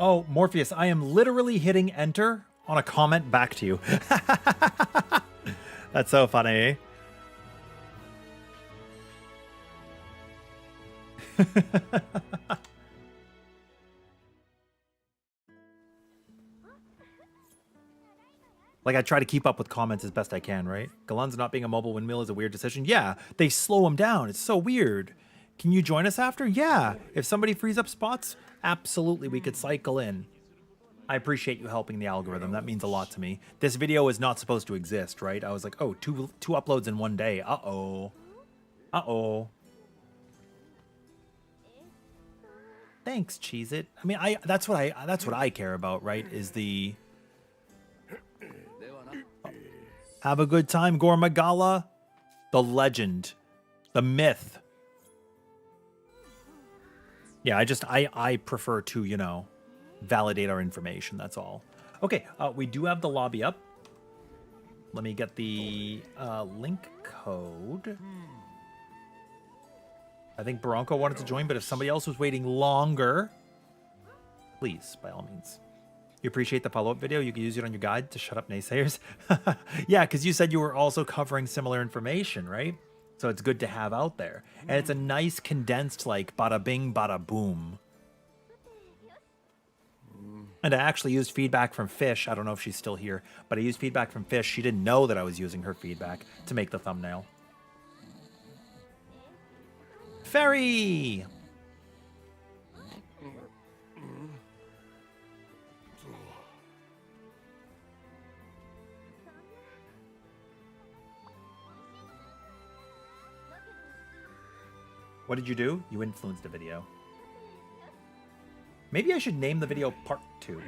Oh, Morpheus, I am literally hitting enter on a comment back to you. That's so funny. Like, I try to keep up with comments as best I can, right? Gallanza not being a mobile windmill is a weird decision. Yeah, they slow him down. It's so weird. Can you join us after? Yeah. If somebody frees up spots, absolutely, we could cycle in. I appreciate you helping the algorithm. That means a lot to me. This video is not supposed to exist, right? I was like, oh, two uploads in one day. Uh-oh. Uh-oh. Thanks, Cheez-It. I mean, that's what I care about, right? Is the have a good time, Gormagala. The legend. The myth. Yeah, I prefer to, you know, validate our information, that's all. Okay, we do have the lobby up. Let me get the link code. I think Bronco wanted to join, but if somebody else was waiting longer, please, by all means. You appreciate the follow-up video? You can use it on your guide to shut up naysayers. Yeah, because you said you were also covering similar information, right? So it's good to have out there. And it's a nice condensed, like, bada bing, bada boom. And I actually used feedback from Fish. I don't know if she's still here, but I used feedback from Fish. She didn't know that I was using her feedback to make the thumbnail. Ferry! What did you do? You influenced a video. Maybe I should name the video Part 2.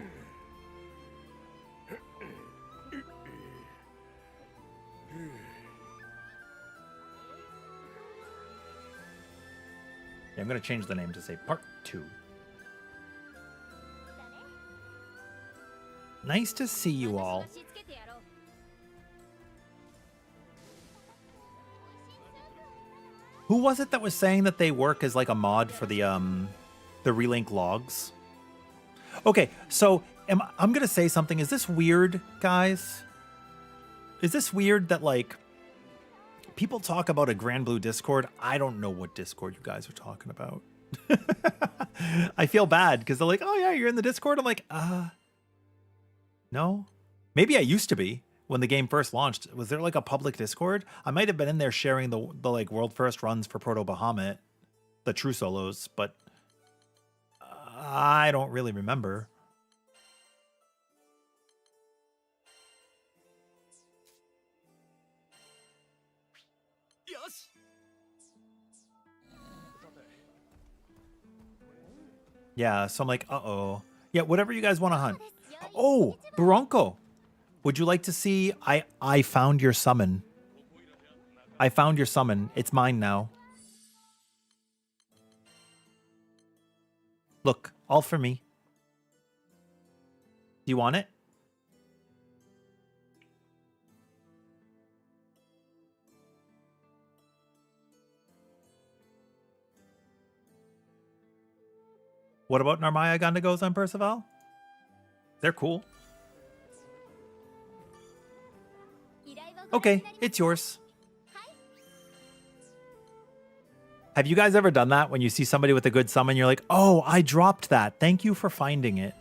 Yeah, I'm going to change the name to say Part 2. Nice to see you all. Who was it that was saying that they work as like a mod for the Relink logs? Okay, so I'm going to say something. Is this weird, guys? Is this weird that, like, people talk about a Granblue Discord? I don't know what Discord you guys are talking about. I feel bad because they're like, oh, yeah, you're in the Discord? I'm like, no. Maybe I used to be when the game first launched. Was there, like, a public Discord? I might have been in there sharing the like, world first runs for Proto Bahamut, the true solos, but I don't really remember. Yes. Yeah, so I'm like, uh-oh. Yeah, whatever you guys want to hunt. Oh, Bronco. Would you like to see? I found your summon. I found your summon. It's mine now. Look, all for me. Do you want it? What about Narmaya Gandagos on Percival? They're cool. Okay, it's yours. Have you guys ever done that when you see somebody with a good summon, you're like, oh, I dropped that. Thank you for finding it.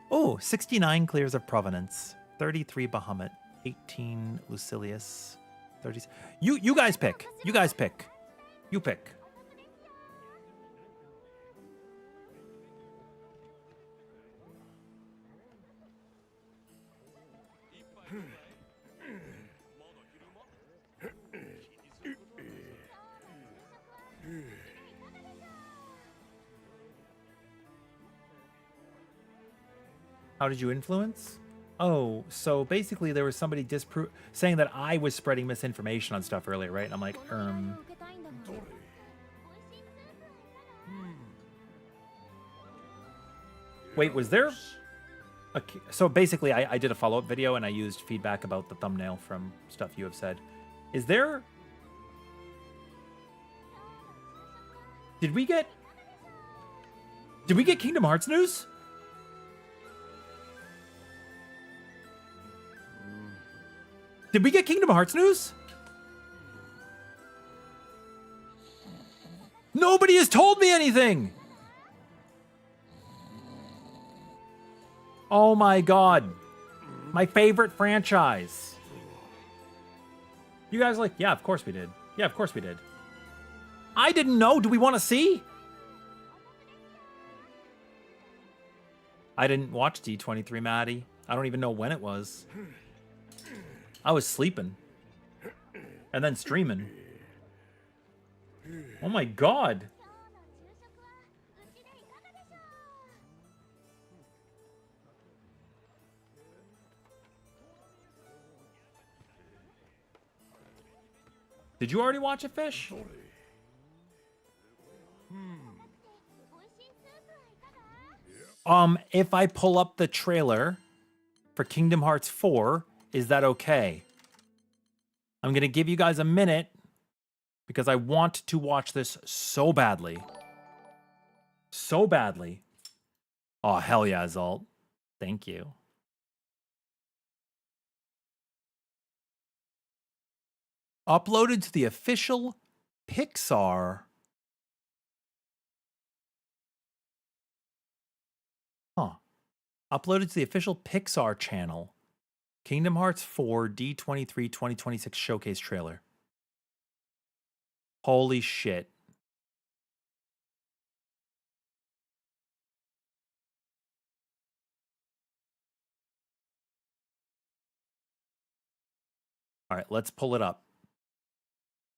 Oh, 69 Clears of Provenance, 33 Bahamut, 18 Lucilius, 30. You guys pick. You guys pick. You pick. How did you influence? Oh, so basically there was somebody saying that I was spreading misinformation on stuff earlier, right? And I'm like, Wait, was there... So basically I did a follow-up video and I used feedback about the thumbnail from stuff you have said. Is there... Did we get Kingdom Hearts news? Did we get Kingdom Hearts news? Nobody has told me anything. Oh my god. My favorite franchise. You guys are like, yeah, of course we did. Yeah, of course we did. I didn't know. Do we want to see? I didn't watch D23, Maddie. I don't even know when it was. I was sleeping. And then streaming. Oh my god. Did you already watch it, Fish? If I pull up the trailer for Kingdom Hearts 4, is that okay? I'm gonna give you guys a minute because I want to watch this so badly. So badly. Oh, hell yeah, Zalt. Thank you. Uploaded to the official Pixar. Huh. Uploaded to the official Pixar channel. Kingdom Hearts 4 D23 2026 showcase trailer. Holy shit. All right, let's pull it up.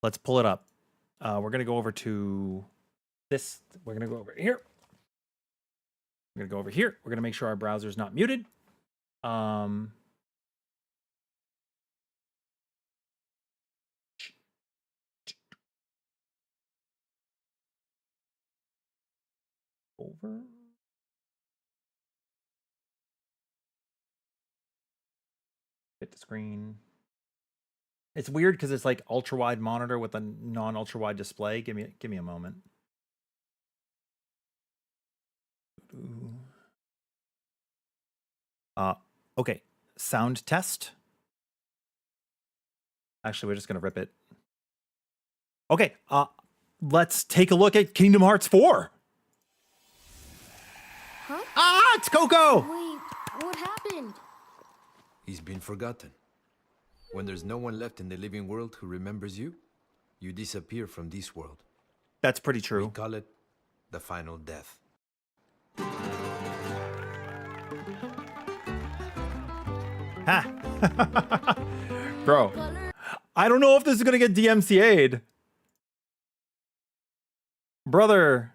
Let's pull it up. We're going to go over to this. We're going to go over here. We're going to go over here. We're going to make sure our browser's not muted. Over. Hit the screen. It's weird because it's like ultra wide monitor with a non ultra wide display. Give me a moment. Okay. Sound test. Actually, we're just gonna rip it. Okay. Let's take a look at Kingdom Hearts 4. Huh? Ah, it's Coco. Wait, what happened? He's been forgotten. When there's no one left in the living world who remembers you, you disappear from this world. That's pretty true. We call it the final death. Ha! Bro, I don't know if this is gonna get DMCA'd. Brother.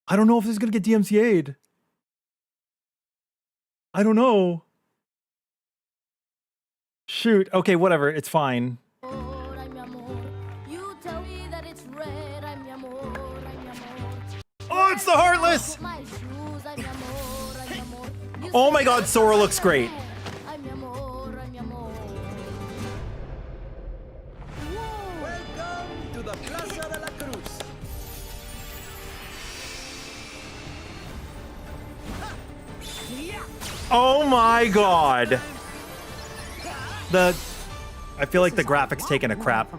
I don't know if this is gonna get DMCA'd. I don't know. Shoot. Okay, whatever. It's fine. Oh, it's the Heartless! Oh my god, Sora looks great. Welcome to the Plaza de la Cruz. Oh my god. I feel like the graphics taking a crap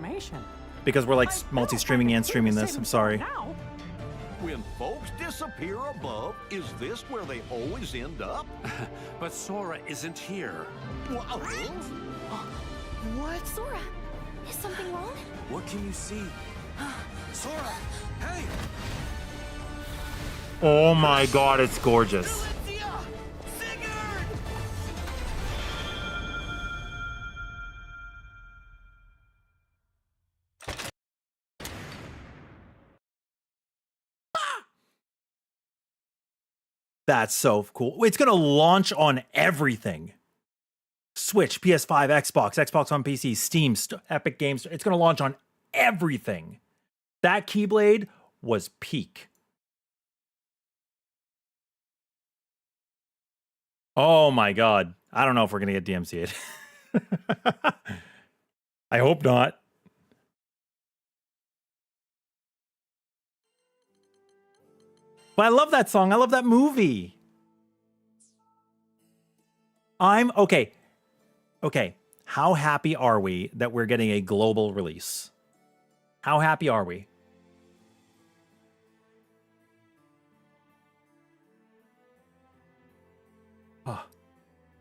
because we're like multi-streaming and streaming this. I'm sorry. When folks disappear above, is this where they always end up? But Sora isn't here. What? Sora, is something wrong? What can you see? Sora, hey! Oh my god, it's gorgeous. That's so cool. It's going to launch on everything. Switch, PS5, Xbox, Xbox on PC, Steam, Epic Games. It's going to launch on everything. That Keyblade was peak. Oh my god. I don't know if we're going to get DMCA'd. I hope not. But I love that song. I love that movie. Okay. Okay. How happy are we that we're getting a global release? How happy are we?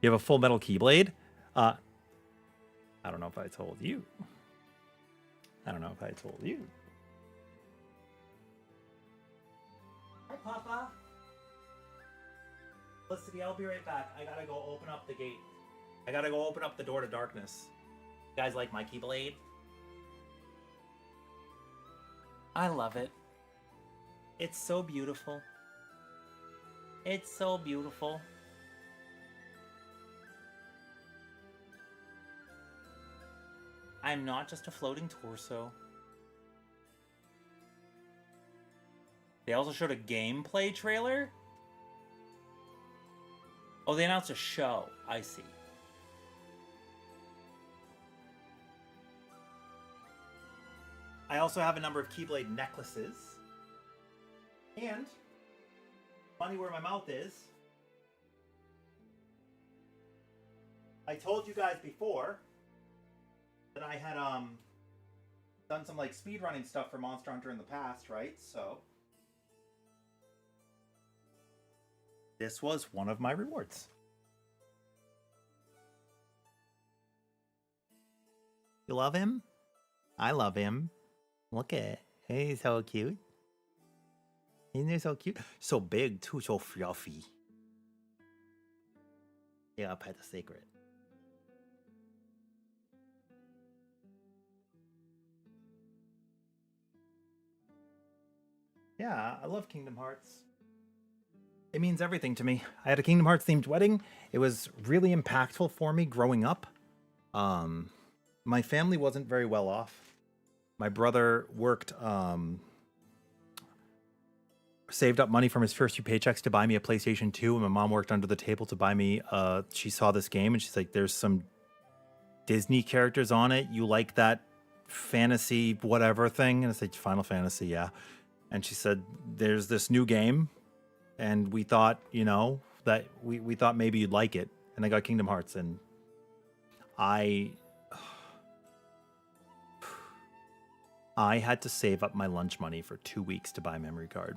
You have a full metal keyblade? I don't know if I told you. I don't know if I told you. Hi, Papa. Felicity, I'll be right back. I gotta go open up the gate. I gotta go open up the door to darkness. You guys like my keyblade? I love it. It's so beautiful. It's so beautiful. I'm not just a floating torso. They also showed a gameplay trailer? Oh, they announced a show. I see. I also have a number of Keyblade necklaces. And, funny where my mouth is, I told you guys before that I had done some like speedrunning stuff for Monster Hunter in the past, right? So this was one of my rewards. You love him? I love him. Look at it. He's so cute. Isn't he so cute? So big too, so fluffy. Yeah, Pet the Secret. Yeah, I love Kingdom Hearts. It means everything to me. I had a Kingdom Hearts themed wedding. It was really impactful for me growing up. My family wasn't very well off. My brother worked, saved up money from his first few paychecks to buy me a PlayStation 2, and my mom worked under the table to buy me, she saw this game and she's like, there's some Disney characters on it. You like that fantasy whatever thing? And I said, Final Fantasy, yeah. And she said, there's this new game, and we thought, you know, that we thought maybe you'd like it. And I got Kingdom Hearts, and I had to save up my lunch money for 2 weeks to buy a memory card.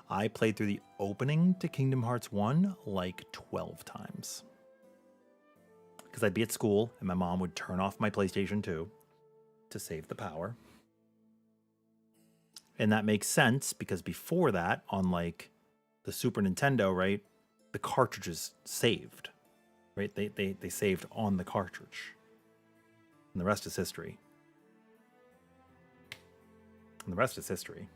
I played through the opening to Kingdom Hearts 1 like 12 times. Because I'd be at school, and my mom would turn off my PlayStation 2 to save the power. And that makes sense because before that, on like the Super Nintendo, right, the cartridges saved, right? They saved on the cartridge. And the rest is history. And the rest is history.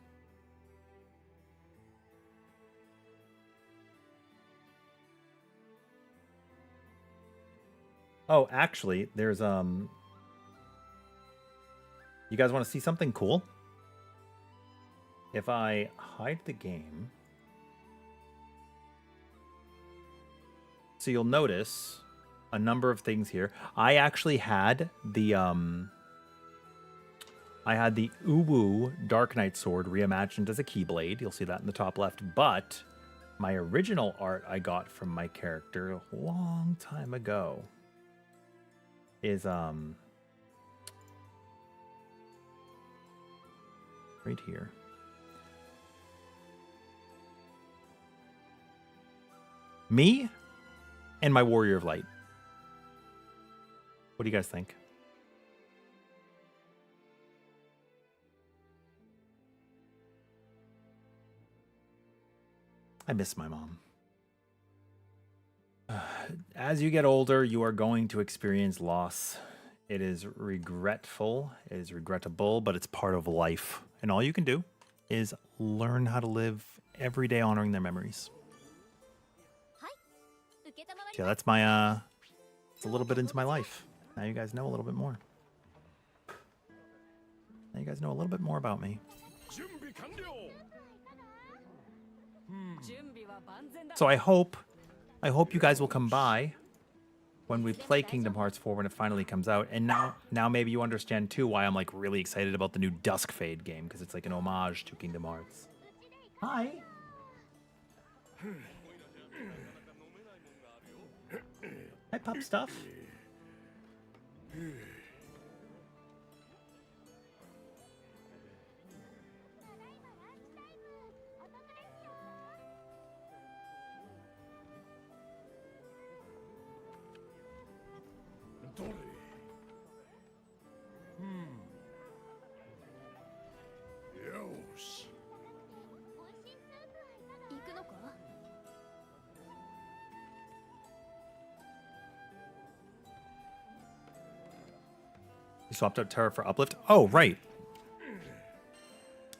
Oh, actually, there's you guys want to see something cool? If I hide the game, so you'll notice a number of things here. I actually had the Uwu Dark Knight sword reimagined as a Keyblade. You'll see that in the top left. But my original art I got from my character a long time ago is right here. Me and my Warrior of Light. What do you guys think? I miss my mom. As you get older, you are going to experience loss. It is regretful, it is regrettable, but it's part of life. And all you can do is learn how to live every day honoring their memories. Yeah, that's my, it's a little bit into my life. Now you guys know a little bit more. Now you guys know a little bit more about me. So I hope you guys will come by when we play Kingdom Hearts 4 when it finally comes out. And now maybe you understand too why I'm like really excited about the new Dusk Fade game, because it's like an homage to Kingdom Hearts. Hi. Hi, pup stuff. 行くのか？ You swapped out Terra for Uplift? Oh, right.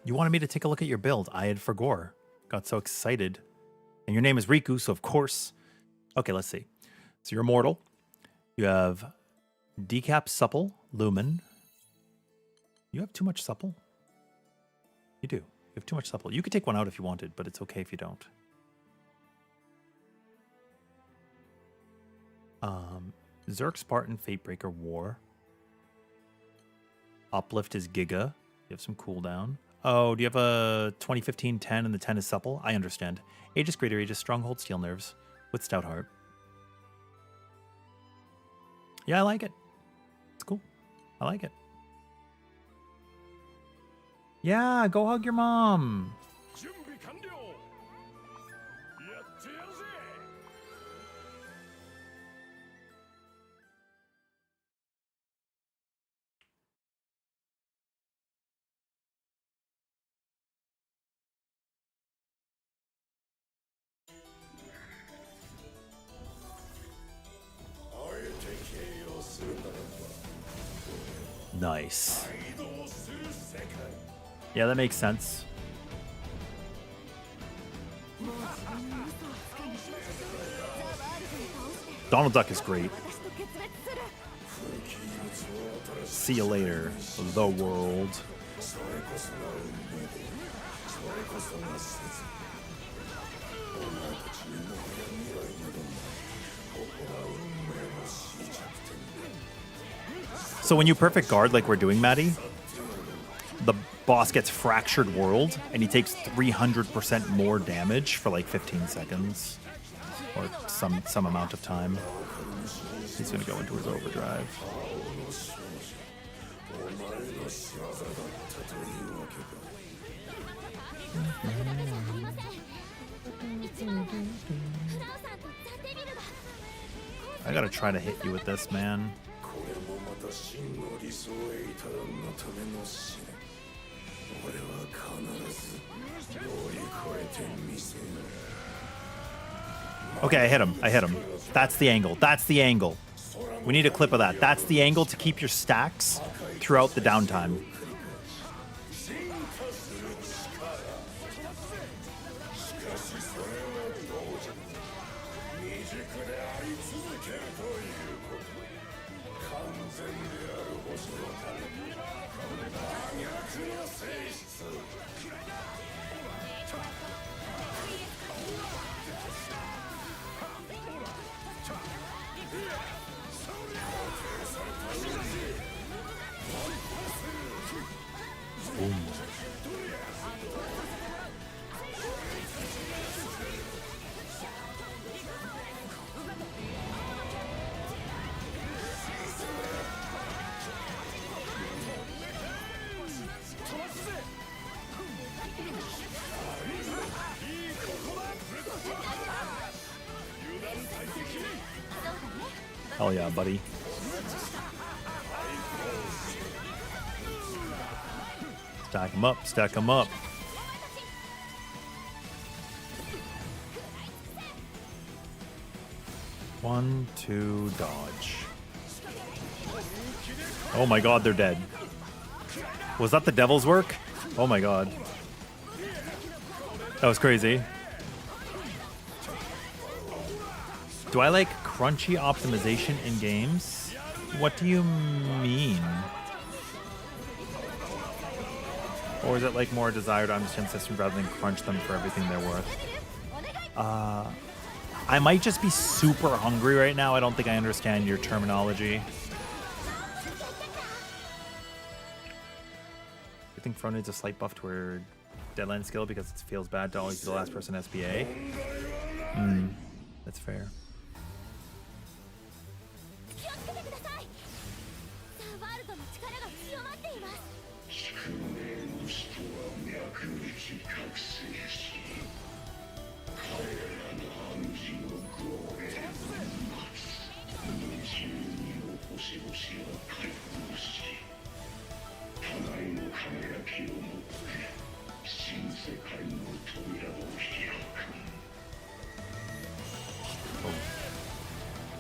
You wanted me to take a look at your build. I had forgot. Got so excited. And your name is Riku, so of course. Okay, let's see. So you're immortal. You have Decap Supple, Lumen. You have too much Supple? You do. You have too much Supple. You could take one out if you wanted, but it's okay if you don't. Zerk, Spartan, Fatebreaker, War. Uplift is Giga. You have some cooldown. Oh, do you have a 2015 10 and the 10 is Supple? I understand. Aegis, Greater Aegis, Stronghold, Steel Nerves with Stout Heart. Yeah, I like it. It's cool. I like it. Yeah, go hug your mom. Nice. Yeah, that makes sense. Donald Duck is great. See you later, the world. So when you perfect guard like we're doing, Maddie, the boss gets fractured world and he takes 300% more damage for like 15 seconds or some amount of time. He's gonna go into his overdrive. I gotta try to hit you with this, man. Okay, I hit him. I hit him. That's the angle. That's the angle. We need a clip of that. That's the angle to keep your stacks throughout the downtime. Hell yeah, buddy. Stack him up, stack him up. One, two, dodge. Oh my god, they're dead. Was that the devil's work? Oh my god. That was crazy. Do I like crunchy optimization in games? What do you mean? Or is it like more desire to understand systems rather than crunch them for everything they're worth? I might just be super hungry right now. I don't think I understand your terminology. I think Fro needs a slight buff to her deadline skill because it feels bad to always be the last person SPA. That's fair.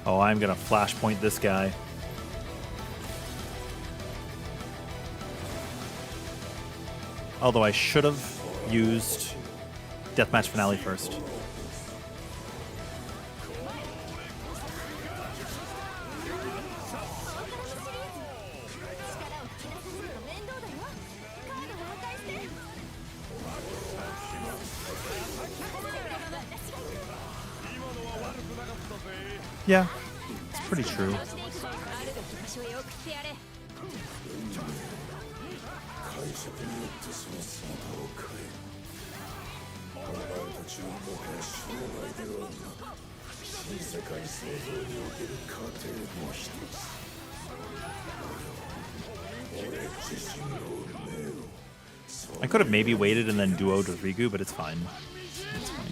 Oh, I'm gonna flashpoint this guy. Although I should have used Deathmatch Finale first. Yeah, it's pretty true. I could have maybe waited and then duoed with Rigu, but it's fine. It's fine.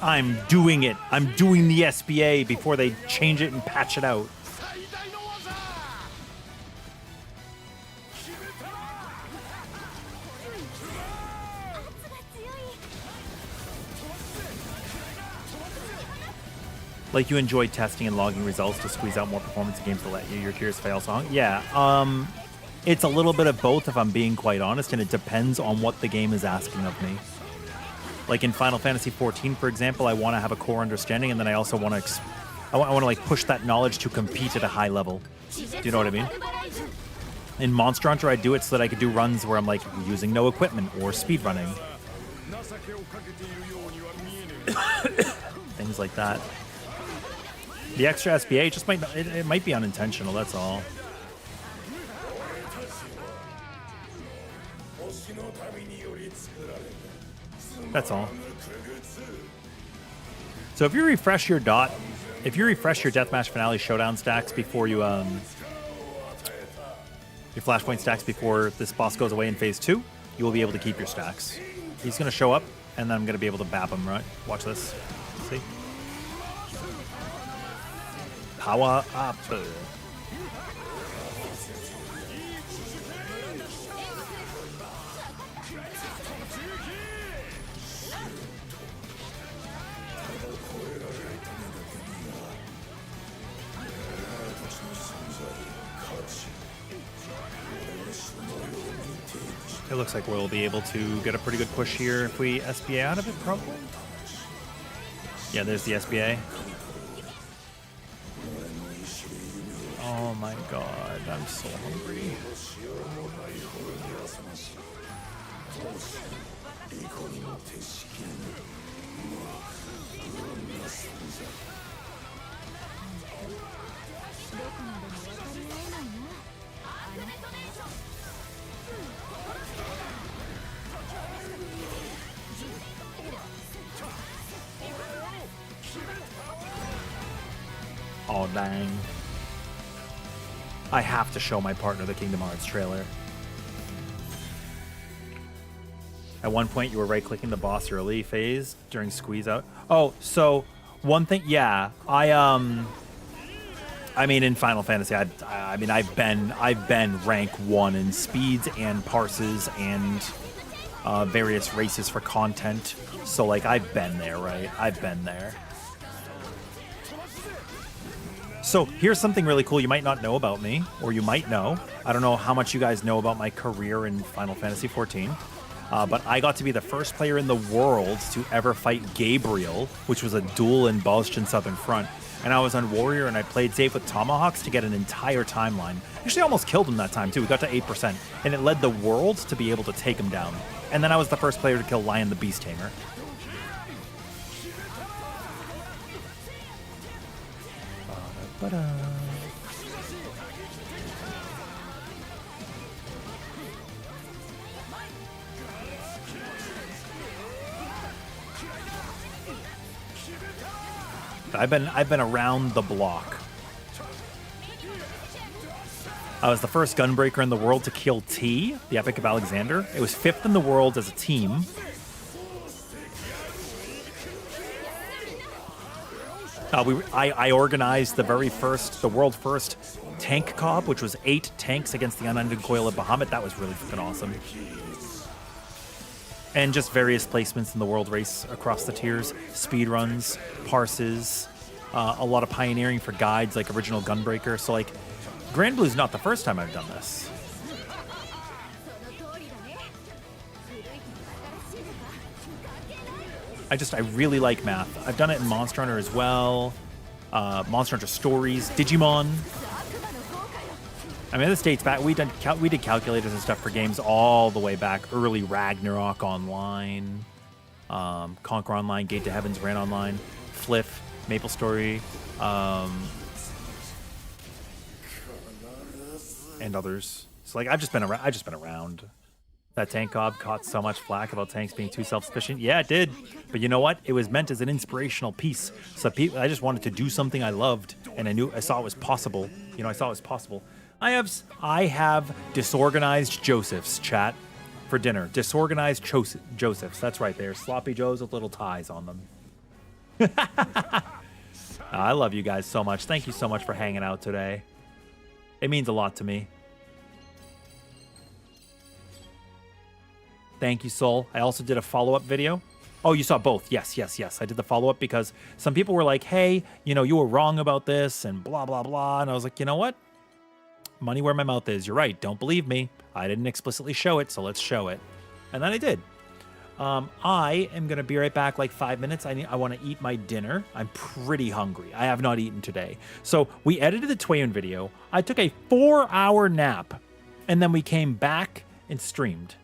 I'm doing it. I'm doing the SBA before they change it and patch it out. Like you enjoy testing and logging results to squeeze out more performance in games to let you. You're curious if I also hung? Yeah. It's a little bit of both, if I'm being quite honest, and it depends on what the game is asking of me. Like in Final Fantasy XIV, for example, I want to have a core understanding, and then I also want to, I want to like push that knowledge to compete at a high level. Do you know what I mean? In Monster Hunter, I do it so that I could do runs where I'm like using no equipment or speed running, things like that. The extra SBA just might not, it might be unintentional. That's all. That's all. So if you refresh your Deathmatch Finale Showdown stacks before you your Flashpoint stacks before this boss goes away in Phase 2, you will be able to keep your stacks. He's gonna show up, and then I'm gonna be able to bap him. Right? Watch this. See? Power up. It looks like we'll be able to get a pretty good push here if we SBA out of it, probably. Yeah, there's the SBA. Oh my god, I'm so hungry. Oh, dang. I have to show my partner the Kingdom Hearts trailer. At one point, you were right-clicking the boss early phase during squeeze out. Oh, so one thing, yeah. I mean, in Final Fantasy, I mean, I've been rank 1 in speeds and parses and various races for content. So, like, I've been there, right? I've been there. So here's something really cool you might not know about me, or you might know. I don't know how much you guys know about my career in Final Fantasy XIV, but I got to be the first player in the world to ever fight Gabriel, which was a duel in Boston Southern Front. And I was on Warrior, and I played safe with Tomahawks to get an entire timeline. Actually, I almost killed him that time, too. We got to 8%, and it led the world to be able to take him down. And then I was the first player to kill Lion the Beast Tamer. I've been around the block. I was the first gunbreaker in the world to kill T, the Epic of Alexander. It was 5th in the world as a team. I organized the world's first tank cob, which was 8 tanks against the unending coil of Bahamut. That was really freaking awesome. And just various placements in the world race across the tiers, speed runs, parses, a lot of pioneering for guides like Original Gunbreaker. So like, Granblue is not the first time I've done this. I really like math. I've done it in Monster Hunter as well. Monster Hunter Stories, Digimon. I mean, this dates back. We did calculators and stuff for games all the way back. Early Ragnarok Online, Conquer Online, Gate to Heavens ran online, Fliff, Maple Story, and others. So like, I've just been around. That tank cob caught so much flack about tanks being too self-sufficient. Yeah, it did. But you know what? It was meant as an inspirational piece. So I just wanted to do something I loved, and I saw it was possible. You know, I saw it was possible. I have disorganized Josephs, chat, for dinner. Disorganized Josephs. That's right. They're sloppy joes with little ties on them. I love you guys so much. Thank you so much for hanging out today. It means a lot to me. Thank you, Soul. I also did a follow-up video. Oh, you saw both. Yes. I did the follow-up because some people were like, hey, you know, you were wrong about this and blah, blah, blah. And I was like, you know what? Money where my mouth is. You're right. Don't believe me. I didn't explicitly show it, so let's show it. And then I did. I am going to be right back like 5 minutes. I want to eat my dinner. I'm pretty hungry. I have not eaten today. So we edited the Tweyen video. I took a 4-hour nap, and then we came back and streamed.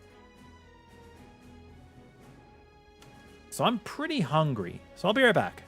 So I'm pretty hungry. So I'll be right back.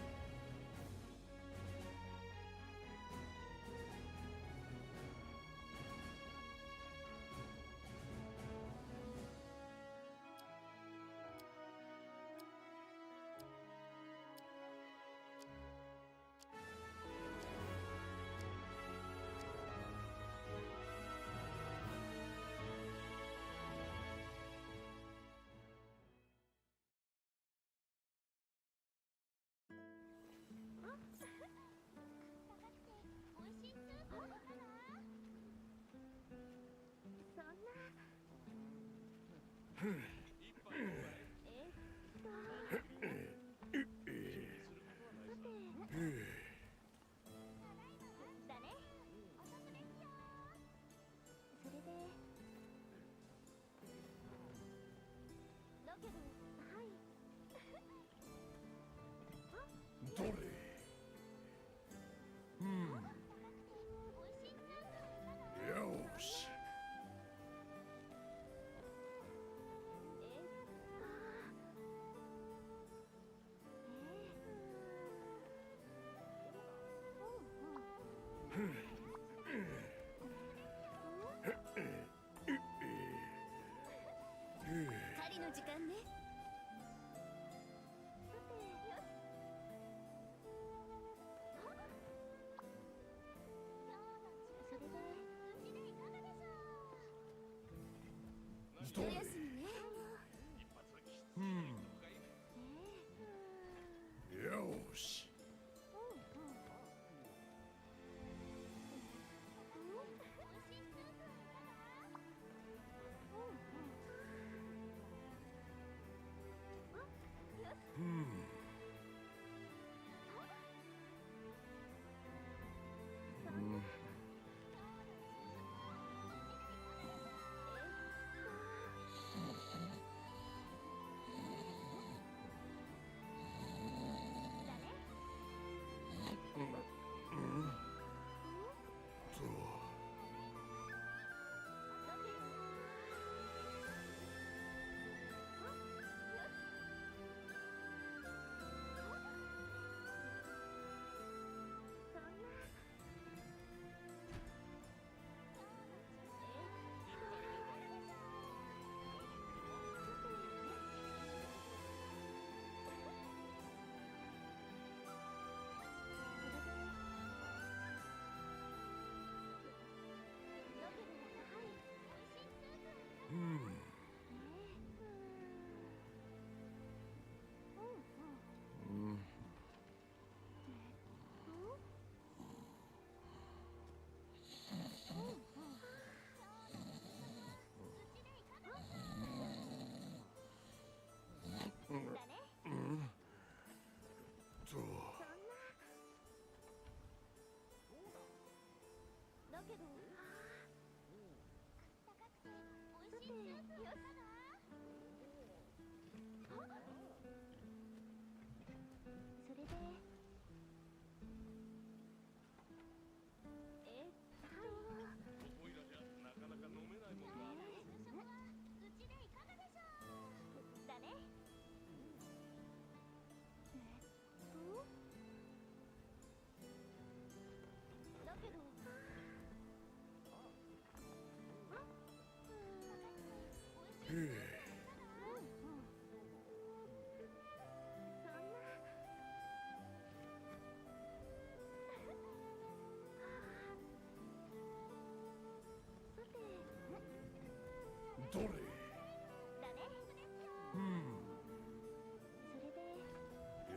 どれ？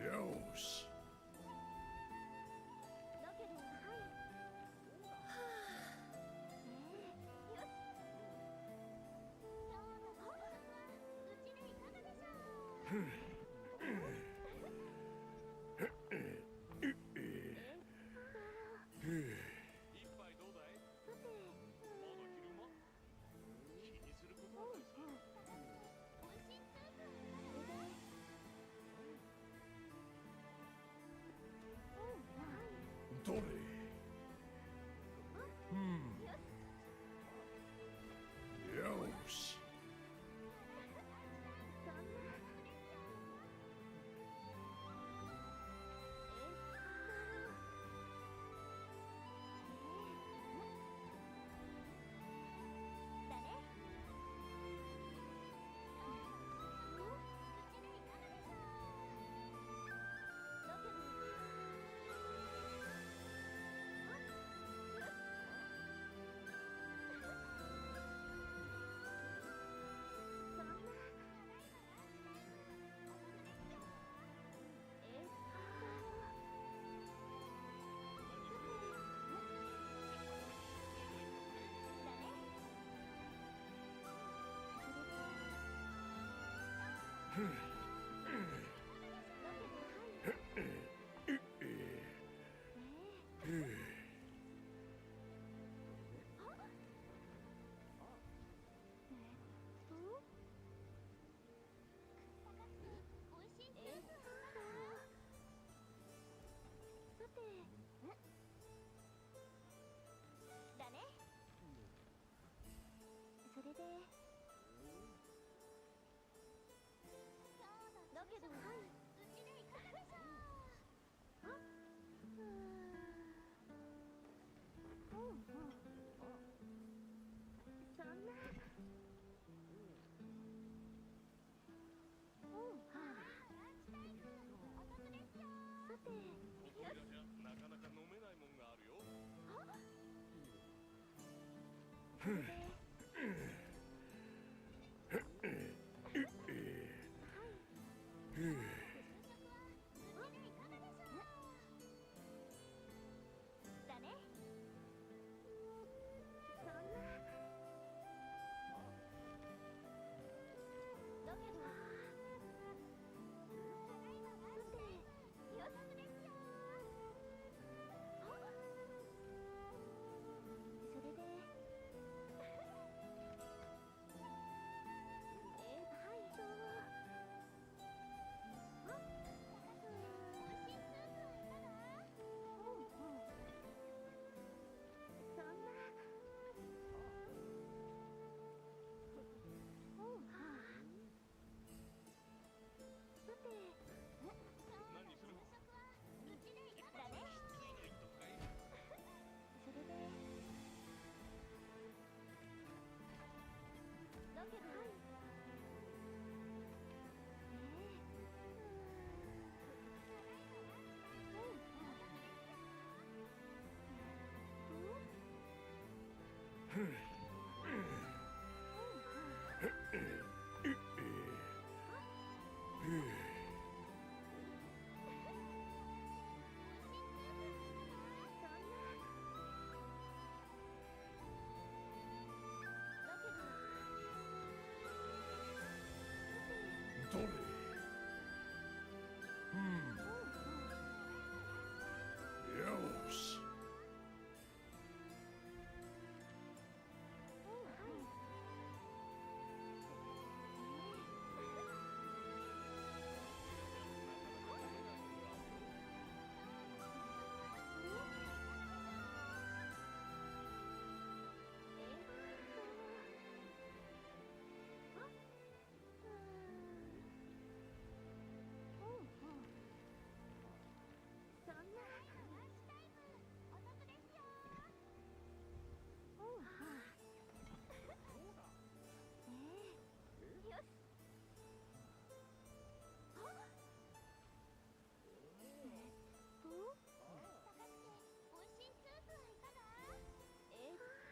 よし。どれ？よし。どれ？よし。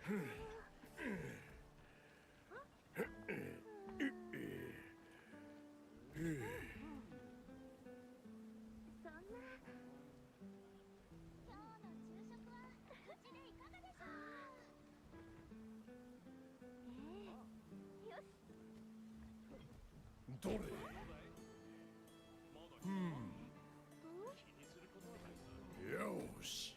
どれよし どれよし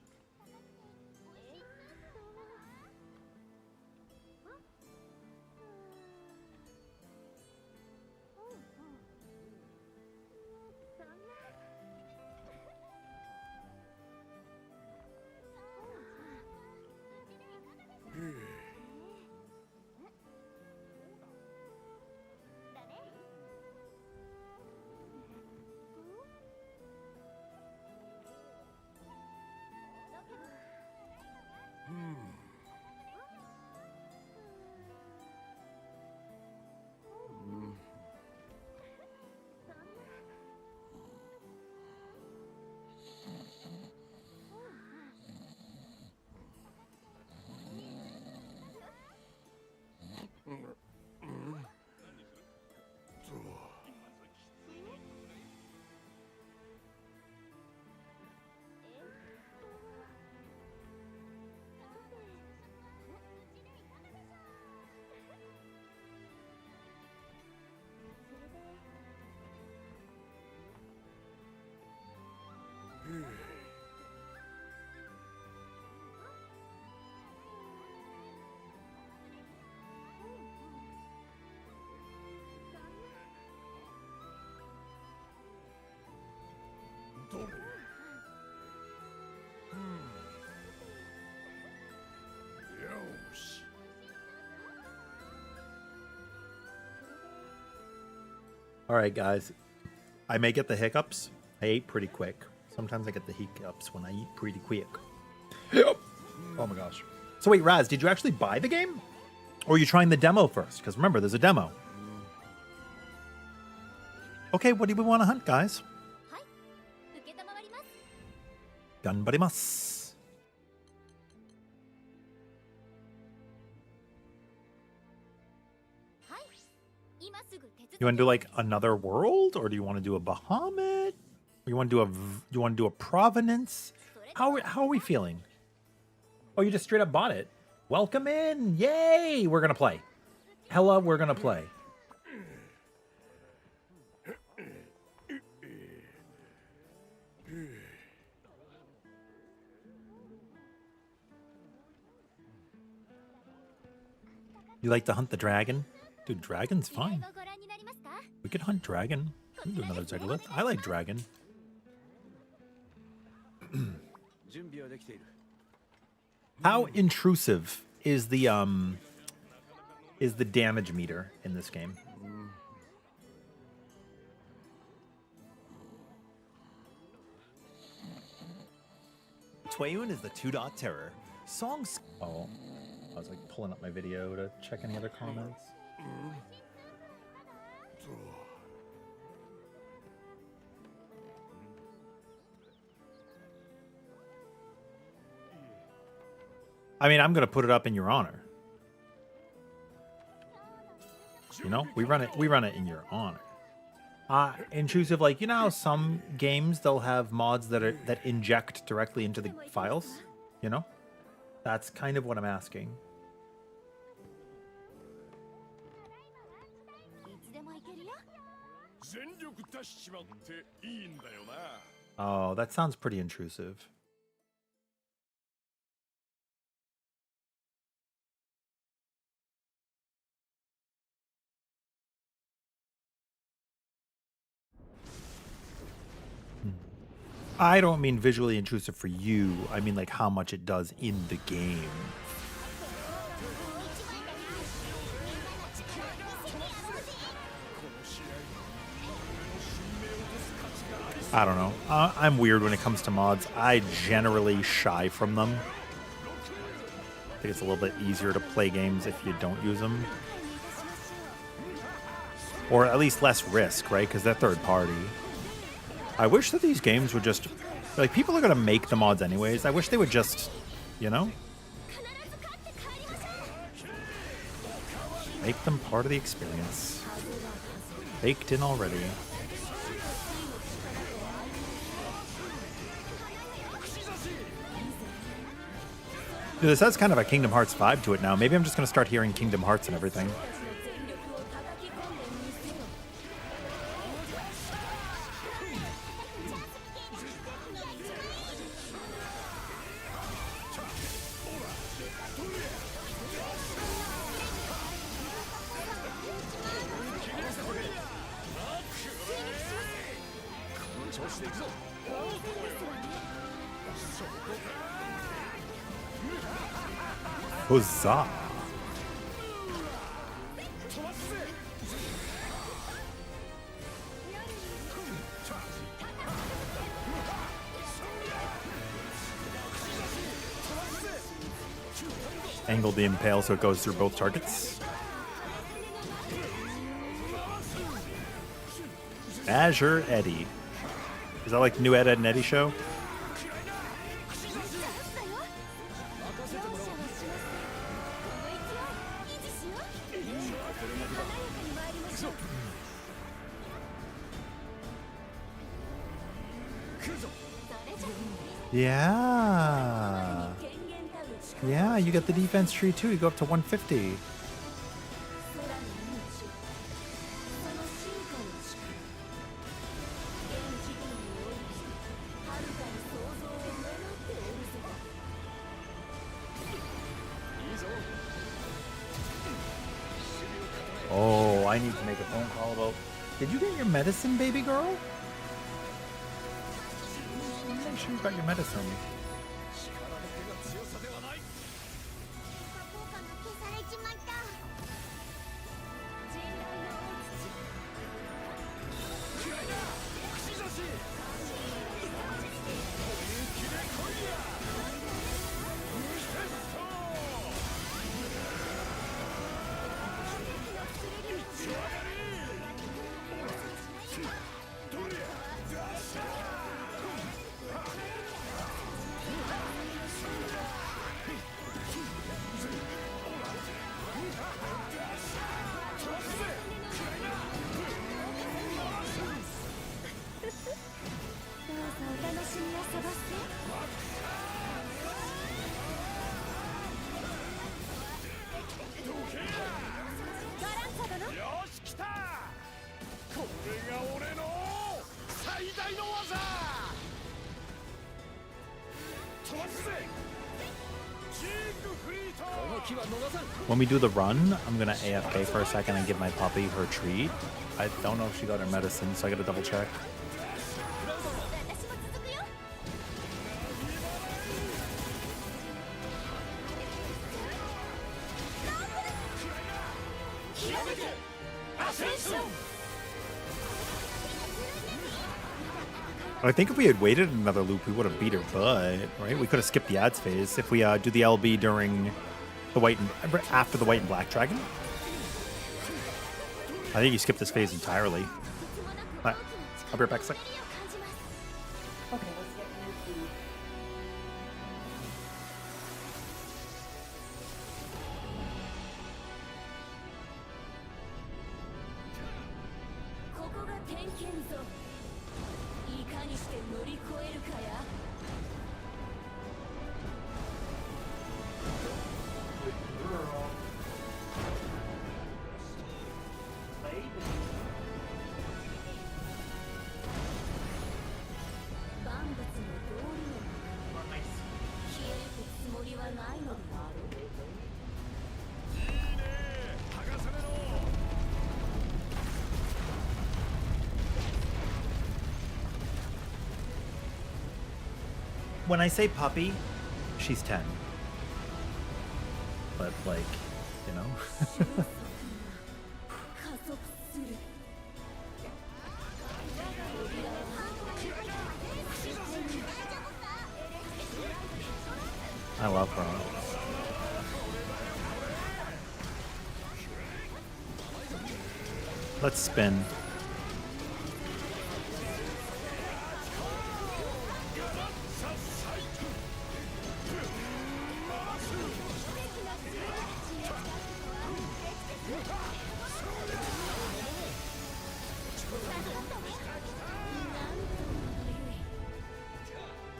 All right, guys. I may get the hiccups. I ate pretty quick. Sometimes I get the hiccups when I eat pretty quick. Oh my gosh. So wait, Raz, did you actually buy the game? Or are you trying the demo first? Because remember, there's a demo. Okay, what do we want to hunt, guys? はい承ります Ganbarimasu. はい今すぐ手続き You want to do like another world, or do you want to do a Bahamut? Or you want to do a Provenance? How are we feeling? Oh, you just straight up bought it. Welcome in! Yay! We're gonna play. Hella, we're gonna play. You like to hunt the dragon? Dude, dragon's 依頼 fine. をご覧になりますか We could hunt dragon. We can do another Zegolith. I like dragon. 準備はできている。 How intrusive is the damage meter in this game? Tweyen is the 2-dot terror. Songs. Oh, I was like pulling up my video to check any other comments. I mean, I'm gonna put it up in your honor. You know, we run it in your honor. Intrusive, like, you know how some games they'll have mods that inject directly into the files? You know? That's kind of what I'm asking. いつでも行けるよ 全力出しちまっていいんだよな Oh, that sounds pretty intrusive. I don't mean visually intrusive for you. I mean like how much it does in the game. I don't know. I'm weird when it comes to mods. I generally shy from them. I think it's a little bit easier to play games if you don't use them. Or at least less risk, right? Because they're third party. I wish that these games would just... Like, people are going to make the mods anyways. I wish they would just, you know? 必ず勝って帰りましょ Make them part of the experience. Baked in already. Dude, this has kind of a Kingdom Hearts vibe to it now. Maybe I'm just going to start hearing Kingdom Hearts and everything. Huzzah! Angle the impale so it goes through both targets. Azure Eddie. Is that like the new Ed, and Eddie show? Yeah. Yeah, you get the defense tree too. You go up to 150. Oh, I need to make a phone call about... Did you get your medicine, baby girl? Make sure you got your medicine. When we do the run, I'm gonna AFK for a second and give my puppy her treat. I don't know if she got her medicine, so I gotta double check. I think if we had waited another loop, we would have beat her butt, right? We could have skipped the ads phase if we do the LB during the white and after the white and black dragon. I think you skipped this phase entirely. All right, I'll be right back a sec. Okay, let's get your food. When I say puppy, she's 10. But like, you know. I love her. Let's spin.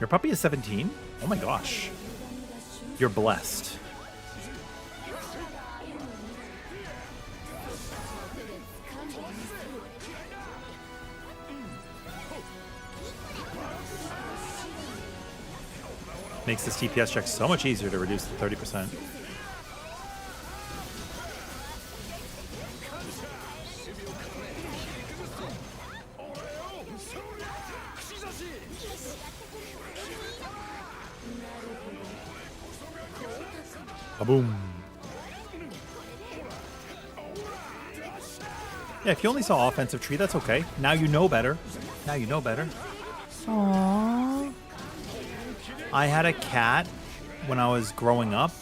Your puppy is 17? Oh my gosh. You're blessed. Makes this TPS check so much easier to reduce to 30%. Boom. Yeah, if you only saw offensive tree, that's okay. Now you know better. Now you know better. Aww. I had a cat when I was growing up.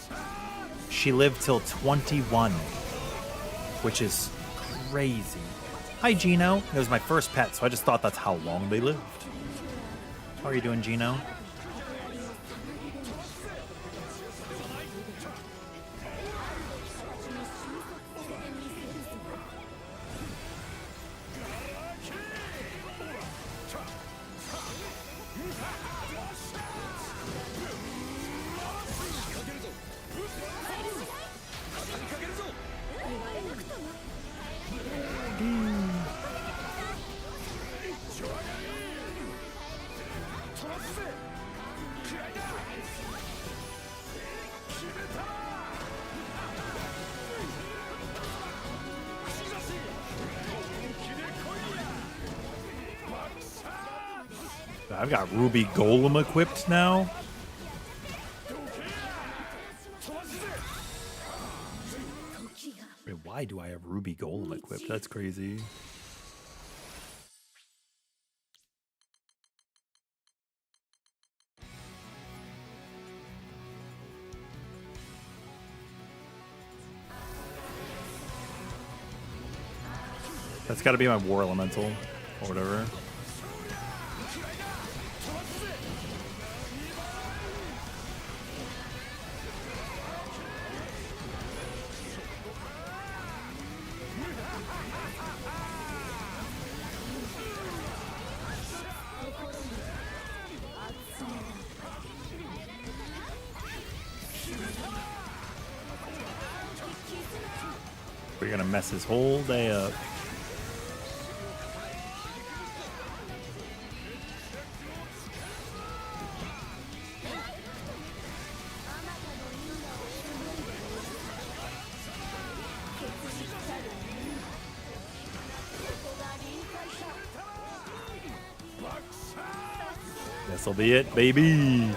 She lived till 21, which is crazy. Hi, Gino. It was my first pet, so I just thought that's how long they lived. How are you doing, Gino? I've got Ruby Golem equipped now. Wait, why do I have Ruby Golem equipped? That's crazy. That's got to be my War Elemental or whatever. We're gonna mess his whole day up. This'll be it, baby.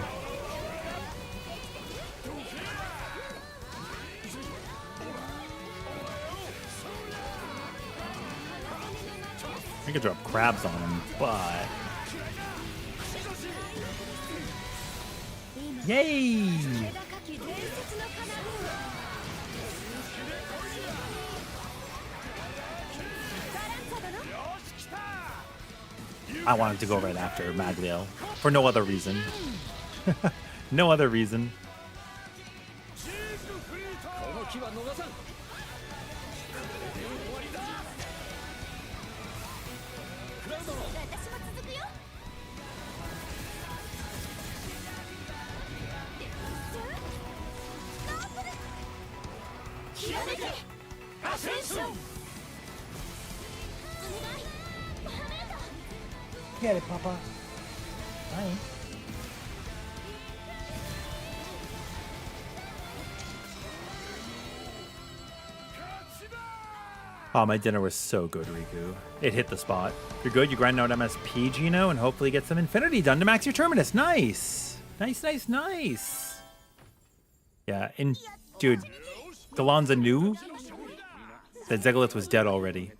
I could drop crabs on him, but... Yay! I wanted to go right after Maglio, for no other reason. No other reason. Get it, Papa. Bye. Oh, my dinner was so good, Riku. It hit the spot. You're good. You grind out MSP, Gino, and hopefully get some Infinity done to max your Terminus. Nice. Nice, nice, nice. Yeah, and dude, Gallanza knew that Zegolith was dead already.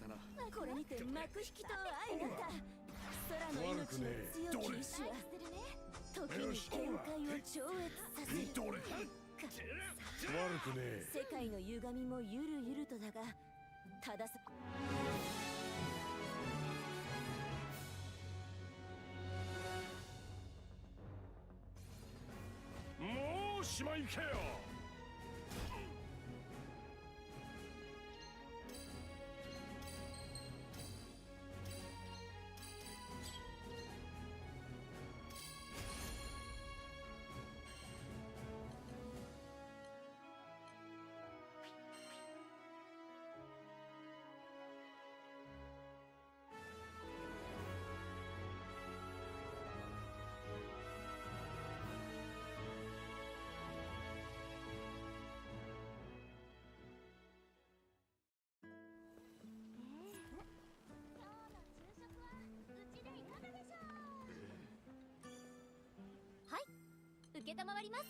ります。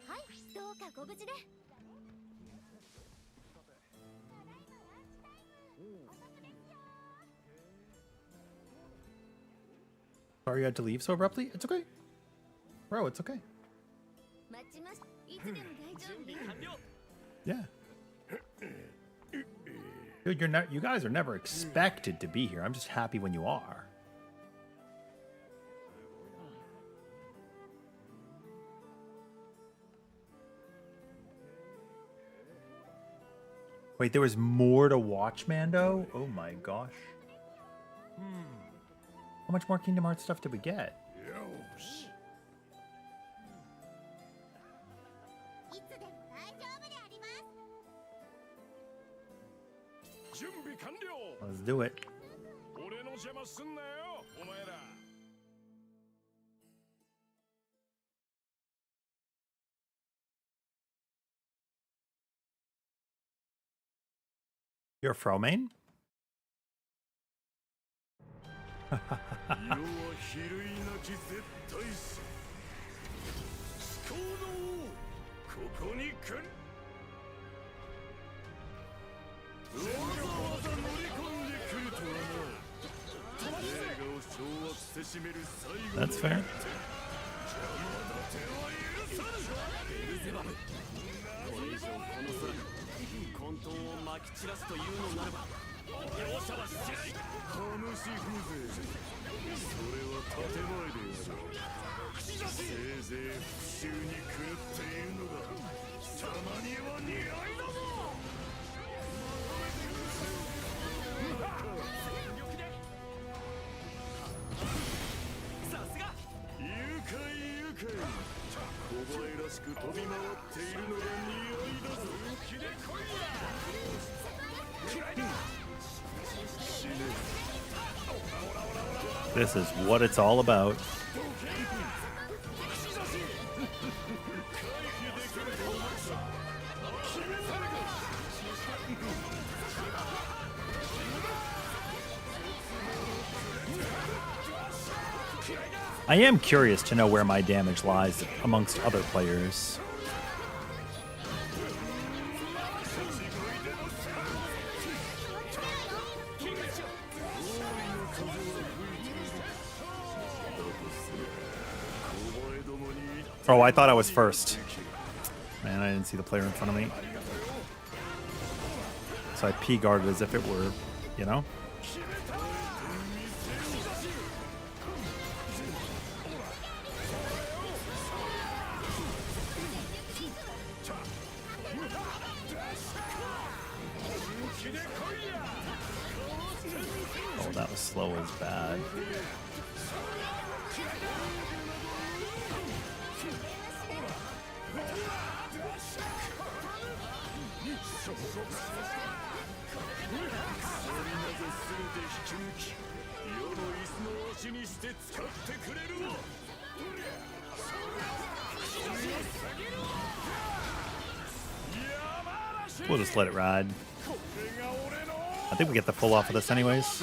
はい、どうかご無事で。 Sorry you had to leave so abruptly. It's okay. Bro, it's okay. 待ちます。いつでも大丈夫よ。 Yeah. Dude, you're not. You guys are never expected to be here. I'm just happy when you are. Wait, there was more to watch, Mando? Oh my gosh. How much more Kingdom Hearts stuff did we get? いつでも大丈夫であります。 準備完了。 Let's do it. 俺の邪魔すんなよ、お前ら。 You're a Fro main? 世は比類なき絶対さ。至高の王、ここに来る。わざわざ乗り込んでくるとはな。映画を掌握せしめる最後の That's fair. 邪魔立ては許さぬ。ベルゼバブ。これ以上この空に混沌をまき散らすというのならば。 容赦はしない。話風情。それは建前である。せいぜい復讐に狂っているのが貴様には似合いだぞ。さすが。愉快愉快。小林らしく飛び回っているのが似合いだぞ。気で来いや。嫌いだ。 This is what it's all about. I am curious to know where my damage lies amongst other players. Oh, I thought I was first. Man, I didn't see the player in front of me. So I P-guarded as if it were, you know? Oh, that was slow as bad. We'll just let it ride. I think we get the full off of this anyways.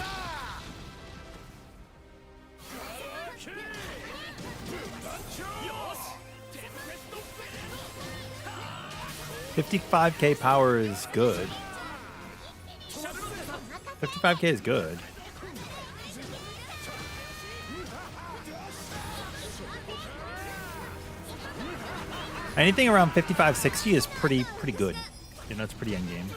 $55K power is good. 55K is good. Anything around 55, 60 is pretty good. You know, it's pretty end game.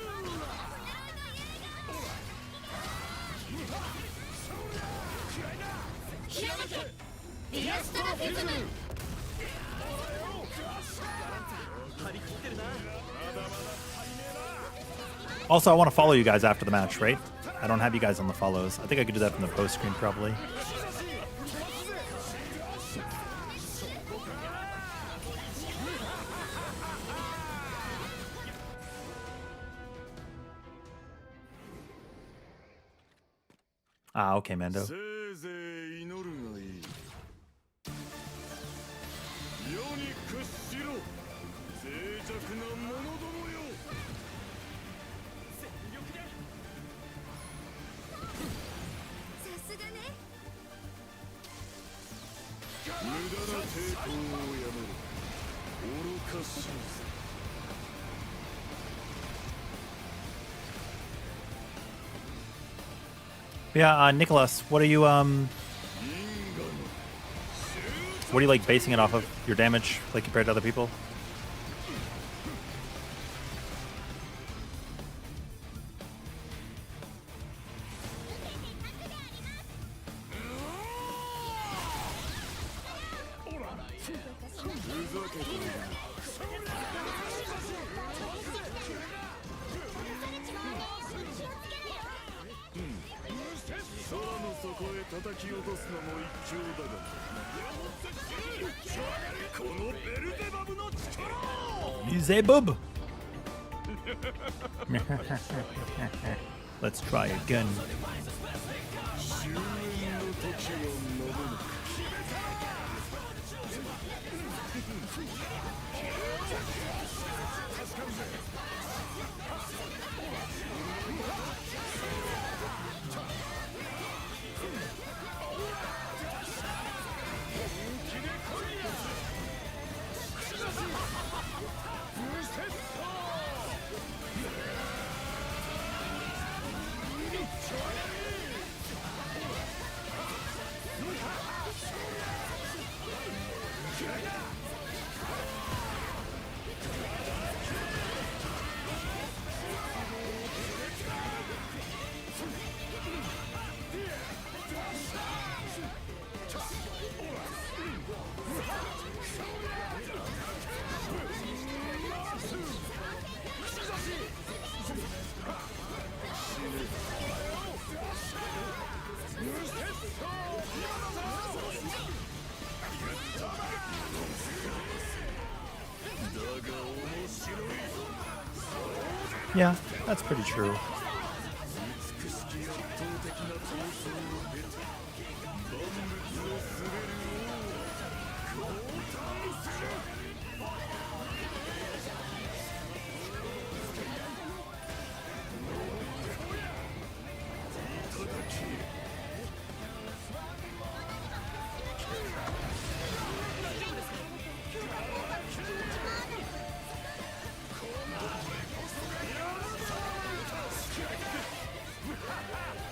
Also, I want to follow you guys after the match, right? I don't have you guys on the follows. I think I could do that from the post screen probably. Ah, okay, Mando. Yeah, Nicholas, what are you like basing it off of? Your damage, like compared to other people? Musebub! Let's try again. Yeah, that's pretty true.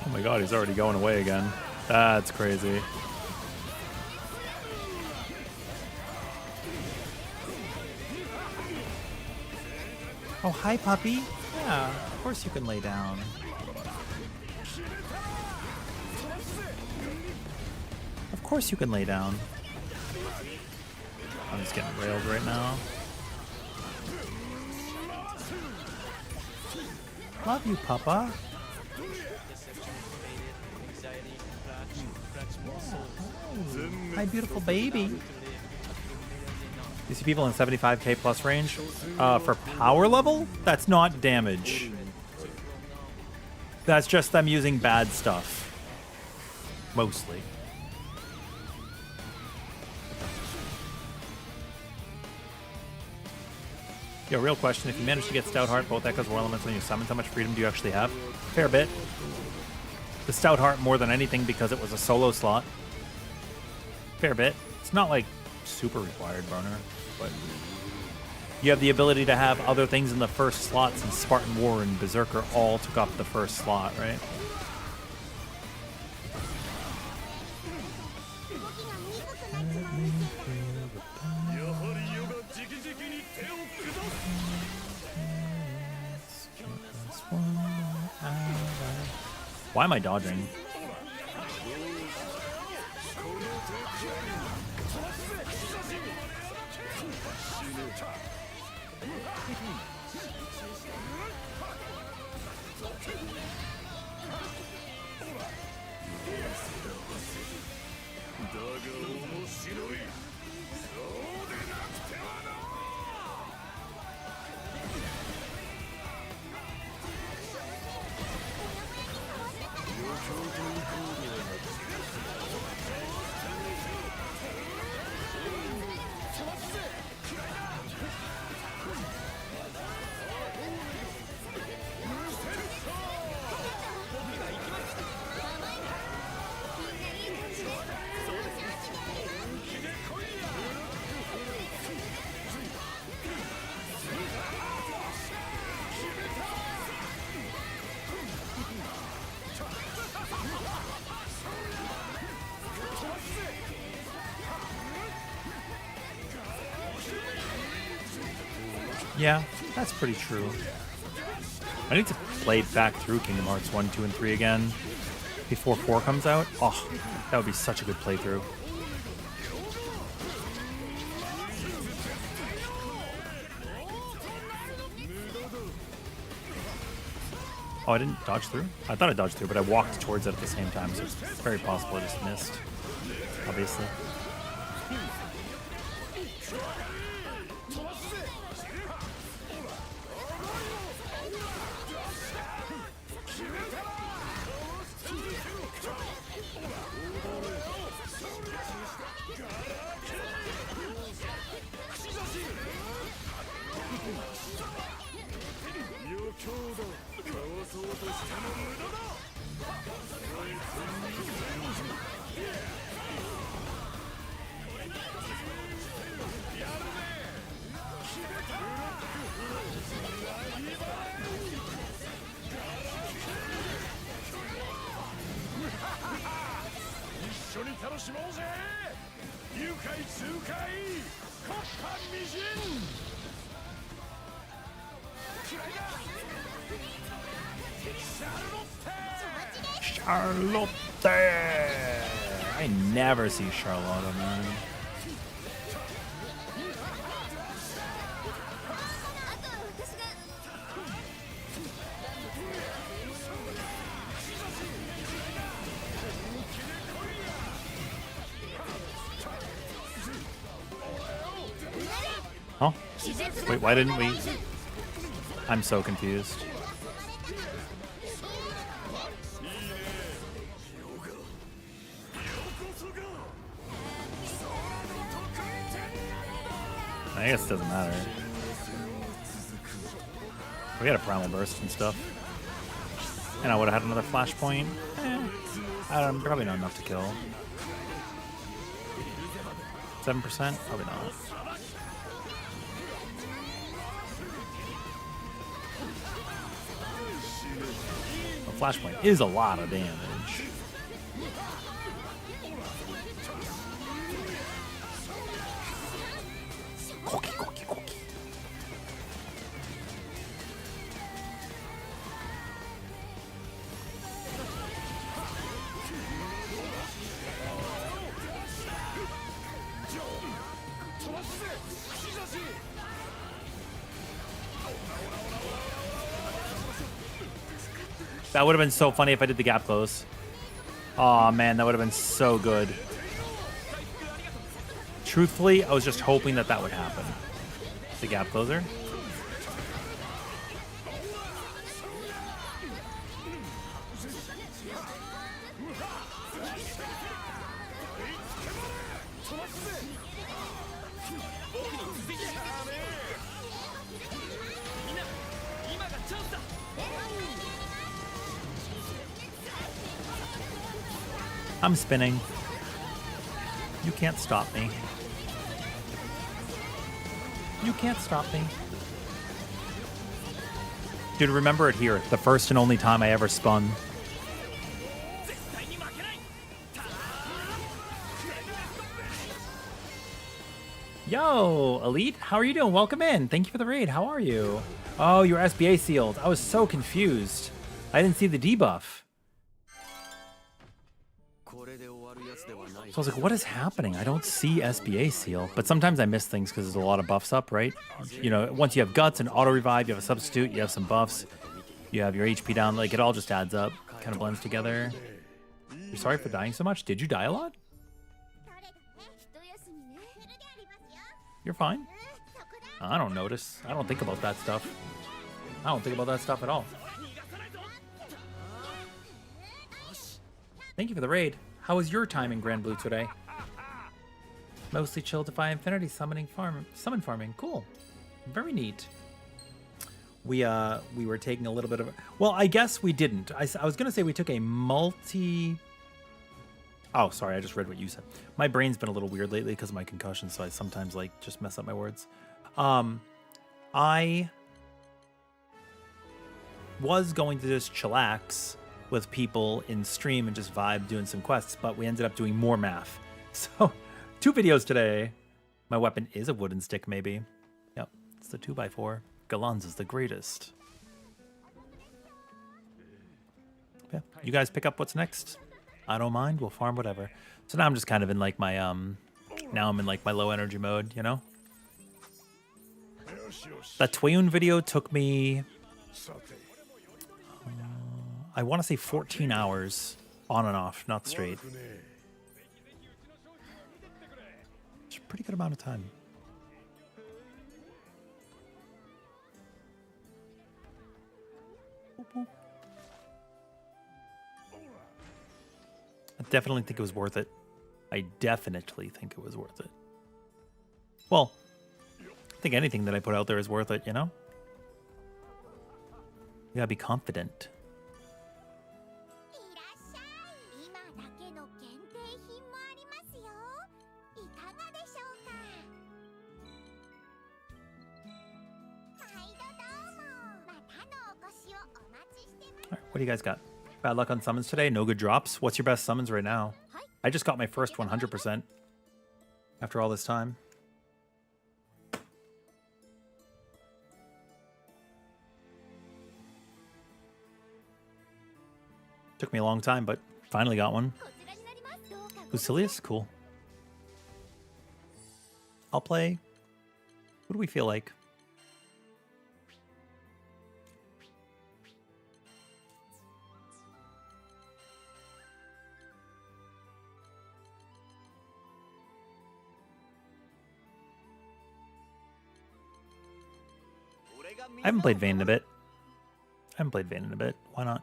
Oh my god, he's already going away again. That's crazy. Oh, hi, puppy. Yeah, of course you can lay down. Of course you can lay down. I'm just getting railed right now. Love you, Papa. Hi, beautiful baby. You see people in 75k plus range? For power level? That's not damage. That's just them using bad stuff. Mostly. Yo, real question. If you manage to get Stout Heart, both Echoes, War Elements, and you summon, how much freedom do you actually have? Fair bit. The Stout Heart more than anything because it was a solo slot. Fair bit. It's not like super required, Broner, but you have the ability to have other things in the first slots, and Spartan War and Berserker all took up the first slot, right? Why am I dodging? Yeah, that's pretty true. I need to play back through Kingdom Hearts 1, 2, and 3 again before 4 comes out. Oh, that would be such a good playthrough. Oh, I didn't dodge through? I thought I dodged through, but I walked towards it at the same time, so it's very possible I just missed, obviously. Charlotte! I never see Charlotte, man. Huh? Wait, why didn't we? I'm so confused. I guess it doesn't matter. We had a primal burst and stuff. And I would have had another flashpoint. Probably not enough to kill. 7%? Probably not. A flashpoint is a lot of damage. That would have been so funny if I did the gap close. Oh man, that would have been so good. Truthfully, I was just hoping that that would happen. The gap closer. I'm spinning. You can't stop me. You can't stop me. Dude, remember it here. The first and only time I ever spun. Yo, Elite, how are you doing? Welcome in. Thank you for the raid. How are you? Oh, you're SBA sealed. I was so confused. I didn't see the debuff. So I was like, what is happening? I don't see SBA seal. But sometimes I miss things because there's a lot of buffs up, right? You know, once you have guts and auto revive, you have a substitute, you have some buffs, you have your HP down, like it all just adds up, kind of blends together. You're sorry for dying so much? Did you die a lot? You're fine. I don't notice. I don't think about that stuff. I don't think about that stuff at all. Thank you for the raid. How was your time in Granblue today? Mostly chill, Defy Infinity, summon farming. Cool. Very neat. We were taking a little bit of... Well, I guess we didn't. I was going to say we took a multi... Oh, sorry, I just read what you said. My brain's been a little weird lately because of my concussion, so I sometimes like just mess up my words. I was going to just chillax with people in stream and just vibe doing some quests, but we ended up doing more math. So 2 videos today. My weapon is a wooden stick, maybe. Yep, It's the 2x4. Gallanza's the greatest. Yeah, you guys pick up what's next. I don't mind. We'll farm whatever. So now I'm just kind of in like my now I'm in like my low energy mode, you know? That Tweyen video took me I want to say 14 hours on and off, not straight. It's a pretty good amount of time. I definitely think it was worth it. I definitely think it was worth it. Well, I think anything that I put out there is worth it, you know? You gotta be confident. いらっしゃい。今だけの限定品もありますよ。いかがでしょうか。毎度どうも。またのお越しをお待ちしてます。 All right, what do you guys got? Bad luck on summons today? No good drops? What's your best summons right now? I just got my first 100% after all this time. Took me a long time, but finally got one. こちらになります。どうかご Lucilius? Cool. I'll play. What do we feel like? I haven't played Vayne in a bit. Why not?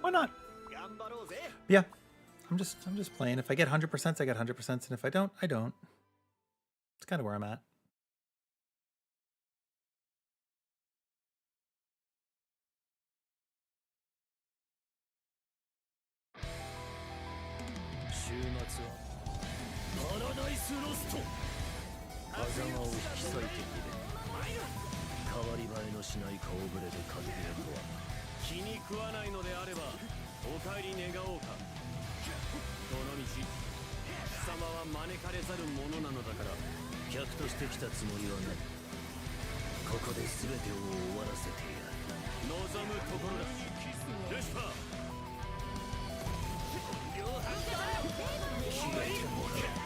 Why not? Yeah, I'm just playing. If I get 100%, I get 100%, and if I don't, I don't. It's kind of where I'm at.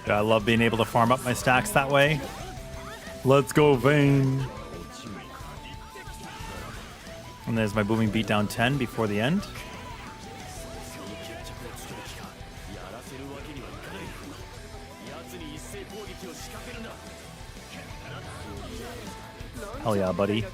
Yeah, I love being able to farm up my stacks that way. Let's go, Vayne. And there's my booming beat down 10 before the end. Hell yeah, buddy.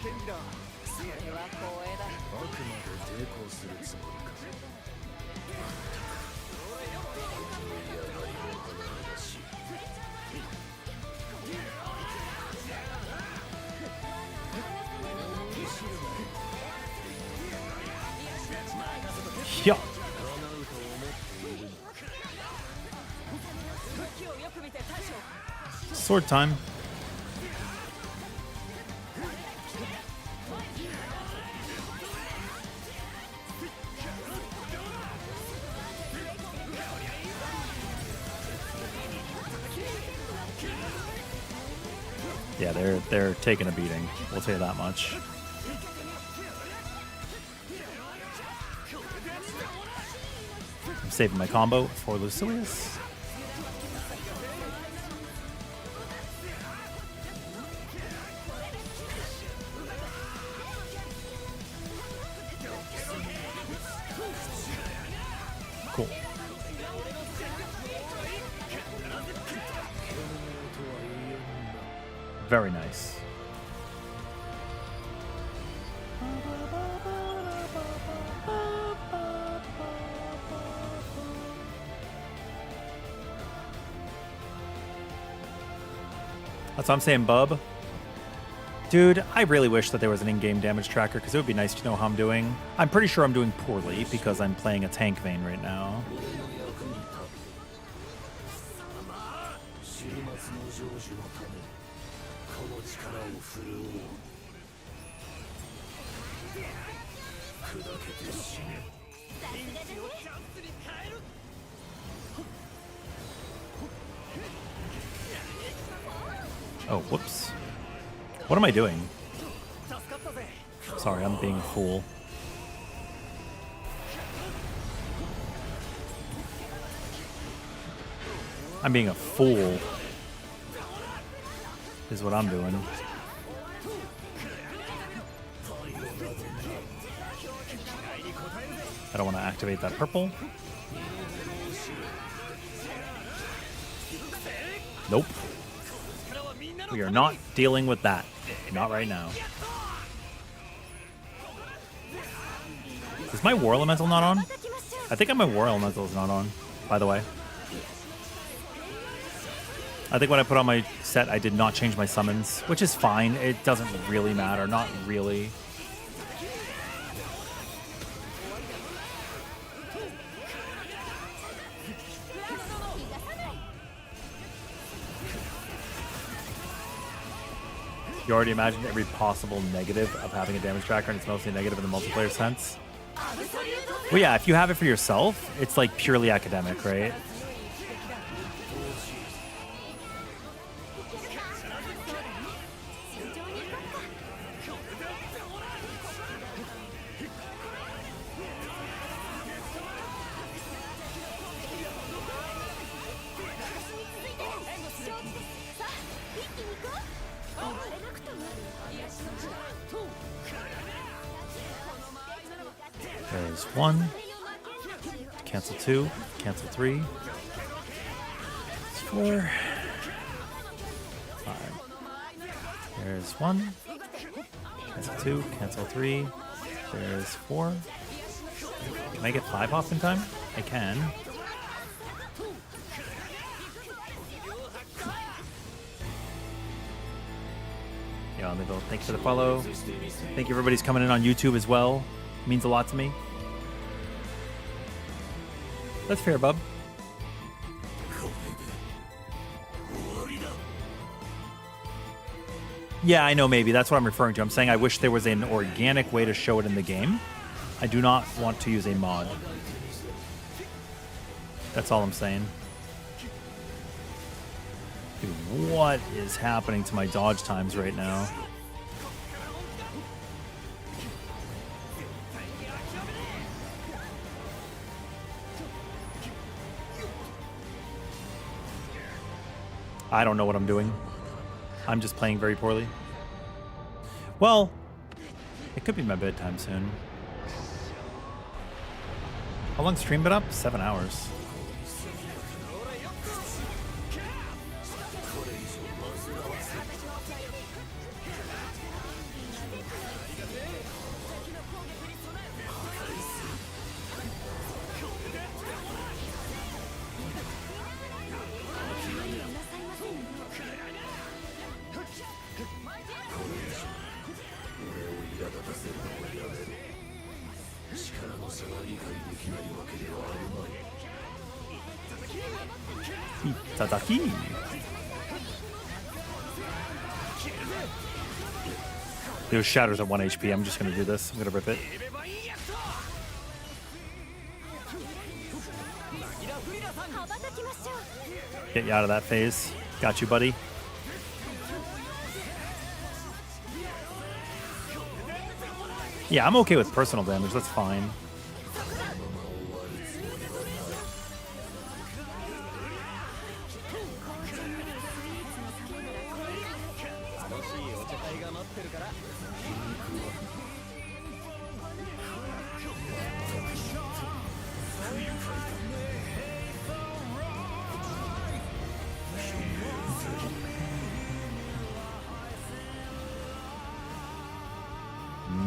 Yeah. Sword time. Yeah, they're taking a beating. We'll say that much. I'm saving my combo for Lucilius. Cool. Very nice. That's what I'm saying, bub. Dude, I really wish that there was an in-game damage tracker because it would be nice to know how I'm doing. I'm pretty sure I'm doing poorly because I'm playing a tank Vayne right now. Oh, whoops. What am I doing? Sorry, I'm being a fool. I'm being a fool. Is what I'm doing. I don't want to activate that purple. Nope. We are not dealing with that. Not right now. Is my War Elemental not on? I think my War Elemental is not on, by the way. I think when I put on my set, I did not change my summons, which is fine. It doesn't really matter. Not really. You already imagined every possible negative of having a damage tracker, and it's mostly negative in the multiplayer sense. Well, yeah, if you have it for yourself, it's like purely academic, right? There's 1. Cancel 2. Cancel 3. There's 4. 5. There's 1. Cancel 2. Cancel 3. There's 4. Can I get 5 off in time? I can. Yeah, thanks for the follow. Thank you, everybody's coming in on YouTube as well. It means a lot to me. That's fair, bub. Yeah, I know, maybe. That's what I'm referring to. I'm saying I wish there was an organic way to show it in the game. I do not want to use a mod. That's all I'm saying. Dude, what is happening to my dodge times right now? I don't know what I'm doing. I'm just playing very poorly. Well, it could be my bedtime soon. How long stream been up? 7 hours. Itadaki. There's shatters at 1 HP. I'm just gonna do this. I'm gonna rip it. Get you out of that phase. Got you, buddy. Yeah, I'm okay with personal damage. That's fine.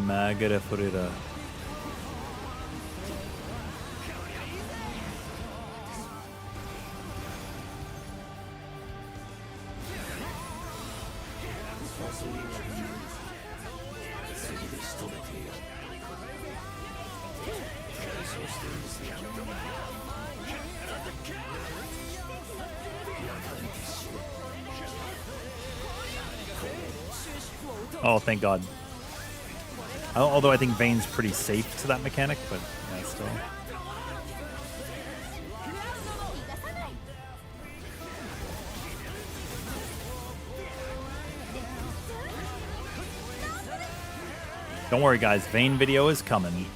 Magara Furira. Oh, thank God. Although I think Vayne's pretty safe to that mechanic, but yeah, still. Don't worry, guys. Vayne video is coming.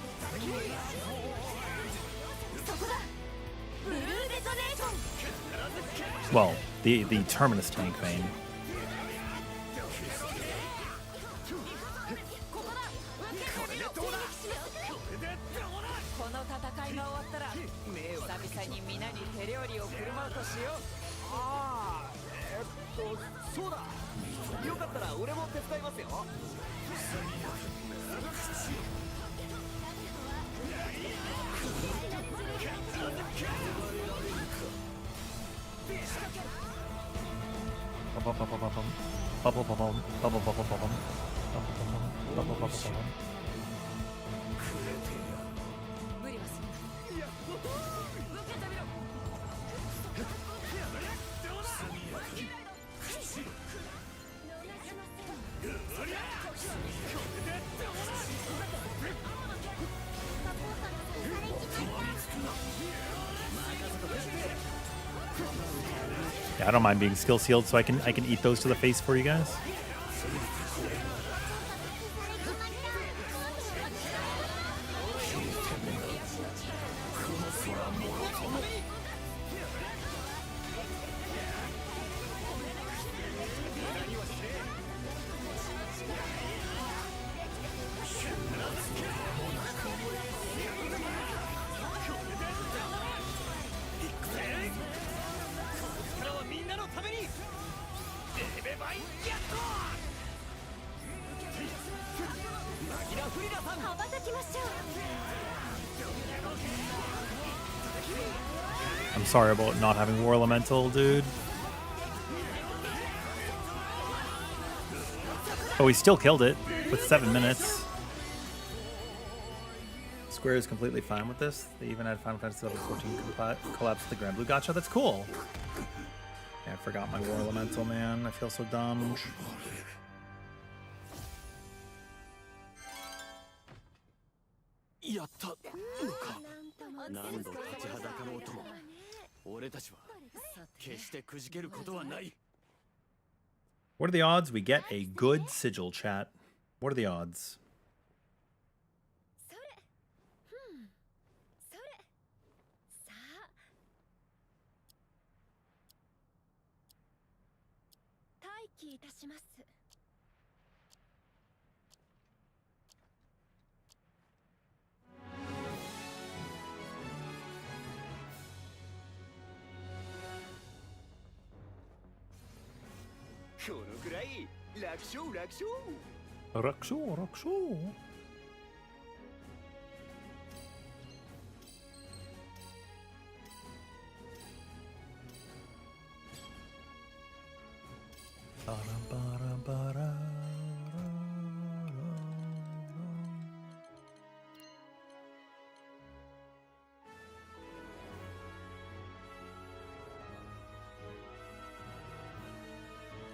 Well, the Terminus tank Vayne. Yeah, I don't mind being skill sealed, so I can eat those to the face for you guys. I'm sorry about not having War Elemental, dude. Oh, he still killed it with 7 minutes. Square is completely fine with this. They even had Final Fantasy level 14 collapse the Granblue Gacha. That's cool. Yeah, I forgot my War Elemental, man. I feel so dumb. What are the odds we get a good sigil, chat? What are the odds? Raksho.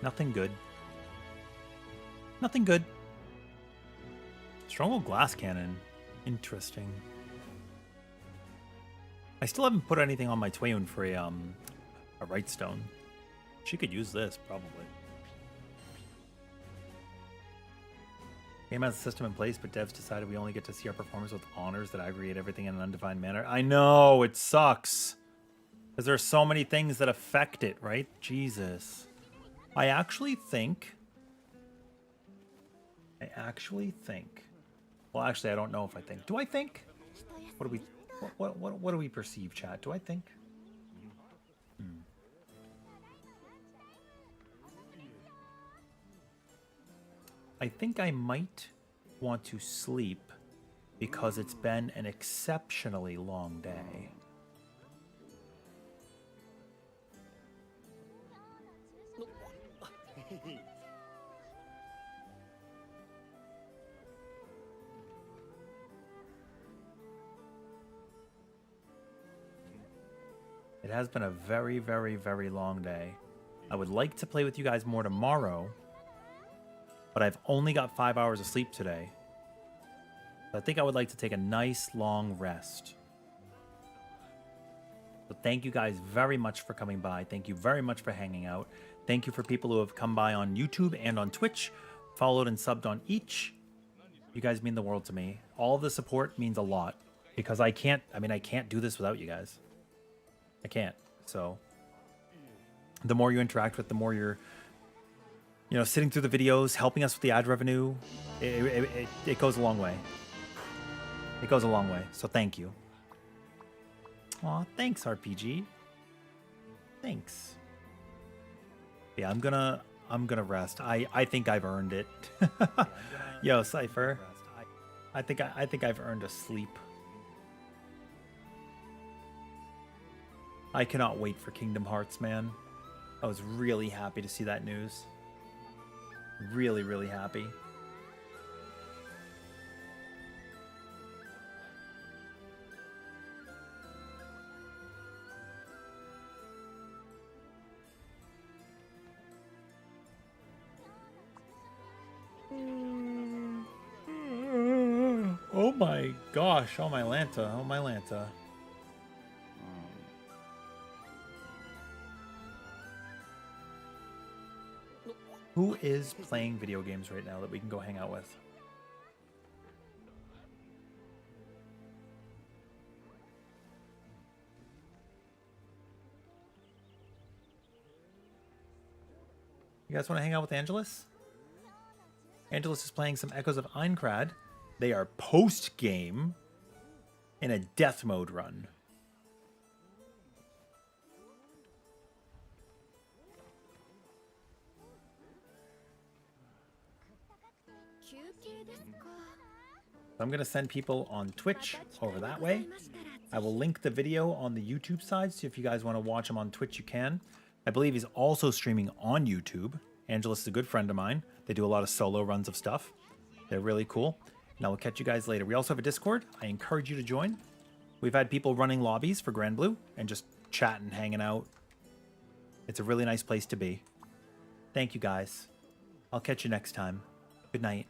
Nothing good. Nothing good. Stronghold Glass Cannon. Interesting. I still haven't put anything on my Tweyen for a right stone. She could use this, probably. Game has a system in place, but devs decided we only get to see our performance with honors that aggregate everything in an undefined manner. I know, it sucks. Because there are so many things that affect it, right? Jesus. I actually think... Well, actually, I don't know if I think. Do I think? What do we perceive, chat? Do I think? I think I might want to sleep because it's been an exceptionally long day. It has been a very, very, very long day. I would like to play with you guys more tomorrow, but I've only got 5 hours of sleep today. I think I would like to take a nice long rest. So thank you guys very much for coming by. Thank you very much for hanging out. Thank you for people who have come by on YouTube and on Twitch, followed and subbed on each. You guys mean the world to me. All of the support means a lot because I can't do this without you guys. I can't. So the more you interact with, the more you're, sitting through the videos, helping us with the ad revenue, it goes a long way. It goes a long way. So thank you. Aw, thanks, RPG. Thanks. Yeah, I'm gonna rest. I think I've earned it. Yo, Cypher. I think I've earned a sleep. I cannot wait for Kingdom Hearts, man. I was really happy to see that news. Really, really happy. Oh my gosh, oh my Lanta, oh my Lanta. Who is playing video games right now that we can go hang out with? You guys want to hang out with Angelus? Angelus is playing some Echoes of Einkrad. They are post-game in a death mode run. I'm going to send people on Twitch over that way. I will link the video on the YouTube side, so if you guys want to watch him on Twitch, you can. I believe he's also streaming on YouTube. Angelus is a good friend of mine. They do a lot of solo runs of stuff. They're really cool. And I will catch you guys later. We also have a Discord. I encourage you to join. We've had people running lobbies for Granblue and just chatting, hanging out. It's a really nice place to be. Thank you guys. I'll catch you next time. Good night.